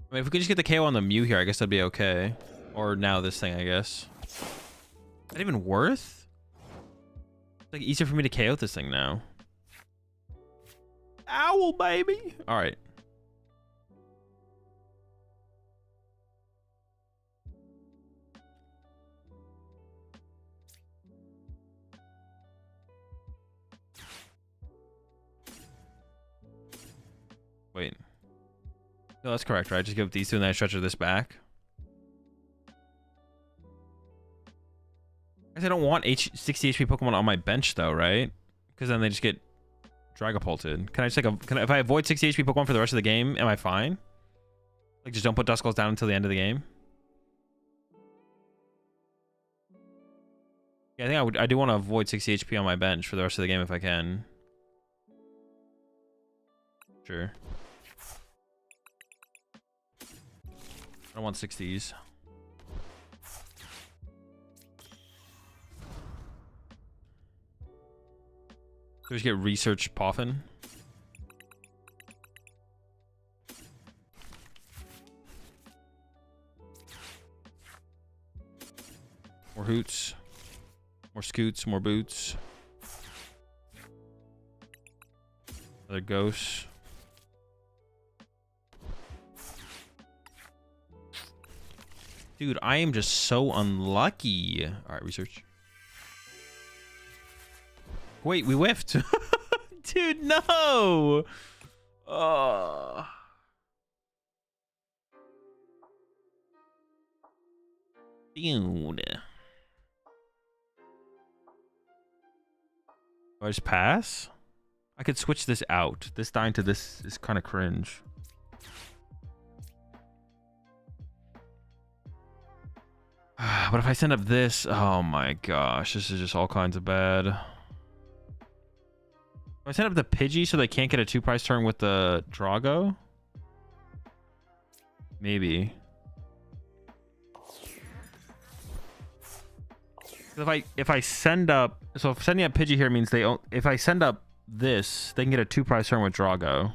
I mean, if we could just get the KO on the Mew here, I guess that'd be okay. Or now this thing, I guess. Is that even worth? It's like easier for me to KO this thing now. Owl, baby! Alright. Wait. No, that's correct, right? Just give these 2 and then I stretch this back. I guess I don't want 60 HP Pokemon on my bench though, right? Because then they just get Dragapulted. Can I just like if I avoid 60 HP Pokemon for the rest of the game, am I fine? Like just don't put Duskulls down until the end of the game? Yeah, I think I do want to avoid 60 HP on my bench for the rest of the game if I can. Sure. I don't want 60s. Just get research Poffin. More Hoots. More Scoots. More Boots. Another Ghost. Dude, I am just so unlucky. All right, research. Wait, we whiffed. Dude, no. Oh. Dude. Do I just pass? I could switch this out. This dying to this is kind of cringe. But if I send up this, oh my gosh, this is just all kinds of bad. If I send up the Pidgey so they can't get a 2-price turn with the Drago? Maybe. If I send up, so if sending up Pidgey here means if I send up this, they can get a 2-price turn with Drago.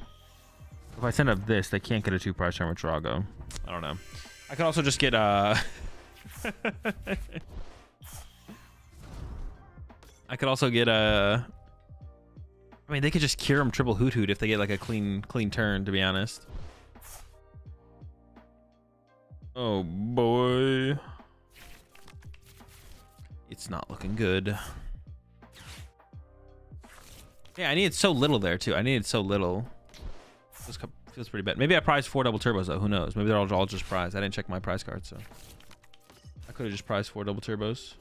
If I send up this, they can't get a 2-price turn with Drago. I don't know. I could also just get I could also get I mean, they could just cure him triple Hoot Hoot if they get like a clean turn, to be honest. Oh boy. It's not looking good. Yeah, I needed so little there too. I needed so little. Feels pretty bad. Maybe I prized 4 double turbos though. Who knows? Maybe they're all just prized. I didn't check my prize card, so I could have just prized 4 double turbos.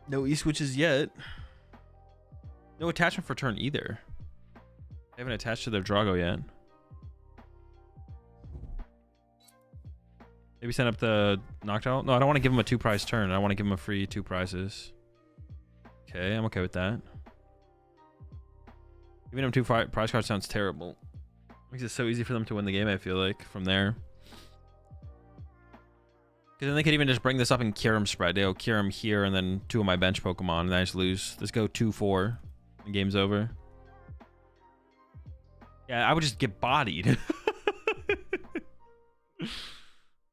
No E-switches yet. No attachment for turn either. They haven't attached to their Drago yet. Maybe send up the Noctowl? No, I don't want to give him a 2-prize turn. I want to give him a free 2 prizes. Okay, I'm okay with that. Giving him 2 prize cards sounds terrible. Makes it so easy for them to win the game, I feel like, from there. Because then they could even just bring this up and cure him spread. They'll cure him here and then 2 of my bench Pokemon, and I just lose. Let's go 2-4. And game's over. Yeah, I would just get bodied.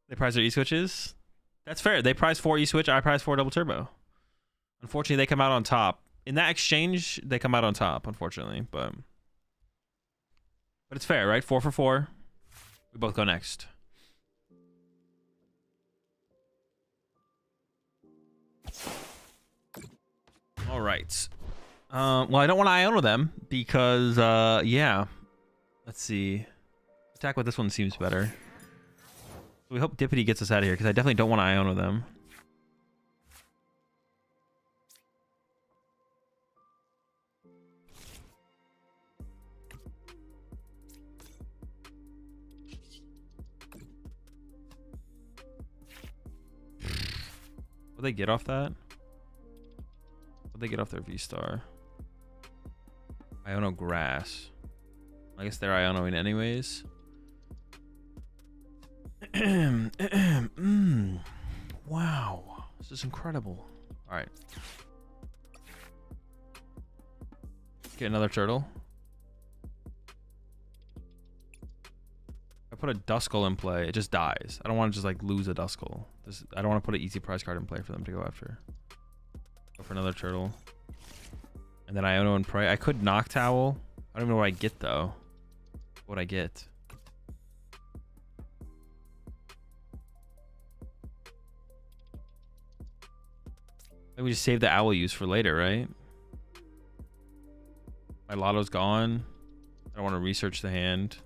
They prize their E-switches? That's fair. They prize 4 E-switch, I prize 4 double turbo. Unfortunately, they come out on top. In that exchange, they come out on top, unfortunately. But it's fair, right? 4 for 4. We both go next. All right. Well, I don't want to Iono them because, yeah. Let's see. Attack with this one seems better. We hope Dippity gets us out of here because I definitely don't want to Iono them. Will they get off that? Will they get off their V-Star? Iono Grass. I guess they're Ionoing anyways. Wow. This is incredible. Alright. Get another turtle. I put a Duskull in play, it just dies. I don't want to just like lose a Duskull. I don't want to put an easy prize card in play for them to go after. Go for another turtle. And then Iono and Prey. I could Noctowl. I don't even know what I get though. What I get. Maybe we just save the owl use for later, right? My Lotto's gone. I don't want to research the hand.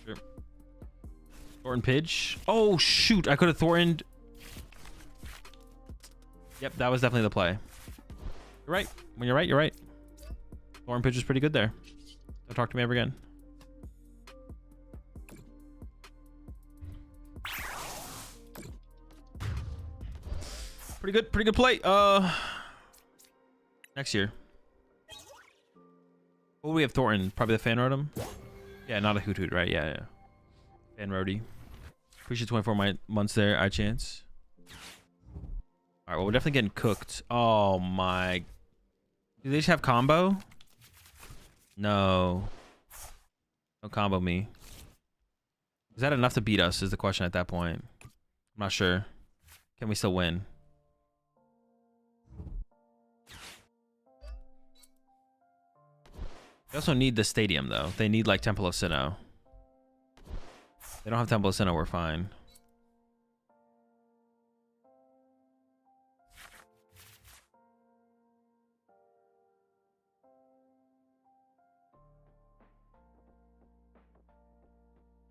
Sure. Thornton Pidge. Oh shoot! I could have Thorntoned. Yep, that was definitely the play. You're right. When you're right, you're right. Thornton Pidge is pretty good there. Don't talk to me ever again. Pretty good play. Next year. What do we have Thornton? Probably the Fan Rotom? Yeah, not a Hoot Hoot, right? Yeah. Fan Rody. Appreciate 24 months there, I chance. Alright, well, we're definitely getting cooked. Oh my. Do they just have combo? No. Don't combo me. Is that enough to beat us is the question at that point. I'm not sure. Can we still win? They also need the stadium, though. They need, like, Temple of Sinnoh. They don't have Temple of Sinnoh, we're fine.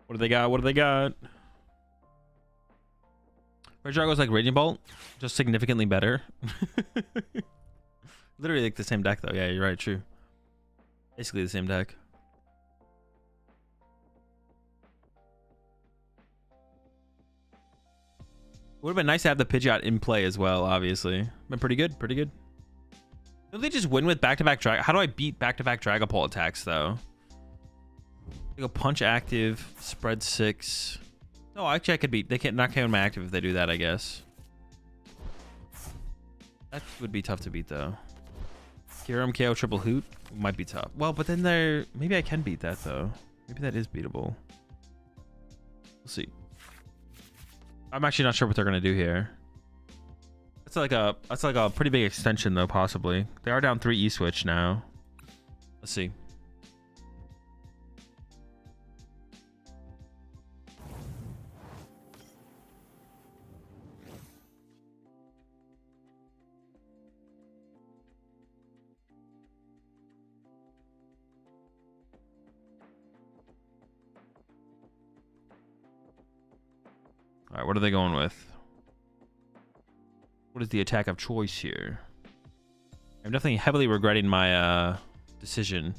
What do they got? What do they got? Regidrago's like Raging Bolt, just significantly better. Literally like the same deck though. Yeah, you're right. True. Basically the same deck. Would have been nice to have the Pidgeot in play as well. Obviously, been pretty good. Pretty good. Don't they just win with back-to-back drag? How do I beat back-to-back Dragapult attacks though? They go punch active, spread 6. No, actually I could beat. They can't not count my active if they do that. I guess that would be tough to beat though. Kyurem KO triple hoot might be tough. Well, but then there maybe I can beat that though. Maybe that is beatable. We'll see. I'm actually not sure what they're gonna do here. That's like a pretty big extension though, possibly. They are down 3 E-switch now. Let's see. All right, what are they going with? What is the attack of choice here? I'm definitely heavily regretting my decision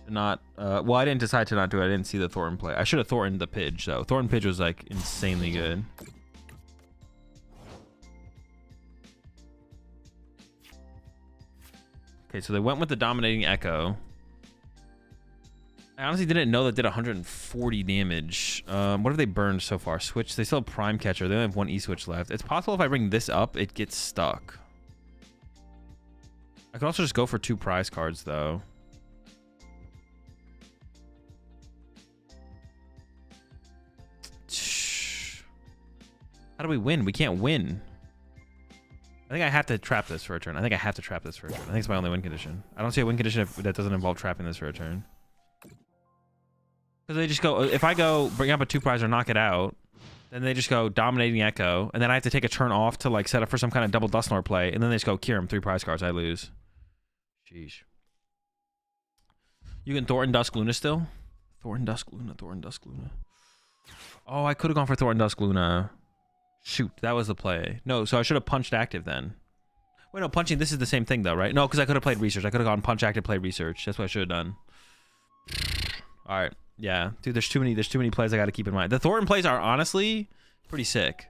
to not. Well, I didn't decide to not do it. I didn't see the Thornton play. I should have Thorntoned the Pidge though. Thornton Pidge was like insanely good. Okay, so they went with the Dominating Echo. I honestly didn't know that did 140 damage. What have they burned so far? Switch. They still have Prime Catcher. They only have 1 E-switch left. It's possible if I bring this up, it gets stuck. I could also just go for 2 prize cards, though. How do we win? We can't win. I think I have to trap this for a turn. I think I think it's my only win condition. I don't see a win condition if that doesn't involve trapping this for a turn. Because they just go, if I go bring up a 2 prize or knock it out, then they just go Dominating Echo, and then I have to take a turn off to like set up for some kind of double Dusknoir play, and then they just go Kyurem, 3 prize cards, I lose. Sheesh. You can Thornton Dusk Luna still? Thornton Dusk Luna. Oh, I could have gone for Thornton Dusk Luna. Shoot, that was the play. No, so I should have punched active then. Wait, no, punching, this is the same thing though, right? No, because I could have played research. I could have gone punch active, play research. That's what I should have done. All right. Yeah, dude, there's too many plays I got to keep in mind. The Thornton plays are honestly pretty sick.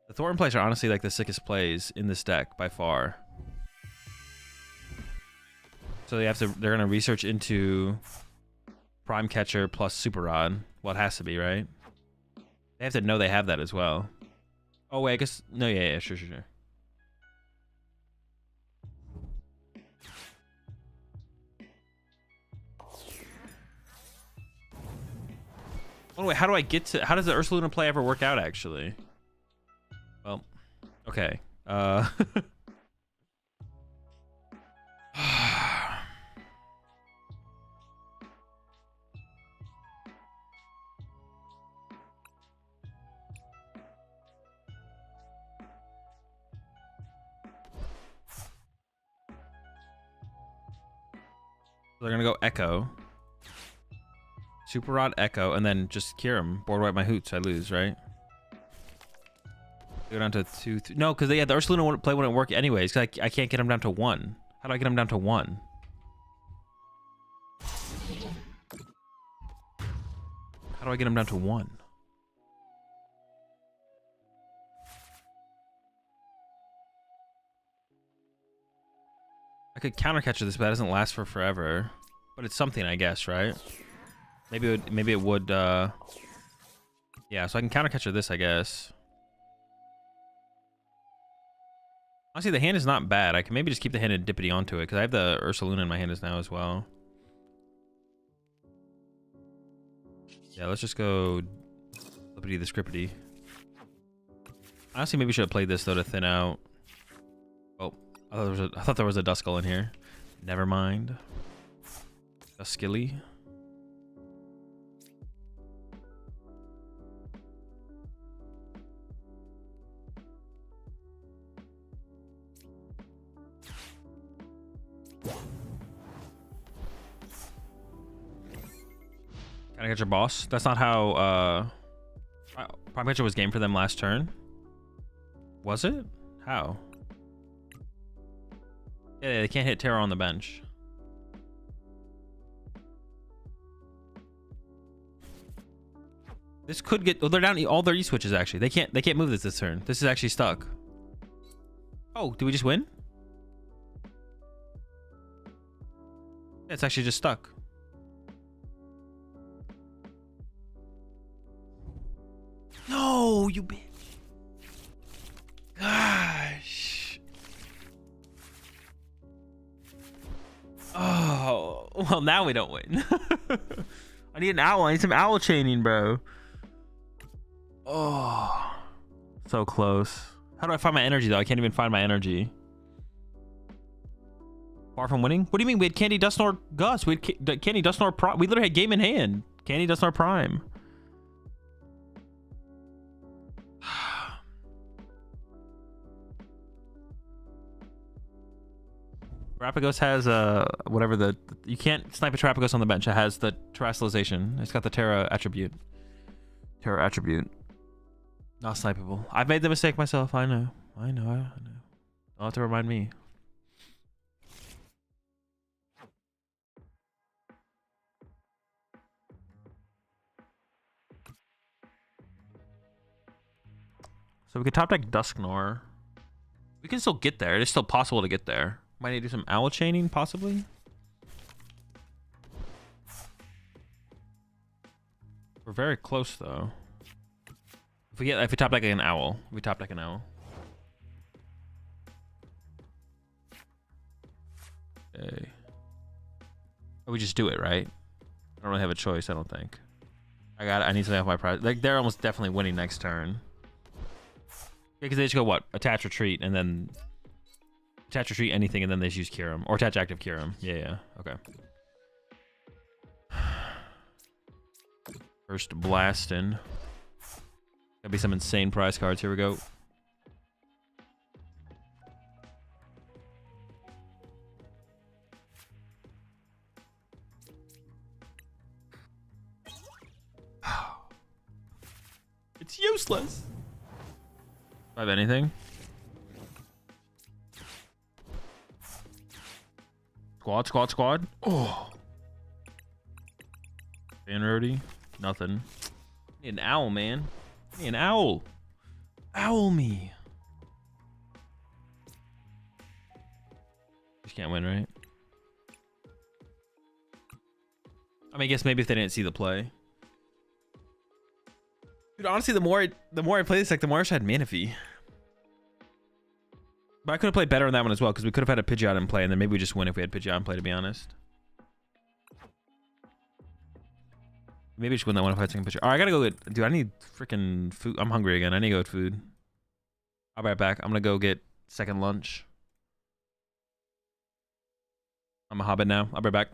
The Thornton plays are honestly like the sickest plays in this deck by far. So they're gonna research into Prime Catcher plus Super Rod. Well, it has to be, right? They have to know they have that as well. Oh wait, I guess no. Yeah, sure. Oh wait, how do I get to? How does the Ursaluna play ever work out? Actually, well, okay. So they're gonna go Echo. Super Rod, Echo, and then just Kyurem. Board wipe my hoots. I lose, right? Go down to 2. No, because the Ursaluna play wouldn't work anyways. Cause I can't get him down to 1. How do I get him down to 1? How do I get him down to 1? I could counter catcher this, but that doesn't last for forever. But it's something, I guess, right? Maybe it would, yeah, so I can counter catcher this, I guess. Honestly, the hand is not bad. I can maybe just keep the hand and Dippity onto it, because I have the Ursaluna in my hand now as well. Yeah, let's just go Lippity the Scrippity. Honestly, maybe should have played this, though, to thin out. Oh, I thought there was a Duskull in here. Never mind. Duskilly. Gotta get your boss. That's not how Prime Catcher was game for them last turn. Was it? How? Yeah, they can't hit Terra on the bench. This could get. Oh, they're down all their E switches actually. They can't move this turn. This is actually stuck. Oh, did we just win? Yeah, it's actually just stuck. No, you bitch. Gosh. Oh, well, now we don't win. I need an owl. I need some owl chaining, bro. Oh, so close. How do I find my energy, though? I can't even find my energy. Far from winning? What do you mean? We had Candy, Dusknoir, Gus. We had Candy, Dusknoir, Prime. We literally had game in hand. Candy, Dusknoir, Prime. Terapagos has whatever the you can't snipe a Terapagos on the bench. It has the terrestrialization. It's got the Terra attribute. Terra attribute. Not snipeable. I've made the mistake myself. I know. I know. I'll have to remind me. So we could top deck Dusknoir. We can still get there. It is still possible to get there. Might need to do some owl chaining, possibly. We're very close, though. If we top deck an owl, we top deck an owl. Okay. Oh, we just do it, right? I don't really have a choice. I don't think. I need something off my prize. Like they're almost definitely winning next turn. Because they just go what? Attach, retreat, and then attach, retreat, anything, and then they just use Kyurem. Or attach, active, Kyurem. Yeah. Okay. First blasting. Gotta be some insane prize cards. Here we go. It's useless. Do I have anything? Squad. Oh. Fan rarity. Nothing. I need an owl, man. I need an owl. Owl me. Just can't win, right? I mean, I guess maybe if they didn't see the play. Dude, honestly, the more I play this deck, the more I wish I had Manaphy. But I could have played better on that one as well, because we could have had a Pidgeot in play, and then maybe we just win if we had Pidgeot in play, to be honest. Maybe we should win that one if I had second Pidgeot. Alright, I gotta go get... Dude, I need freaking food. I'm hungry again. I need to go get food. I'll be right back. I'm gonna go get second lunch. I'm a hobbit now. I'll be right back.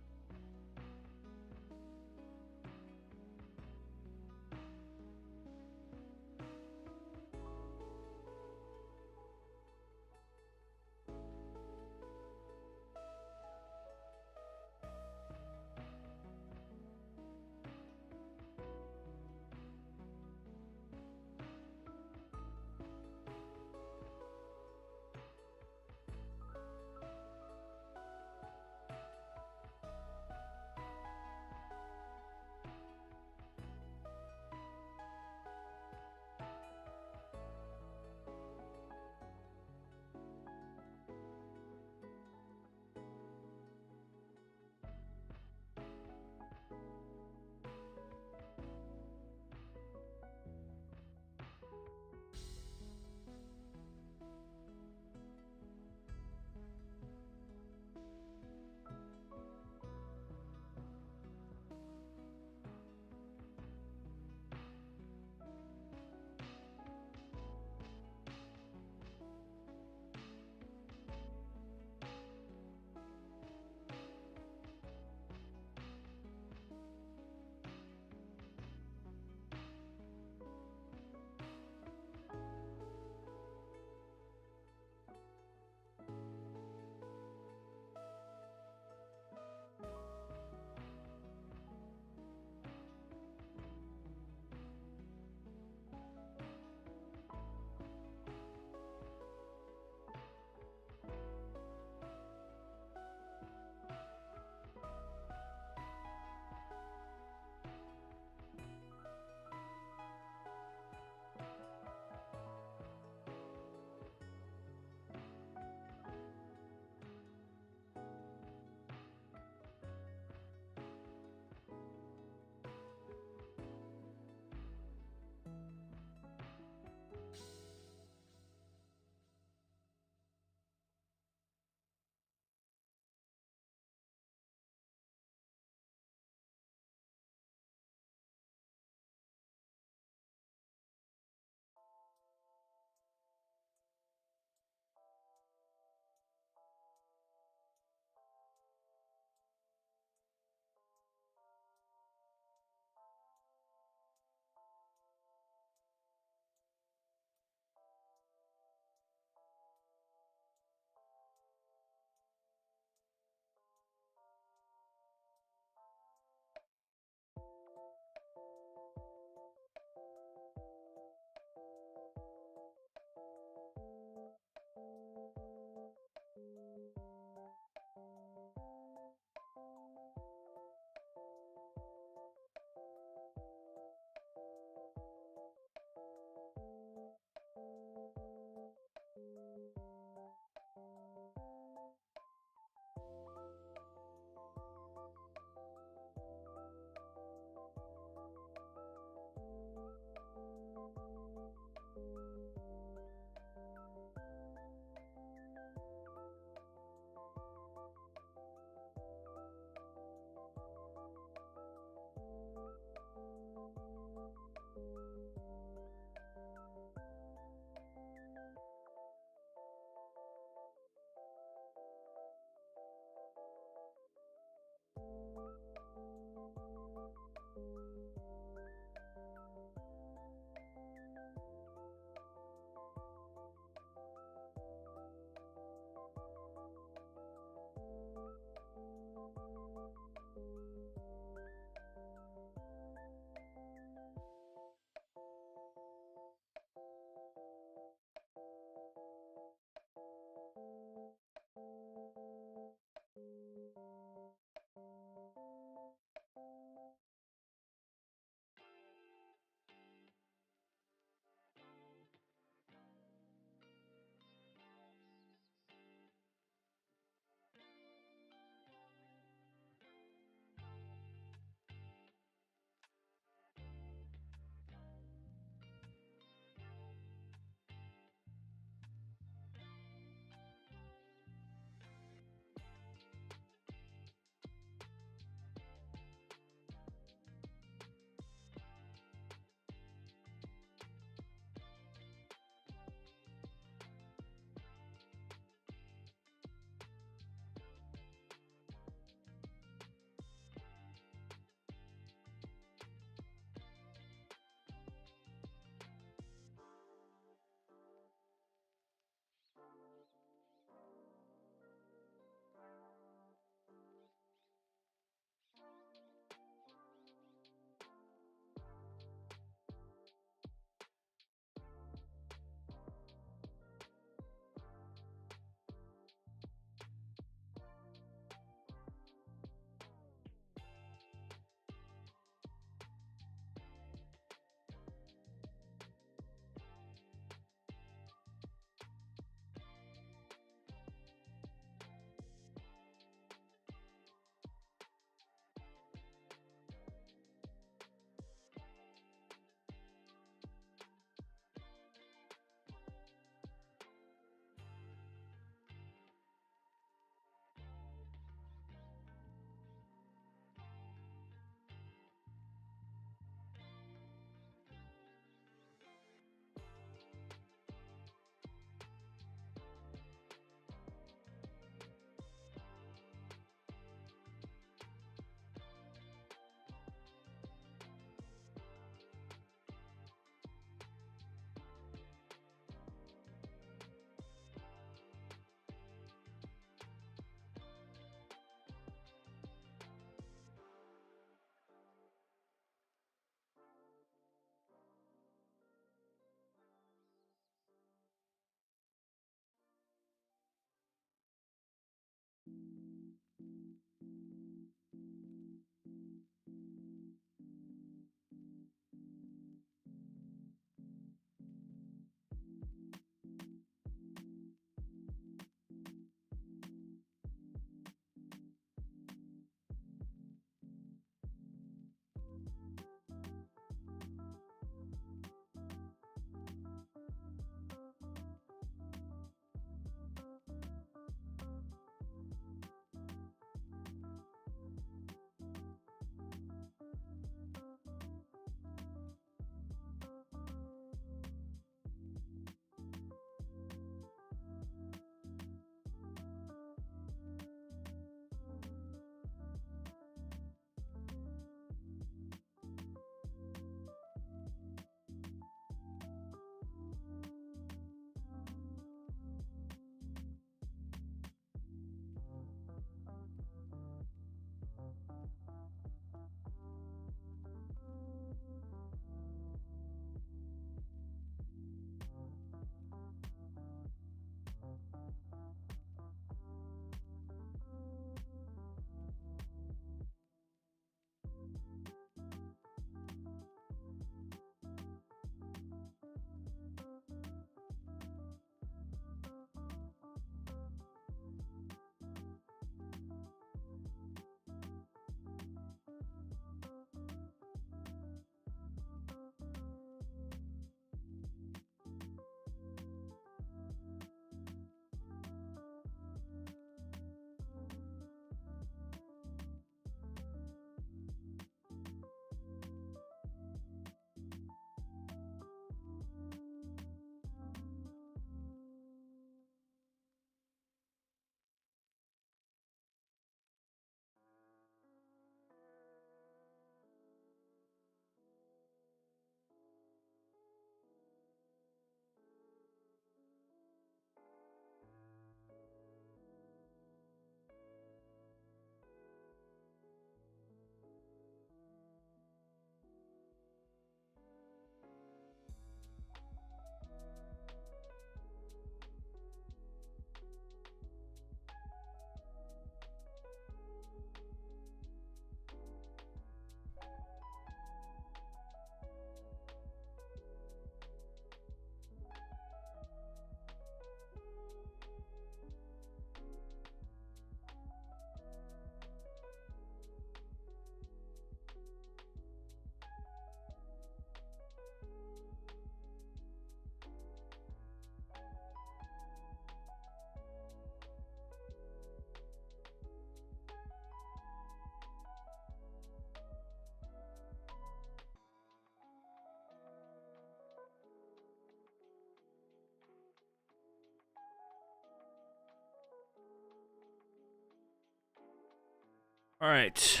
All right.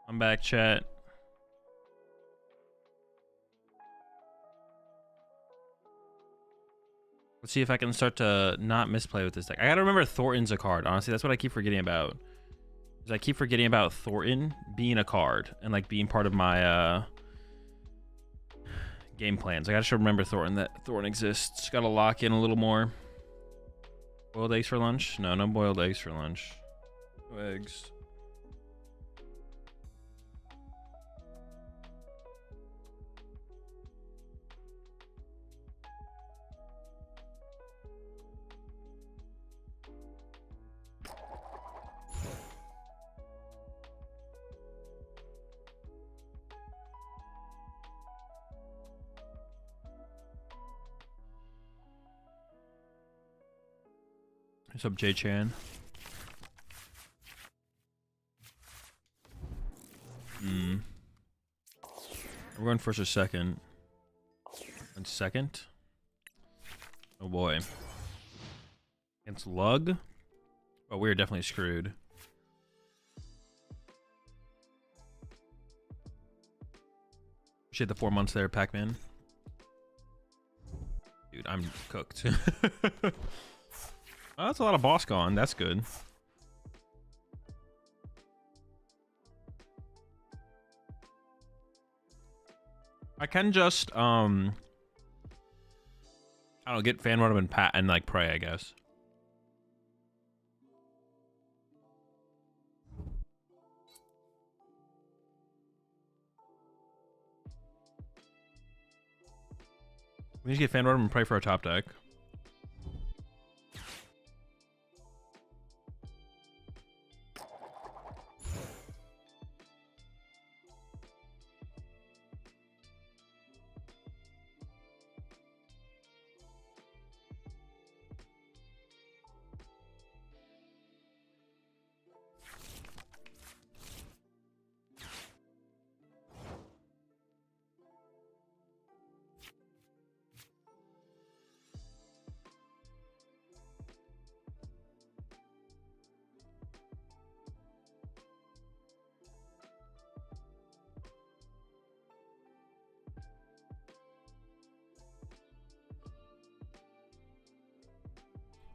I'm back, chat. Let's see if I can start to not misplay with this deck. I gotta remember Thornton's a card. Honestly, that's what I keep forgetting about. Is I keep forgetting about Thornton being a card and like being part of my game plans. I gotta remember Thornton, that Thornton exists. Gotta lock in a little more. Boiled eggs for lunch? No, no boiled eggs for lunch. No eggs. What's up, J-Chan? We're going first or second. And second? Oh boy. Against Lug? Oh, we're definitely screwed. Appreciate the 4 months there, Pac-Man. Dude, I'm cooked. Oh, that's a lot of boss gone. That's good. I can just I don't know, get fan run and pat and like pray, I guess. We need to get fan run and pray for our top deck.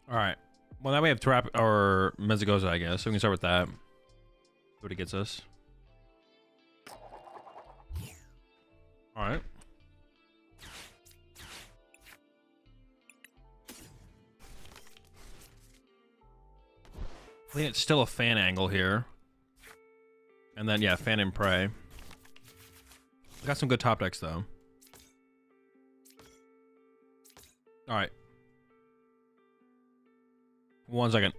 All right. Well, now we have Trap or Mezzagoza, I guess. So we can start with that. See what it gets us. All right. I think it's still a fan angle here. And then, yeah, fan and pray. We got some good top decks, though. All right. 1 second.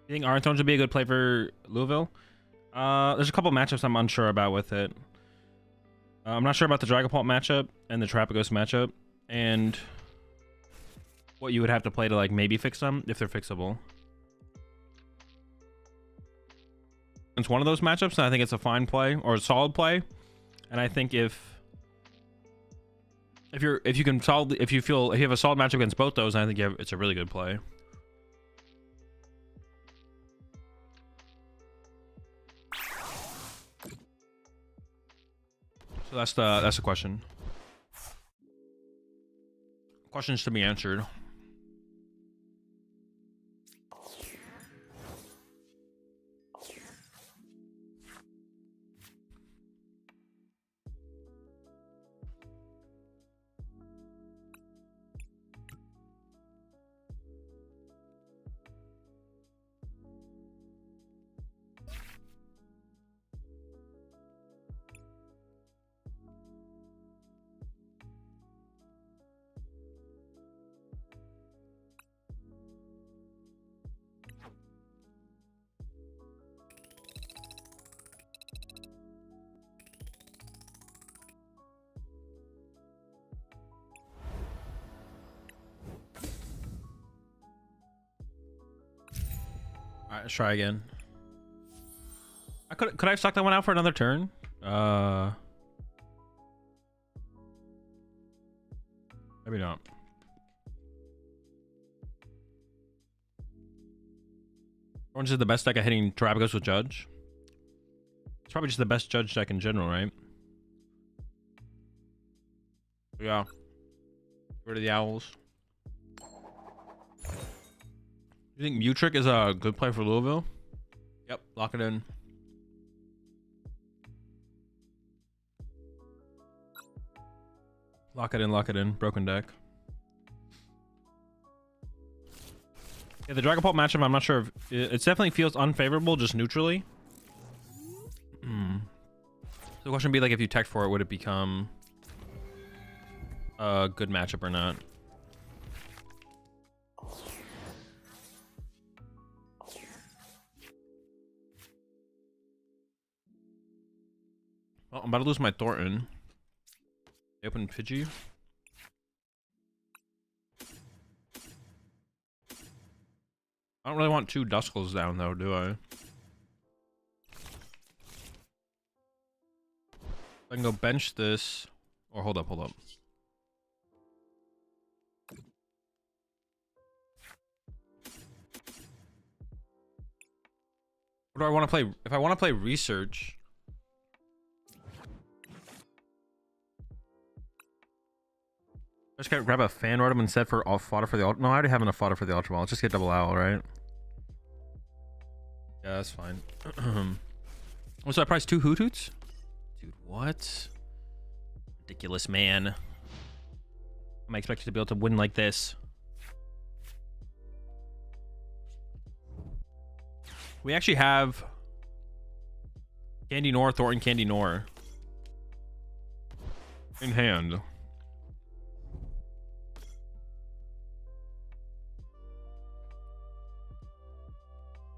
You think Arntones would be a good play for Louisville? There's a couple matchups I'm unsure about with it. I'm not sure about the Dragapult matchup and the Terapagos matchup, and what you would have to play to like maybe fix them if they're fixable. It's one of those matchups, and I think it's a fine play or a solid play. And I think if if you can solve, if you have a solid matchup against both those, I think it's a really good play. So that's the question. Questions to be answered. Alright, let's try again. Could I have stuck that one out for another turn? Maybe not. Orange is the best deck at hitting Terapagos with Judge. It's probably just the best Judge deck in general, right? Yeah. Get rid of the owls. You think Mutrick is a good play for Louisville? Yep, lock it in. Lock it in. Broken deck. Yeah, the Dragapult matchup, I'm not sure if it definitely feels unfavorable, just neutrally. So the question would be like, if you tech for it, would it become a good matchup or not? Well, I'm about to lose my Thornton. I open Pidgey. I don't really want two Duscles down though, do I? I can go bench this, or hold up. What do I want to play? If I want to play research, I just gotta grab a fan rotom instead for fodder for the ultra. No, I already have enough fodder for the ultra ball. Let's just get double owl, right? Yeah, that's fine. So I priced 2 Hootoots? Dude, what? Ridiculous, man. Am I expected to be able to win like this? We actually have Candy Nor, Thornton, Candy Nor in hand.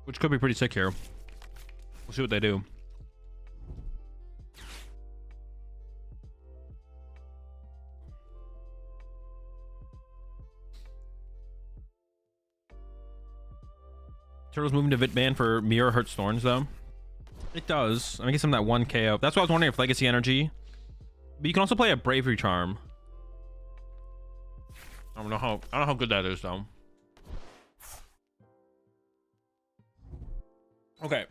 Which could be pretty sick here. We'll see what they do. Turtle's moving to Vitban for Mirror hurts Thorns, though. It does. I mean, it gives him that 1 KO. That's why I was wondering if Legacy Energy. But you can also play a Bravery Charm. I don't know how good that is, though. Okay.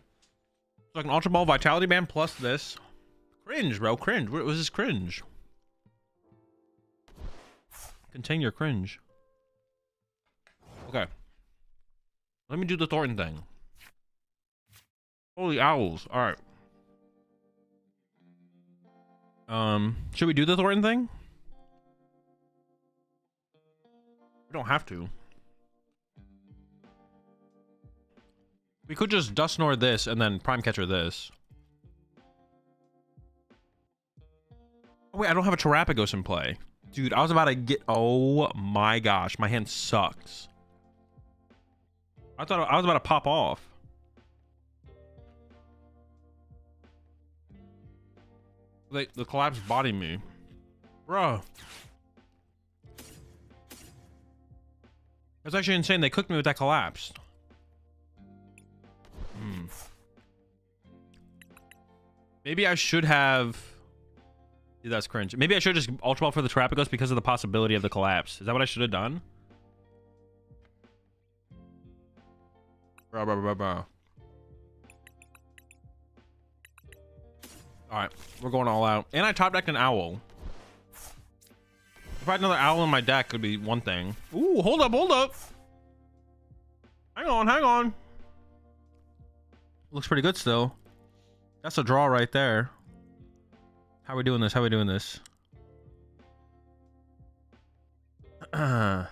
So like an Ultra Ball Vitality Band plus this. Cringe, bro. Cringe. What was this cringe? Contain your cringe. Okay. Let me do the Thornton thing. Holy owls. Alright. Should we do the Thornton thing? We don't have to. We could just Dusknoir this and then Prime Catcher this. Oh, wait, I don't have a Terapagos in play. Dude, I was about to get... Oh my gosh, my hand sucks. I thought I was about to pop off. The collapse body me. Bro. That's actually insane. They cooked me with that collapse. Maybe I should have Dude, that's cringe. Maybe I should just Ultra Ball for the Terapagos because of the possibility of the collapse. Is that what I should have done? Bro. Alright, we're going all out. And I top decked an owl. If I had another owl in my deck, it would be one thing. Ooh, hold up. Hang on. Looks pretty good still. That's a draw right there. How are we doing this? I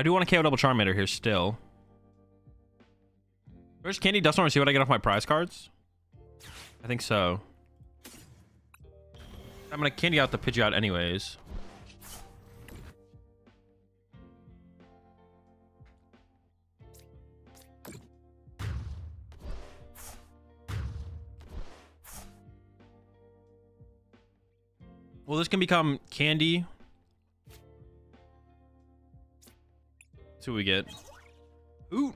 do want to KO double Charmander here still. Where's Candy Duststorm to see what I get off my prize cards? I think so. I'm gonna Candy out the Pidgeot anyways. Well, this can become Candy. Let's see what we get. Ooh.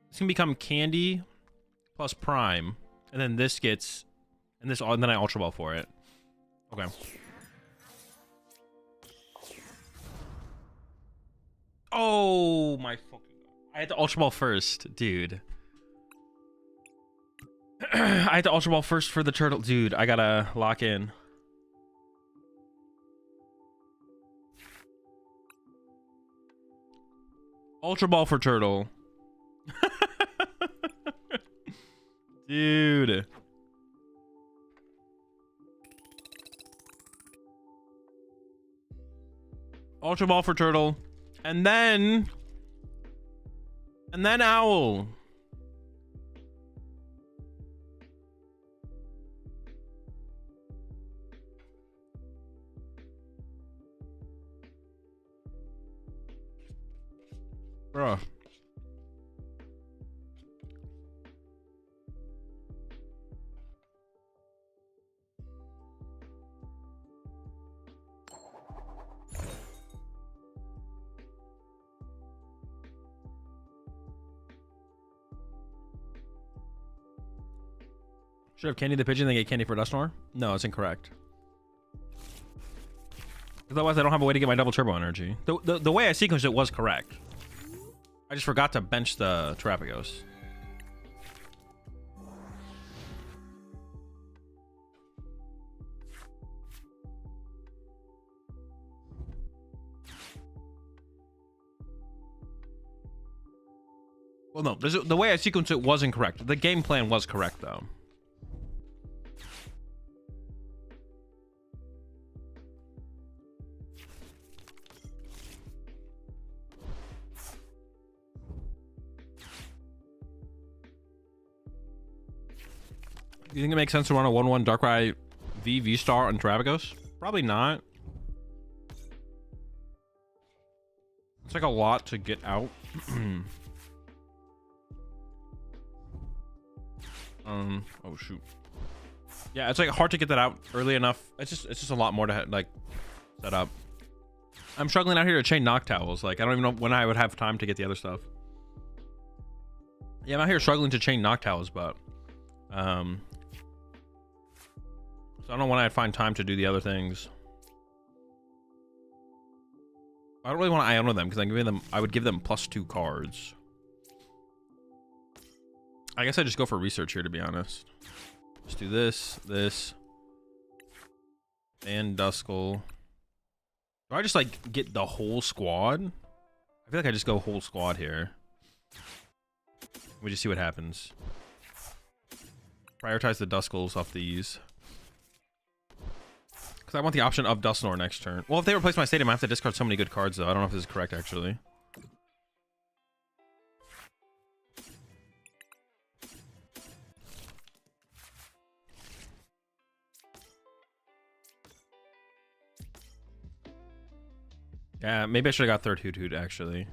This can become Candy plus Prime. And then this gets... And then I Ultra Ball for it. Okay. Oh my fucking god. I had to Ultra Ball first, dude. I had to Ultra Ball first for the turtle. Dude, I gotta lock in. Ultra Ball for turtle. Dude. Ultra Ball for turtle. And then owl. Bruh. Should have Candy the Pigeon, then get Candy for Dusknoir? No, it's incorrect. Otherwise, I don't have a way to get my double turbo energy. The way I sequenced it was correct. I just forgot to bench the Terapagos. Well, no, the way I sequenced it was incorrect. The game plan was correct, though. Do you think it makes sense to run a 1-1 Darkrai V-Star on Terapagos? Probably not. It's like a lot to get out. Oh shoot. Yeah, it's like hard to get that out early enough. It's just a lot more to like set up. I'm struggling out here to chain Noctowls. Like I don't even know when I would have time to get the other stuff. Yeah, I'm out here struggling to chain Noctowls, but so I don't know when I'd find time to do the other things. I don't really want to Iono them because I would give them +2 cards. I guess I just go for research here, to be honest. Just do this, and Duskull. Do I just like get the whole squad? I feel like I just go whole squad here. We just see what happens. Prioritize the Duskulls off these. Because I want the option of Dusknoir next turn. Well, if they replace my stadium, I have to discard so many good cards, though. I don't know if this is correct, actually. Yeah, maybe I should have got third Hoot, actually.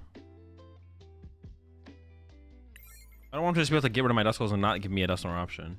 I don't want to just be able to get rid of my Duskulls and not give me a Dusknoir option.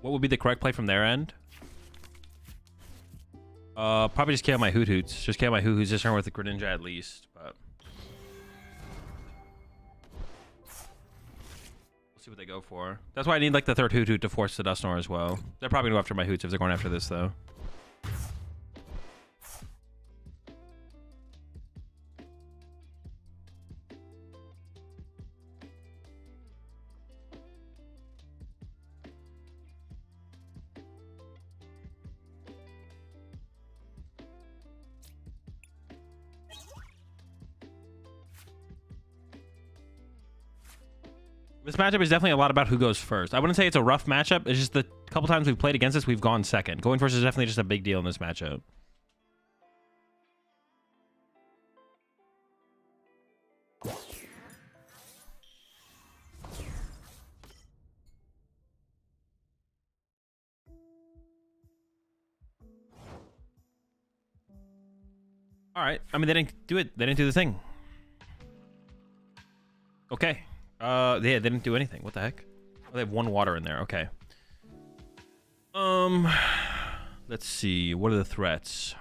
What would be the correct play from their end? Probably just KO my Hoot Hoots. Just KO my Hoot Hoots this turn with the Greninja at least. But we'll see what they go for. That's why I need like the third Hoot Hoot to force the Dusknoir as well. They're probably gonna go after my Hoots if they're going after this though. This matchup is definitely a lot about who goes first. I wouldn't say it's a rough matchup. It's just the couple times we've played against this, we've gone second. Going first is definitely just a big deal in this matchup. All right. I mean, they didn't do it. They didn't do the thing. Okay. Yeah, they didn't do anything. What the heck? Oh, they have one water in there. Okay. Let's see. What are the threats?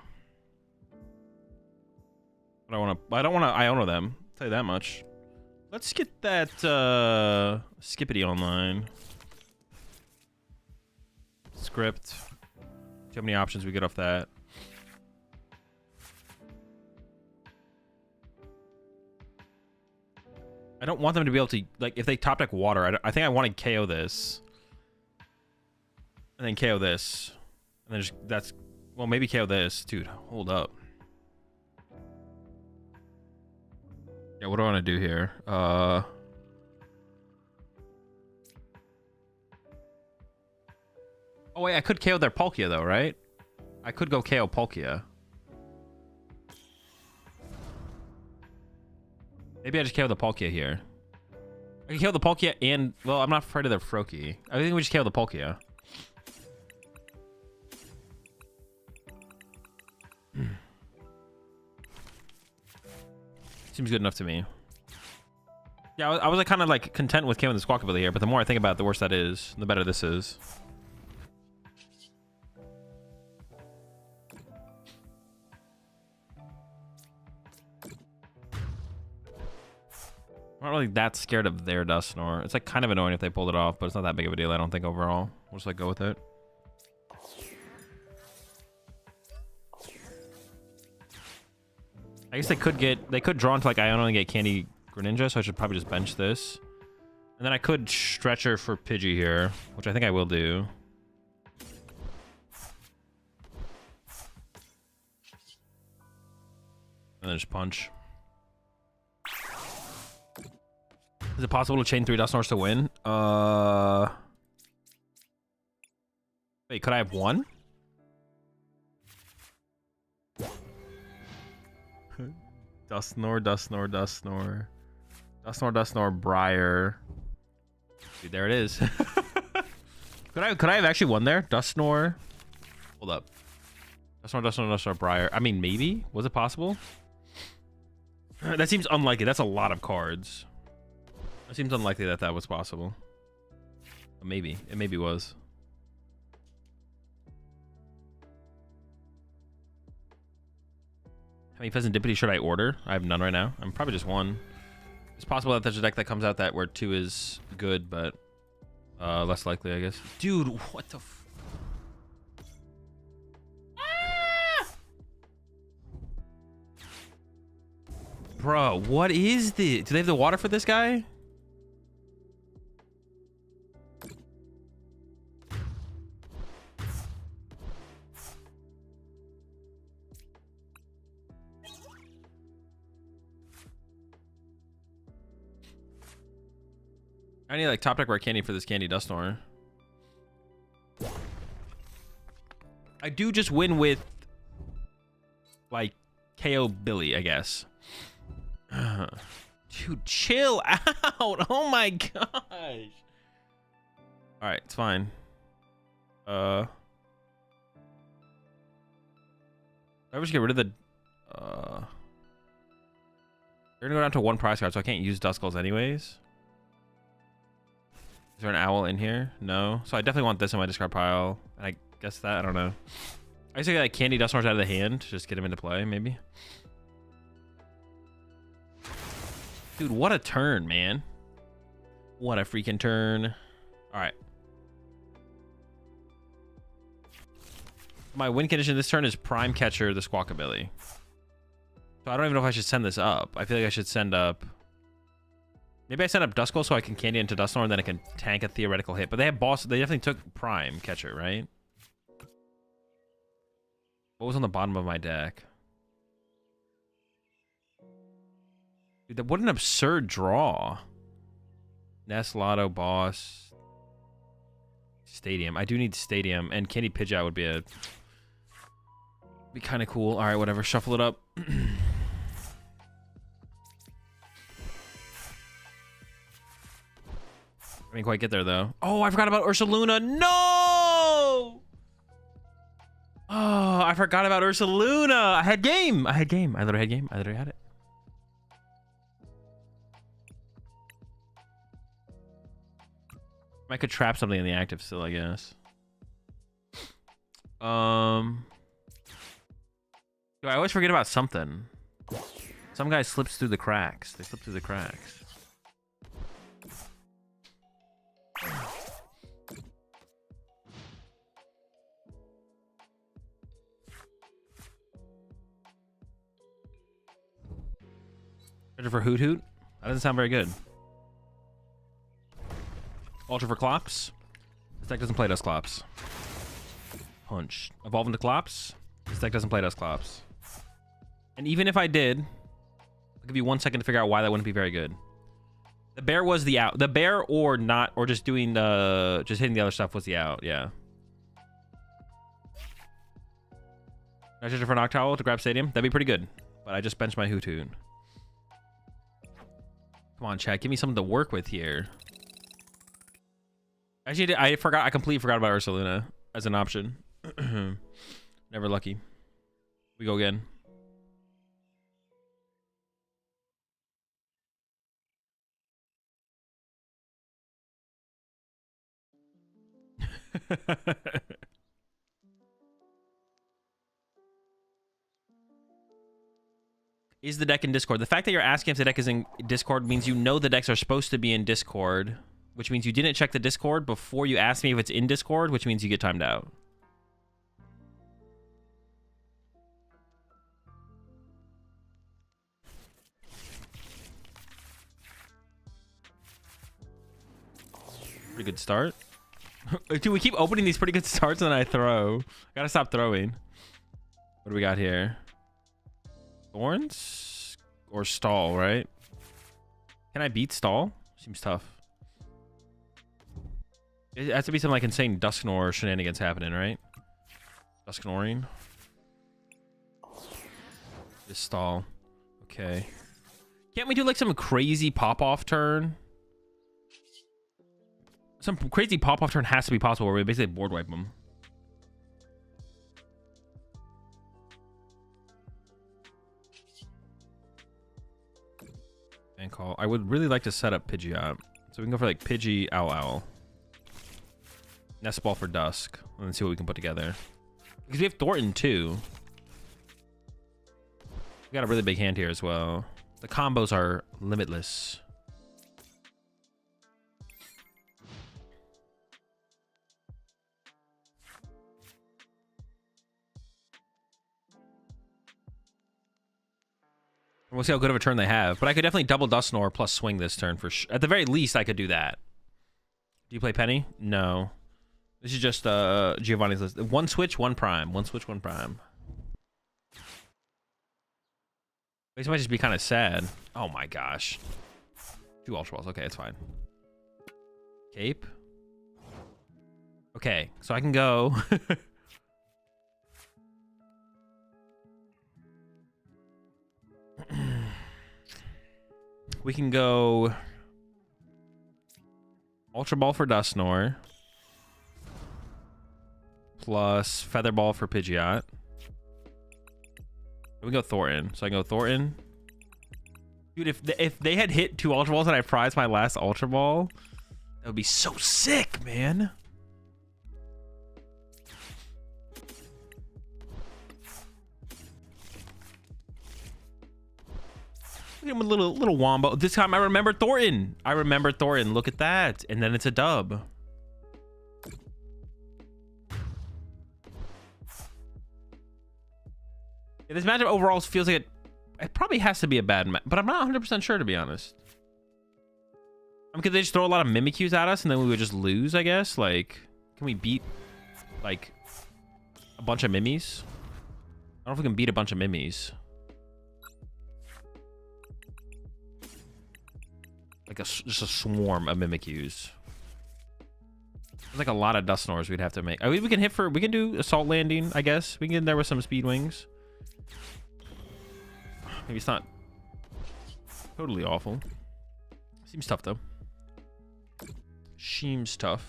I don't want to Iono them. I'll tell you that much. Let's get that Skippity online. Script. See how many options we get off that. I don't want them to be able to, like, if they top deck water, I think I want to KO this. And then KO this. And then just, that's, well, maybe KO this. Dude, hold up. Yeah, what do I want to do here? Oh, wait, I could KO their Palkia, though, right? I could go KO Palkia. Maybe I just KO the Palkia here. I can KO the Palkia and... Well, I'm not afraid of their Froakie. I think we just KO the Palkia. Seems good enough to me. Yeah, I was like, kind of like content with KOing the Squawkabilly here, but the more I think about it, the worse that is, the better this is. I'm not really that scared of their Dusknoir. It's like kind of annoying if they pulled it off, but it's not that big of a deal, I don't think, overall. We'll just like go with it. I guess they could draw into like Iono and get Candy Greninja, so I should probably just bench this. And then I could Stretcher for Pidgey here, which I think I will do. And then just punch. Is it possible to chain 3 Dusknoirs to win? Wait, could I have one? Dusknoir, Briar. Dude, there it is. Could I have actually won there? Dusknoir. Hold up. Dusknoir, Briar. I mean, maybe. Was it possible? That seems unlikely. That's a lot of cards. It seems unlikely that that was possible. But maybe. It maybe was. How many Pheasantipity should I order? I have none right now. I'm probably just one. It's possible that there's a deck that comes out that where 2 is good, but less likely, I guess. Dude, what the f... Ah! Bro, what is this? Do they have the water for this guy? I need like top deck rare candy for this Candy Dusknoir. I do just win with like KO Billy, I guess. Dude, chill out. Oh my gosh. All right, it's fine. I wish get rid of the they're gonna go down to 1 prize card, so I can't use Duskulls anyways. Is there an owl in here? No. So I definitely want this in my discard pile. And I guess that, I don't know. I used to get like Candy Dusknoirs out of the hand. Just get him into play, maybe. Dude, what a turn, man. What a freaking turn. All right. My win condition this turn is Prime Catcher, the Squawkabilly. So I don't even know if I should send this up. I feel like I should send up... Maybe I send up Duskull so I can Candy into Dusknoir and then I can tank a theoretical hit. But they have boss. They definitely took Prime Catcher, right? What was on the bottom of my deck? Dude, what an absurd draw. Nest, Lotto, Boss. Stadium. I do need Stadium. And Candy Pidgeot would be kind of cool. All right, whatever. Shuffle it up. I didn't quite get there, though. Oh, I forgot about Ursaluna. No! Oh, I forgot about Ursaluna. I had game. I literally had game. I literally had it. I could trap something in the active still, I guess. I always forget about something. Some guy slips through the cracks. They slip through the cracks. Ready for Hoot Hoot? That doesn't sound very good. Ultra for Clops. This deck doesn't play Dusclops. Punch. Evolve into Clops. This deck doesn't play Dusclops. And even if I did, I'll give you 1 second to figure out why that wouldn't be very good. The bear was the out. The bear or not, or just doing the, just hitting the other stuff was the out. Yeah. I should for Noctowl to grab Stadium. That'd be pretty good. But I just benched my Hoot Hoot. Come on, chat. Give me something to work with here. Actually, I forgot. I completely forgot about Ursaluna as an option. Never lucky. We go again. Is the deck in Discord? The fact that you're asking if the deck is in Discord means you know the decks are supposed to be in Discord, which means you didn't check the Discord before you asked me if it's in Discord, which means you get timed out. Pretty good start. Dude, we keep opening these pretty good starts and then I throw. I gotta stop throwing. What do we got here? Thorns? Or Stall, right? Can I beat Stall? Seems tough. It has to be some like insane Dusknoir shenanigans happening, right? Dusknoring. This Stall. Okay. Can't we do like some crazy pop-off turn? Some crazy pop-off turn has to be possible where we basically board wipe them. And call. I would really like to set up Pidgeot. So we can go for like Pidgey, Owl, Owl. Nest Ball for Dusk. And then see what we can put together. Because we have Thornton too. We got a really big hand here as well. The combos are limitless. We'll see how good of a turn they have. But I could definitely double Dusknoir plus swing this turn for at the very least, I could do that. Do you play Penny? No. This is just Giovanni's list. One switch, one prime. One switch, one prime. This might just be kind of sad. Oh my gosh. 2 Ultra Balls. Okay, it's fine. Cape. Okay, so I can go. We can go Ultra Ball for Dusknoir plus Feather Ball for Pidgeot. We go Thornton. So I can go Thornton. Dude, if they had hit 2 Ultra Balls and I prized my last Ultra Ball, That would be so sick, man. Give him a little wombo. This time I remember Thornton. Look at that. And then it's a dub. Yeah, this matchup overall feels like it probably has to be a bad match, but I'm not 100% sure, to be honest. Could they just throw a lot of Mimikyus at us and then we would just lose, I guess? Like, can we beat, like, a bunch of Mimis? I don't know if we can beat a bunch of Mimis. Like, just a swarm of Mimikyus. There's like a lot of Dusknors we'd have to make. I mean, we can do Assault Landing, I guess. We can get in there with some Speed Wings. Maybe it's not totally awful. Seems tough, though. Seems tough.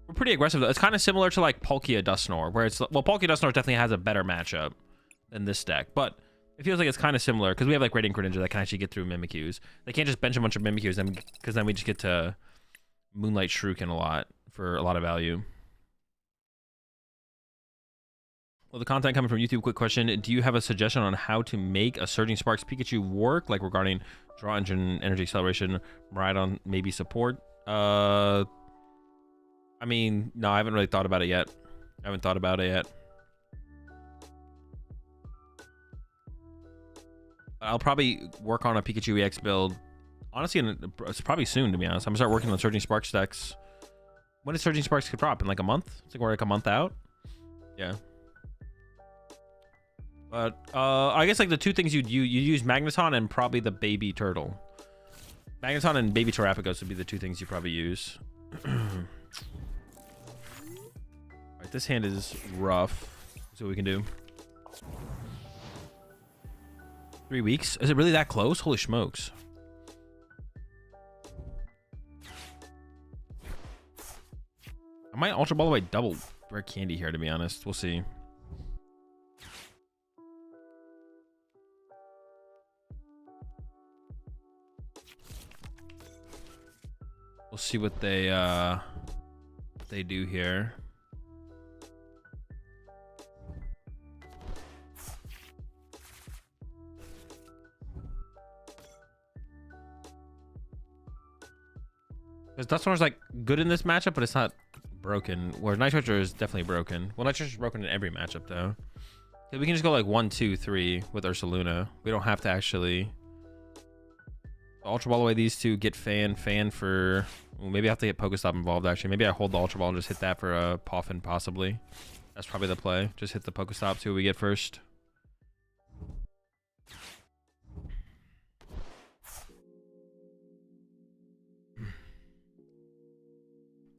We're pretty aggressive, though. It's kind of similar to, like, Palkia Dusknor, where it's... Well, Palkia Dusknor definitely has a better matchup than this deck, but it feels like it's kind of similar, because we have, like, Radiant Greninja that can actually get through Mimikyus. They can't just bench a bunch of Mimikyus, because then we just get to Moonlight Shuriken a lot for a lot of value. Well, the content coming from YouTube. Quick question. Do you have a suggestion on how to make a Surging Sparks Pikachu work? Like regarding Draw Engine, Energy Acceleration, Rhydon, maybe support? I mean, no, I haven't really thought about it yet. I'll probably work on a Pikachu EX build. Honestly, it's probably soon, to be honest. I'm gonna start working on Surging Sparks decks. When does Surging Sparks could drop? In like a month? It's like we're like a month out? Yeah. But I guess like the two things you use Magneton and probably the baby turtle. Magneton and baby Terapagos would be the two things you probably use. Alright, this hand is rough. Let's see what we can do. 3 weeks? Is it really that close? Holy smokes. I might Ultra Ball away double Rare Candy here, to be honest. We'll see. We'll see what they do here. Because Dusknor's like good in this matchup, but it's not broken. Where Night Charger is definitely broken. Well, Night Charger's broken in every matchup though. We can just go like 1, 2, 3 with Ursaluna. We don't have to actually Ultra Ball away these two, get fan for... Well, maybe I have to get Pokestop involved, actually. Maybe I hold the Ultra Ball and just hit that for a Poffin, possibly. That's probably the play. Just hit the Pokestop, see what we get first.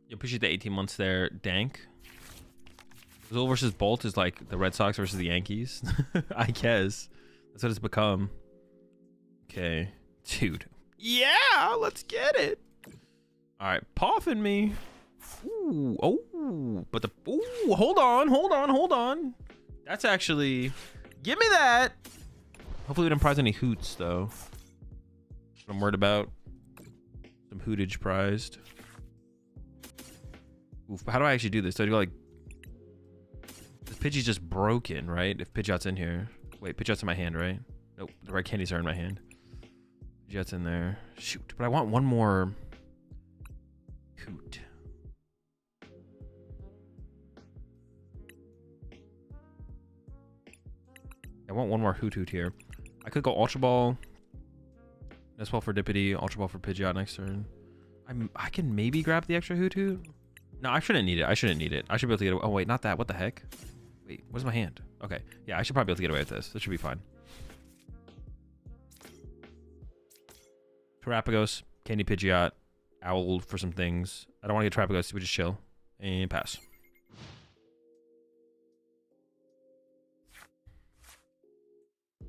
You appreciate the 18 months there, Dank. Zul versus Bolt is like the Red Sox versus the Yankees. I guess. That's what it's become. Okay. Dude. Yeah, let's get it. All right, Poffin me. Ooh, oh, but the ooh, hold on. That's actually, give me that. Hopefully we don't prize any hoots though. What I'm worried about. Some hootage prized. Oof, how do I actually do this? Do I go like, this Pidgey's just broken, right? If Pidgeot's in here. Wait, Pidgeot's in my hand, right? Nope, the red candies are in my hand. Pidgeot's in there. Shoot, but I want one more hoot. I want one more hoot here. I could go Ultra Ball. That's well for Dippity. Ultra Ball for Pidgeot next turn. I can maybe grab the extra hoot. No, I shouldn't need it. I should be able to get away. Oh wait, not that. What the heck? Wait, where's my hand? Okay, yeah, I should probably be able to get away with this. This should be fine. Terapagos, Candy Pidgeot, Owl for some things. I don't want to get Terapagos, we just chill. And pass.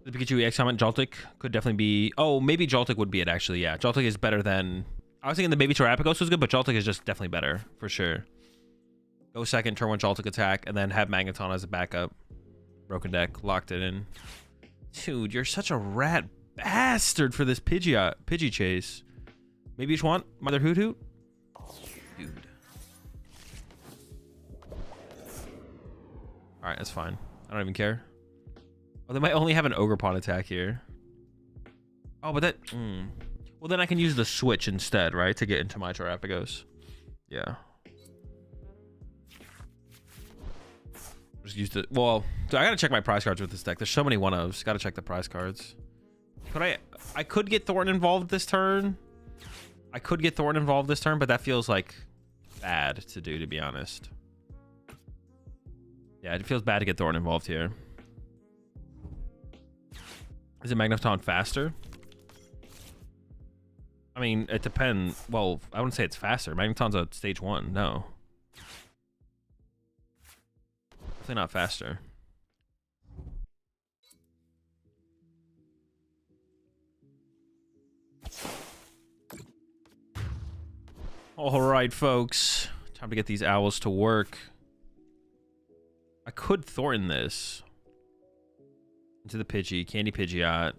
The Pikachu EX comment, Joltik could definitely be... Oh, maybe Joltik would be it, actually, yeah. Joltik is better than... I was thinking the baby Terapagos was good, but Joltik is just definitely better, for sure. Go second, turn 1 Joltik attack, and then have Magneton as a backup. Broken deck, locked it in. Dude, you're such a rat bastard for this Pidgey chase. Maybe you just want Mother Hoot Hoot? Dude. Alright, that's fine. I don't even care. Oh, they might only have an Ogre Pawn attack here. Oh, but that... Well, then I can use the switch instead, right? To get into my Terapagos. Yeah. Just used it. Well, so I gotta check my prize cards with this deck. There's so many one-ofs. Gotta check the prize cards. Could I could get Thornton involved this turn. I could get Thornton involved this turn, but that feels like bad to do, to be honest. Yeah, it feels bad to get Thornton involved here. Is it Magneton faster? I mean, it depends. Well, I wouldn't say it's faster. Magneton's a stage 1. No. Definitely not faster. All right, folks. Time to get these owls to work. I could Thornton this. Into the Pidgey. Candy Pidgeot.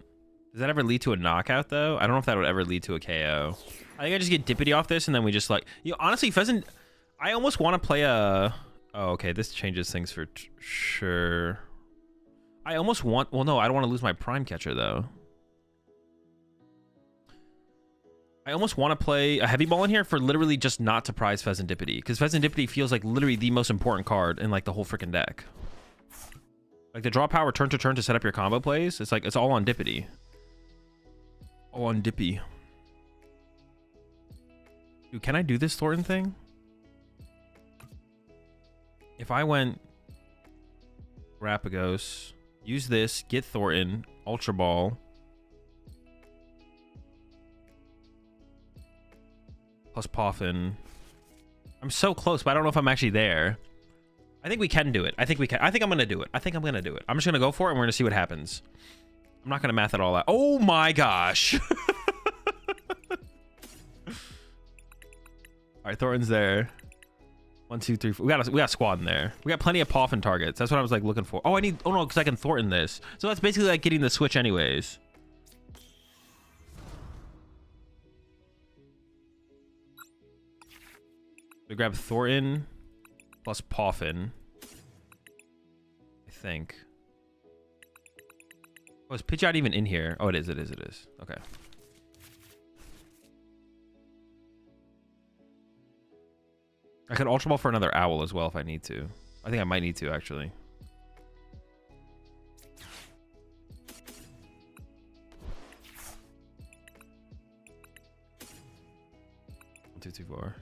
Does that ever lead to a knockout, though? I don't know if that would ever lead to a KO. I think I just get Dippity off this, and then we just, like... You know, honestly, Pheasant... I almost want to play a... Oh, okay. This changes things for sure. I almost want... Well, no, I don't want to lose my Prime Catcher, though. I almost want to play a Heavy Ball in here for literally just not to prize Pheasant Dippity. Because Pheasant Dippity feels like literally the most important card in, like, the whole freaking deck. Like, the draw power turn to turn to set up your combo plays. It's like, it's all on Dippity. All on Dippy. Dude, can I do this Thornton thing? If I went Terapagos, use this, get Thornton, Ultra Ball. Plus Poffin. I'm so close, but I don't know if I'm actually there. I think we can do it. I think we can. I think I'm going to do it. I think I'm going to do it. I'm just going to go for it, and we're going to see what happens. I'm not going to math it all out. Oh, my gosh. All right, Thornton's there. 1, 2, 3, 4. We got a squad in there. We got plenty of Poffin targets. That's what I was, like, looking for. Oh, I need... Oh, no, because I can Thornton this. So that's basically, like, getting the switch anyways. We grab Thornton plus Poffin. I think. Oh, is Pidgeot even in here? Oh, it is. Okay. I could Ultra Ball for another Owl as well if I need to. I think I might need to, actually. One, two, three, four.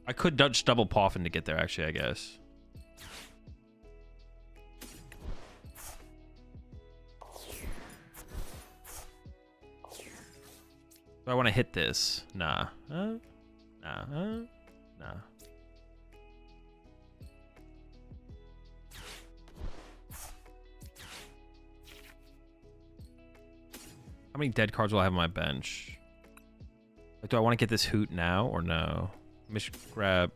I could Dutch double Poffin to get there, actually, I guess. Do I want to hit this? Nah. Nah. Nah. How many dead cards will I have on my bench? Like, do I want to get this Hoot now or no? Let me just grab...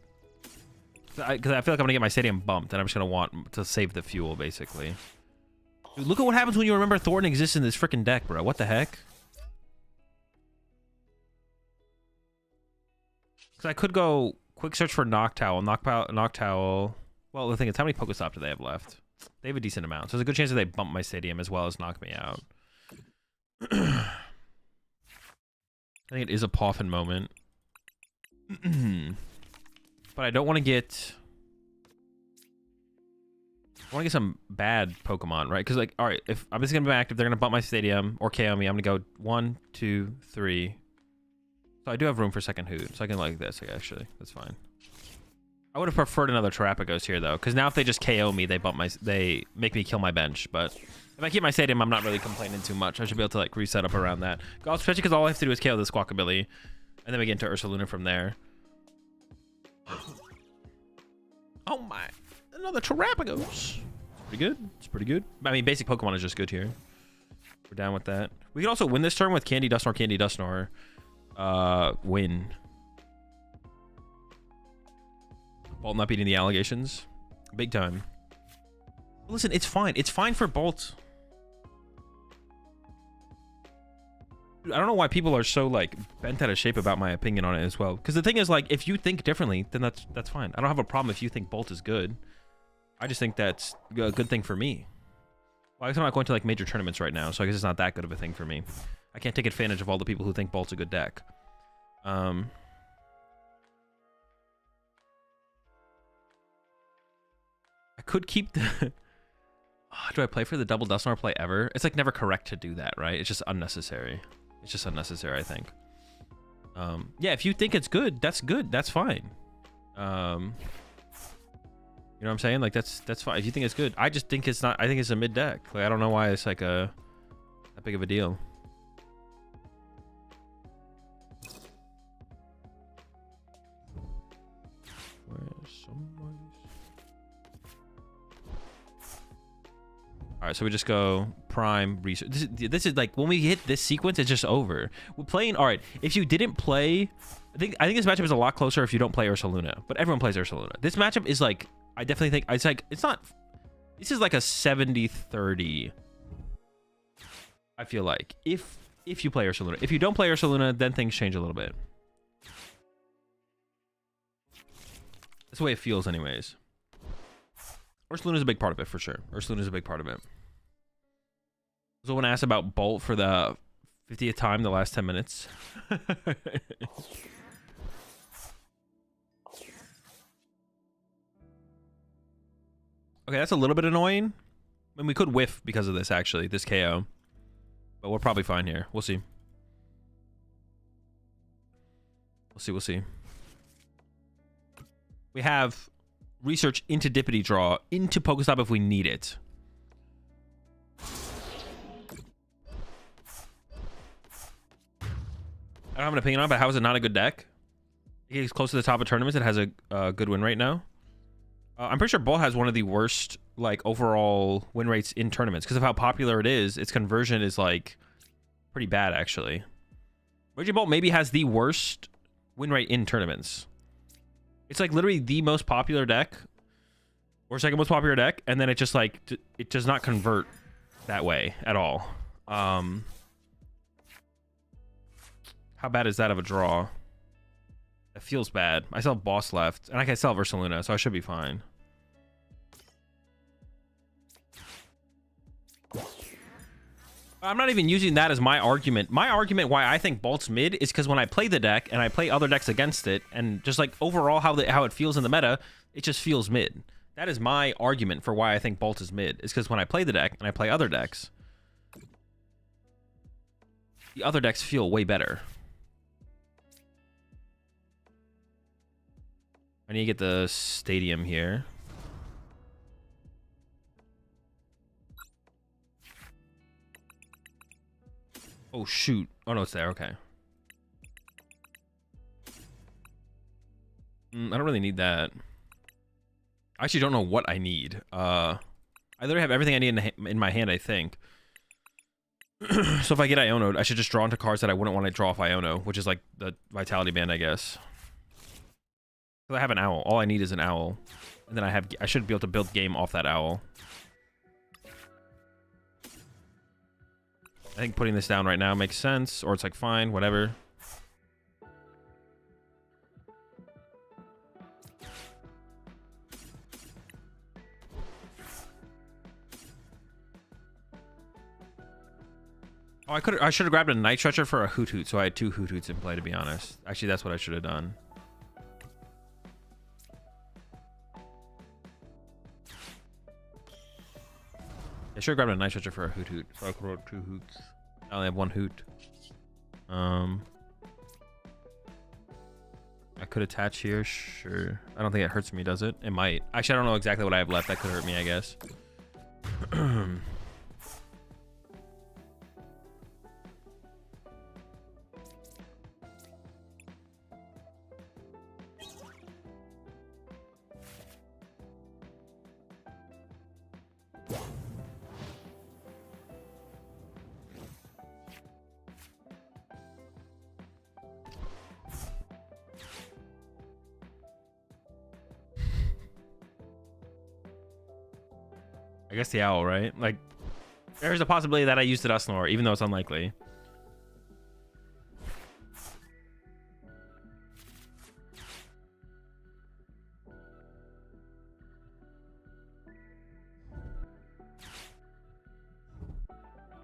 Because I feel like I'm going to get my stadium bumped, and I'm just going to want to save the fuel, basically. Dude, look at what happens when you remember Thornton exists in this freaking deck, bro. What the heck? Because I could go quick search for Noctowl. Noctowl. Well, the thing is, how many Pokestop do they have left? They have a decent amount. So there's a good chance that they bump my stadium as well as knock me out. I think it is a Poffin moment. But I don't want to get... I want to get some bad Pokemon, right? Because, like, all right, if I'm just going to be active, they're going to bump my stadium or KO me. I'm going to go 1, 2, 3. So I do have room for second Hoot. So I can like this, actually. That's fine. I would have preferred another Terapagos here, though. Because now if they just KO me, they make me kill my bench. But if I keep my stadium, I'm not really complaining too much. I should be able to, like, reset up around that. Especially because all I have to do is KO the Squawkabilly. And then we get into Ursaluna from there. Oh my. Another Terapagos. Pretty good. It's pretty good. I mean, basic Pokemon is just good here. We're down with that. We could also win this turn with Candy Dusknoir. Win. Ball not beating the allegations. Big time. Listen, it's fine. It's fine for Bolt. Dude, I don't know why people are so like bent out of shape about my opinion on it as well. Because the thing is, like, if you think differently, then that's fine. I don't have a problem if you think Bolt is good. I just think that's a good thing for me. Well, I guess I'm not going to like major tournaments right now, so I guess it's not that good of a thing for me. I can't take advantage of all the people who think Bolt's a good deck. I could keep the... do I play for the double Dusknoir play ever? It's like never correct to do that, right? It's just unnecessary. It's just unnecessary, I think. Yeah, if you think it's good, that's good. That's fine. You know what I'm saying? Like that's fine. If you think it's good, I just think it's not. I think it's a mid deck. Like I don't know why it's like that big of a deal. All right, so we just go prime research. This is like when we hit this sequence, it's just over. We're playing. All right, if you didn't play, I think this matchup is a lot closer if you don't play Ursaluna. But everyone plays Ursaluna. This matchup is like, I definitely think it's like it's not. This is like a 70-30. I feel like if you play Ursaluna, if you don't play Ursaluna, then things change a little bit. That's the way it feels, anyways. Ursaluna is a big part of it, for sure. Ursaluna is a big part of it. Someone asked about Bolt for the 50th time the last 10 minutes. Okay, that's a little bit annoying. I mean, we could whiff because of this, actually, this KO. But we're probably fine here. We'll see. We'll see. We have research into Dippity Draw, into Pokestop if we need it. I don't have an opinion on it, but how is it not a good deck? It gets close to the top of tournaments. It has a good win rate now. I'm pretty sure Bolt has one of the worst like overall win rates in tournaments because of how popular it is. Its conversion is like pretty bad, actually. Regidrago maybe has the worst win rate in tournaments. It's like literally the most popular deck or second most popular deck, and then it just like it does not convert that way at all. How bad is that of a draw? It feels bad. I still have Boss left, and I can still have Ursaluna, so I should be fine. I'm not even using that as my argument. My argument why I think Bolt's mid is because when I play the deck and I play other decks against it, and just like overall how it feels in the meta, it just feels mid. That is my argument for why I think Bolt is mid. Is because when I play the deck and I play other decks, the other decks feel way better. I need to get the stadium here. Oh, shoot. Oh, no, it's there. Okay. I don't really need that. I actually don't know what I need. I literally have everything I need in my hand, I think. So if I get Iono, I should just draw into cards that I wouldn't want to draw off Iono, which is like the Vitality Band, I guess. So I have an owl. All I need is an owl. And then I should be able to build game off that owl. I think putting this down right now makes sense, or it's like fine, whatever. Oh, I should have grabbed a Night Stretcher for a Hoot Hoot, so I had 2 Hoot Hoots in play, to be honest. Actually, that's what I should have done. I should have grabbed a Night Stretcher for a Hoot Hoot, so I could roll 2 Hoots. I only have 1 Hoot. I could attach here, sure. I don't think it hurts me, does it? It might. Actually, I don't know exactly what I have left. That could hurt me, I guess. I guess the owl, right? Like, there's a possibility that I used the Dusknoir, even though it's unlikely.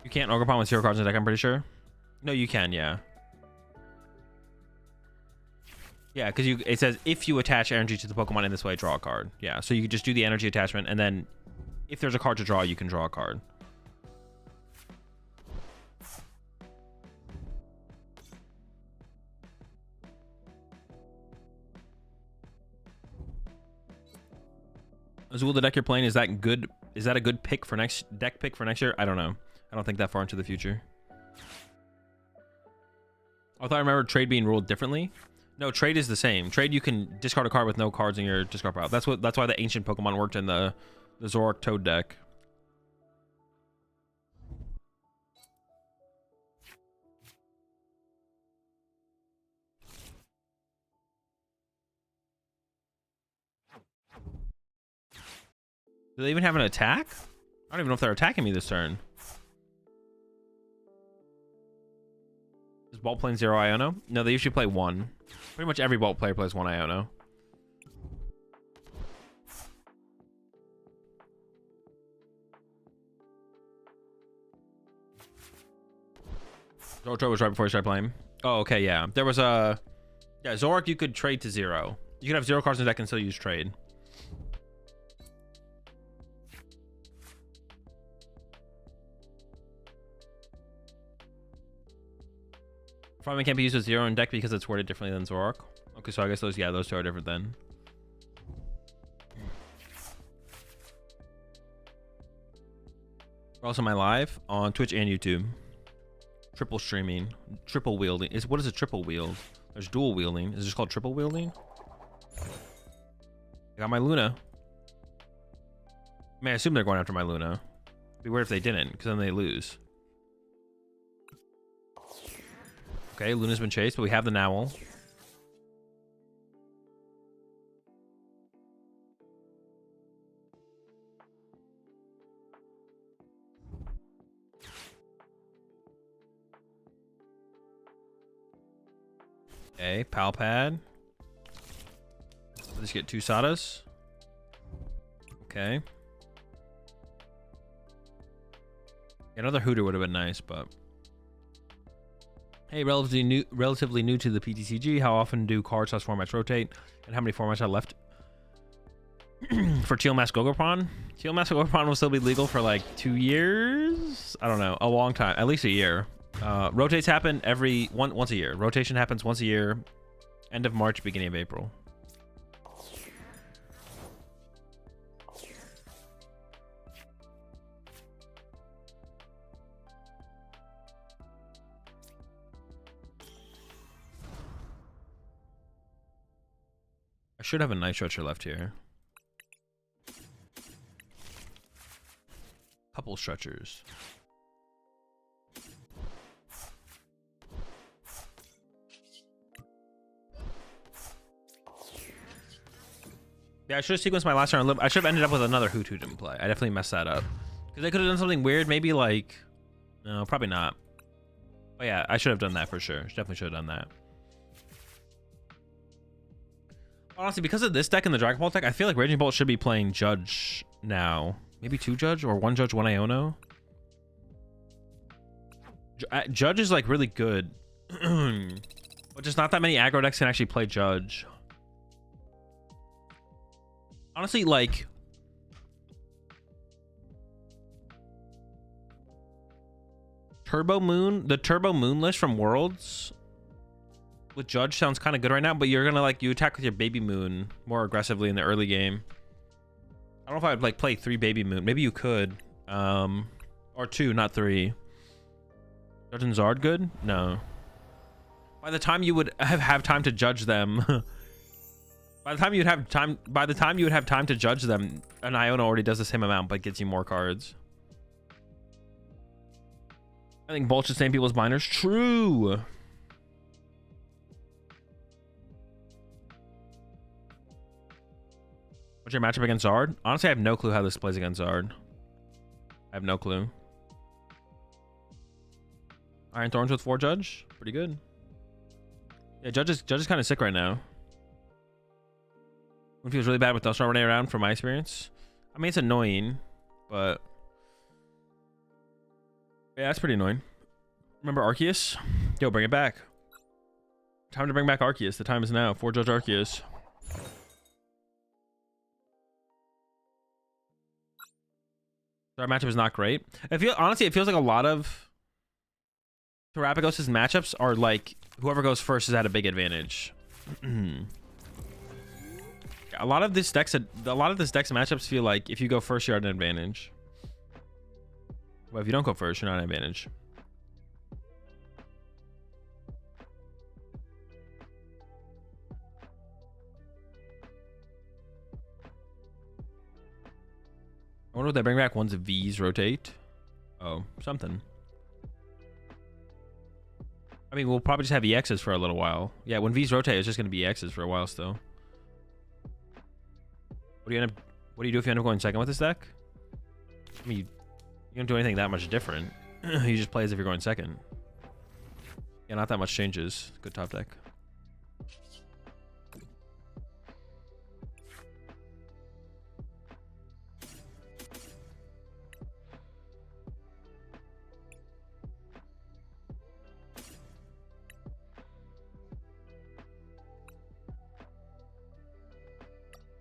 You can't Ogerpon with 0 cards in the deck, I'm pretty sure. No, you can, yeah. Yeah, because it says if you attach energy to the Pokemon in this way, draw a card. Yeah, so you could just do the energy attachment, and then if there's a card to draw, you can draw a card. Azul, the deck you're playing, is that good? Is that a good pick for deck pick for next year? I don't know. I don't think that far into the future. I thought I remember trade being ruled differently. No, trade is the same. Trade, you can discard a card with no cards in your discard pile. That's why the ancient Pokemon worked in the Zoroark Toad deck. Do they even have an attack? I don't even know if they're attacking me this turn. Is Bolt playing 0 Iono? No, they usually play 1. Pretty much every Bolt player plays 1 Iono. Zoroark was right before you started playing. Oh, okay, yeah. There was a... Yeah, Zoroark you could trade to 0. You could have 0 cards in the deck and still use trade. Probably can't be used with 0 in deck because it's worded differently than Zoroark. Okay, so I guess those two are different then. Also, my live on Twitch and YouTube. Triple streaming, triple wielding. What is a triple wield? There's dual wielding. Is it just called triple wielding? I got my Luna. I mean, I assume they're going after my Luna. It'd be weird if they didn't, because then they lose. Okay, Luna's been chased, but we have the Nowl. Okay, Pal Pad. Let's get 2 Sadas. Okay. Another Hooter would have been nice, but... Hey, relatively new to the PTCG. How often do card slash formats rotate? And how many formats are left for Teal Mask Ogerpon? Teal Mask Ogerpon will still be legal for like 2 years? I don't know. A long time. At least a year. Rotates happen once a year. Rotation happens once a year. End of March, beginning of April. I should have a Night Stretcher left here. Couple stretchers. Yeah, I should have sequenced my last turn. I should have ended up with another Hoot Hoot in play. I definitely messed that up. Because I could have done something weird. Maybe like... No, probably not. Oh yeah, I should have done that for sure. Definitely should have done that. Honestly, because of this deck and the Dragapult deck, I feel like Raging Bolt should be playing Judge now. Maybe 2 Judge or 1 Judge, 1 Iono. Judge is like really good. But just not that many aggro decks can actually play Judge. Honestly, like... Turbo Moon, the Turbo Moon list from Worlds with Judge sounds kind of good right now, but you're gonna like, you attack with your Baby Moon more aggressively in the early game. I don't know if I'd like play 3 Baby Moon. Maybe you could. Or 2, not 3. Judge and Zard good? No. By the time you would have time to judge them, by the time you would have time to judge them, an Iono already does the same amount but gets you more cards. I think Bolt should stay in people's binders. True. What's your matchup against Zard? Honestly, I have no clue how this plays against Zard. I have no clue. Iron Thorns with 4 Judge. Pretty good. Yeah, Judge is kind of sick right now. One feels really bad with Dustar running around from my experience. I mean, it's annoying, but yeah, that's pretty annoying. Remember Arceus? Yo, bring it back. Time to bring back Arceus. The time is now. 4 Judge Arceus. Our matchup is not great. Honestly, it feels like a lot of Terapagos' matchups are like whoever goes first is at a big advantage. a lot of this deck's matchups feel like if you go first, you're at an advantage. Well, if you don't go first, you're not at an advantage. I wonder what they bring back once V's rotate. Oh, something. I mean, we'll probably just have EXs for a little while. Yeah, when V's rotate, it's just going to be EXs for a while still. What do you do if you end up going second with this deck? I mean, you don't do anything that much different. You just play as if you're going second. Yeah, not that much changes. Good top deck.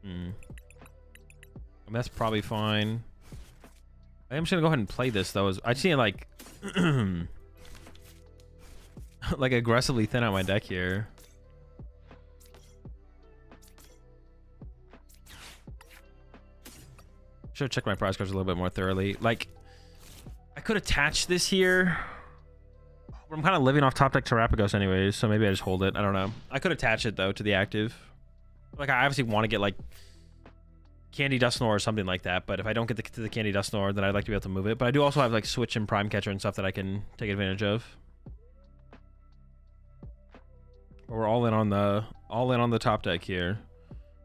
I mean, that's probably fine. I'm just gonna go ahead and play this though. I see it like like aggressively thin out my deck here. Should check my prize cards a little bit more thoroughly. Like, I could attach this here. I'm kind of living off top deck Terapagos anyways, so maybe I just hold it. I don't know. I could attach it though to the active. Like, I obviously want to get like Candy Dusknoir or something like that, but if I don't get to the Candy Dusknoir, then I'd like to be able to move it. But I do also have like Switch and Prime Catcher and stuff that I can take advantage of. But we're all in on the top deck here.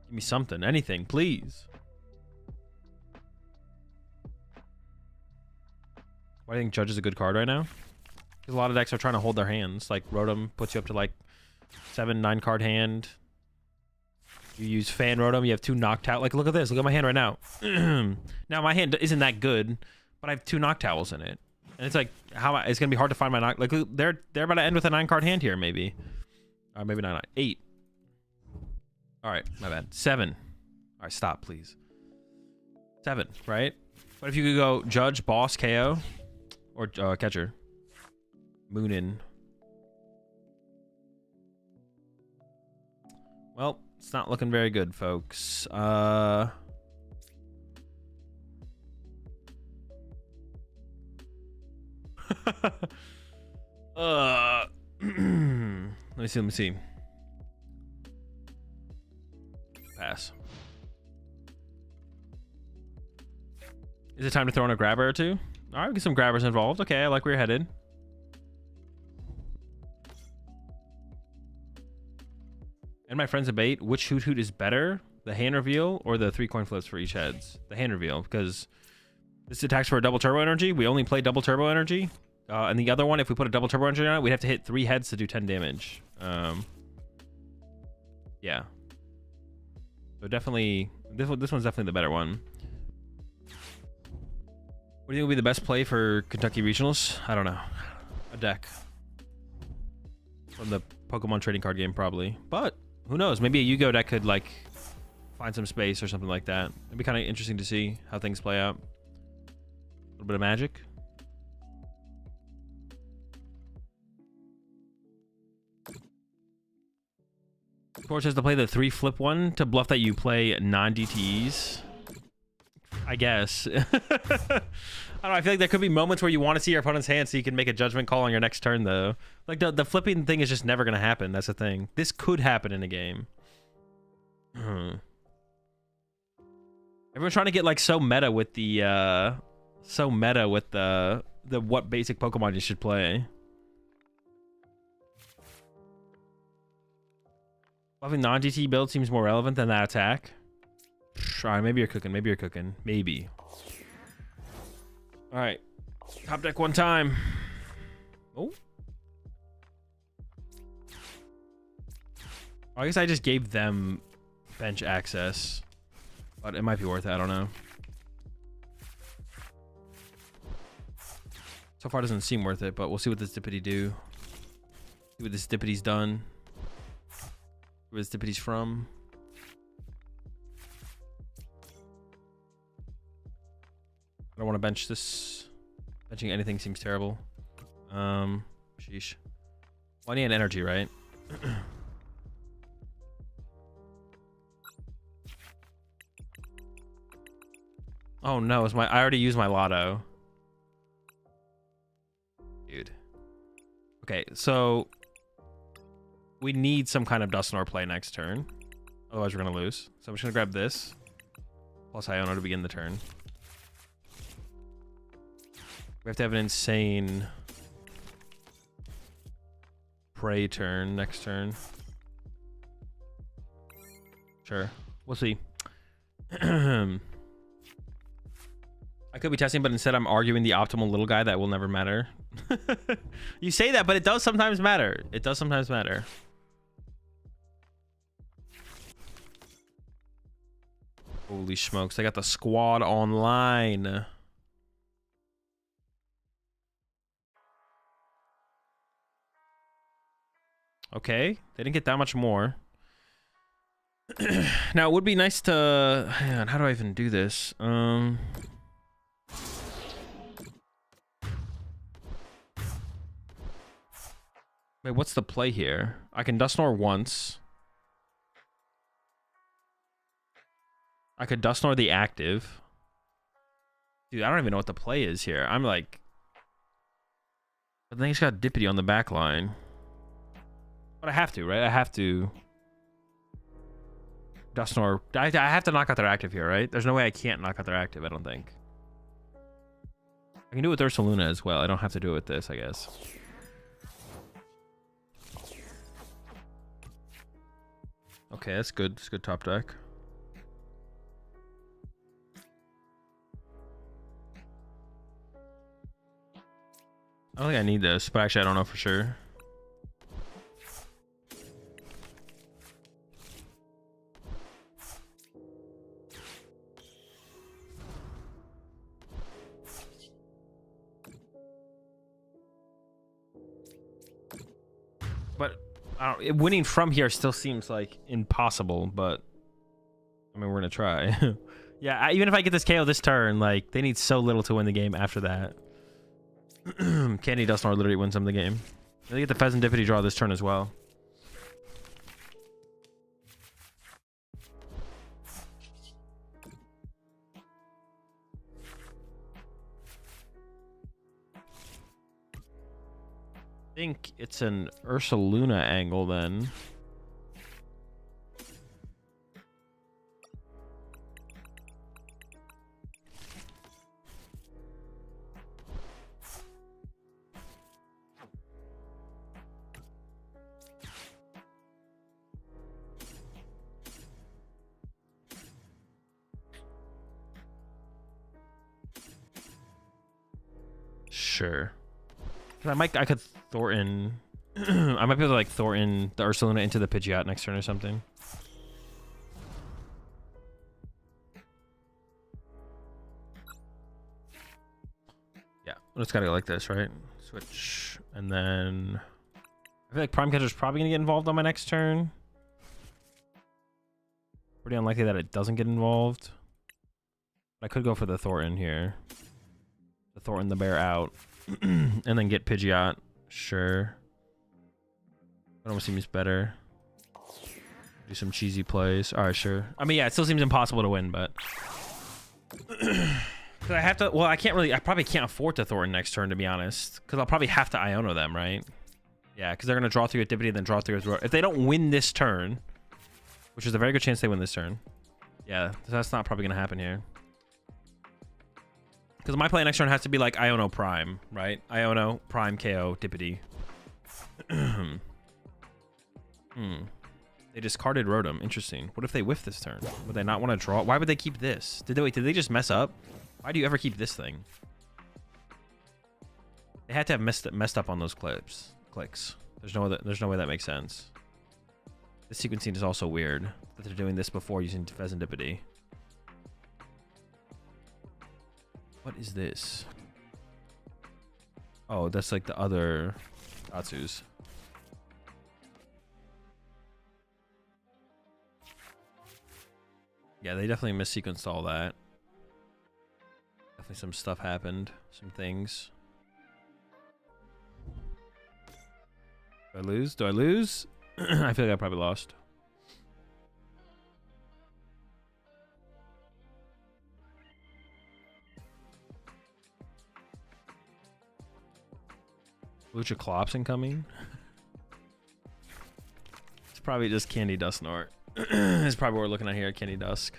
Give me something, anything, please. Why do you think Judge is a good card right now? Because a lot of decks are trying to hold their hands. Like Rotom puts you up to like 7-9 card hand. You use Fan Rotom, you have 2 knocked out. Like, look at this. Look at my hand right now. Now, my hand isn't that good, but I have 2 knock towels in it. And it's like, it's going to be hard to find my knock. Like, they're about to end with a 9-card hand here, maybe. Or maybe not. 8. All right, my bad. 7. All right, stop, please. 7, right? What if you could go Judge, Boss, KO, or Catcher? Moonin. Well, it's not looking very good, folks. Let me see. Pass. Is it time to throw in a grabber or two? All right, we get some grabbers involved. Okay, I like where you're headed. And my friends debate which Hoot Hoot is better, the hand reveal or the 3 coin flips for each heads. The hand reveal, because this attacks for a double turbo energy. We only play double turbo energy. And the other one, if we put a double turbo energy on it, we'd have to hit 3 heads to do 10 damage. Yeah. So definitely, this one's definitely the better one. What do you think would be the best play for Kentucky Regionals? I don't know. A deck. From the Pokemon trading card game, probably. But who knows? Maybe a Yu-Gi-Oh deck could like find some space or something like that. It'd be kind of interesting to see how things play out. A little bit of magic. Torch has to play the 3 flip one to bluff that you play non-DTEs. I guess. I don't know. I feel like there could be moments where you want to see your opponent's hand so you can make a judgment call on your next turn, though. Like, the flipping thing is just never going to happen. That's the thing. This could happen in a game. Everyone's trying to get, like, so meta with the, what basic Pokemon you should play. Bluffing non-DT build seems more relevant than that attack. All right, maybe you're cooking. Maybe. All right. Top deck one time. Oh. I guess I just gave them bench access, but it might be worth it. I don't know. So far, it doesn't seem worth it, but we'll see what this Dippity do. See what this Dippity's done. Where this Dippity's from. I don't want to bench this. Benching anything seems terrible. Sheesh. Well, I need an energy, right? Oh no, it's I already used my lotto. Dude. Okay, so we need some kind of Dusknoir play next turn. Otherwise we're gonna lose. So I'm just gonna grab this. Plus Iono to begin the turn. We have to have an insane prey turn next turn. Sure. We'll see. I could be testing, but instead I'm arguing the optimal little guy that will never matter. You say that, but it does sometimes matter. It does sometimes matter. Holy smokes, they got the squad online. Okay, they didn't get that much more. Now, it would be nice to... Hang on, how do I even do this? Wait, what's the play here? I can Dusknoir once. I could Dusknoir the active. Dude, I don't even know what the play is here. I'm like... But then he's got Dippity on the back line. But I have to, right? I have to... Dusknoir... I have to knock out their active here, right? There's no way I can't knock out their active, I don't think. I can do it with Ursaluna as well. I don't have to do it with this, I guess. Okay, that's good. That's good top deck. I don't think I need this, but actually I don't know for sure. But winning from here still seems like impossible, but I mean, we're gonna try. Yeah, even if I get this KO this turn, like, they need so little to win the game after that. Candy Dusknoir literally wins them the game. They get the Pheasant Dippity draw this turn as well. I think it's an Ursaluna angle then. Sure. I could Thornton. I might be able to like Thornton the Ursaluna into the Pidgeot next turn or something. Yeah, we just gotta go like this, right? Switch, and then I feel like Prime Catcher's probably gonna get involved on my next turn. Pretty unlikely that it doesn't get involved. I could go for the Thornton here. The Thornton the bear out. And then get Pidgeot. Sure. That almost seems better. Do some cheesy plays. Alright, sure. I mean, yeah, it still seems impossible to win, but... Cause I have to... Well, I can't really... I probably can't afford to Thornton next turn, to be honest. Because I'll probably have to Iono them, right? Yeah, because they're going to draw through a Dippity and then draw through a... If they don't win this turn, which is a very good chance they win this turn. Yeah, that's not probably going to happen here. Because my play next turn has to be like Iono Prime, right? Iono, Prime, KO, Dippity. They discarded Rotom. Interesting. What if they whiff this turn? Would they not want to draw? Why would they keep this? Did they just mess up? Why do you ever keep this thing? They had to have messed up on those clicks. There's no way that makes sense. The sequencing is also weird that they're doing this before using Pheasantipity. What is this? Oh, that's like the other Datsus. Yeah, they definitely missequenced all that. Definitely some stuff happened. Some things. Do I lose? Do I lose? I feel like I probably lost. Lucha Clops incoming. It's probably just Candy Dusknort. It's probably what we're looking at here. Candy Dusk.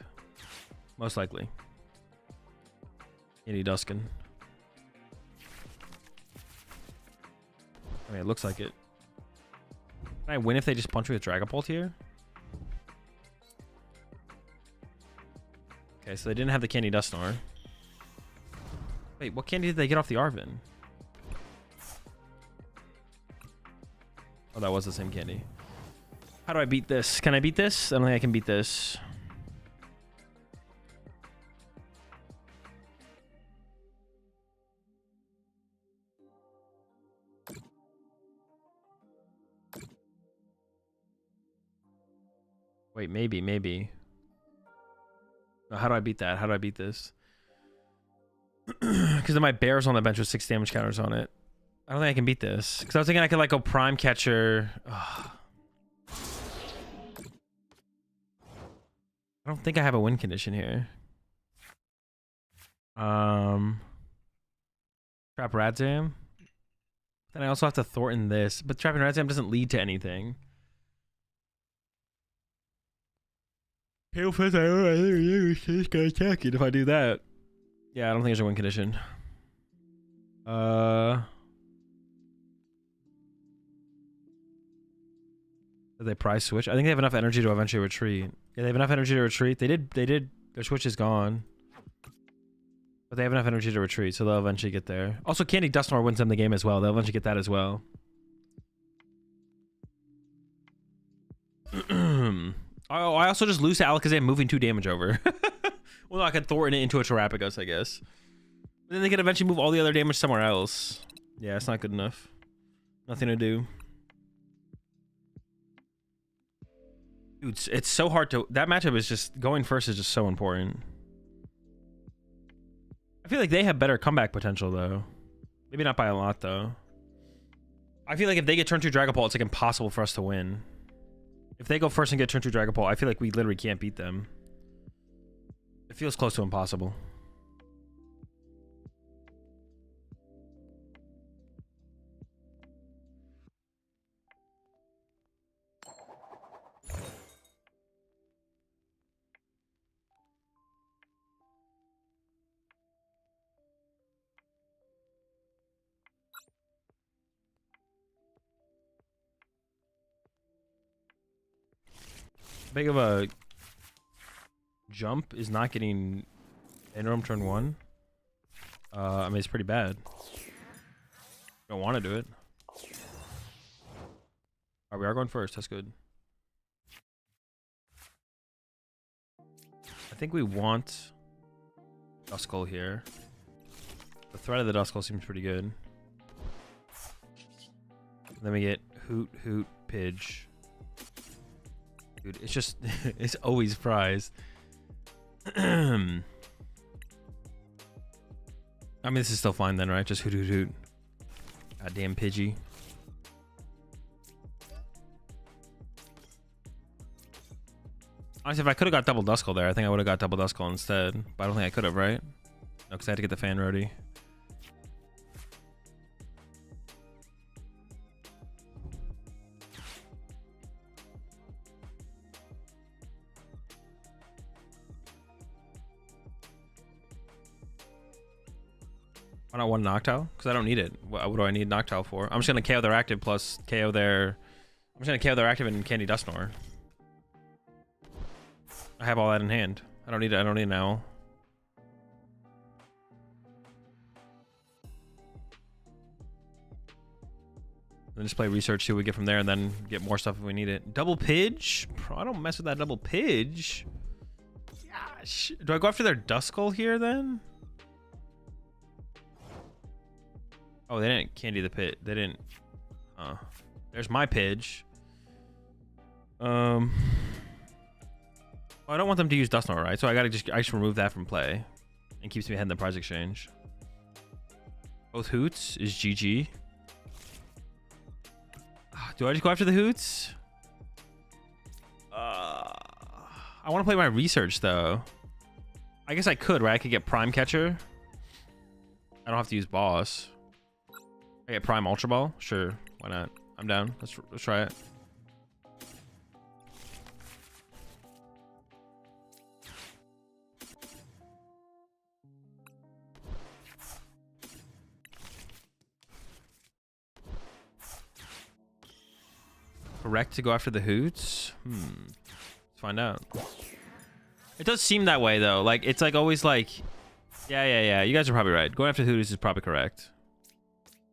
Most likely. Candy Duskin. I mean, it looks like it. Can I win if they just punch me with Dragapult here? Okay, so they didn't have the Candy Dusknor. Wait, what candy did they get off the Arvin? Oh, that was the same candy. How do I beat this? Can I beat this? I don't think I can beat this. Wait, maybe. No, how do I beat that? How do I beat this? Because then my bear's on the bench with 6 damage counters on it. I don't think I can beat this. Because I was thinking I could like go Prime Catcher. Ugh. I don't think I have a win condition here. Trap Radzam. Then I also have to Thornton this. But Trapping Radzam doesn't lead to anything. Pale Fist, I think gonna attack it if I do that. Yeah, I don't think there's a win condition. Did they prize switch? I think they have enough energy to eventually retreat. Yeah, they have enough energy to retreat. They did. Their switch is gone. But they have enough energy to retreat, so they'll eventually get there. Also, Candy Dusknor wins them the game as well. They'll eventually get that as well. Oh, I also just lose to Alakazam moving 2 damage over. Well, no, I could Thornton it into a Terapagos, I guess. But then they could eventually move all the other damage somewhere else. Yeah, it's not good enough. Nothing to do. Dude, it's so hard to... That matchup is just... Going first is just so important. I feel like they have better comeback potential, though. Maybe not by a lot, though. I feel like if they get turn 2 Dragapult, it's like impossible for us to win. If they go first and get turn 2 Dragapult, I feel like we literally can't beat them. It feels close to impossible. Big of a jump is not getting interim turn 1. I mean, it's pretty bad. Don't want to do it. Alright, we are going first. That's good. I think we want Duskull here. The threat of the Duskull seems pretty good. And then we get Hoot, Pidge. Dude, it's just... it's always fries. I mean, this is still fine then, right? Just Hoot. Goddamn Pidgey. Honestly, if I could have got double Duskull there, I think I would have got double Duskull instead. But I don't think I could have, right? No, because I had to get the Fan Roadie. Why not one Noctowl? Because I don't need it. What do I need Noctowl for? I'm just going to KO their active plus KO their... I'm just going to KO their active and Candy Dusknor. I have all that in hand. I don't need it. I don't need an owl. Then just play research, see what we get from there, and then get more stuff if we need it. Double Pidge? I don't mess with that double Pidge. Gosh. Do I go after their Duskull here then? Oh, they didn't candy the pit. They didn't. There's my Pidge. I don't want them to use Dusknoir, right? So I just remove that from play, and keeps me ahead in the prize exchange. Both Hoots is GG. Do I just go after the Hoots? I want to play my research though. I guess I could, right? I could get Prime Catcher. I don't have to use Boss. I get Prime Ultra Ball. Sure, why not? I'm down. Let's try it. Correct to go after the Hoots? Let's find out. It does seem that way though. Like it's like always like, yeah. You guys are probably right. Going after the Hoots is probably correct.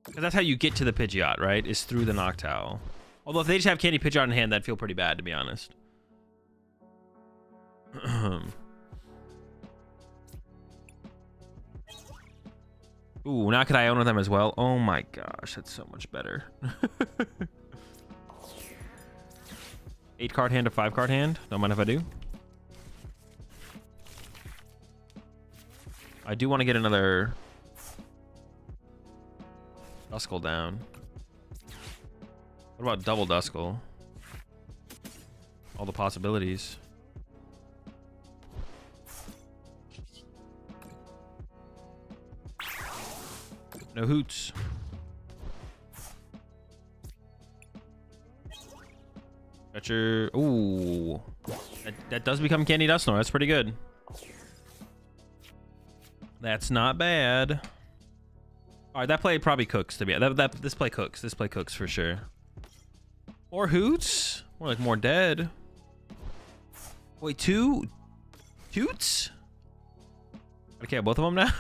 Because that's how you get to the Pidgeot, right? Is through the Noctowl. Although if they just have Candy Pidgeot in hand, that'd feel pretty bad, to be honest. Ooh, now could I own them as well? Oh my gosh, that's so much better. 8-card hand to 5-card hand. Don't mind if I do. I do want to get another Duskull down. What about double Duskull? All the possibilities. No Hoots. Got your... Ooh. That does become Candy Dusknoir. That's pretty good. That's not bad. All right, that play probably cooks to be. This play cooks. This play cooks for sure. More Hoots? More like more dead. Wait, 2 Toots? Okay, both of them now?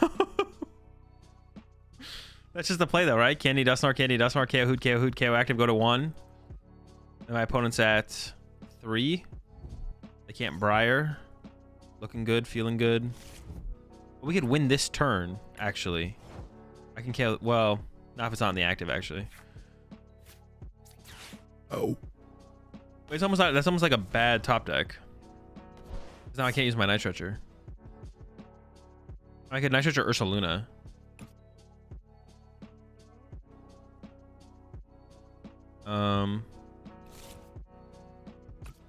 That's just the play though, right? Candy Dusknoir, KO Hoot, KO active, go to 1. And my opponent's at 3. They can't Briar. Looking good, feeling good. We could win this turn, actually. I can KO, well, not if it's not in the active, actually. Oh. It's almost like, that's almost like a bad top deck. Because now I can't use my Night Stretcher. I could Night Stretcher Ursaluna.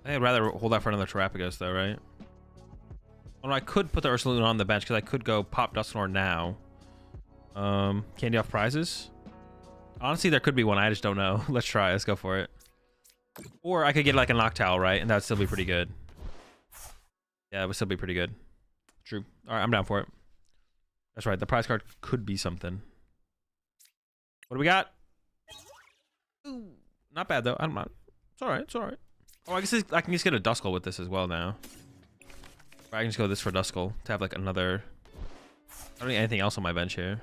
I'd rather hold out for another Terapagos though, right? Oh no, I could put the Ursaluna on the bench because I could go pop Dusknoir now. Candy off prizes? Honestly, there could be one. I just don't know. Let's try. Let's go for it. Or I could get like a Noctowl, right? And that would still be pretty good. Yeah, it would still be pretty good. True. All right, I'm down for it. That's right. The prize card could be something. What do we got? Ooh, not bad though. I'm not. It's all right. It's all right. Oh, I guess I can just get a Duskull with this as well now. Or I can just go this for Duskull to have like another. I don't need anything else on my bench here.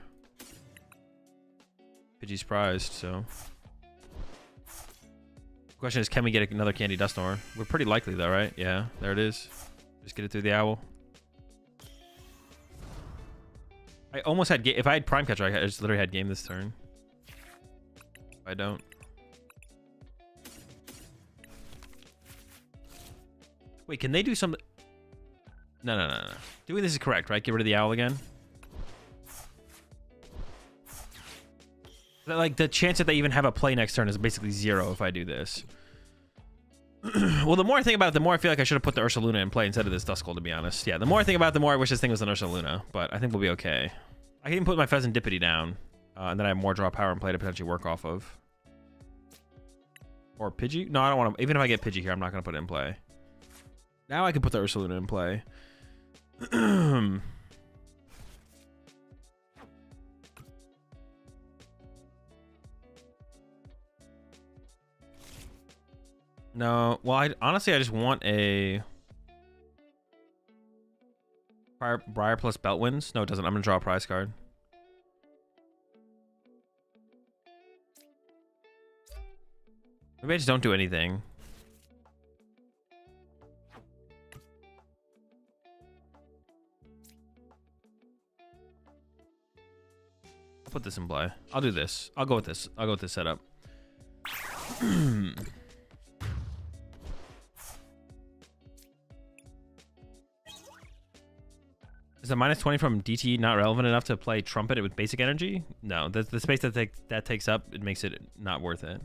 Pidgey's prized, so. The question is, can we get another Candy Dusknoir? We're pretty likely though, right? Yeah, there it is. Just get it through the owl. I almost had if I had Prime Catcher, I just literally had game this turn. If I don't. Wait, can they do something? No. Doing this is correct, right? Get rid of the owl again. Like, the chance that they even have a play next turn is basically 0 if I do this. Well, the more I think about it, the more I feel like I should have put the Ursaluna in play instead of this Duskull, to be honest. Yeah, the more I think about it, the more I wish this thing was an Ursaluna. But I think we'll be okay. I can even put my Pheasantipity down. And then I have more draw power and play to potentially work off of. Or Pidgey? No, I don't want to. Even if I get Pidgey here, I'm not going to put it in play. Now I can put the Ursaluna in play. No, well, honestly, I just want a Briar plus Beltwinds. No, it doesn't. I'm gonna draw a prize card. Maybe I just don't do anything. I'll put this in play. I'll do this. I'll go with this. I'll go with this setup. Is a -20 from DT not relevant enough to play Trumpet with basic energy? No, the space that takes up, it makes it not worth it.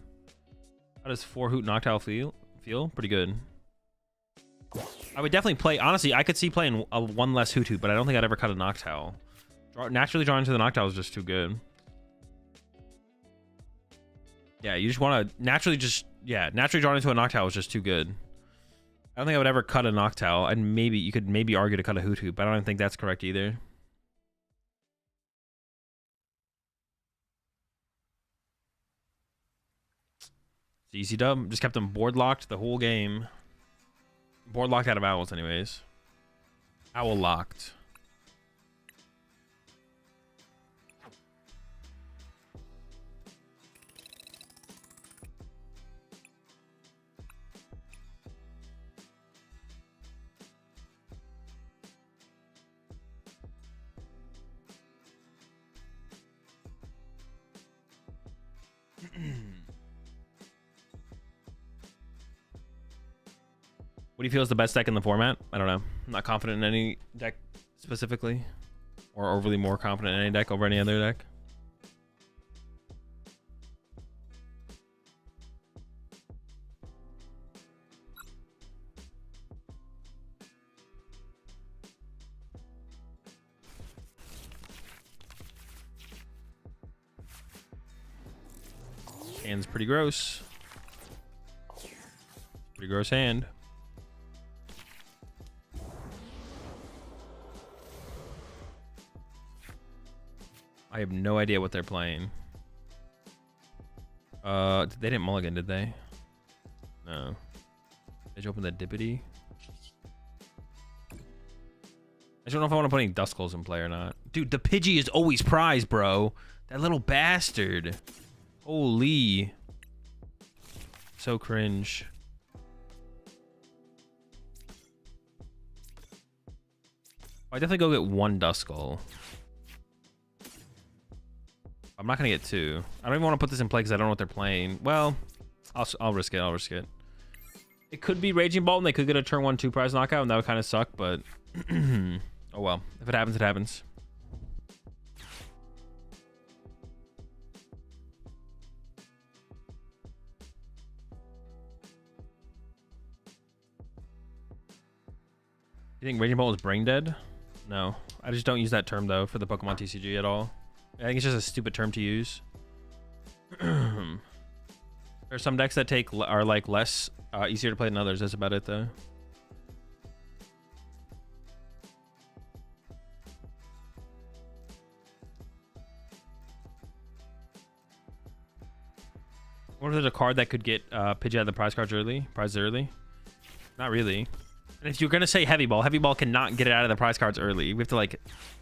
How does 4-Hoot Noctowl feel? Pretty good. I would definitely play, honestly, I could see playing a one less Hoot, but I don't think I'd ever cut a Noctowl. Naturally drawn into the Noctowl is just too good. Yeah, you just want to naturally drawn into a Noctowl is just too good. I don't think I would ever cut a Noctowl, and maybe you could argue to cut a Hoot, but I don't think that's correct either. It's easy dub. Just kept them board locked the whole game. Board locked out of owls, anyways. Owl locked. What do you feel is the best deck in the format? I don't know. I'm not confident in any deck specifically, or overly more confident in any deck over any other deck. Hand's pretty gross. Pretty gross hand. I have no idea what they're playing. They didn't mulligan, did they? No. Did you open the Dippity? I just don't know if I want to put any Duskulls in play or not. Dude, the Pidgey is always prize, bro. That little bastard. Holy. So cringe. I definitely go get one Duskull. I'm not gonna get two. I don't even want to put this in play because I don't know what they're playing. Well, I'll risk it. I'll risk it. It could be Raging Bolt and they could get a turn 1/2 prize knockout, and that would kind of suck, but oh well. If it happens, it happens. You think Raging Bolt is brain dead? No. I just don't use that term though for the Pokemon TCG at all. I think it's just a stupid term to use. There's some decks that are like less easier to play than others. That's about it though. I wonder if there's a card that could get Pidgey out of the prize early. Not really. And if you're gonna say Heavy Ball cannot get it out of the prize cards early. We have to like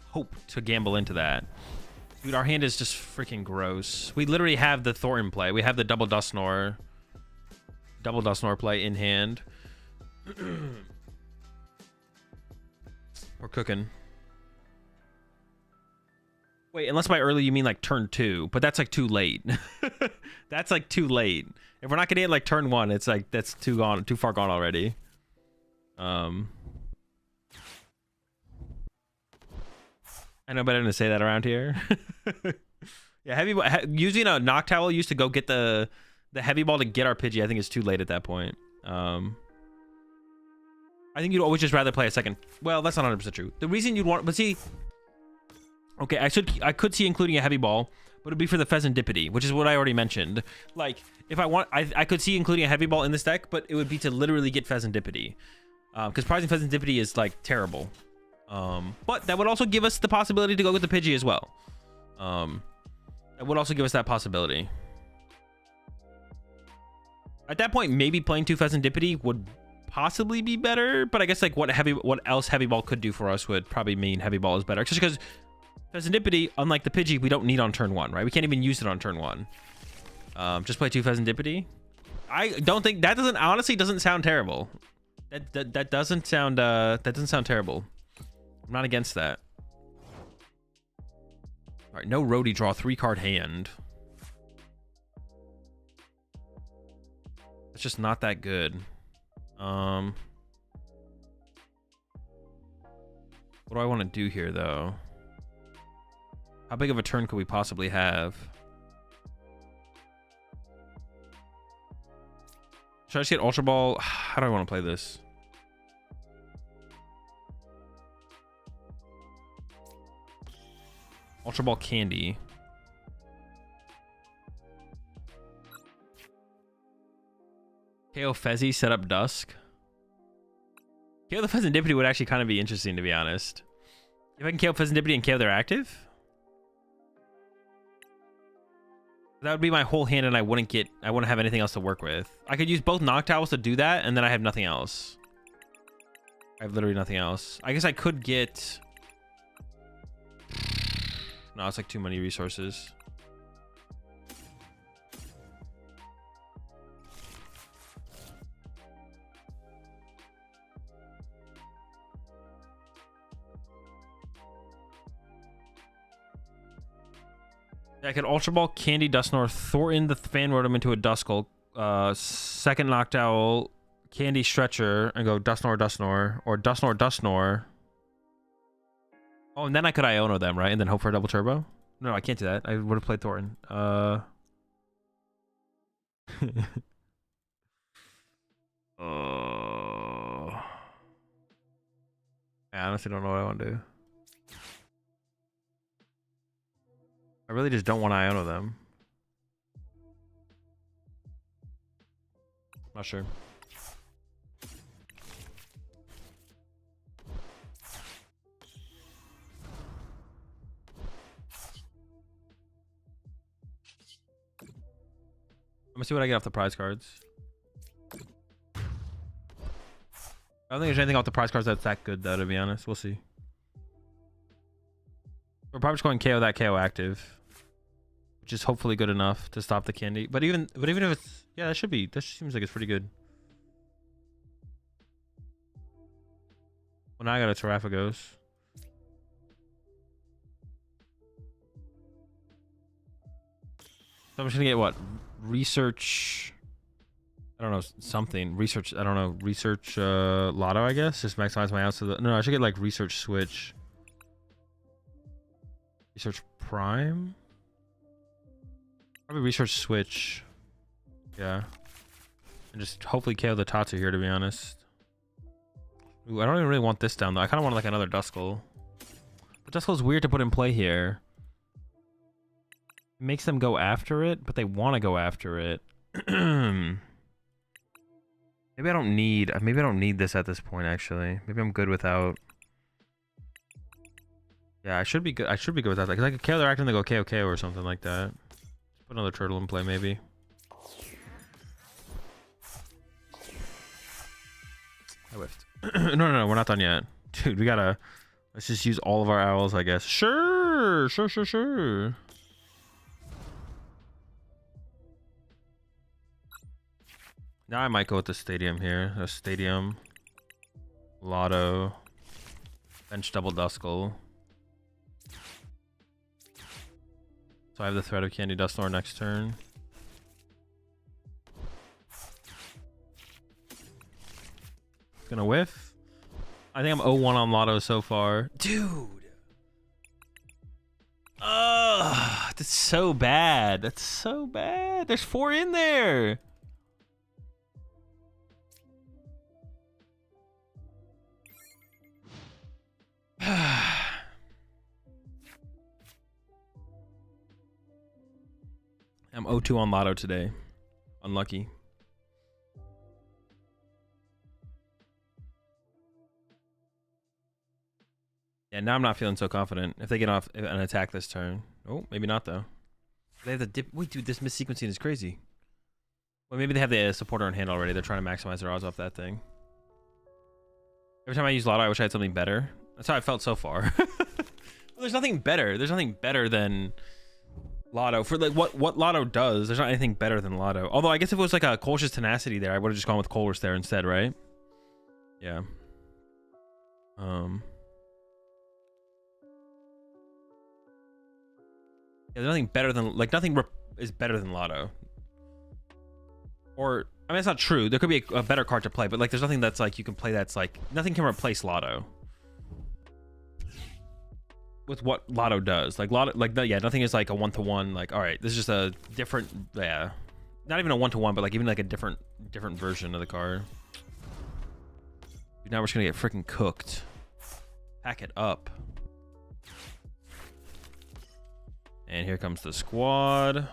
hope to gamble into that. Dude, our hand is just freaking gross. We literally have the Thornton play. We have the double Dusknoir play in hand. We're cooking. Wait, unless by early you mean like turn 2, but that's like too late. That's like too late. If we're not getting it like turn 1, it's like that's too far gone already. I know better than to say that around here. Yeah, using a Noctowl used to go get the Heavy Ball to get our Pidgey. I think it's too late at that point. I think you'd always just rather play a second. Well, that's not 100% true. The reason you'd want, but see, okay, I could see including a Heavy Ball, but it'd be for the Pheasantipity, which is what I already mentioned. Like, if I want, I could see including a Heavy Ball in this deck, but it would be to literally get Pheasantipity. Because prizing Pheasantipity is like terrible. But that would also give us the possibility to go with the Pidgey as well. That would also give us that possibility. At that point, maybe playing 2 Pheasantipity would possibly be better, but I guess like what else Heavy Ball could do for us would probably mean Heavy Ball is better. Just because Pheasantipity, unlike the Pidgey, we don't need on turn 1, right? We can't even use it on turn 1. Just play 2 Pheasantipity. I don't think that honestly doesn't sound terrible. That doesn't sound terrible. I'm not against that. All right, no roadie, draw 3-card hand. It's just not that good. What do I want to do here though? How big of a turn could we possibly have? Should I just get Ultra Ball? How do I want to play this? Ultra Ball Candy. KO Fezzy, set up Dusk. KO the Fezandipity would actually kind of be interesting, to be honest. If I can KO Fezandipity and KO their active, that would be my whole hand, and I wouldn't have anything else to work with. I could use both Noctowls to do that, and then I have nothing else. I have literally nothing else. I guess I could get... No, it's like too many resources. Yeah, I could Ultra Ball, Candy, Dusknoir, Thornton the Fan Rotom into a Duskull, second Noctowl, Candy Stretcher, and go Dusknoir, or Dusknoir. Oh, and then I could Iono them, right? And then hope for a double turbo? No, I can't do that. I would have played Thornton. I honestly don't know what I want to do. I really just don't want to Iono them. Not sure. I'm gonna see what I get off the prize cards. I don't think there's anything off the prize cards that's that good though, to be honest. We'll see. We're probably just going KO that KO active, which is hopefully good enough to stop the candy. But even if it's, yeah, that seems like it's pretty good. Well, now I got a Terapagos. So I'm just gonna get what? Research, I don't know, something. Research, I don't know. Research Lotto, I guess. Just maximize my outs to the... No, I should get like Research Switch. Research Prime? Probably Research Switch. Yeah. And just hopefully KO the Tatsu here, to be honest. Ooh, I don't even really want this down, though. I kind of want like another Duskull. But Duskull's weird to put in play here. It makes them go after it, but they want to go after it. Maybe I don't need this at this point, actually. Maybe I'm good without... Yeah, I should be good. I should be good without that, because I could KO their active and they go KO or something like that. Put another turtle in play, maybe. I whiffed. No, we're not done yet. Dude, we gotta... Let's just use all of our owls, I guess. Sure. Now I might go with the stadium here. A stadium, Lotto, bench double Duskull. So I have the threat of Candy Dusknoir next turn. Gonna whiff. I think I'm 0-1 on Lotto so far. Dude! Ugh, that's so bad. That's so bad. There's 4 in there. I'm 0-2 on Lotto today. Unlucky. Yeah, now I'm not feeling so confident. If they get off an attack this turn. Oh, maybe not, though. They have the dip. Wait, dude, this missequencing is crazy. Well, maybe they have the supporter on hand already. They're trying to maximize their odds off that thing. Every time I use Lotto, I wish I had something better. That's how I felt so far. Well, there's nothing better. There's nothing better than Lotto for like what Lotto does. There's not anything better than Lotto. Although I guess if it was like a Colch's Tenacity there, I would have just gone with Colress there instead, right? Yeah. Yeah, there's nothing better than like nothing is better than Lotto. Or I mean, it's not true. There could be a better card to play, but like there's nothing that's like you can play that's like nothing can replace Lotto. With what Lotto does, like Lotto, like yeah, nothing is like a 1-to-1. Like, all right, this is just a different, yeah, not even a 1-to-1, but like even like a different version of the card. Dude, now we're just gonna get freaking cooked. Pack it up. And here comes the squad.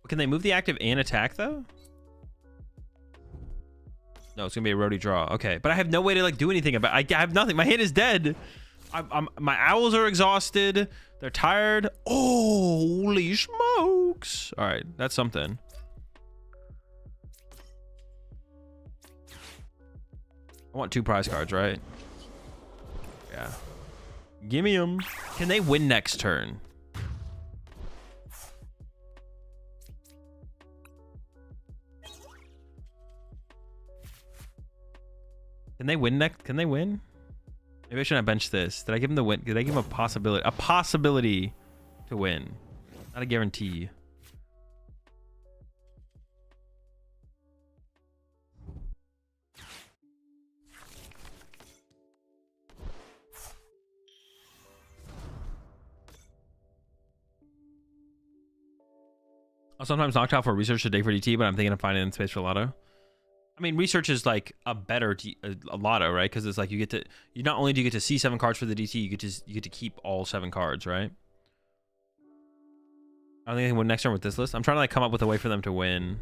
Can they move the active and attack though? No, it's gonna be a roadie draw. Okay, but I have no way to like do anything about. I have nothing. My hand is dead. My owls are exhausted. They're tired. Holy smokes! All right, that's something. I want 2 prize cards, right? Yeah. Give me them. Can they win next turn? Can they win next? Can they win? Maybe I shouldn't have benched this. Did I give them the win? Did I give them a possibility? A possibility to win. Not a guarantee. I'll sometimes knocked out for research today for DT, but I'm thinking of finding in space for Lotto. I mean, research is like a better a Lotto, right? Because it's like you not only do you get to see 7 cards for the DT, you get to keep all 7 cards, right? I don't think they can win next turn with this list. I'm trying to like come up with a way for them to win.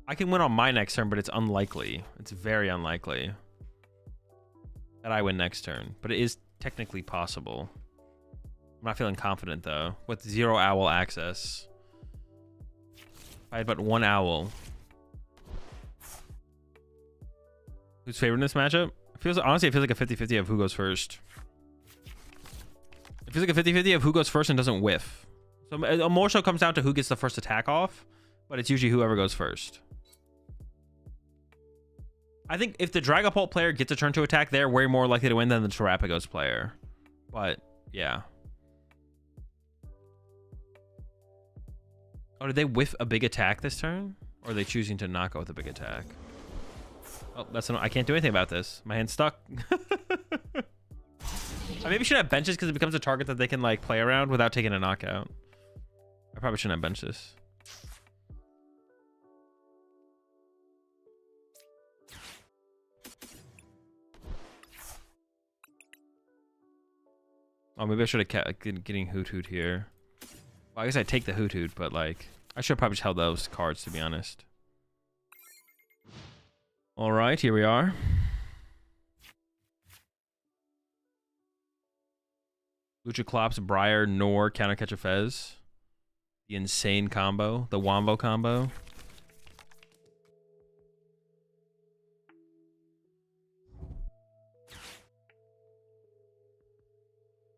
I can win on my next turn, but it's unlikely. It's very unlikely that I win next turn, but it is technically possible. I'm not feeling confident though with 0 owl access. I had but 1 owl. Who's favoring this matchup? Honestly, it feels like a 50-50 of who goes first. It feels like a 50-50 of who goes first and doesn't whiff. So it more so comes down to who gets the first attack off, but it's usually whoever goes first. I think if the Dragapult player gets a turn to attack, they're way more likely to win than the Terapagos player. But yeah. Oh, did they whiff a big attack this turn? Or are they choosing to not go with a big attack? Oh, I can't do anything about this. My hand's stuck. I maybe should have benches because it becomes a target that they can like play around without taking a knockout. I probably shouldn't have benched this. Oh, maybe I should have kept getting Hoot Hoot here. Well, I guess I take the Hoot Hoot, but like I should have probably just held those cards to be honest. All right, here we are. Luchaclops, Briar, Nor, Counter Catch a Fez. The insane combo, the Wombo combo.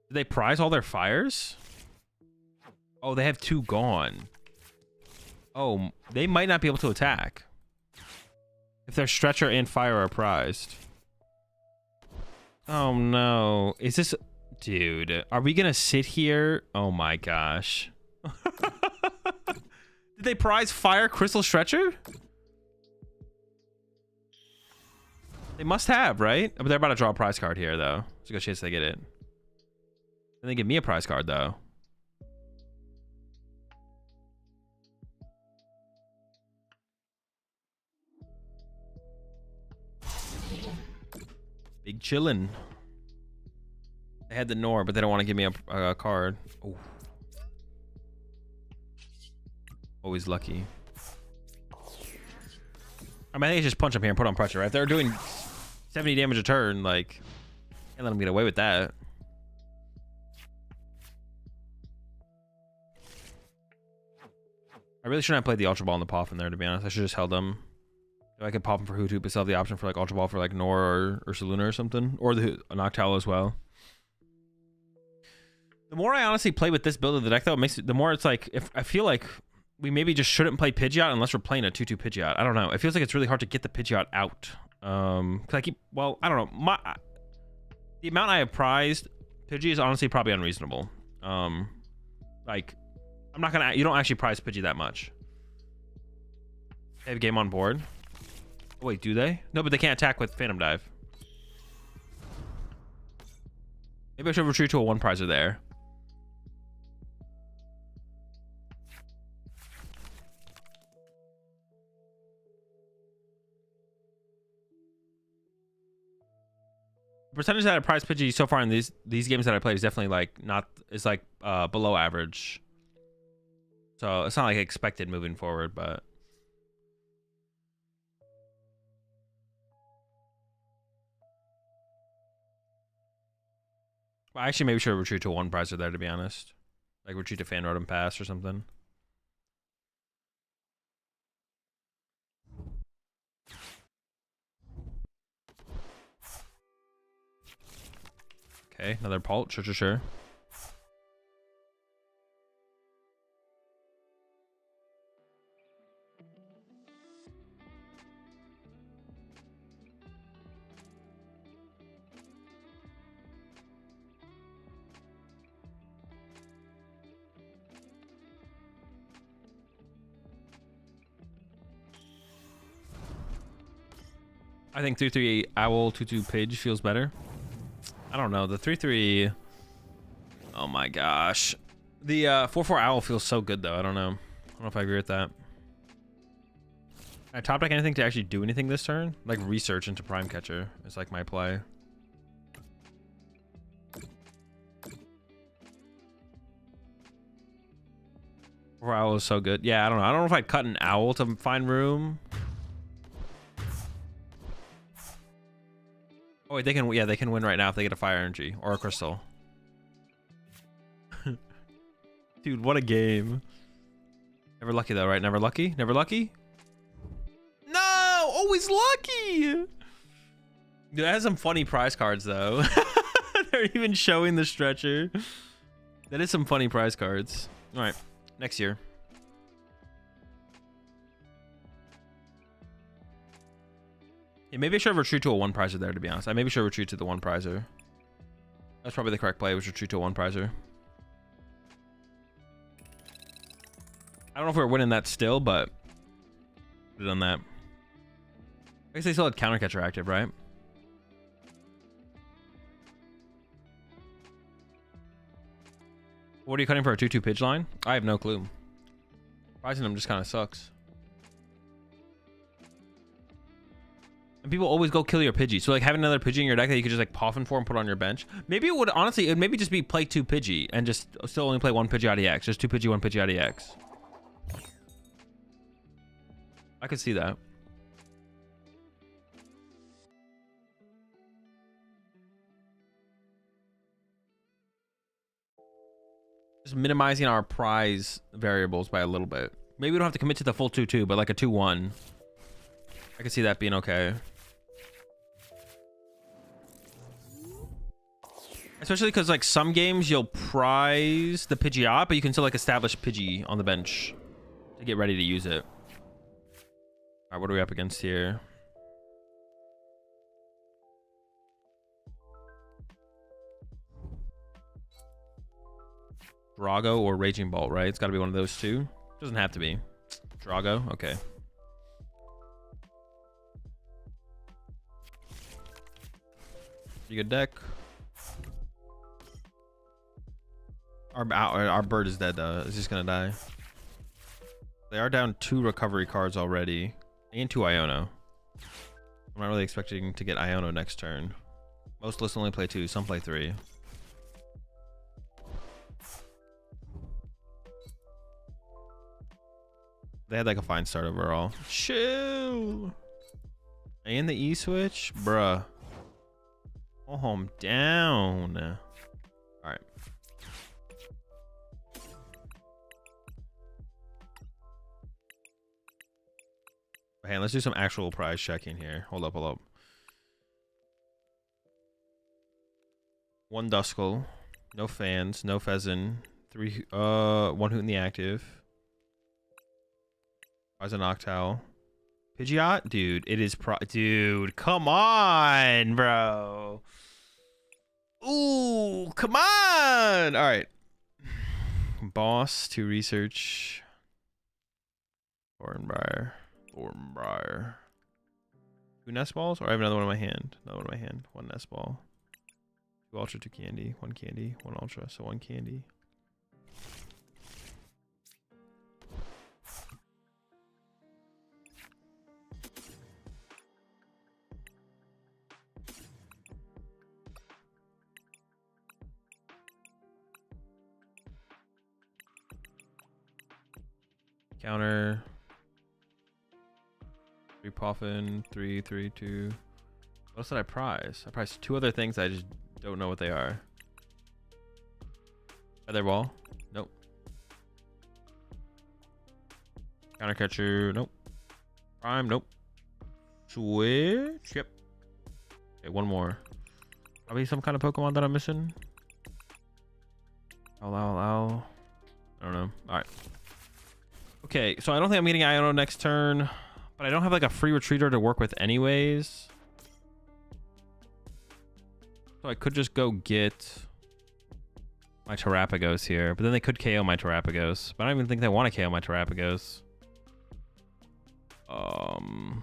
Did they prize all their fires? Oh, they have 2 gone. Oh, they might not be able to attack. If their Stretcher and Fire are prized. Oh no. Is this... Dude, are we gonna sit here? Oh my gosh. Did they prize Fire Crystal Stretcher? They must have, right? But they're about to draw a prize card here, though. There's a good chance they get it. And they give me a prize card, though. Big chillin'. They had the Nor, but they don't want to give me a card. Oh. Always lucky. I mean, I think it's just punch them here and put on pressure, right? If they're doing 70 damage a turn, like, can't let them get away with that. I really shouldn't have played the Ultra Ball and the Puff in there, to be honest. I should have just held them. If I could pop them for Hoothoop, but still have the option for like Ultra Ball for like Nor or Ursaluna or something. Or the Noctowl as well. The more I honestly play with this build of the deck, though, it makes it, the more it's like, if I feel like we maybe just shouldn't play Pidgeot unless we're playing a 2-2 Pidgeot. I don't know. It feels like it's really hard to get the Pidgeot out. Cause I keep, well, I don't know. The amount I have prized Pidgey is honestly probably unreasonable. Like, I'm not gonna, you don't actually prize Pidgey that much. They have game on board. Oh, wait, do they? No, but they can't attack with Phantom Dive. Maybe I should retreat to a 1-prizer there. The percentage that I prize Pidgey so far in these games that I played is definitely like not, is like below average. So it's not like expected moving forward, but I actually maybe should retreat to a 1-prizer there, to be honest. Like retreat to Fan Rotom Pass or something. Okay, another Pult, sure. I think 3/3 Owl 2/2 Pidge feels better. I don't know. The 3/3. Oh my gosh. The 4/4 Owl feels so good though. I don't know. I don't know if I agree with that. Can I top deck anything to actually do anything this turn? Like research into Prime Catcher is like my play. Owl is so good. Yeah, I don't know. I don't know if I'd cut an Owl to find room. Oh wait, they can. Yeah, they can win right now if they get a Fire Energy or a Crystal. Dude, what a game! Never lucky though, right? Never lucky. Never lucky. No, always lucky. Dude, that has some funny prize cards though. They're even showing the stretcher. That is some funny prize cards. All right, next year. Yeah, maybe I should retreat to a 1-prizer there, to be honest. I maybe should retreat to the 1-prizer. That's probably the correct play, was retreat to a 1-prizer. I don't know if we're winning that still, but we've done that. I guess they still had Counter Catcher active, right? What are you cutting for a 2/2 Pidge line? I have no clue. Prizing them just kind of sucks. And people always go kill your Pidgey. So like having another Pidgey in your deck that you could just like Poffin for and put on your bench. Maybe it would, honestly, it would maybe just be play 2 Pidgey and just still only play 1 Pidgeot EX. Just 2 Pidgey, 1 Pidgeot EX. I could see that. Just minimizing our prize variables by a little bit. Maybe we don't have to commit to the full 2/2, but like a 2/1. I could see that being okay. Especially because like some games you'll prize the Pidgeot, but you can still like establish Pidgey on the bench to get ready to use it. All right, what are we up against here? Drago or Raging Bolt, right? It's got to be one of those two. Doesn't have to be. Drago, okay. Pretty good deck. Our bird is dead though. It's just gonna die. They are down 2 recovery cards already, and 2 Iono. I'm not really expecting to get Iono next turn. Most lists only play 2, some play 3. They had like a fine start overall. Chill. And the E switch, bruh. Calm down. All right. Hey, let's do some actual prize checking here. Hold up. 1 Duskull, no fans, no pheasant, 1 Hoot in the active. Prize a Noctowl. Pidgeot? Dude, it is dude, come on, bro. Ooh, come on. All right. Boss to research. Thornbriar. 2 nest balls? Or I have another one in my hand. 1 nest ball. 2 ultra, 2 candy. 1 candy, 1 ultra. So 1 candy. Counter. 3 Poffin, 3, 3, 2. What else did I prize? I prized 2 other things. I just don't know what they are. Feather ball? Nope. Counter catcher? Nope. Prime? Nope. Switch? Yep. Okay, 1 more. Probably some kind of Pokemon that I'm missing. Ow. I don't know. Alright. Okay, so I don't think I'm getting Iono next turn, but I don't have like a free retreater to work with anyways. So I could just go get my Terapagos here, but then they could KO my Terapagos. But I don't even think they want to KO my Terapagos. Do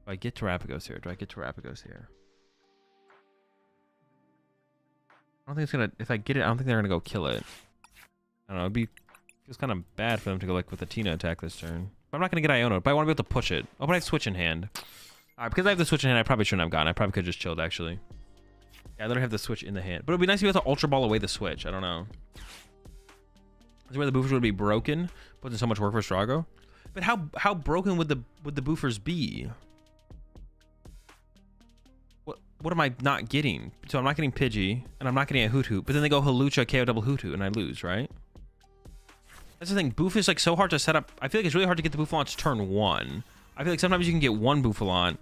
I get Terapagos here? I don't think it's gonna, if I get it, I don't think they're gonna go kill it. I don't know, feels kind of bad for them to go like with a Tina attack this turn. But I'm not gonna get Iono, but I want to be able to push it. Oh, but I have Switch in hand. Alright, because I have the Switch in hand, I probably shouldn't have gone. I probably could have just chilled, actually. Yeah, I literally have the Switch in the hand. But it would be nice to be able to Ultra Ball away the Switch. I don't know. This is where the boofers would be broken. Puts in so much work for Strago. But how broken would the boofers be? What am I not getting? So I'm not getting Pidgey, and I'm not getting a Hoot Hoot. But then they go Hawlucha, KO double Hoot Hoot, and I lose, right? That's the thing. Boof is like so hard to set up. I feel like it's really hard to get the Bouffalants turn 1. I feel like sometimes you can get 1 Bouffalant,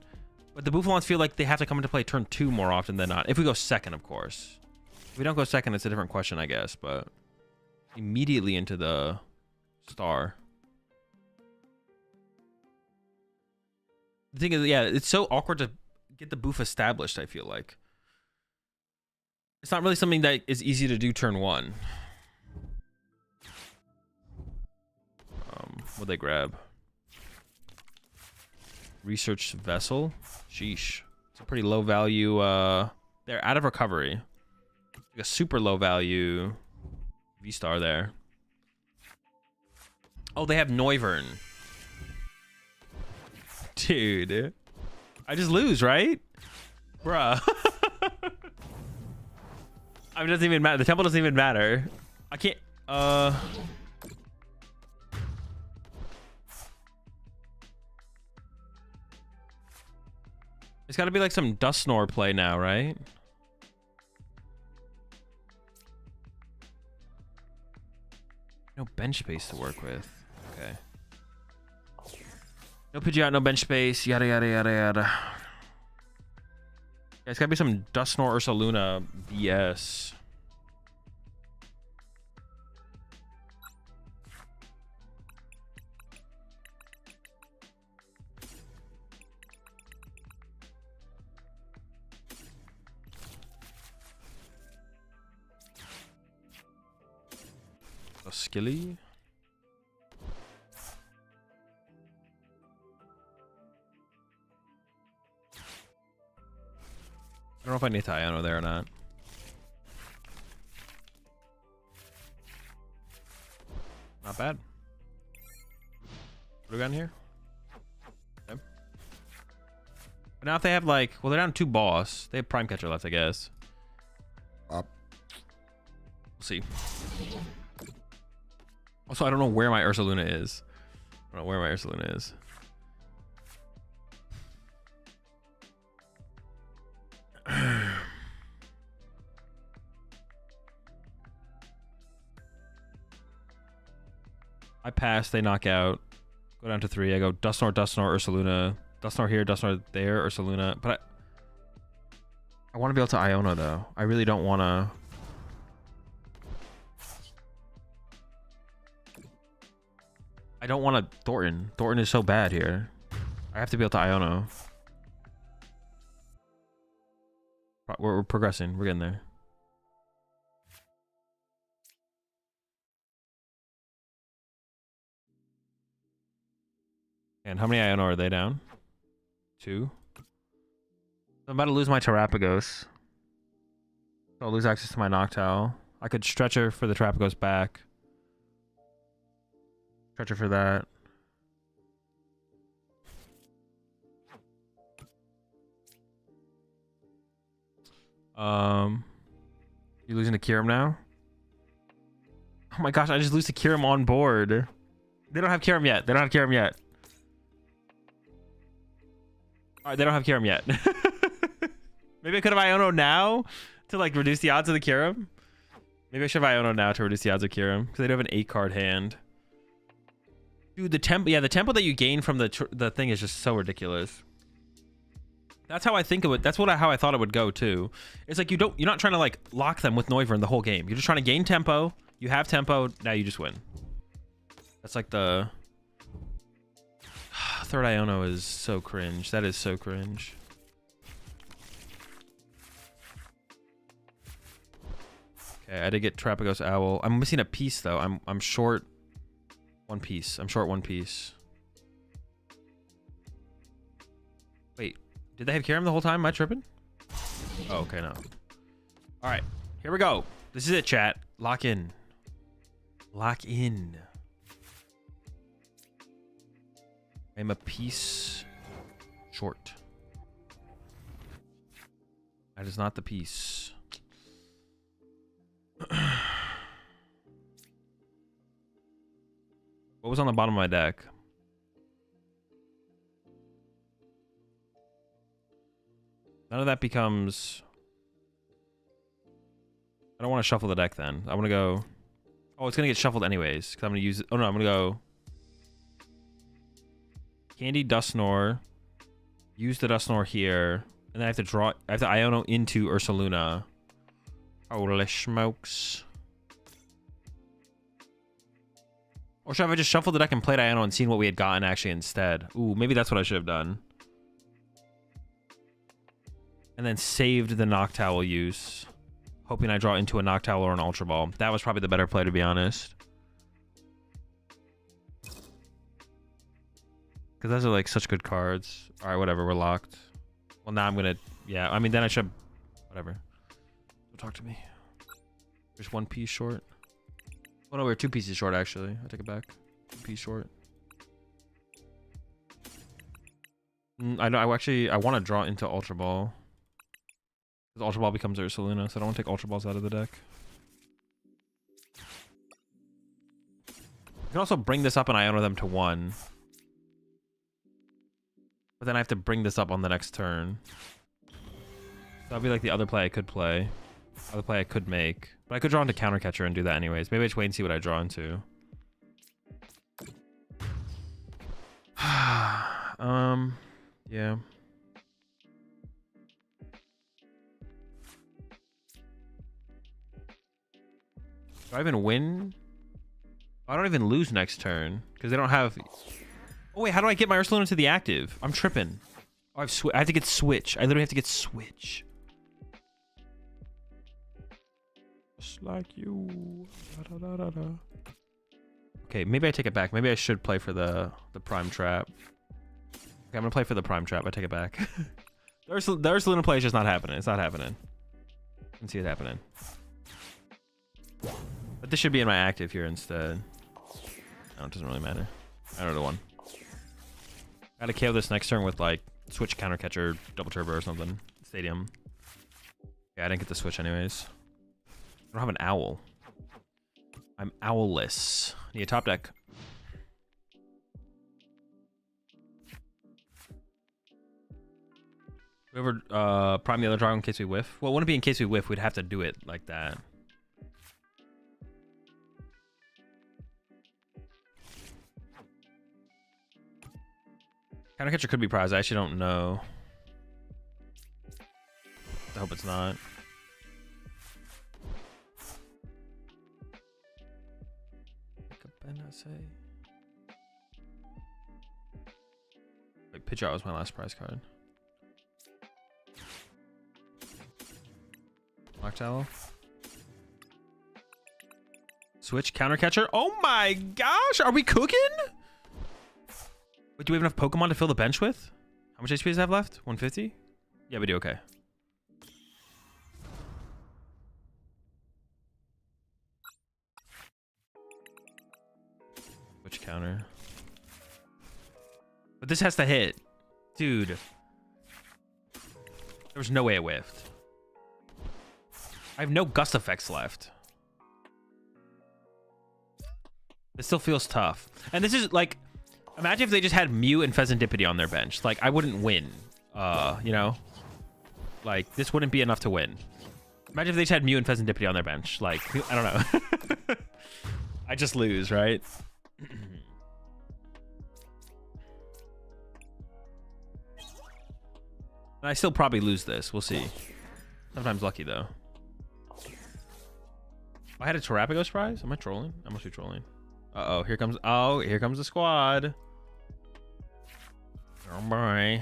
but the Bouffalants feel like they have to come into play turn 2 more often than not. If we go second, of course. If we don't go second, it's a different question, I guess. But immediately into the star. The thing is, yeah, it's so awkward to get the Boof established, I feel like. It's not really something that is easy to do turn 1. What'd they grab? Research vessel? Sheesh. It's a pretty low value, they're out of recovery. Like a super low value V-Star there. Oh, they have Noivern. Dude. I just lose, right? Bruh. I mean, it doesn't even matter. The temple doesn't even matter. I can't, it's gotta be like some Dusknoir play now, right? No bench space to work with. Okay. No Pidgeot, no bench space, yada yada yada yada. Yeah, it's gotta be some Dusknoir Ursaluna BS. A Skilly. I don't know if I need Iono there or not. Not bad. What do we got in here? Okay. But now if they have like, well, they're down 2 boss. They have Prime Catcher left, I guess. Up. We'll see. Also, I don't know where my Ursaluna is. I don't know where my Ursaluna is. I pass, they knock out. Go down to 3. I go Dusknoir, Dusknoir, Ursaluna. Dusknoir here, Dusknoir there, Ursaluna. But I want to be able to Iona, though. I really don't want to... I don't want to Thornton. Thornton is so bad here. I have to be able to Iona. We're progressing. We're getting there. And how many Iona are they down? 2. I'm about to lose my Terapagos. So I'll lose access to my Noctowl. I could Stretcher for the Terapagos back. Stretcher for that. You losing to Kyurem now? Oh my gosh, I just lose to Kyurem on board. They don't have Kyurem yet. They don't have Kyurem yet. Alright, they don't have Kyurem yet. Maybe I could have Iono now to like reduce the odds of the Kyurem. Maybe I should have Iono now to reduce the odds of Kyurem because they do have an 8-card hand. Dude, the tempo, yeah, the tempo that you gain from the thing is just so ridiculous. That's how I think of it. That's how I thought it would go too. It's like you're not trying to like lock them with Noivern the whole game. You're just trying to gain tempo. You have tempo. Now you just win. That's like the third Iono is so cringe. That is so cringe. Okay, I did get Terapagos Owl. I'm missing a piece though. I'm short one piece. I'm short one piece. Wait, did they have Kyurem the whole time? Am I tripping? Oh, okay, no. All right, here we go. This is it, chat. Lock in. Lock in. I'm a piece short. That is not the piece. What was on the bottom of my deck? None of that becomes... I don't want to shuffle the deck then. I want to go... Oh, it's going to get shuffled anyways. Because I'm going to use... Oh no, I'm going to go... Candy Dusknoir. Use the Dusknoir here. And then I have to draw... I have to Iono into Ursaluna. Holy smokes. Or should I have just shuffled the deck and played Iono and seen what we had gotten actually instead? Ooh, maybe that's what I should have done. And then saved the Noctowl use. Hoping I draw into a Noctowl or an Ultra Ball. That was probably the better play, to be honest. Because those are like such good cards. Alright, whatever, we're locked. Well, now I'm gonna... Yeah, I mean, then I should... Whatever. Don't talk to me. There's one piece short. Oh no, we're 2 pieces short, actually. I take it back. 2 piece short. I know, I want to draw into Ultra Ball. Because Ultra Ball becomes Ursaluna, so I don't want to take Ultra Balls out of the deck. I can also bring this up and Iono them to 1. But then I have to bring this up on the next turn. So that'd be like the other play I could play. Other play I could make. But I could draw into Counter Catcher and do that anyways. Maybe I just wait and see what I draw into. Yeah. Do I even win? I don't even lose next turn because they don't have... Oh wait, how do I get my Ursaluna to the active? I'm tripping. Oh, I have to get Switch. I literally have to get Switch. Just like you. Da, da, da, da, da. Okay, maybe I take it back. Maybe I should play for the Prime Trap. Okay, I'm gonna play for the Prime Trap. I take it back. the Ursaluna play is just not happening. It's not happening. I can see it happening. But this should be in my active here instead. No, it doesn't really matter. I don't know one. I gotta KO this next turn with like Switch Counter Catcher, Double Turbo or something. Stadium. Yeah, I didn't get the Switch anyways. I don't have an owl. I'm owlless. Need a top deck. We ever prime the other dragon in case we whiff? Well, it wouldn't be in case we whiff. We'd have to do it like that. Counter catcher could be prize. I actually don't know. I hope it's not. Wait, Pidgeot was my last prize card. Noctowl. Switch counter catcher. Oh my gosh, are we cooking? Wait, do we have enough Pokemon to fill the bench with? How much HP does it have left? 150? Yeah, we do. Okay. Switch counter. But this has to hit. Dude. There was no way it whiffed. I have no gust effects left. This still feels tough. And this is like, imagine if they just had Mew and Pheasantipity on their bench. Like, I wouldn't win. You know? Like, this wouldn't be enough to win. Imagine if they just had Mew and Pheasantipity on their bench. Like, I don't know. I just lose, right? And I still probably lose this. We'll see. Sometimes lucky, though. I had a Terapagos prize? Am I trolling? I must be trolling. Uh-oh, here comes... Oh, here comes the squad. Oh, boy.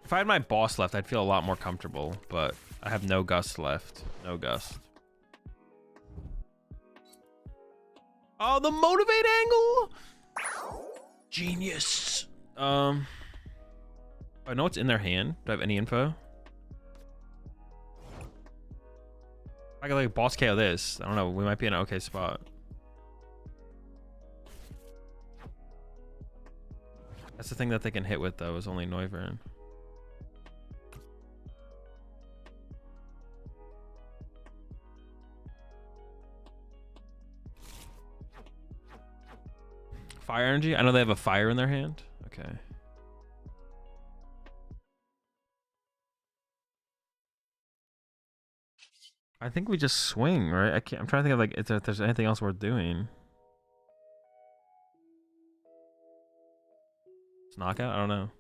If I had my boss left, I'd feel a lot more comfortable, but I have no gust left. No gust. Oh, the motivate angle! Genius. I know what's in their hand. Do I have any info? I could like boss KO this. I don't know. We might be in an okay spot. That's the thing that they can hit with though, is only Noivern. Fire energy? I know they have a fire in their hand. Okay. I think we just swing, right? I'm trying to think of like if there's anything else worth doing. It's knockout? I don't know.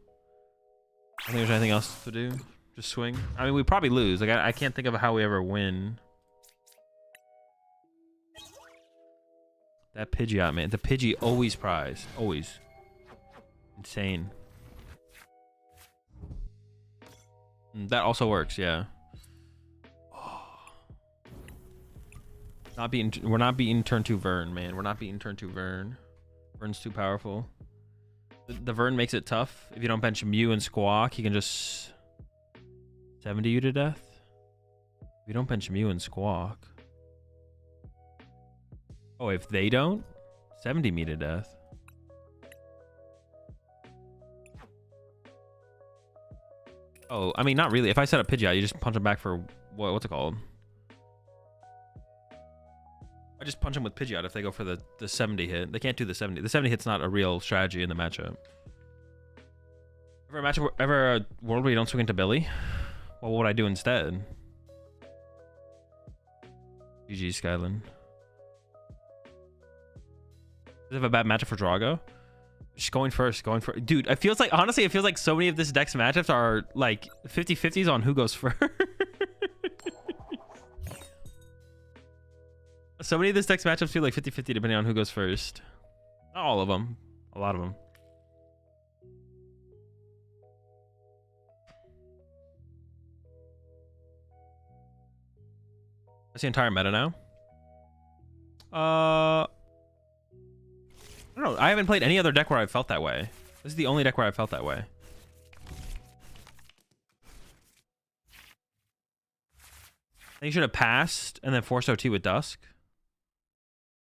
I think there's anything else to do. Just swing. I mean, we probably lose. Like I can't think of how we ever win. That Pidgeot, man. The Pidgey always prize. Always. Insane. That also works, yeah. We're not beating turn 2 Vern, man. We're not beating turn 2 Vern. Vern's too powerful. The Vern makes it tough. If you don't bench Mew and Squawk, he can just 70 you to death. If you don't bench Mew and Squawk. Oh, if they don't, 70 me to death. Oh, I mean, not really. If I set up Pidgeot, you just punch him back for what's it called? I just punch him with Pidgeot if they go for the 70 hit. They can't do the 70. The 70 hit's not a real strategy in the matchup. Ever a world where you don't swing into Billy? Well, what would I do instead? GG, Skyland. Does it have a bad matchup for Drago? Just going first, dude, it feels like, honestly, it feels like so many of this deck's matchups are like 50-50s on who goes first. So many of this deck's matchups feel like 50-50 depending on who goes first. Not all of them. A lot of them. That's the entire meta now. I don't know. I haven't played any other deck where I've felt that way. This is the only deck where I've felt that way. I think you should have passed and then forced OT with Dusk.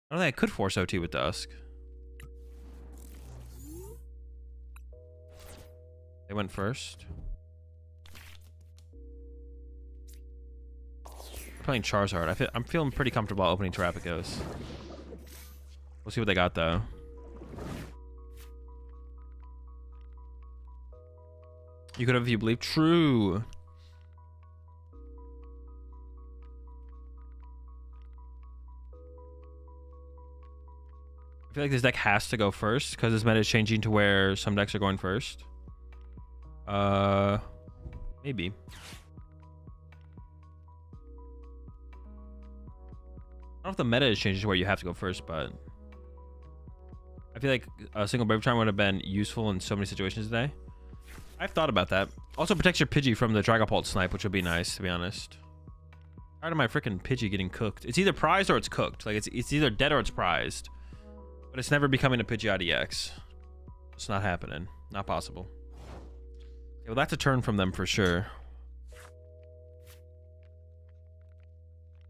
I don't think I could force OT with Dusk. They went first. We're playing Charizard. I'm feeling pretty comfortable opening Terapagos. We'll see what they got though. You could have if you believe. True. I feel like this deck has to go first because this meta is changing to where some decks are going first. Maybe. I don't know if the meta is changing to where you have to go first, but I feel like a single Brave Charm would have been useful in so many situations today. I've thought about that. Also protects your Pidgey from the Dragapult snipe, which would be nice, to be honest. Tired of my freaking Pidgey getting cooked. It's either prized or it's cooked. Like, it's either dead or it's prized. But it's never becoming a Pidgeot EX. It's not happening. Not possible. Okay, well, that's a turn from them for sure.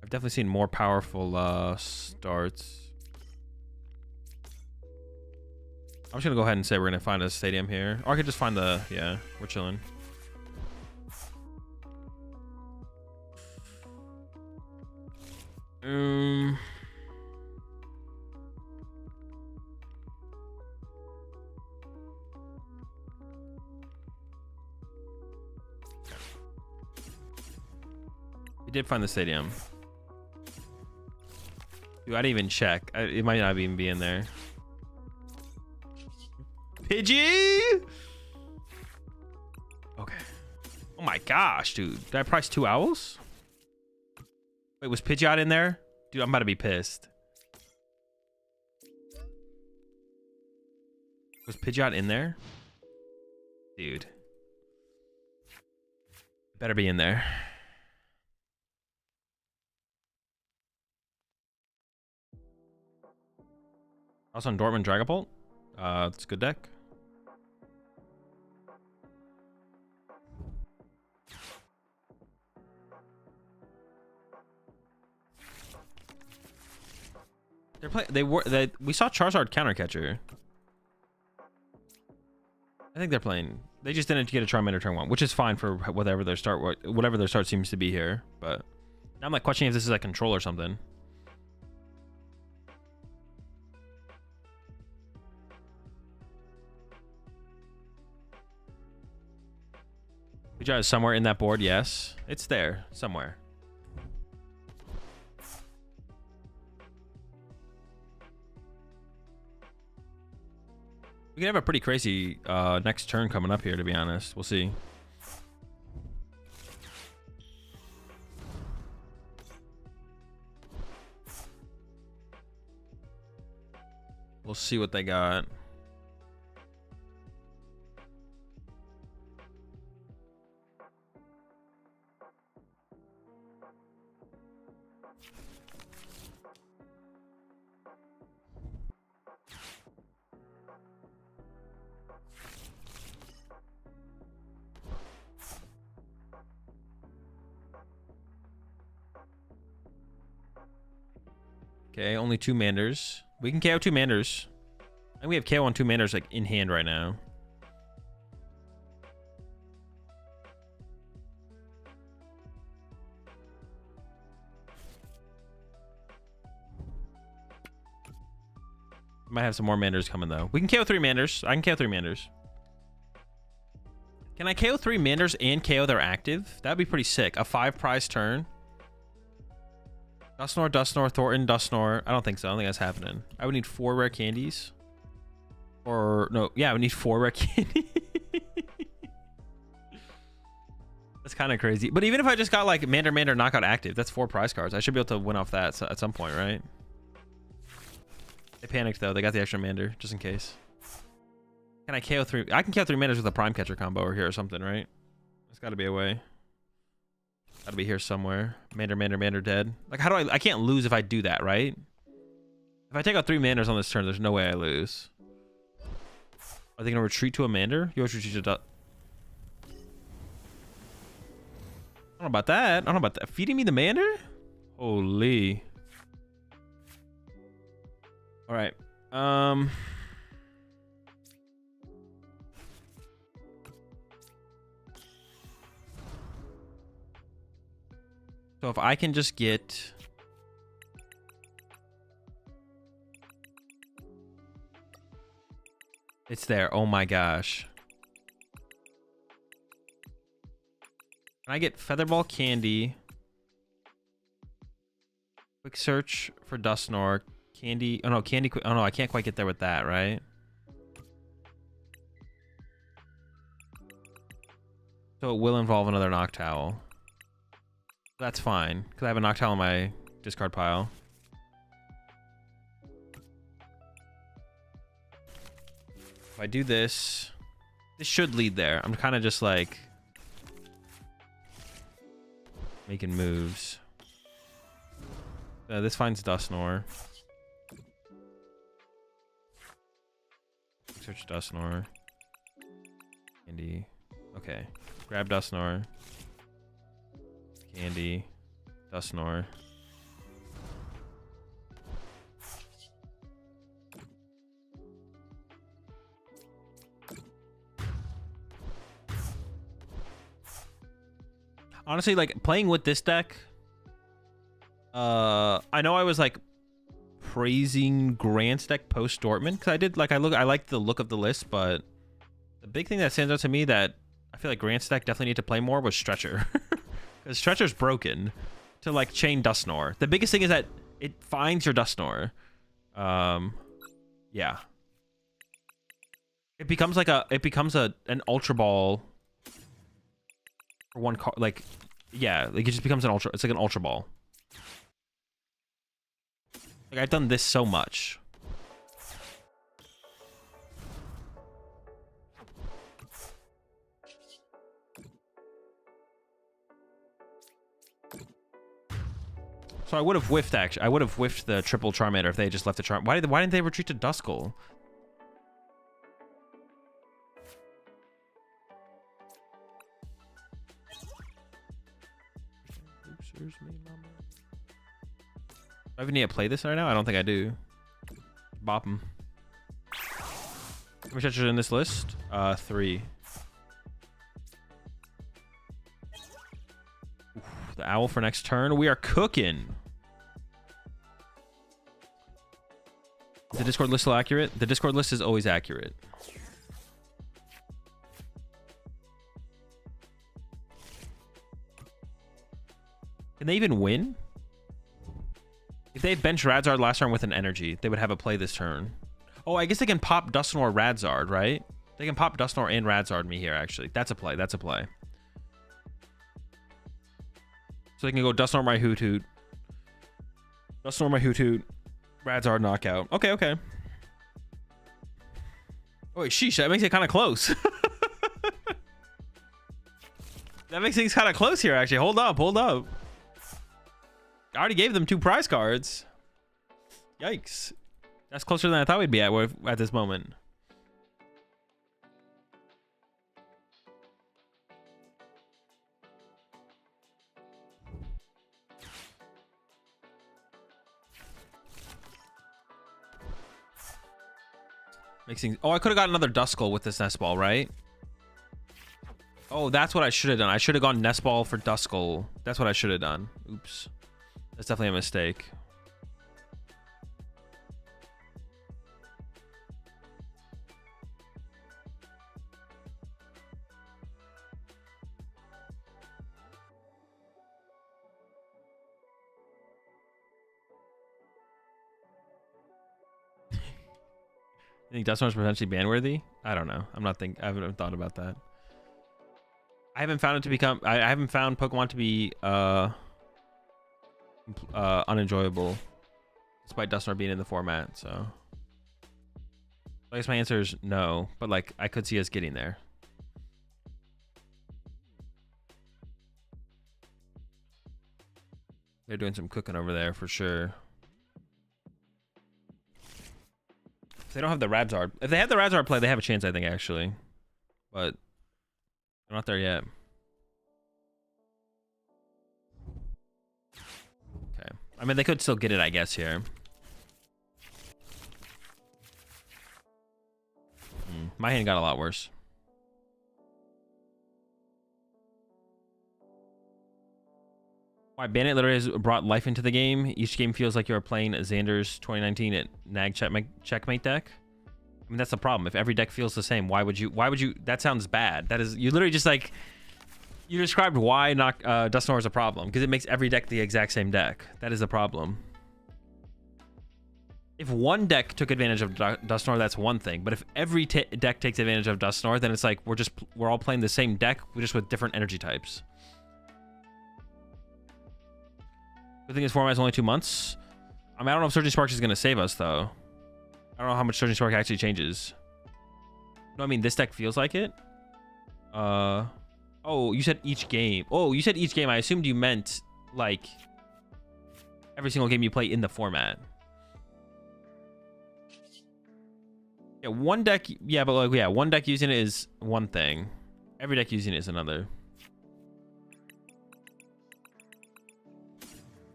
I've definitely seen more powerful starts. I'm just gonna go ahead and say we're gonna find a stadium here. Or I could just find the... Yeah, we're chilling. We did find the stadium. Dude, I didn't even check. It might not even be in there. Pidgey! Okay. Oh my gosh, dude. Did I price 2 owls? Wait, was Pidgeot in there? Dude, I'm about to be pissed. Was Pidgeot in there? Dude. Better be in there. Also on Dortmund Dragapult. It's a good deck. They're playing. We saw Charizard countercatcher. I think they're playing. They just didn't get a Charmander turn 1, which is fine for whatever their start seems to be here. But now I'm like questioning if this is like control or something. Pidgeot is somewhere in that board. Yes, it's there somewhere. We can have a pretty crazy next turn coming up here, to be honest. We'll see. We'll see what they got. Okay, only 2 Manders. We can KO 2 Manders. And we have KO on 2 Manders like in hand right now. Might have some more Manders coming though. We can KO 3 Manders. I can KO 3 Manders. Can I KO 3 Manders and KO their active? That'd be pretty sick. A 5 prize turn. Dusknoir, Thornton, Dusknoir. I don't think so. I don't think that's happening. I would need 4 rare candies. Or, no. Yeah, I would need 4 rare candies. That's kind of crazy. But even if I just got like Mander knockout active, that's 4 prize cards. I should be able to win off that at some point, right? They panicked though. They got the extra Mander just in case. Can I KO 3? I can KO 3 Manders with a Prime Catcher combo over here or something, right? There's got to be a way. Gotta be here somewhere. Mander dead. Like, how do I can't lose if I do that, right? If I take out 3 Manders on this turn, there's no way I lose. Are they gonna retreat to a Mander? You always retreat to... I don't know about that. I don't know about that. Feeding me the Mander? Holy. Alright. So if I can just get... It's there. Oh my gosh. Can I get Featherball Candy? Quick search for Dusknoir. Candy. Oh no, Candy. Oh no, I can't quite get there with that, right? So it will involve another Noctowl. That's fine, because I have a Noctowl in my discard pile. If I do this, this should lead there. I'm kind of just like making moves. This finds Dusknoir. Search Dusknoir. Candy. Okay. Grab Dusknoir. Candy. Dusknoir. Honestly, like playing with this deck, I know I was like praising Grant's deck post Dortmund because I liked the look of the list, but the big thing that stands out to me that I feel like Grant's deck definitely need to play more was Stretcher. Because Stretcher's broken to like chain Dusknoir. The biggest thing is that it finds your Dusknoir. Yeah. It becomes like an Ultra Ball for one card. Like, yeah, like it just becomes it's like an Ultra Ball. Like I've done this so much. So I would have whiffed, actually. I would have whiffed the triple Charmander if they had just left the Charm. Why didn't they retreat to Duskull? Do I even need to play this right now? I don't think I do. Bop him. How many stretchers are in this list? 3. Oof, the owl for next turn. We are cooking. Is the Discord list still accurate? The Discord list is always accurate. Can they even win? If they had benched Radzard last turn with an energy, they would have a play this turn. Oh, I guess they can pop Dusknoir Radzard, right? They can pop Dusknoir and Radzard me here, actually. That's a play. That's a play. So they can go Dusknoir my Hoot. Dusknoir my Hoot. Radzard knockout. Okay, okay. Oh, wait, sheesh. That makes it kind of close. That makes things kind of close here, actually. Hold up, hold up. I already gave them 2 prize cards. Yikes. That's closer than I thought we'd be at this moment. Makes things... Oh, I could have got another Duskull with this Nest Ball, right? Oh, that's what I should have done. I should have gone Nest Ball for Duskull. That's what I should have done. Oops. That's definitely a mistake. You think Dusknoir is potentially ban-worthy? I don't know. I haven't thought about that. I haven't found it to become... I haven't found Pokemon to be unenjoyable, despite Dusknoir being in the format. So I guess my answer is no, but like I could see us getting there. They're doing some cooking over there for sure. If they don't have the Radzard, if they have the Radzard play, they have a chance, I think, actually, but they're not there yet. Okay, I mean, they could still get it, I guess, here. My hand got a lot worse. Why Bandit literally has brought life into the game. Each game feels like you're playing Xander's 2019 at Nag Checkmate deck. I mean, that's the problem. If every deck feels the same, why would you? That sounds bad. That is, you literally just like, You described why not Dusknoir is a problem, because it makes every deck the exact same deck. That is the problem. If one deck took advantage of Dusknoir, that's one thing. But if every deck takes advantage of Dusknoir, then it's like we're all playing the same deck, just with different energy types. Good thing this format is only 2 months. I mean, I don't know if Surging Sparks is going to save us, though. I don't know how much Surging Spark actually changes. No, I mean, this deck feels like it. Oh, you said each game. Oh, you said each game. I assumed you meant, like, every single game you play in the format. Yeah, one deck. Yeah, but, like, yeah, one deck using it is one thing. Every deck using it is another.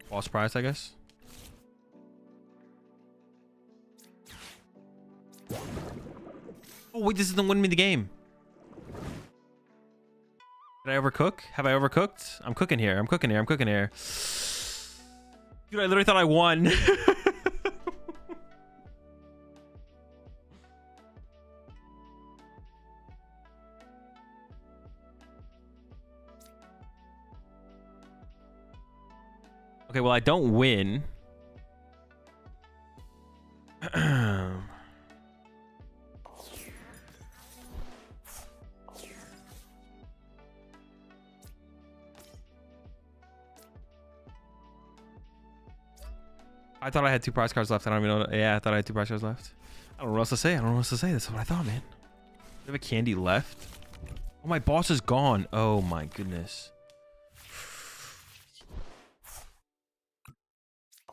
False prize, I guess. Oh, wait, this doesn't win me the game. Did I overcook? Have I overcooked? I'm cooking here. I'm cooking here. I'm cooking here. Dude, I literally thought I won. Okay, well, I don't win. I thought I had 2 prize cards left. I don't even know. Yeah, I thought I had 2 prize cards left. I don't know what else to say. I don't know what else to say. That's what I thought, man. Do I have a candy left? Oh, my boss is gone. Oh, my goodness.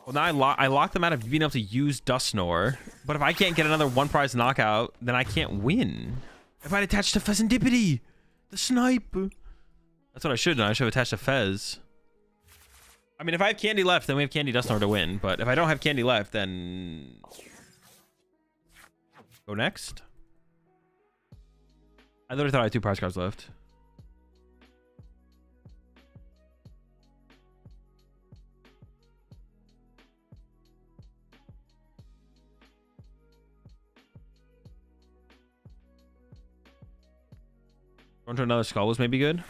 Well, now I locked them out of being able to use Dusknoir. But if I can't get another 1 prize knockout, then I can't win. If I'd attached to Fezandipity, the snipe. That's what I should have done. I should have attached to Fez. I mean, if I have candy left, then we have candy Dusknoir to win. But if I don't have candy left, then go next. I literally thought I had 2 prize cards left. Going to another skull was maybe good.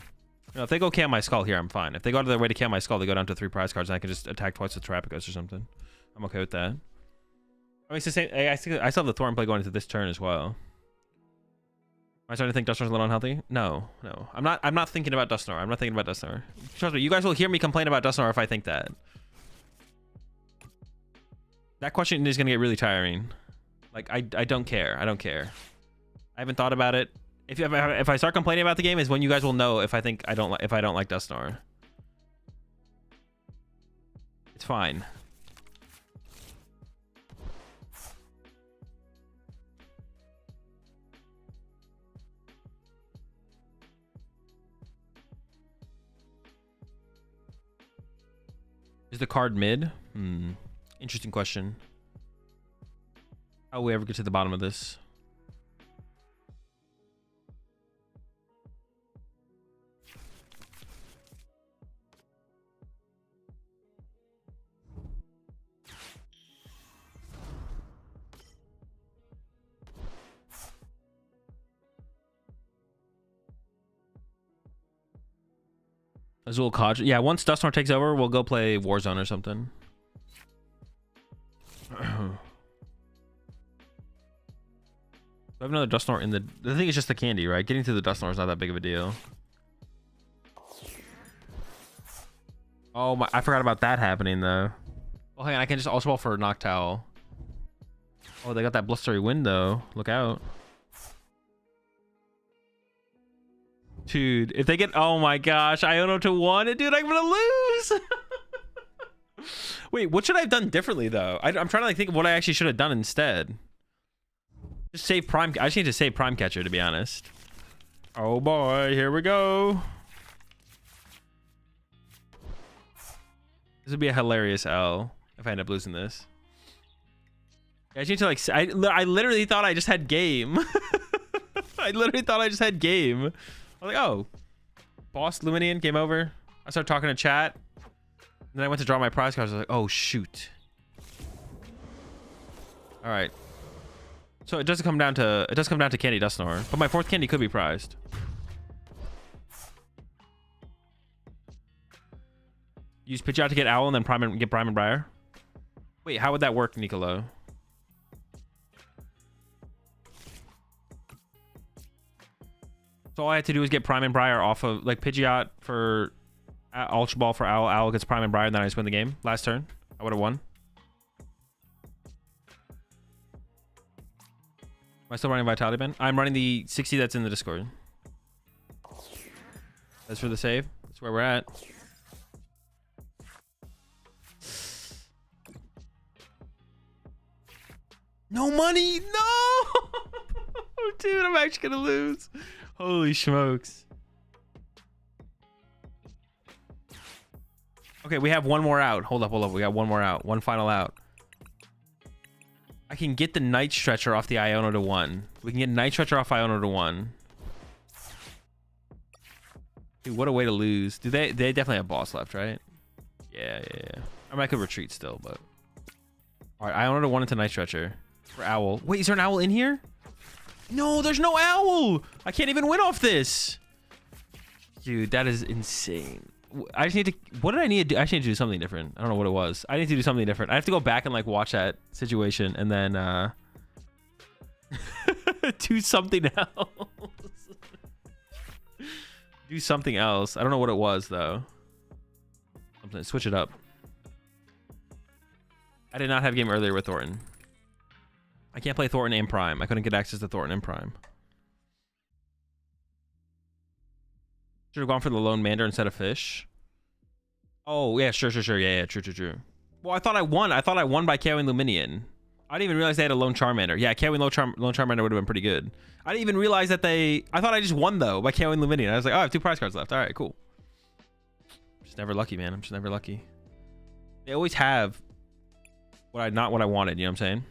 No, if they go cam my skull here, I'm fine. If they go out of their way to cam my skull, they go down to 3 prize cards, and I can just attack twice with Terapagos or something. I'm okay with that. I mean, it's the same. I still have the Thorn play going into this turn as well. Am I starting to think Dusknoir's a little unhealthy? No, no. I'm not thinking about Dusknoir. I'm not thinking about Dusknoir. Trust me, you guys will hear me complain about Dusknoir if I think that. That question is gonna get really tiring. Like, I don't care. I don't care. I haven't thought about it. If I start complaining about the game is when you guys will know if I don't like Dusknoir. It's fine. Is the card mid? Interesting question. How will we ever get to the bottom of this? AzulGG. Yeah, once Dusknoir takes over, we'll go play Warzone or something. I have another Dusknoir in the thing is just the candy, right? Getting to the Dusknoir is not that big of a deal. Oh my, I forgot about that happening though. Oh, hang on, I can just also ball for a Noctowl. Oh, they got that blustery wind though. Look out. Dude, if they get... Oh my gosh, Iono to 1. Dude, I'm gonna lose! Wait, what should I have done differently, though? I'm trying to like think of what I actually should have done instead. Just save Prime... I just need to save Prime Catcher, to be honest. Oh boy, here we go. This would be a hilarious L if I end up losing this. I just need to like... I literally thought I just had game. I literally thought I just had game. I was like, oh, boss, Luminian, game over. I started talking to chat. And then I went to draw my prize cards. I was like, oh, shoot. All right. So it does come down to Candy Dusknoir. But my 4th candy could be prized. Use Pidgeot to get Owl and then get Prime and Briar. Wait, how would that work, Nicolo? So all I had to do is get Prime and Briar off of, like, Pidgeot for Ultra Ball for Owl. Owl gets Prime and Briar, and then I just win the game. Last turn, I would have won. Am I still running Vitality Band? I'm running the 60 that's in the Discord. That's for the save. That's where we're at. No money! No! Dude, I'm actually gonna lose. Holy smokes. Okay, we have one more out. Hold up. We got one more out. One final out. I can get the Night Stretcher off the Iono to 1. We can get Night Stretcher off Iono to 1. Dude, what a way to lose. Do they definitely have boss left, right? Yeah. I mean, I could retreat still, but... Alright, Iono to 1 into Night Stretcher. For Owl. Wait, is there an Owl in here? No, there's no Owl! I can't even win off this! Dude, that is insane. I just need to... What did I need to do? I actually need to do something different. I don't know what it was. I need to do something different. I have to go back and, like, watch that situation and then, do something else. Do something else. I don't know what it was, though. Something. Switch it up. I did not have a game earlier with Thornton. I can't play Thornton and Prime. I couldn't get access to Thornton and Prime. Should have gone for the Lone Mander instead of Fish. Oh, yeah, sure. Yeah, true. Well, I thought I won. I thought I won by KOing Luminion. I didn't even realize they had a Lone Charmander. Yeah, KOing Lone Charmander would have been pretty good. I didn't even realize that I thought I just won, though, by KOing Luminion. I was like, oh, I have 2 prize cards left. All right, cool. I'm just never lucky, man. I'm just never lucky. They always have not what I wanted, you know what I'm saying?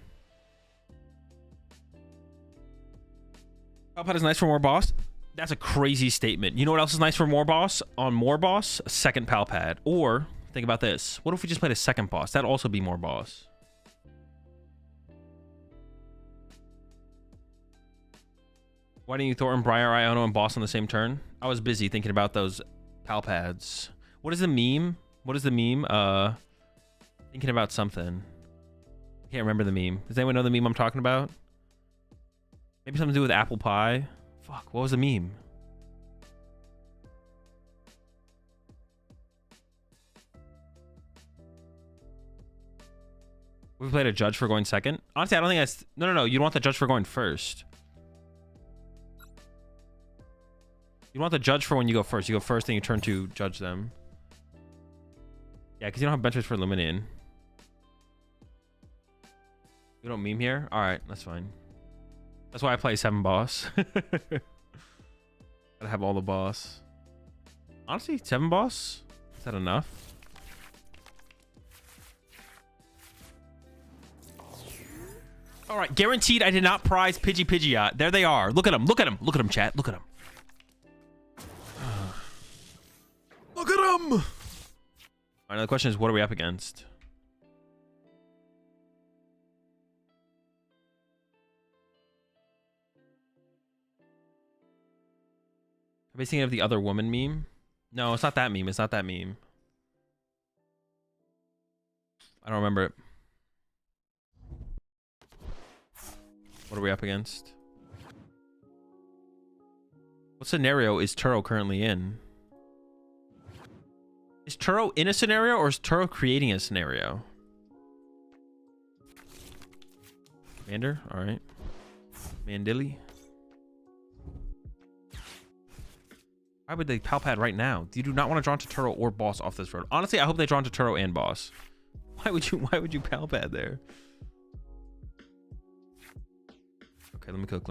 Palpad is nice for more boss. That's a crazy statement. You know what else is nice for more boss? On more boss, a second Palpad. Or, think about this. What if we just played a second boss? That'd also be more boss. Why didn't you Thornton, Briar, Iono, and boss on the same turn? I was busy thinking about those Palpads. What is the meme? Thinking about something. I can't remember the meme. Does anyone know the meme I'm talking about? Maybe something to do with apple pie. Fuck, what was the meme? We played a judge for going second. Honestly, I don't think that's... No. You don't want the judge for going first. You want the judge for when you go first. You go first, then you turn to judge them. Yeah, because you don't have benches for Luminion. You don't meme here? Alright, that's fine. That's why I play 7 boss. Gotta have all the boss. Honestly, 7 boss? Is that enough? Alright, guaranteed I did not prize Pidgeot. There they are. Look at them, chat. Look at them. Look at them! Alright, now the question is, what are we up against? Are we thinking of the other woman meme? No, it's not that meme. I don't remember it. What are we up against? What scenario is Turo currently in? Is Turo in a scenario or is Turo creating a scenario? Mander? Alright. Mandilly? Why would they Palpad right now? You do not want to draw into Turo or boss off this road. Honestly, I hope they draw into Turo and boss. Why would you Palpad there? Okay, let me cook.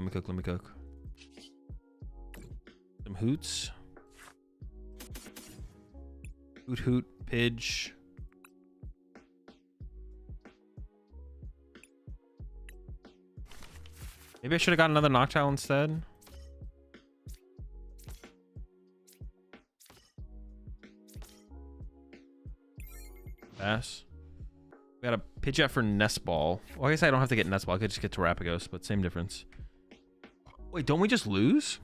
Some hoots. Hoot, Pidge. Maybe I should have got another Noctowl instead. Pass. We got a Pidgeot for Nest Ball. Well, I guess I don't have to get Nest Ball. I could just get Terapagos, but same difference. Wait, don't we just lose?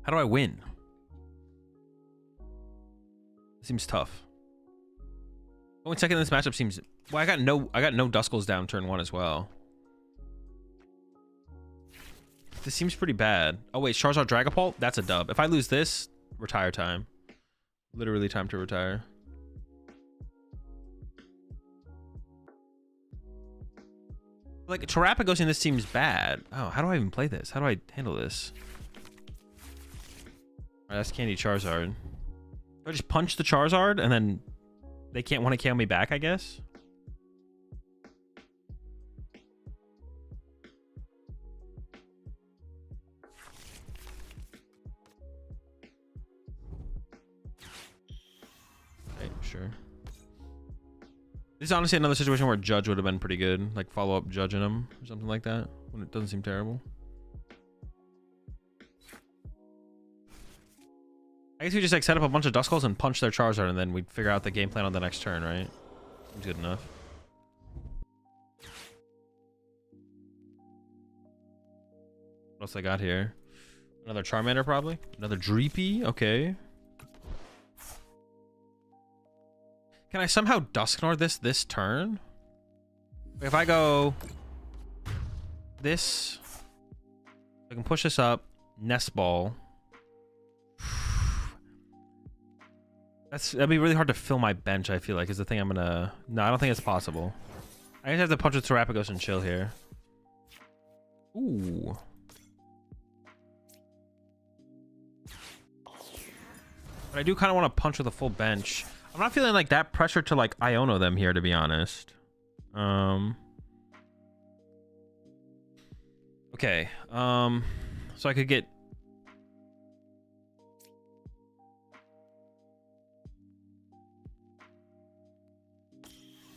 How do I win? Seems tough. Going second in this matchup seems... Well, I got no Duskulls down turn 1 as well. This seems pretty bad. Oh wait, Charizard Dragapult? That's a dub. If I lose this, retire time. Literally time to retire. Like, Terapagos in this seems bad. Oh, how do I even play this? How do I handle this? Alright, that's Candy Charizard. Do I just punch the Charizard and then they can't want to KO me back, I guess? Okay, sure. This is honestly another situation where Judge would have been pretty good. Like, follow up judging him or something like that. When it doesn't seem terrible. I guess we just like set up a bunch of Duskulls and punch their Charizard, and then we'd figure out the game plan on the next turn, right? Seems good enough. What else I got here? Another Charmander, probably. Another Dreepy. Okay. Can I somehow Dusknoir this turn? If I go this, I can push this up, Nest Ball. That'd be really hard to fill my bench, I feel like, is the thing I'm gonna... No, I don't think it's possible. I just have to punch with Terapagos and chill here. Ooh. But I do kind of want to punch with a full bench. I'm not feeling like that pressure to like Iono them here, to be honest. Okay. So I could get...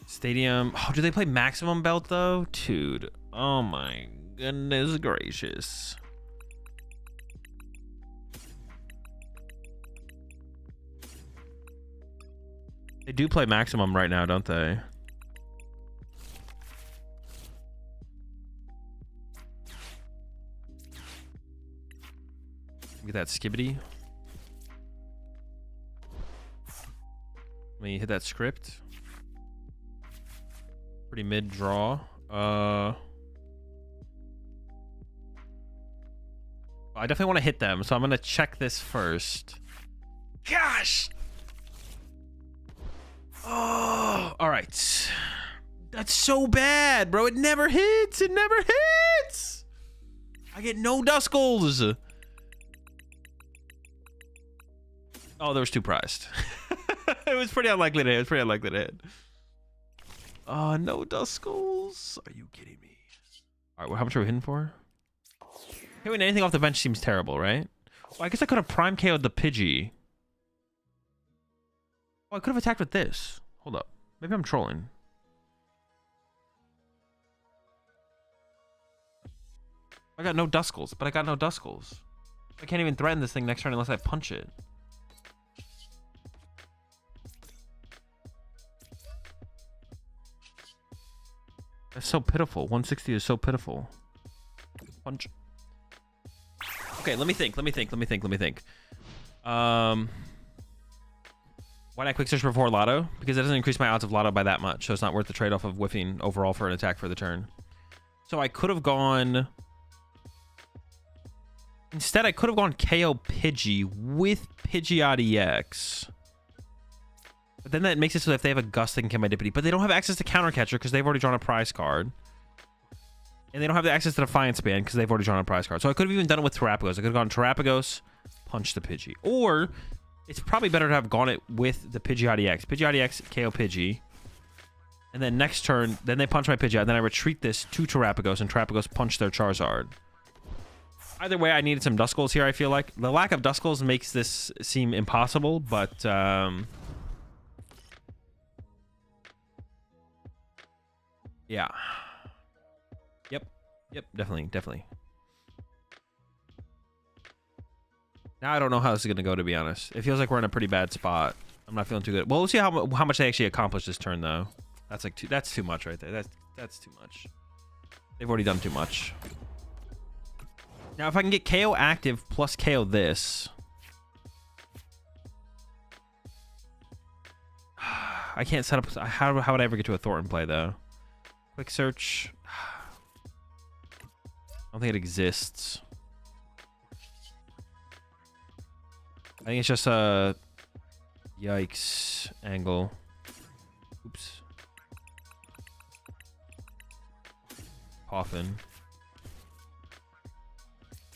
Stadium. Oh, do they play Maximum Belt though? Dude. Oh my goodness gracious. They do play Maximum right now, don't they? Get that Skibbity. Let me hit that script. Pretty mid draw. I definitely want to hit them, so I'm gonna check this first. Gosh. Oh, all right. That's so bad, bro. It never hits. It never hits. I get no Duskulls. Oh, there was 2 prized. It was pretty unlikely to hit. It was pretty unlikely to hit. No Duskulls. Are you kidding me? All right, well, how much are we hitting for? Hitting anything off the bench seems terrible, right? Well, I guess I could have prime KO'd the Pidgey. Oh, I could have attacked with this. Hold up. Maybe I'm trolling. I got no Duskulls, but I got no Duskulls. I can't even threaten this thing next turn unless I punch it. That's so pitiful. 160 is so pitiful. Punch. Okay, let me think. Why not quick search before Lotto? Because it doesn't increase my odds of Lotto by that much, so it's not worth the trade-off of whiffing overall for an attack for the turn. So I could have gone... Instead, I could have gone KO Pidgey with Pidgeot EX. But then that makes it so that if they have a Gust, they can kill my Dippity. But they don't have access to Counter Catcher because they've already drawn a prize card. And they don't have the access to Defiance Band because they've already drawn a prize card. So I could have even done it with Terapagos. I could have gone Terapagos, punch the Pidgey. Or it's probably better to have gone it with the Pidgeot EX. Pidgeot EX, KO Pidgey. And then next turn, then they punch my Pidgeot. Then I retreat this to Terapagos, and Terapagos punch their Charizard. Either way, I needed some Duskulls here, I feel like. The lack of Duskulls makes this seem impossible, but... yeah. Yep, definitely. Now I don't know how this is going to go, to be honest. It feels like we're in a pretty bad spot. I'm not feeling too good. Well, we'll see how much they actually accomplish this turn, though. That's like that's too much right there. That's too much. They've already done too much. Now, if I can get KO active plus KO this... I can't set up. How would I ever get to a Thornton play though? Quick search. I don't think it exists. I think it's just a yikes angle. Oops. Coffin.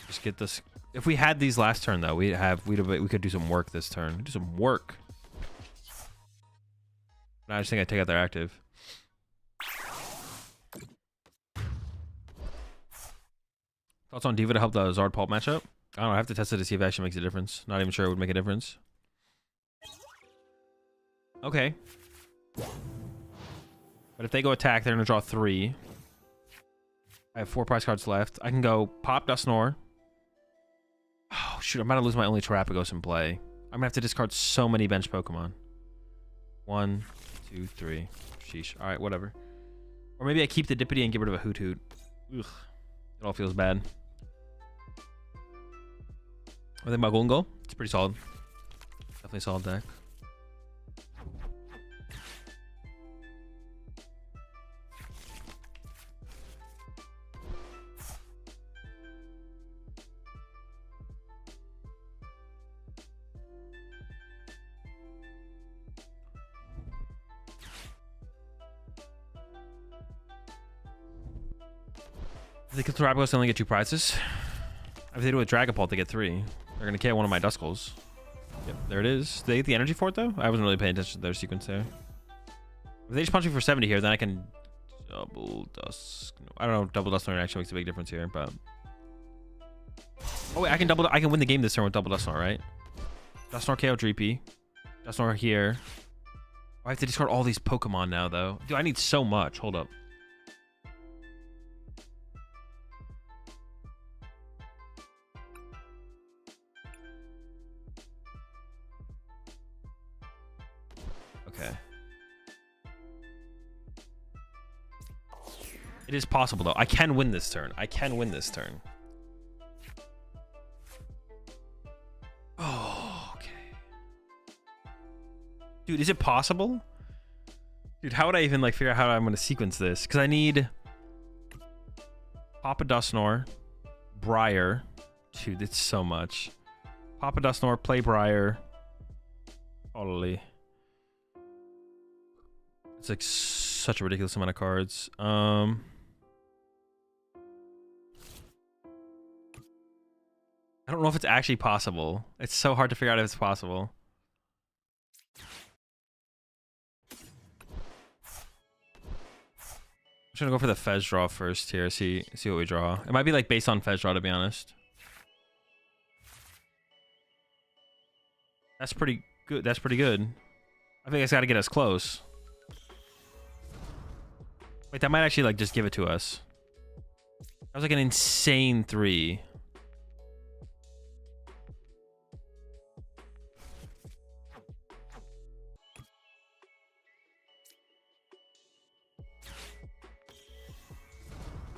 Just get this. If we had these last turn though, we could do some work this turn. Do some work. No, I just think I take out their active. Thoughts on Diva to help the Zard Pulp matchup? I don't know. I have to test it to see if it actually makes a difference. Not even sure it would make a difference. Okay. But if they go attack, they're going to draw 3. I have 4 prize cards left. I can go pop Dusknoir. Oh, shoot. I'm about to lose my only Terapagos in play. I'm going to have to discard so many bench Pokemon. 1, 2, 3. Sheesh. All right, whatever. Or maybe I keep the Dippity and get rid of a Hoot Hoot. Ugh. It all feels bad. I think about Gholdengo. It's pretty solid. Definitely a solid deck. I think Terapagos only get 2 prizes. If they do a Dragapult, they get 3. They're gonna KO one of my Duskulls. Yep, there it is. Did they get the energy for it though? I wasn't really paying attention to their sequence there. If they just punch me for 70 here, then I can double Dusk. I don't know if double Dusknoir actually makes a big difference here, but oh wait, I can win the game this turn with double Dusknoir, right? Dusknoir KO Dreepy. Dusknoir here. I have to discard all these Pokemon now though. Dude, I need so much. Hold up. Okay. It is possible though. I can win this turn. I can win this turn. Oh, okay. Dude, is it possible? Dude, how would I even like figure out how I'm gonna sequence this? Because I need Papa Dusknoir, Briar. Dude, it's so much. Papa Dusknoir, play Briar. Holy. It's like such a ridiculous amount of cards. I don't know if it's actually possible. It's so hard to figure out if it's possible. I'm just gonna go for the Fez draw first here. See what we draw. It might be like based on Fez draw, to be honest. That's pretty good. That's pretty good. I think it's got to get us close. Wait, that might actually like just give it to us. That was like an insane 3.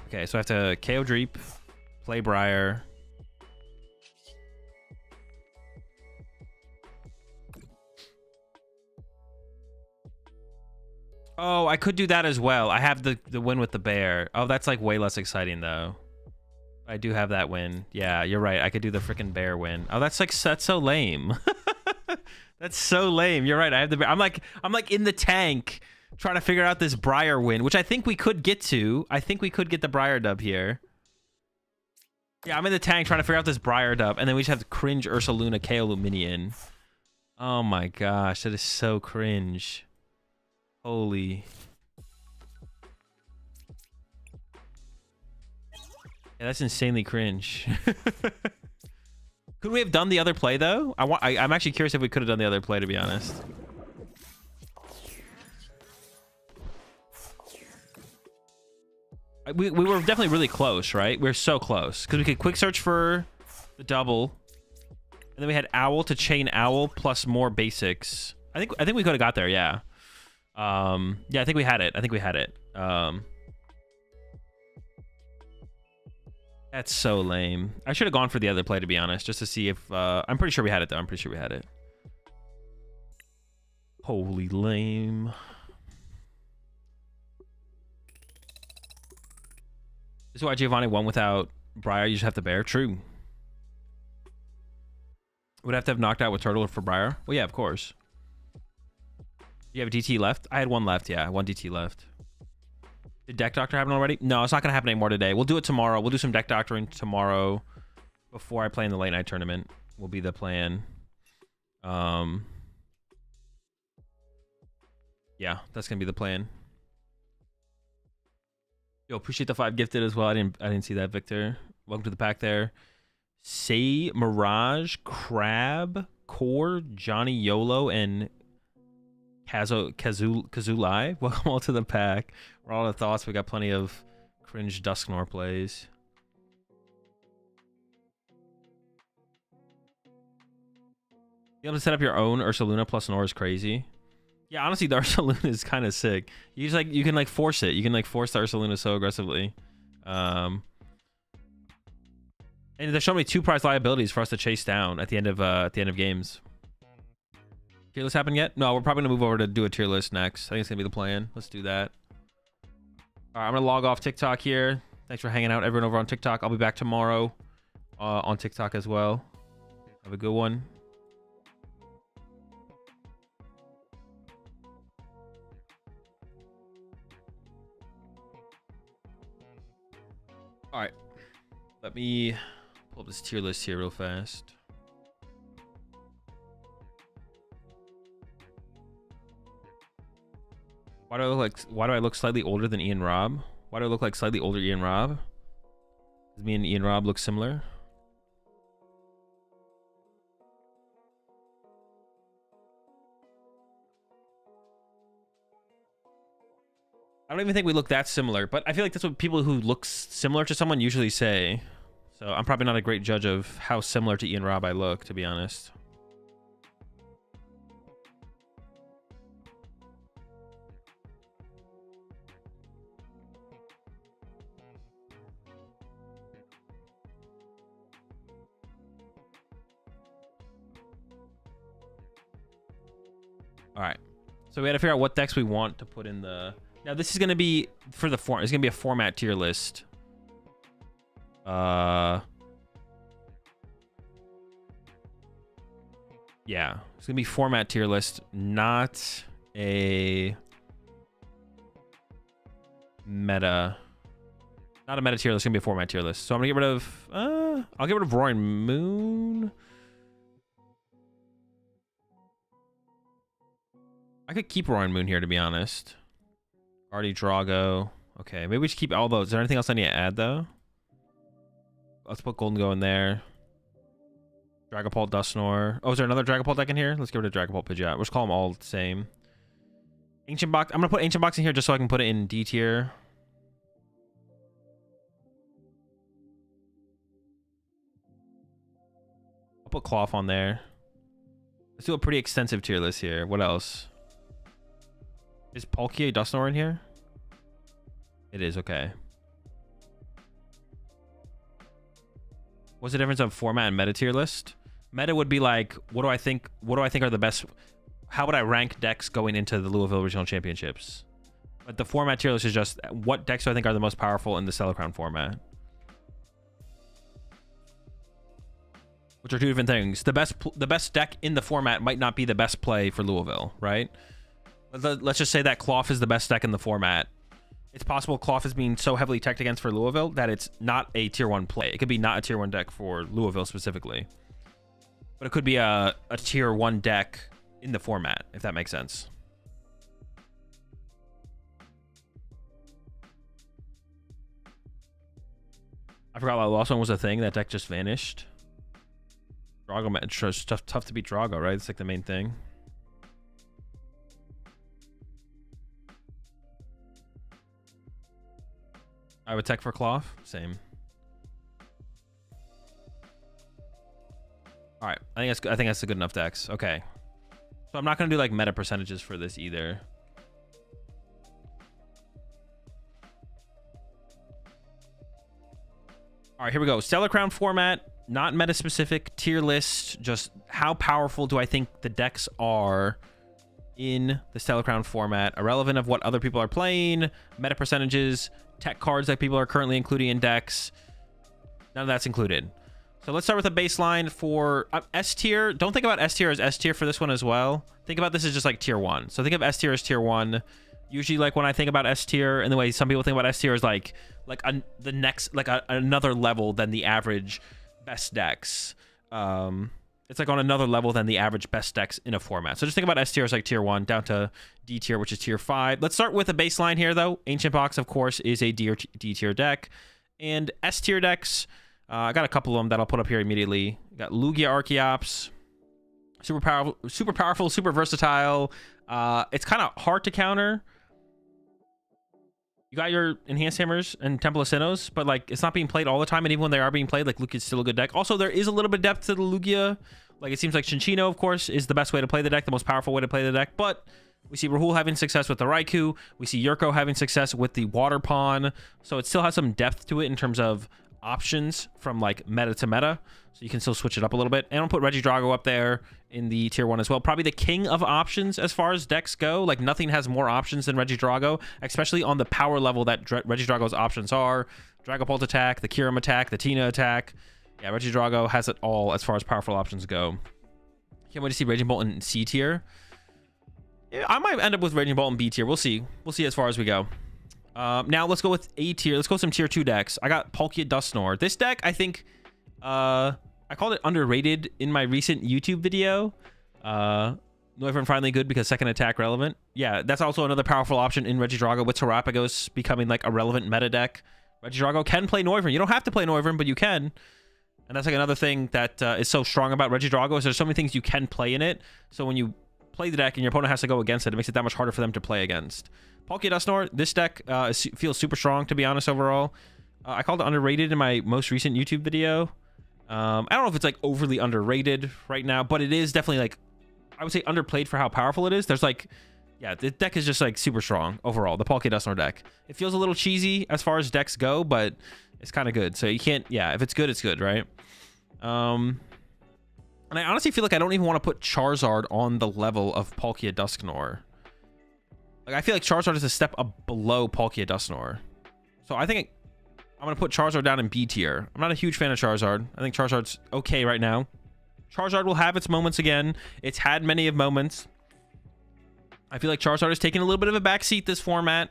Okay, so I have to KO Dreep, play Briar. Oh, I could do that as well. I have the win with the bear. Oh, that's like way less exciting though. I do have that win. Yeah, you're right. I could do the freaking bear win. Oh, that's so lame. That's so lame. You're right. I have the bear. I'm like in the tank trying to figure out this Briar win, which I think we could get to. I think we could get the Briar dub here. Yeah, I'm in the tank trying to figure out this Briar dub, and then we just have the cringe Ursaluna KO Luminion. Oh my gosh, that is so cringe. Holy. Yeah, that's insanely cringe. Could we have done the other play though? I'm actually curious if we could have done the other play, to be honest. We were definitely really close, right? We were so close because we could quick search for the double, and then we had Owl to chain Owl plus more basics. I think we could have got there. Yeah. Yeah, I think we had it. That's so lame. I should have gone for the other play, to be honest, just to see if I'm pretty sure we had it though. I'm pretty sure we had it. Holy lame. This is why Giovanni won without Briar. You just have to bear. True. Would have to have knocked out with Turtle for Briar. Well, yeah, of course. You have a DT left? I had one left. Yeah, one DT left. Did Deck Doctor happen already? No, it's not going to happen anymore today. We'll do it tomorrow. We'll do some Deck Doctoring tomorrow before I play in the late night tournament. Will be the plan. Yeah, that's going to be the plan. Yo, appreciate the 5 gifted as well. I didn't see that, Victor. Welcome to the pack there. Say Mirage, Crab, Core, Johnny YOLO, and Kazulai. Welcome all to the pack. We're all the thoughts. We got plenty of cringe Dusknor plays. Being able to set up your own Ursaluna plus Nor is crazy. Yeah, honestly, the Ursaluna is kind of sick. You just you can like force it. You can like force the Ursaluna so aggressively. And there's so many 2 prize liabilities for us to chase down at the end of games. Tier list happened yet? No, we're probably gonna move over to do a tier list next. I think it's gonna be the plan. Let's do that. All right, I'm gonna log off TikTok here. Thanks for hanging out, everyone over on TikTok. I'll be back tomorrow on TikTok as well. Have a good one. All right, let me pull up this tier list here real fast. Why do I look slightly older than Ian Robb? Why do I look like slightly older Ian Robb? Does me and Ian Robb look similar? I don't even think we look that similar, but I feel like that's what people who look similar to someone usually say. So I'm probably not a great judge of how similar to Ian Robb I look, to be honest. All right, so we had to figure out what decks we want to put in the... Now this is going to be for the form. It's going to be a format tier list. Yeah, it's going to be format tier list, not a meta. Not a meta tier list. It's going to be a format tier list. So I'm going to get rid of... I'll get rid of Roaring Moon. I could keep Roaring Moon here, to be honest. Already Drago. Okay, maybe we should keep all those. Is there anything else I need to add, though? Let's put Gholdengo in there. Dragapult, Dusknor. Oh, is there another Dragapult deck in here? Let's get rid of Dragapult Pidgeot. We'll just call them all the same. Ancient Box. I'm going to put Ancient Box in here just so I can put it in D tier. I'll put Cloth on there. Let's do a pretty extensive tier list here. What else? Is Palkia Dusknor in here? It is, okay. What's the difference of format and meta tier list? Meta would be like, what do I think are the best? How would I rank decks going into the Louisville Regional Championships? But the format tier list is just what decks do I think are the most powerful in the Stellar Crown format? Which are two different things. The best deck in the format might not be the best play for Louisville, right? Let's just say that Cloth is the best deck in the format. It's possible Cloth is being so heavily teched against for Louisville that it's not a tier 1 play. It could be not a tier 1 deck for Louisville specifically. But it could be a tier 1 deck in the format, if that makes sense. I forgot that last one was a thing. That deck just vanished. Drago, it's tough to beat Drago, right? It's like the main thing. I would tech for Cloth. Same. All right, I think that's a good enough decks. Okay, so I'm not gonna do like meta percentages for this either. All right, here we go. Stellar Crown format, not meta specific, tier list. Just how powerful do I think the decks are in the Stellar Crown format, irrelevant of what other people are playing, meta percentages, tech cards that people are currently including in decks. None of that's included. So let's start with a baseline for S tier. Don't think about S tier as S tier for this one as well. Think about this as just like tier 1. So think of S tier as tier 1. Usually, like when I think about S tier, and the way some people think about S tier is like the next, like another level than the average best decks. It's like on another level than the average best decks in a format. So just think about S tier as like tier 1 down to D tier, which is tier 5. Let's start with a baseline here though. Ancient Box, of course, is a D tier deck. And S tier decks, I got a couple of them that I'll put up here immediately. Got Lugia Archeops, super powerful, super versatile. It's kind of hard to counter. You got your Enhanced Hammers and Temple of Sinnohs, but like it's not being played all the time, and even when they are being played, like Lugia's still a good deck. Also, there is a little bit of depth to the Lugia. Like it seems like Cinccino, of course, is the best way to play the deck, the most powerful way to play the deck. But we see Rahul having success with the Raikou. We see Yurko having success with the Water Pawn. So it still has some depth to it in terms of options from like meta to meta. So you can still switch it up a little bit. And I'll put Regidrago up there in the tier 1 as well. Probably the king of options as far as decks go. Like nothing has more options than Regidrago, especially on the power level that Regidrago's options are. Dragapult attack, the Kyurem attack, the Tina attack. Yeah, Regidrago has it all as far as powerful options go. Can't wait to see Raging Bolt in C tier. Yeah, I might end up with Raging Bolt in B tier. We'll see. We'll see as far as we go. Now let's go with A tier. Let's go with some tier 2 decks. I got Palkia Dusknoir. This deck, I think, I called it underrated in my recent YouTube video. Noivern finally good because second attack relevant. Yeah, that's also another powerful option in Regidrago with Terapagos becoming like a relevant meta deck. Regidrago can play Noivern. You don't have to play Noivern, but you can. And that's like another thing that is so strong about Regidrago is there's so many things you can play in it. So when you play the deck and your opponent has to go against it, it makes it that much harder for them to play against. Palkia Dusknoir, this deck feels super strong, to be honest, overall. I called it underrated in my most recent YouTube video. I don't know if it's like overly underrated right now, but it is definitely like, I would say underplayed for how powerful it is. There's like, yeah, the deck is just like super strong overall, the Palkia Dusknoir deck. It feels a little cheesy as far as decks go, but it's kind of good. So you can't, yeah, if it's good, it's good, right? And I honestly feel like I don't even want to put Charizard on the level of Palkia Dusknoir. Like, I feel like Charizard is a step up below Palkia Dusknoir. So I think I'm going to put Charizard down in B tier. I'm not a huge fan of Charizard. I think Charizard's okay right now. Charizard will have its moments again. It's had many of moments. I feel like Charizard is taking a little bit of a backseat this format.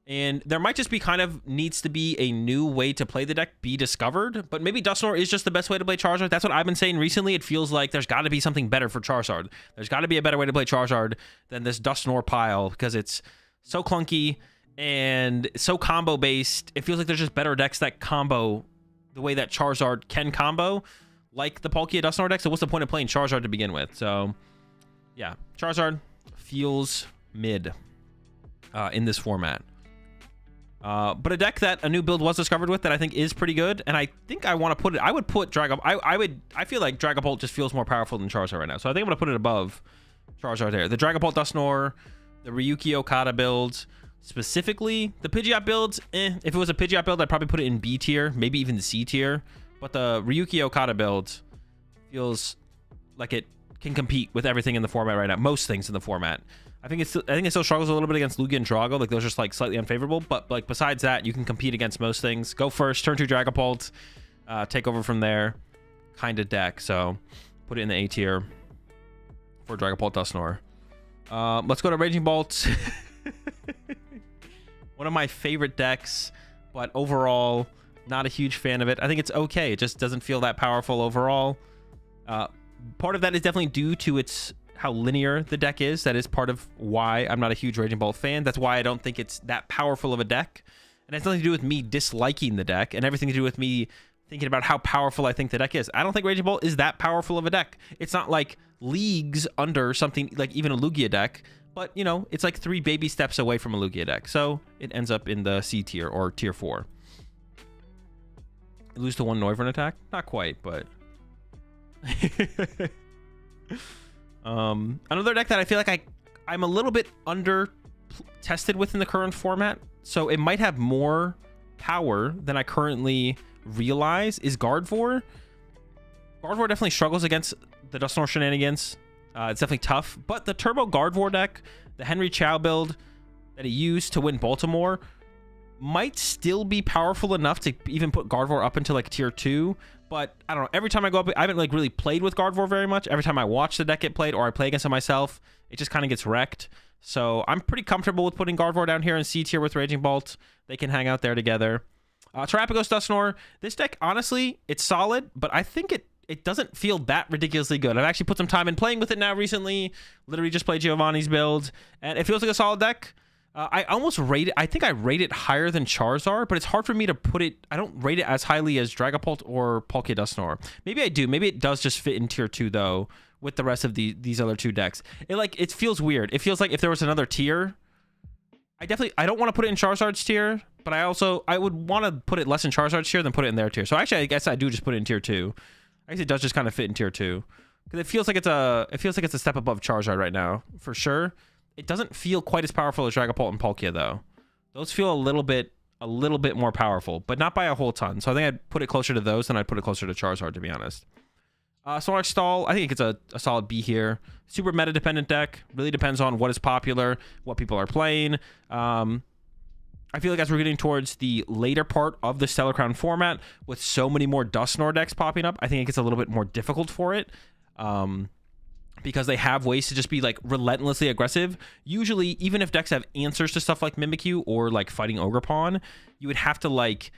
And there might just be kind of needs to be a new way to play the deck be discovered. But maybe Dusknoir is just the best way to play Charizard. That's what I've been saying recently. It feels like there's got to be something better for Charizard. There's got to be a better way to play Charizard than this Dusknoir pile because it's so clunky and so combo based. It feels like there's just better decks that combo the way that Charizard can combo, like the Palkia Dusknoir deck. So what's the point of playing Charizard to begin with? So yeah, Charizard feels mid in this format. But a deck that a new build was discovered with that I think is pretty good, and I think I want to put it. I would put Dragapult. I feel like Dragapult just feels more powerful than Charizard right now, so I think I'm gonna put it above Charizard there. The Dragapult Dusknoir, the Ryuki Okada builds, specifically the Pidgeot builds. If it was a Pidgeot build, I'd probably put it in B tier, maybe even the C tier. But the Ryuki Okada build feels like it can compete with everything in the format right now. Most things in the format. I think it still struggles a little bit against Lugia and Drago. Like those are just like slightly unfavorable, but like besides that, you can compete against most things. Go first, turn 2 Dragapult, take over from there, kind of deck. So put it in the A tier for Dragapult Dusknoir. Let's go to Raging Bolt. One of my favorite decks, but overall not a huge fan of it. I think it's okay. It just doesn't feel that powerful overall. Part of that is definitely due to how linear the deck is. That is part of why I'm not a huge Raging Bolt fan. That's why I don't think it's that powerful of a deck. And it has nothing to do with me disliking the deck and everything to do with me thinking about how powerful I think the deck is. I don't think Raging Bolt is that powerful of a deck. It's not like leagues under something like even a Lugia deck, but you know, it's like 3 baby steps away from a Lugia deck. So it ends up in the C tier or tier 4. Lose to 1 Noivern attack? Not quite, but another deck that I feel like I'm a little bit under tested with in the current format, so it might have more power than I currently realize, is Gardevoir. Gardevoir definitely struggles against the Dusknoir shenanigans. It's definitely tough. But the Turbo Gardevoir deck, the Henry Chow build that he used to win Baltimore, might still be powerful enough to even put Gardevoir up into like tier 2. But I don't know. Every time I go up, I haven't like really played with Gardevoir very much. Every time I watch the deck get played or I play against it myself, it just kind of gets wrecked. So I'm pretty comfortable with putting Gardevoir down here in C tier with Raging Bolt. They can hang out there together. Terapagos Dusknoir. This deck, honestly, it's solid, but I think it doesn't feel that ridiculously good. I've actually put some time in playing with it now recently. Literally just played Giovanni's build, and it feels like a solid deck. I almost rate it. I think I rate it higher than Charizard, but it's hard for me to put it. I don't rate it as highly as Dragapult or Palkia Dusknoir. Maybe I do. Maybe it does just fit in tier 2 though with the rest of these other 2 decks. It feels weird. It feels like if there was another tier, I don't want to put it in Charizard's tier, but I would want to put it less in Charizard's tier than put it in their tier. So actually, I guess I do just put it in tier 2. I guess it does just kind of fit in tier 2 because it feels like it's a step above Charizard right now for sure. It doesn't feel quite as powerful as Dragapult and Palkia though. Those feel a little bit more powerful, but not by a whole ton. So I think I'd put it closer to those than I'd put it closer to Charizard, to be honest. Snorlax Stall, I think it's a solid B here. Super meta dependent deck. Really depends on what is popular, what people are playing. I feel like as we're getting towards the later part of the Stellar Crown format, with so many more Dusknoir decks popping up, I think it gets a little bit more difficult for it. Because they have ways to just be like relentlessly aggressive. Usually, even if decks have answers to stuff like Mimikyu or like fighting Ogerpon, you would have to like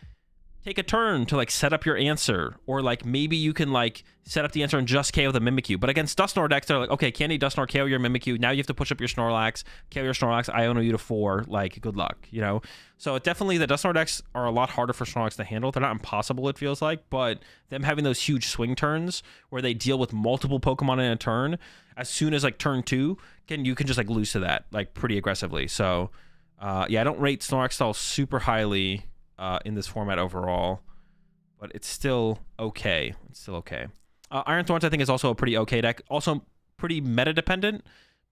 take a turn to like set up your answer, or like maybe you can like set up the answer and just KO the Mimikyu. But against Dusknoir decks, they're like, okay, Candy Dusknoir KO your Mimikyu. Now you have to push up your Snorlax, KO your Snorlax, Iono you to 4. Like, good luck, you know? So definitely the Dusknoir decks are a lot harder for Snorlax to handle. They're not impossible, it feels like, but them having those huge swing turns where they deal with multiple Pokemon in a turn, as soon as like turn 2, you can just like lose to that like pretty aggressively. So yeah, I don't rate Snorlax Stall super highly in this format overall, but it's still okay. Iron Thorns I think is also a pretty okay deck, also pretty meta dependent,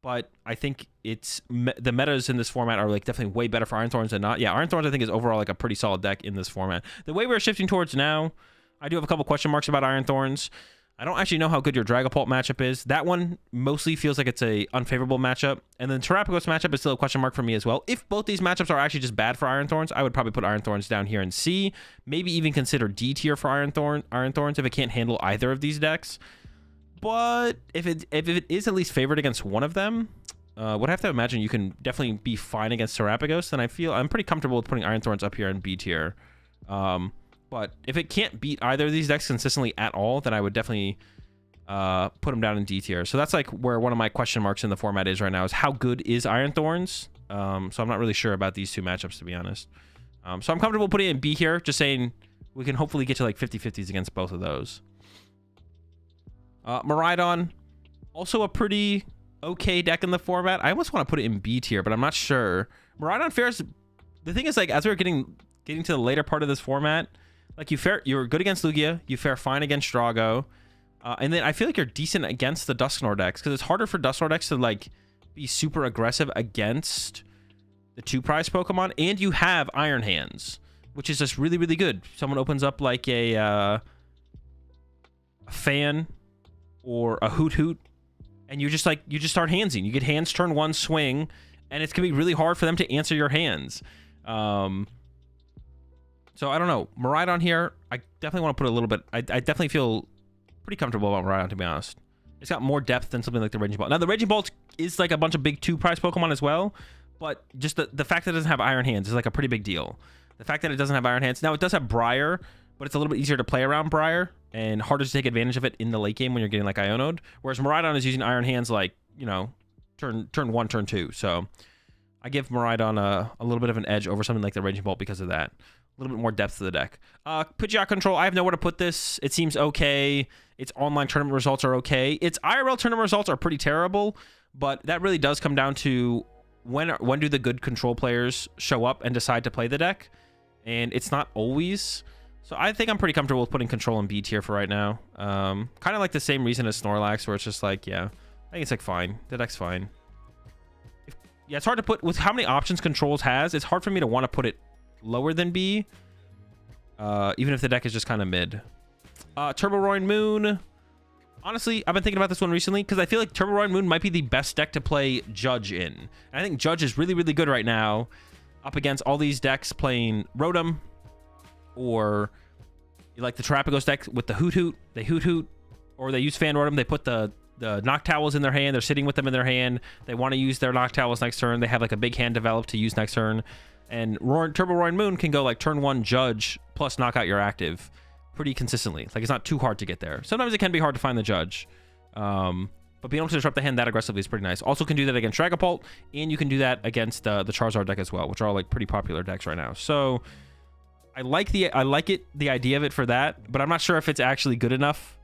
but I think the metas in this format are like definitely way better for Iron Thorns than not. Yeah, Iron Thorns I think is overall like a pretty solid deck in this format. The way we're shifting towards now, I do have a couple question marks about Iron Thorns. I don't actually know how good your Dragapult matchup is. That one mostly feels like it's a unfavorable matchup. And then Terapagos matchup is still a question mark for me as well. If both these matchups are actually just bad for Iron Thorns, I would probably put Iron Thorns down here in C. Maybe even consider D tier for Iron Thorns if it can't handle either of these decks. But if it is at least favored against one of them, would have to imagine you can definitely be fine against Terapagos. Then I'm pretty comfortable with putting Iron Thorns up here in B tier. But if it can't beat either of these decks consistently at all, then I would definitely put them down in D tier. So that's like where one of my question marks in the format is right now, is how good is Iron Thorns? So I'm not really sure about these two matchups, to be honest. So I'm comfortable putting it in B here, just saying we can hopefully get to like 50-50s against both of those. Miraidon, also a pretty okay deck in the format. I almost want to put it in B tier, but I'm not sure. Miraidon fares... The thing is, like, as we're getting to the later part of this format, like you're good against Lugia, you fare fine against Drago, and then I feel like you're decent against the Dusknoir decks, because it's harder for Dusknoir decks to like be super aggressive against the 2 prize Pokemon, and you have Iron Hands, which is just really, really good. Someone opens up like a Fan or a Hoot, and you just start handsing. You get hands turn 1 swing, and it's gonna be really hard for them to answer your hands. So I don't know. Miraidon here, I definitely want to put a little bit... I definitely feel pretty comfortable about Miraidon, to be honest. It's got more depth than something like the Raging Bolt. Now, the Raging Bolt is like a bunch of big 2 prize Pokemon as well, but just the fact that it doesn't have Iron Hands is like a pretty big deal. The fact that it doesn't have Iron Hands... Now, it does have Briar, but it's a little bit easier to play around Briar and harder to take advantage of it in the late game when you're getting like Ionoed, whereas Miraidon is using Iron Hands like, you know, turn 1, turn 2. So I give Miraidon a little bit of an edge over something like the Raging Bolt because of that. A little bit more depth to the deck. Pidgeot Control, I have nowhere to put this. It seems okay. Its online tournament results are okay. Its IRL tournament results are pretty terrible, but that really does come down to when do the good control players show up and decide to play the deck, and it's not always. So I think I'm pretty comfortable with putting Control in B tier for right now. Kind of like the same reason as Snorlax, where it's just like, yeah, I think it's like fine. The deck's fine. Yeah, it's hard to put, with how many options Controls has, it's hard for me to want to put it lower than B, even if the deck is just kind of mid. Turbo Roaring Moon, honestly, I've been thinking about this one recently because I feel like Turbo Roaring Moon might be the best deck to play Judge in. And I think Judge is really, really good right now up against all these decks playing Rotom, or you like the Terapagos deck with the Hoot Hoot. They Hoot Hoot, or they use Fan Rotom. They put the Noctowls in their hand. They're sitting with them in their hand. They want to use their Noctowls next turn. They have like a big hand developed to use next turn. And Turbo Roaring Moon can go like turn 1 Judge plus knock out your active pretty consistently. Like, it's not too hard to get there. Sometimes it can be hard to find the Judge. But being able to disrupt the hand that aggressively is pretty nice. Also can do that against Dragapult, and you can do that against the Charizard deck as well, which are all like pretty popular decks right now. So I like the idea of it for that, but I'm not sure if it's actually good enough,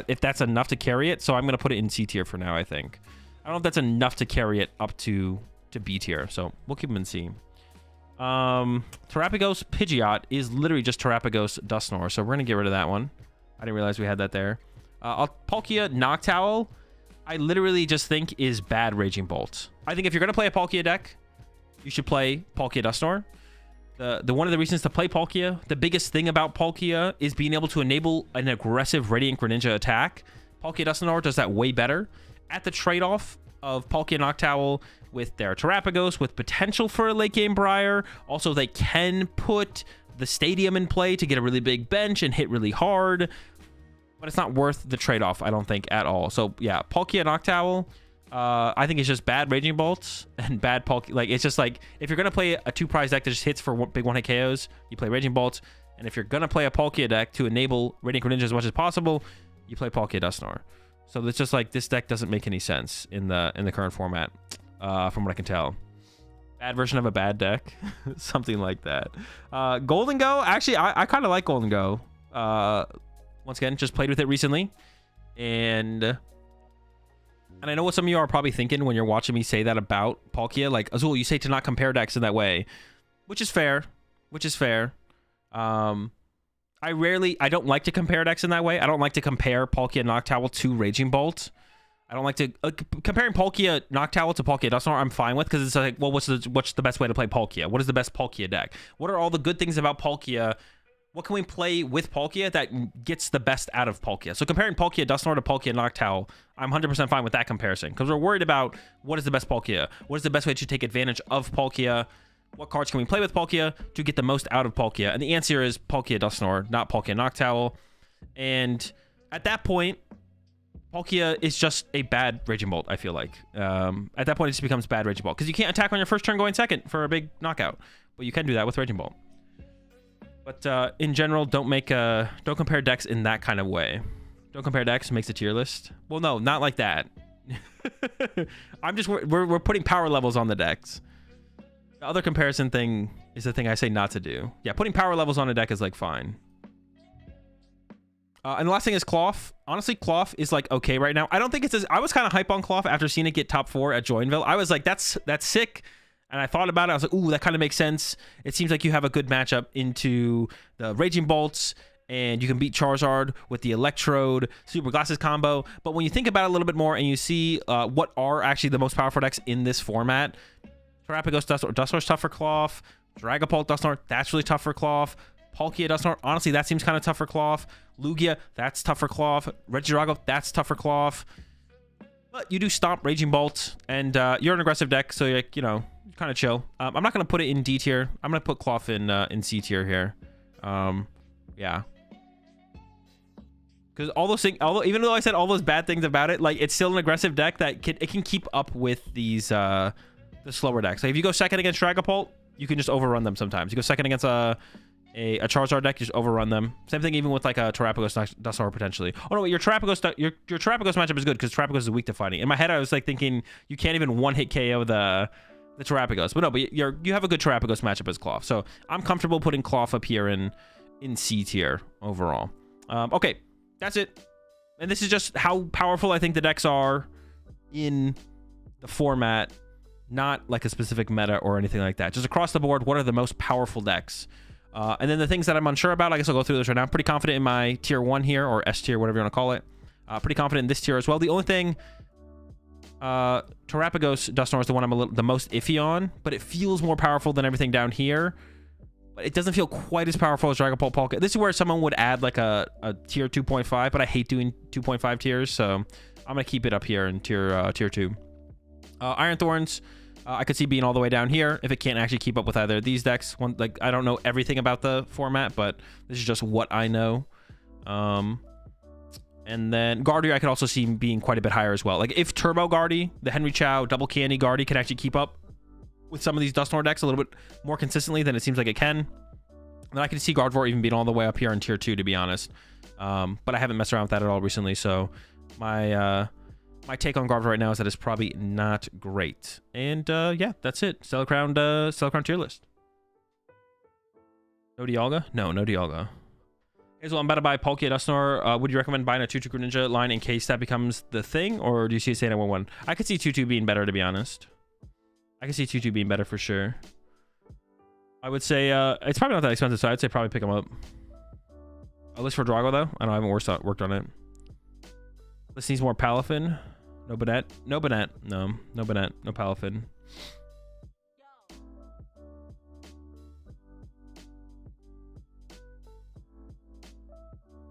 if that's enough to carry it. So I'm gonna put it in C tier for now, I think. I don't know if that's enough to carry it up to B tier, so we'll keep them in C. Terapagos Pidgeot is literally just Terapagos Dusknoir, so we're gonna get rid of that one. I didn't realize we had that there. Palkia Noctowl, I literally just think is bad Raging Bolt. I think if you're gonna play a Palkia deck, you should play Palkia Dusknoir. The one of the reasons to play Palkia, the biggest thing about Palkia is being able to enable an aggressive Radiant Greninja attack. Palkia Dusknoir does that way better. At the trade-off of Palkia Noctowl with their Terapagos, with potential for a late game Briar. Also, they can put the Stadium in play to get a really big bench and hit really hard, but it's not worth the trade-off, I don't think, at all. So yeah, Palkia Noctowl, I think it's just bad Raging Bolts and bad Palkia. Like, it's just like, if you're gonna play a 2-prize deck that just hits for big one-hit KOs, you play Raging Bolts. And if you're gonna play a Palkia deck to enable Radiant Greninja as much as possible, you play Palkia Dusknoir. So it's just like, this deck doesn't make any sense in the current format, from what I can tell. Bad version of a bad deck, something like that. Gholdengo, actually, I kind of like Gholdengo. Once again, just played with it recently, and I know what some of you are probably thinking when you're watching me say that about Palkia. Like, Azul, you say to not compare decks in that way, which is fair. I don't like to compare decks in that way. I don't like to compare Palkia Noctowl to Raging Bolt. I don't like to comparing Palkia Noctowl to Palkia Dusknoir. I'm fine with, because it's like, well, what's the best way to play Palkia? What is the best Palkia deck? What are all the good things about Palkia? What can we play with Palkia that gets the best out of Palkia? So comparing Palkia Dusknoir to Palkia Noctowl, I'm 100% fine with that comparison, because we're worried about what is the best Palkia? What is the best way to take advantage of Palkia? What cards can we play with Palkia to get the most out of Palkia? And the answer is Palkia Dusknoir, not Palkia Noctowl. And at that point, Palkia is just a bad Raging Bolt, I feel like. At that point, it just becomes bad Raging Bolt, because you can't attack on your first turn going second for a big knockout. But you can do that with Raging Bolt. But in general, don't compare decks in that kind of way. Don't compare decks makes a tier list. Well, no, not like that. We're putting power levels on the decks. The other comparison thing is the thing I say not to do. Yeah, putting power levels on a deck is like fine. And the last thing is Cloth. Honestly, Cloth is like okay right now. I don't think it's as... I was kind of hype on Cloth after seeing it get top 4 at Joinville. I was like, that's sick. And I thought about it. I was like, ooh, that kind of makes sense. It seems like you have a good matchup into the Raging Bolts, and you can beat Charizard with the Electrode Super Glasses combo. But when you think about it a little bit more and you see what are actually the most powerful decks in this format, Terapagos Dusknoir's tough for Cloth. Dragapult Dusknoir, that's really tough for Cloth. Palkia Dusknoir, honestly, that seems kind of tough for Cloth. Lugia, that's tough for Cloth. Regidrago, that's tough for Cloth. But you do stomp Raging Bolt, and you're an aggressive deck, so you're, you know, kind of chill. I'm not going to put it in D tier. I'm going to put Cloth in C tier here. Yeah. Because all those things, even though I said all those bad things about it, like, it's still an aggressive deck that can keep up with these the slower decks. Like, if you go second against Dragapult, you can just overrun them sometimes. You go second against a Charizard deck, you just overrun them. Same thing even with like a Terapagos Dusknoir potentially. Oh no, your Terapagos matchup is good because Terapagos is weak to fighting. In my head, I was like thinking you can't even one-hit KO the Terapagos. But no, but you have a good Terapagos matchup as Cloth. So I'm comfortable putting Cloth up here in C tier overall. Okay, that's it. And this is just how powerful I think the decks are in the format, not like a specific meta or anything like that. Just across the board, what are the most powerful decks? And then the things that I'm unsure about, I guess I'll go through this right now. I'm pretty confident in my tier 1 here, or S tier, whatever you want to call it. Pretty confident in this tier as well. The only thing, Terapagos Dusknoir is the one I'm the most iffy on, but it feels more powerful than everything down here. but it doesn't feel quite as powerful as Dragapult Palkia. This is where someone would add like a tier 2.5, but I hate doing 2.5 tiers, so I'm gonna keep it up here in tier 2. Iron Thorns, I could see being all the way down here if it can't actually keep up with either of these decks. Like I don't know everything about the format, but this is just what I know. And then Gardevoir I could also see being quite a bit higher as well. Like if Turbo Gardy, the Henry Chow double candy Gardy, can actually keep up with some of these Dusknoir decks a little bit more consistently than it seems like it can, then I could see Gardevoir even being all the way up here in tier 2, to be honest. But I haven't messed around with that at all recently, so my take on Gardevoir right now is that it's probably not great. And yeah, that's it. Stellar Crown tier list. No Dialga? No Dialga. Okay, so I'm about to buy Palkia Dusknoir. Would you recommend buying a 2-2 Greninja line in case that becomes the thing, or do you see it staying at 1-1? I could see 2-2 being better, to be honest. I can see 2-2 being better for sure. I would say it's probably not that expensive, so I'd say probably pick them up. At least for Drago, though. I haven't worked on it. This needs more Palafin. No Banette. No Banette. No Banette. No Palafin.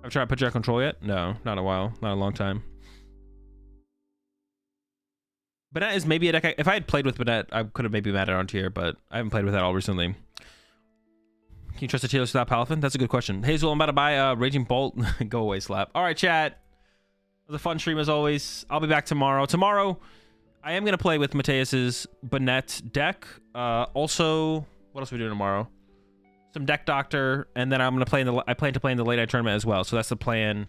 I've tried to put you on control yet? No, not in a while. Not a long time. Banette is maybe a deck. If I had played with Banette, I could have maybe made it on tier, but I haven't played with that all recently. Can you trust a tier list without Palafin? That's a good question. Hazel, I'm about to buy Raging Bolt. Go away, Slap. All right, chat. It was a fun stream as always. I'll be back tomorrow. Tomorrow, I am going to play with Mateus's Banette deck. Also, what else are we doing tomorrow? Some Deck Doctor, and then I'm going to play I plan to play in the late night tournament as well. So that's the plan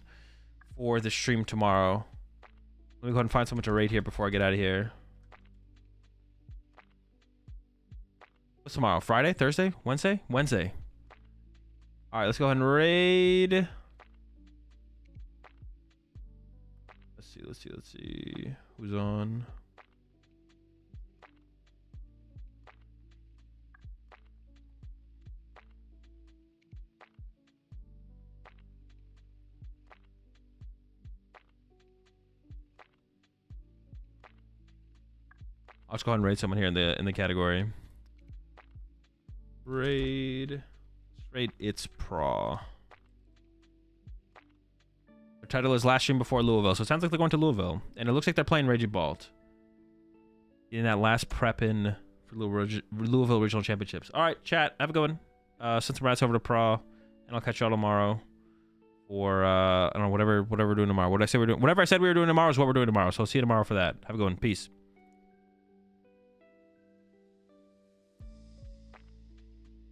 for the stream tomorrow. Let me go ahead and find someone to raid here before I get out of here. What's tomorrow? Friday? Thursday? Wednesday? Wednesday. All right, let's go ahead and raid. Let's see. Who's on? I'll just go ahead and raid someone here in the category. Raid It's Pro. Their title is Last Stream Before Louisville, so it sounds like they're going to Louisville, and it looks like they're playing Regidrago in that last prep in for Louisville Regional Championships. All right, chat, have a good one. Send some rats over to Pro, and I'll catch y'all tomorrow. Or I don't know, whatever we're doing tomorrow. What did I say we're doing? Whatever I said we were doing tomorrow is what we're doing tomorrow. So I'll see you tomorrow for that. Have a good one. Peace.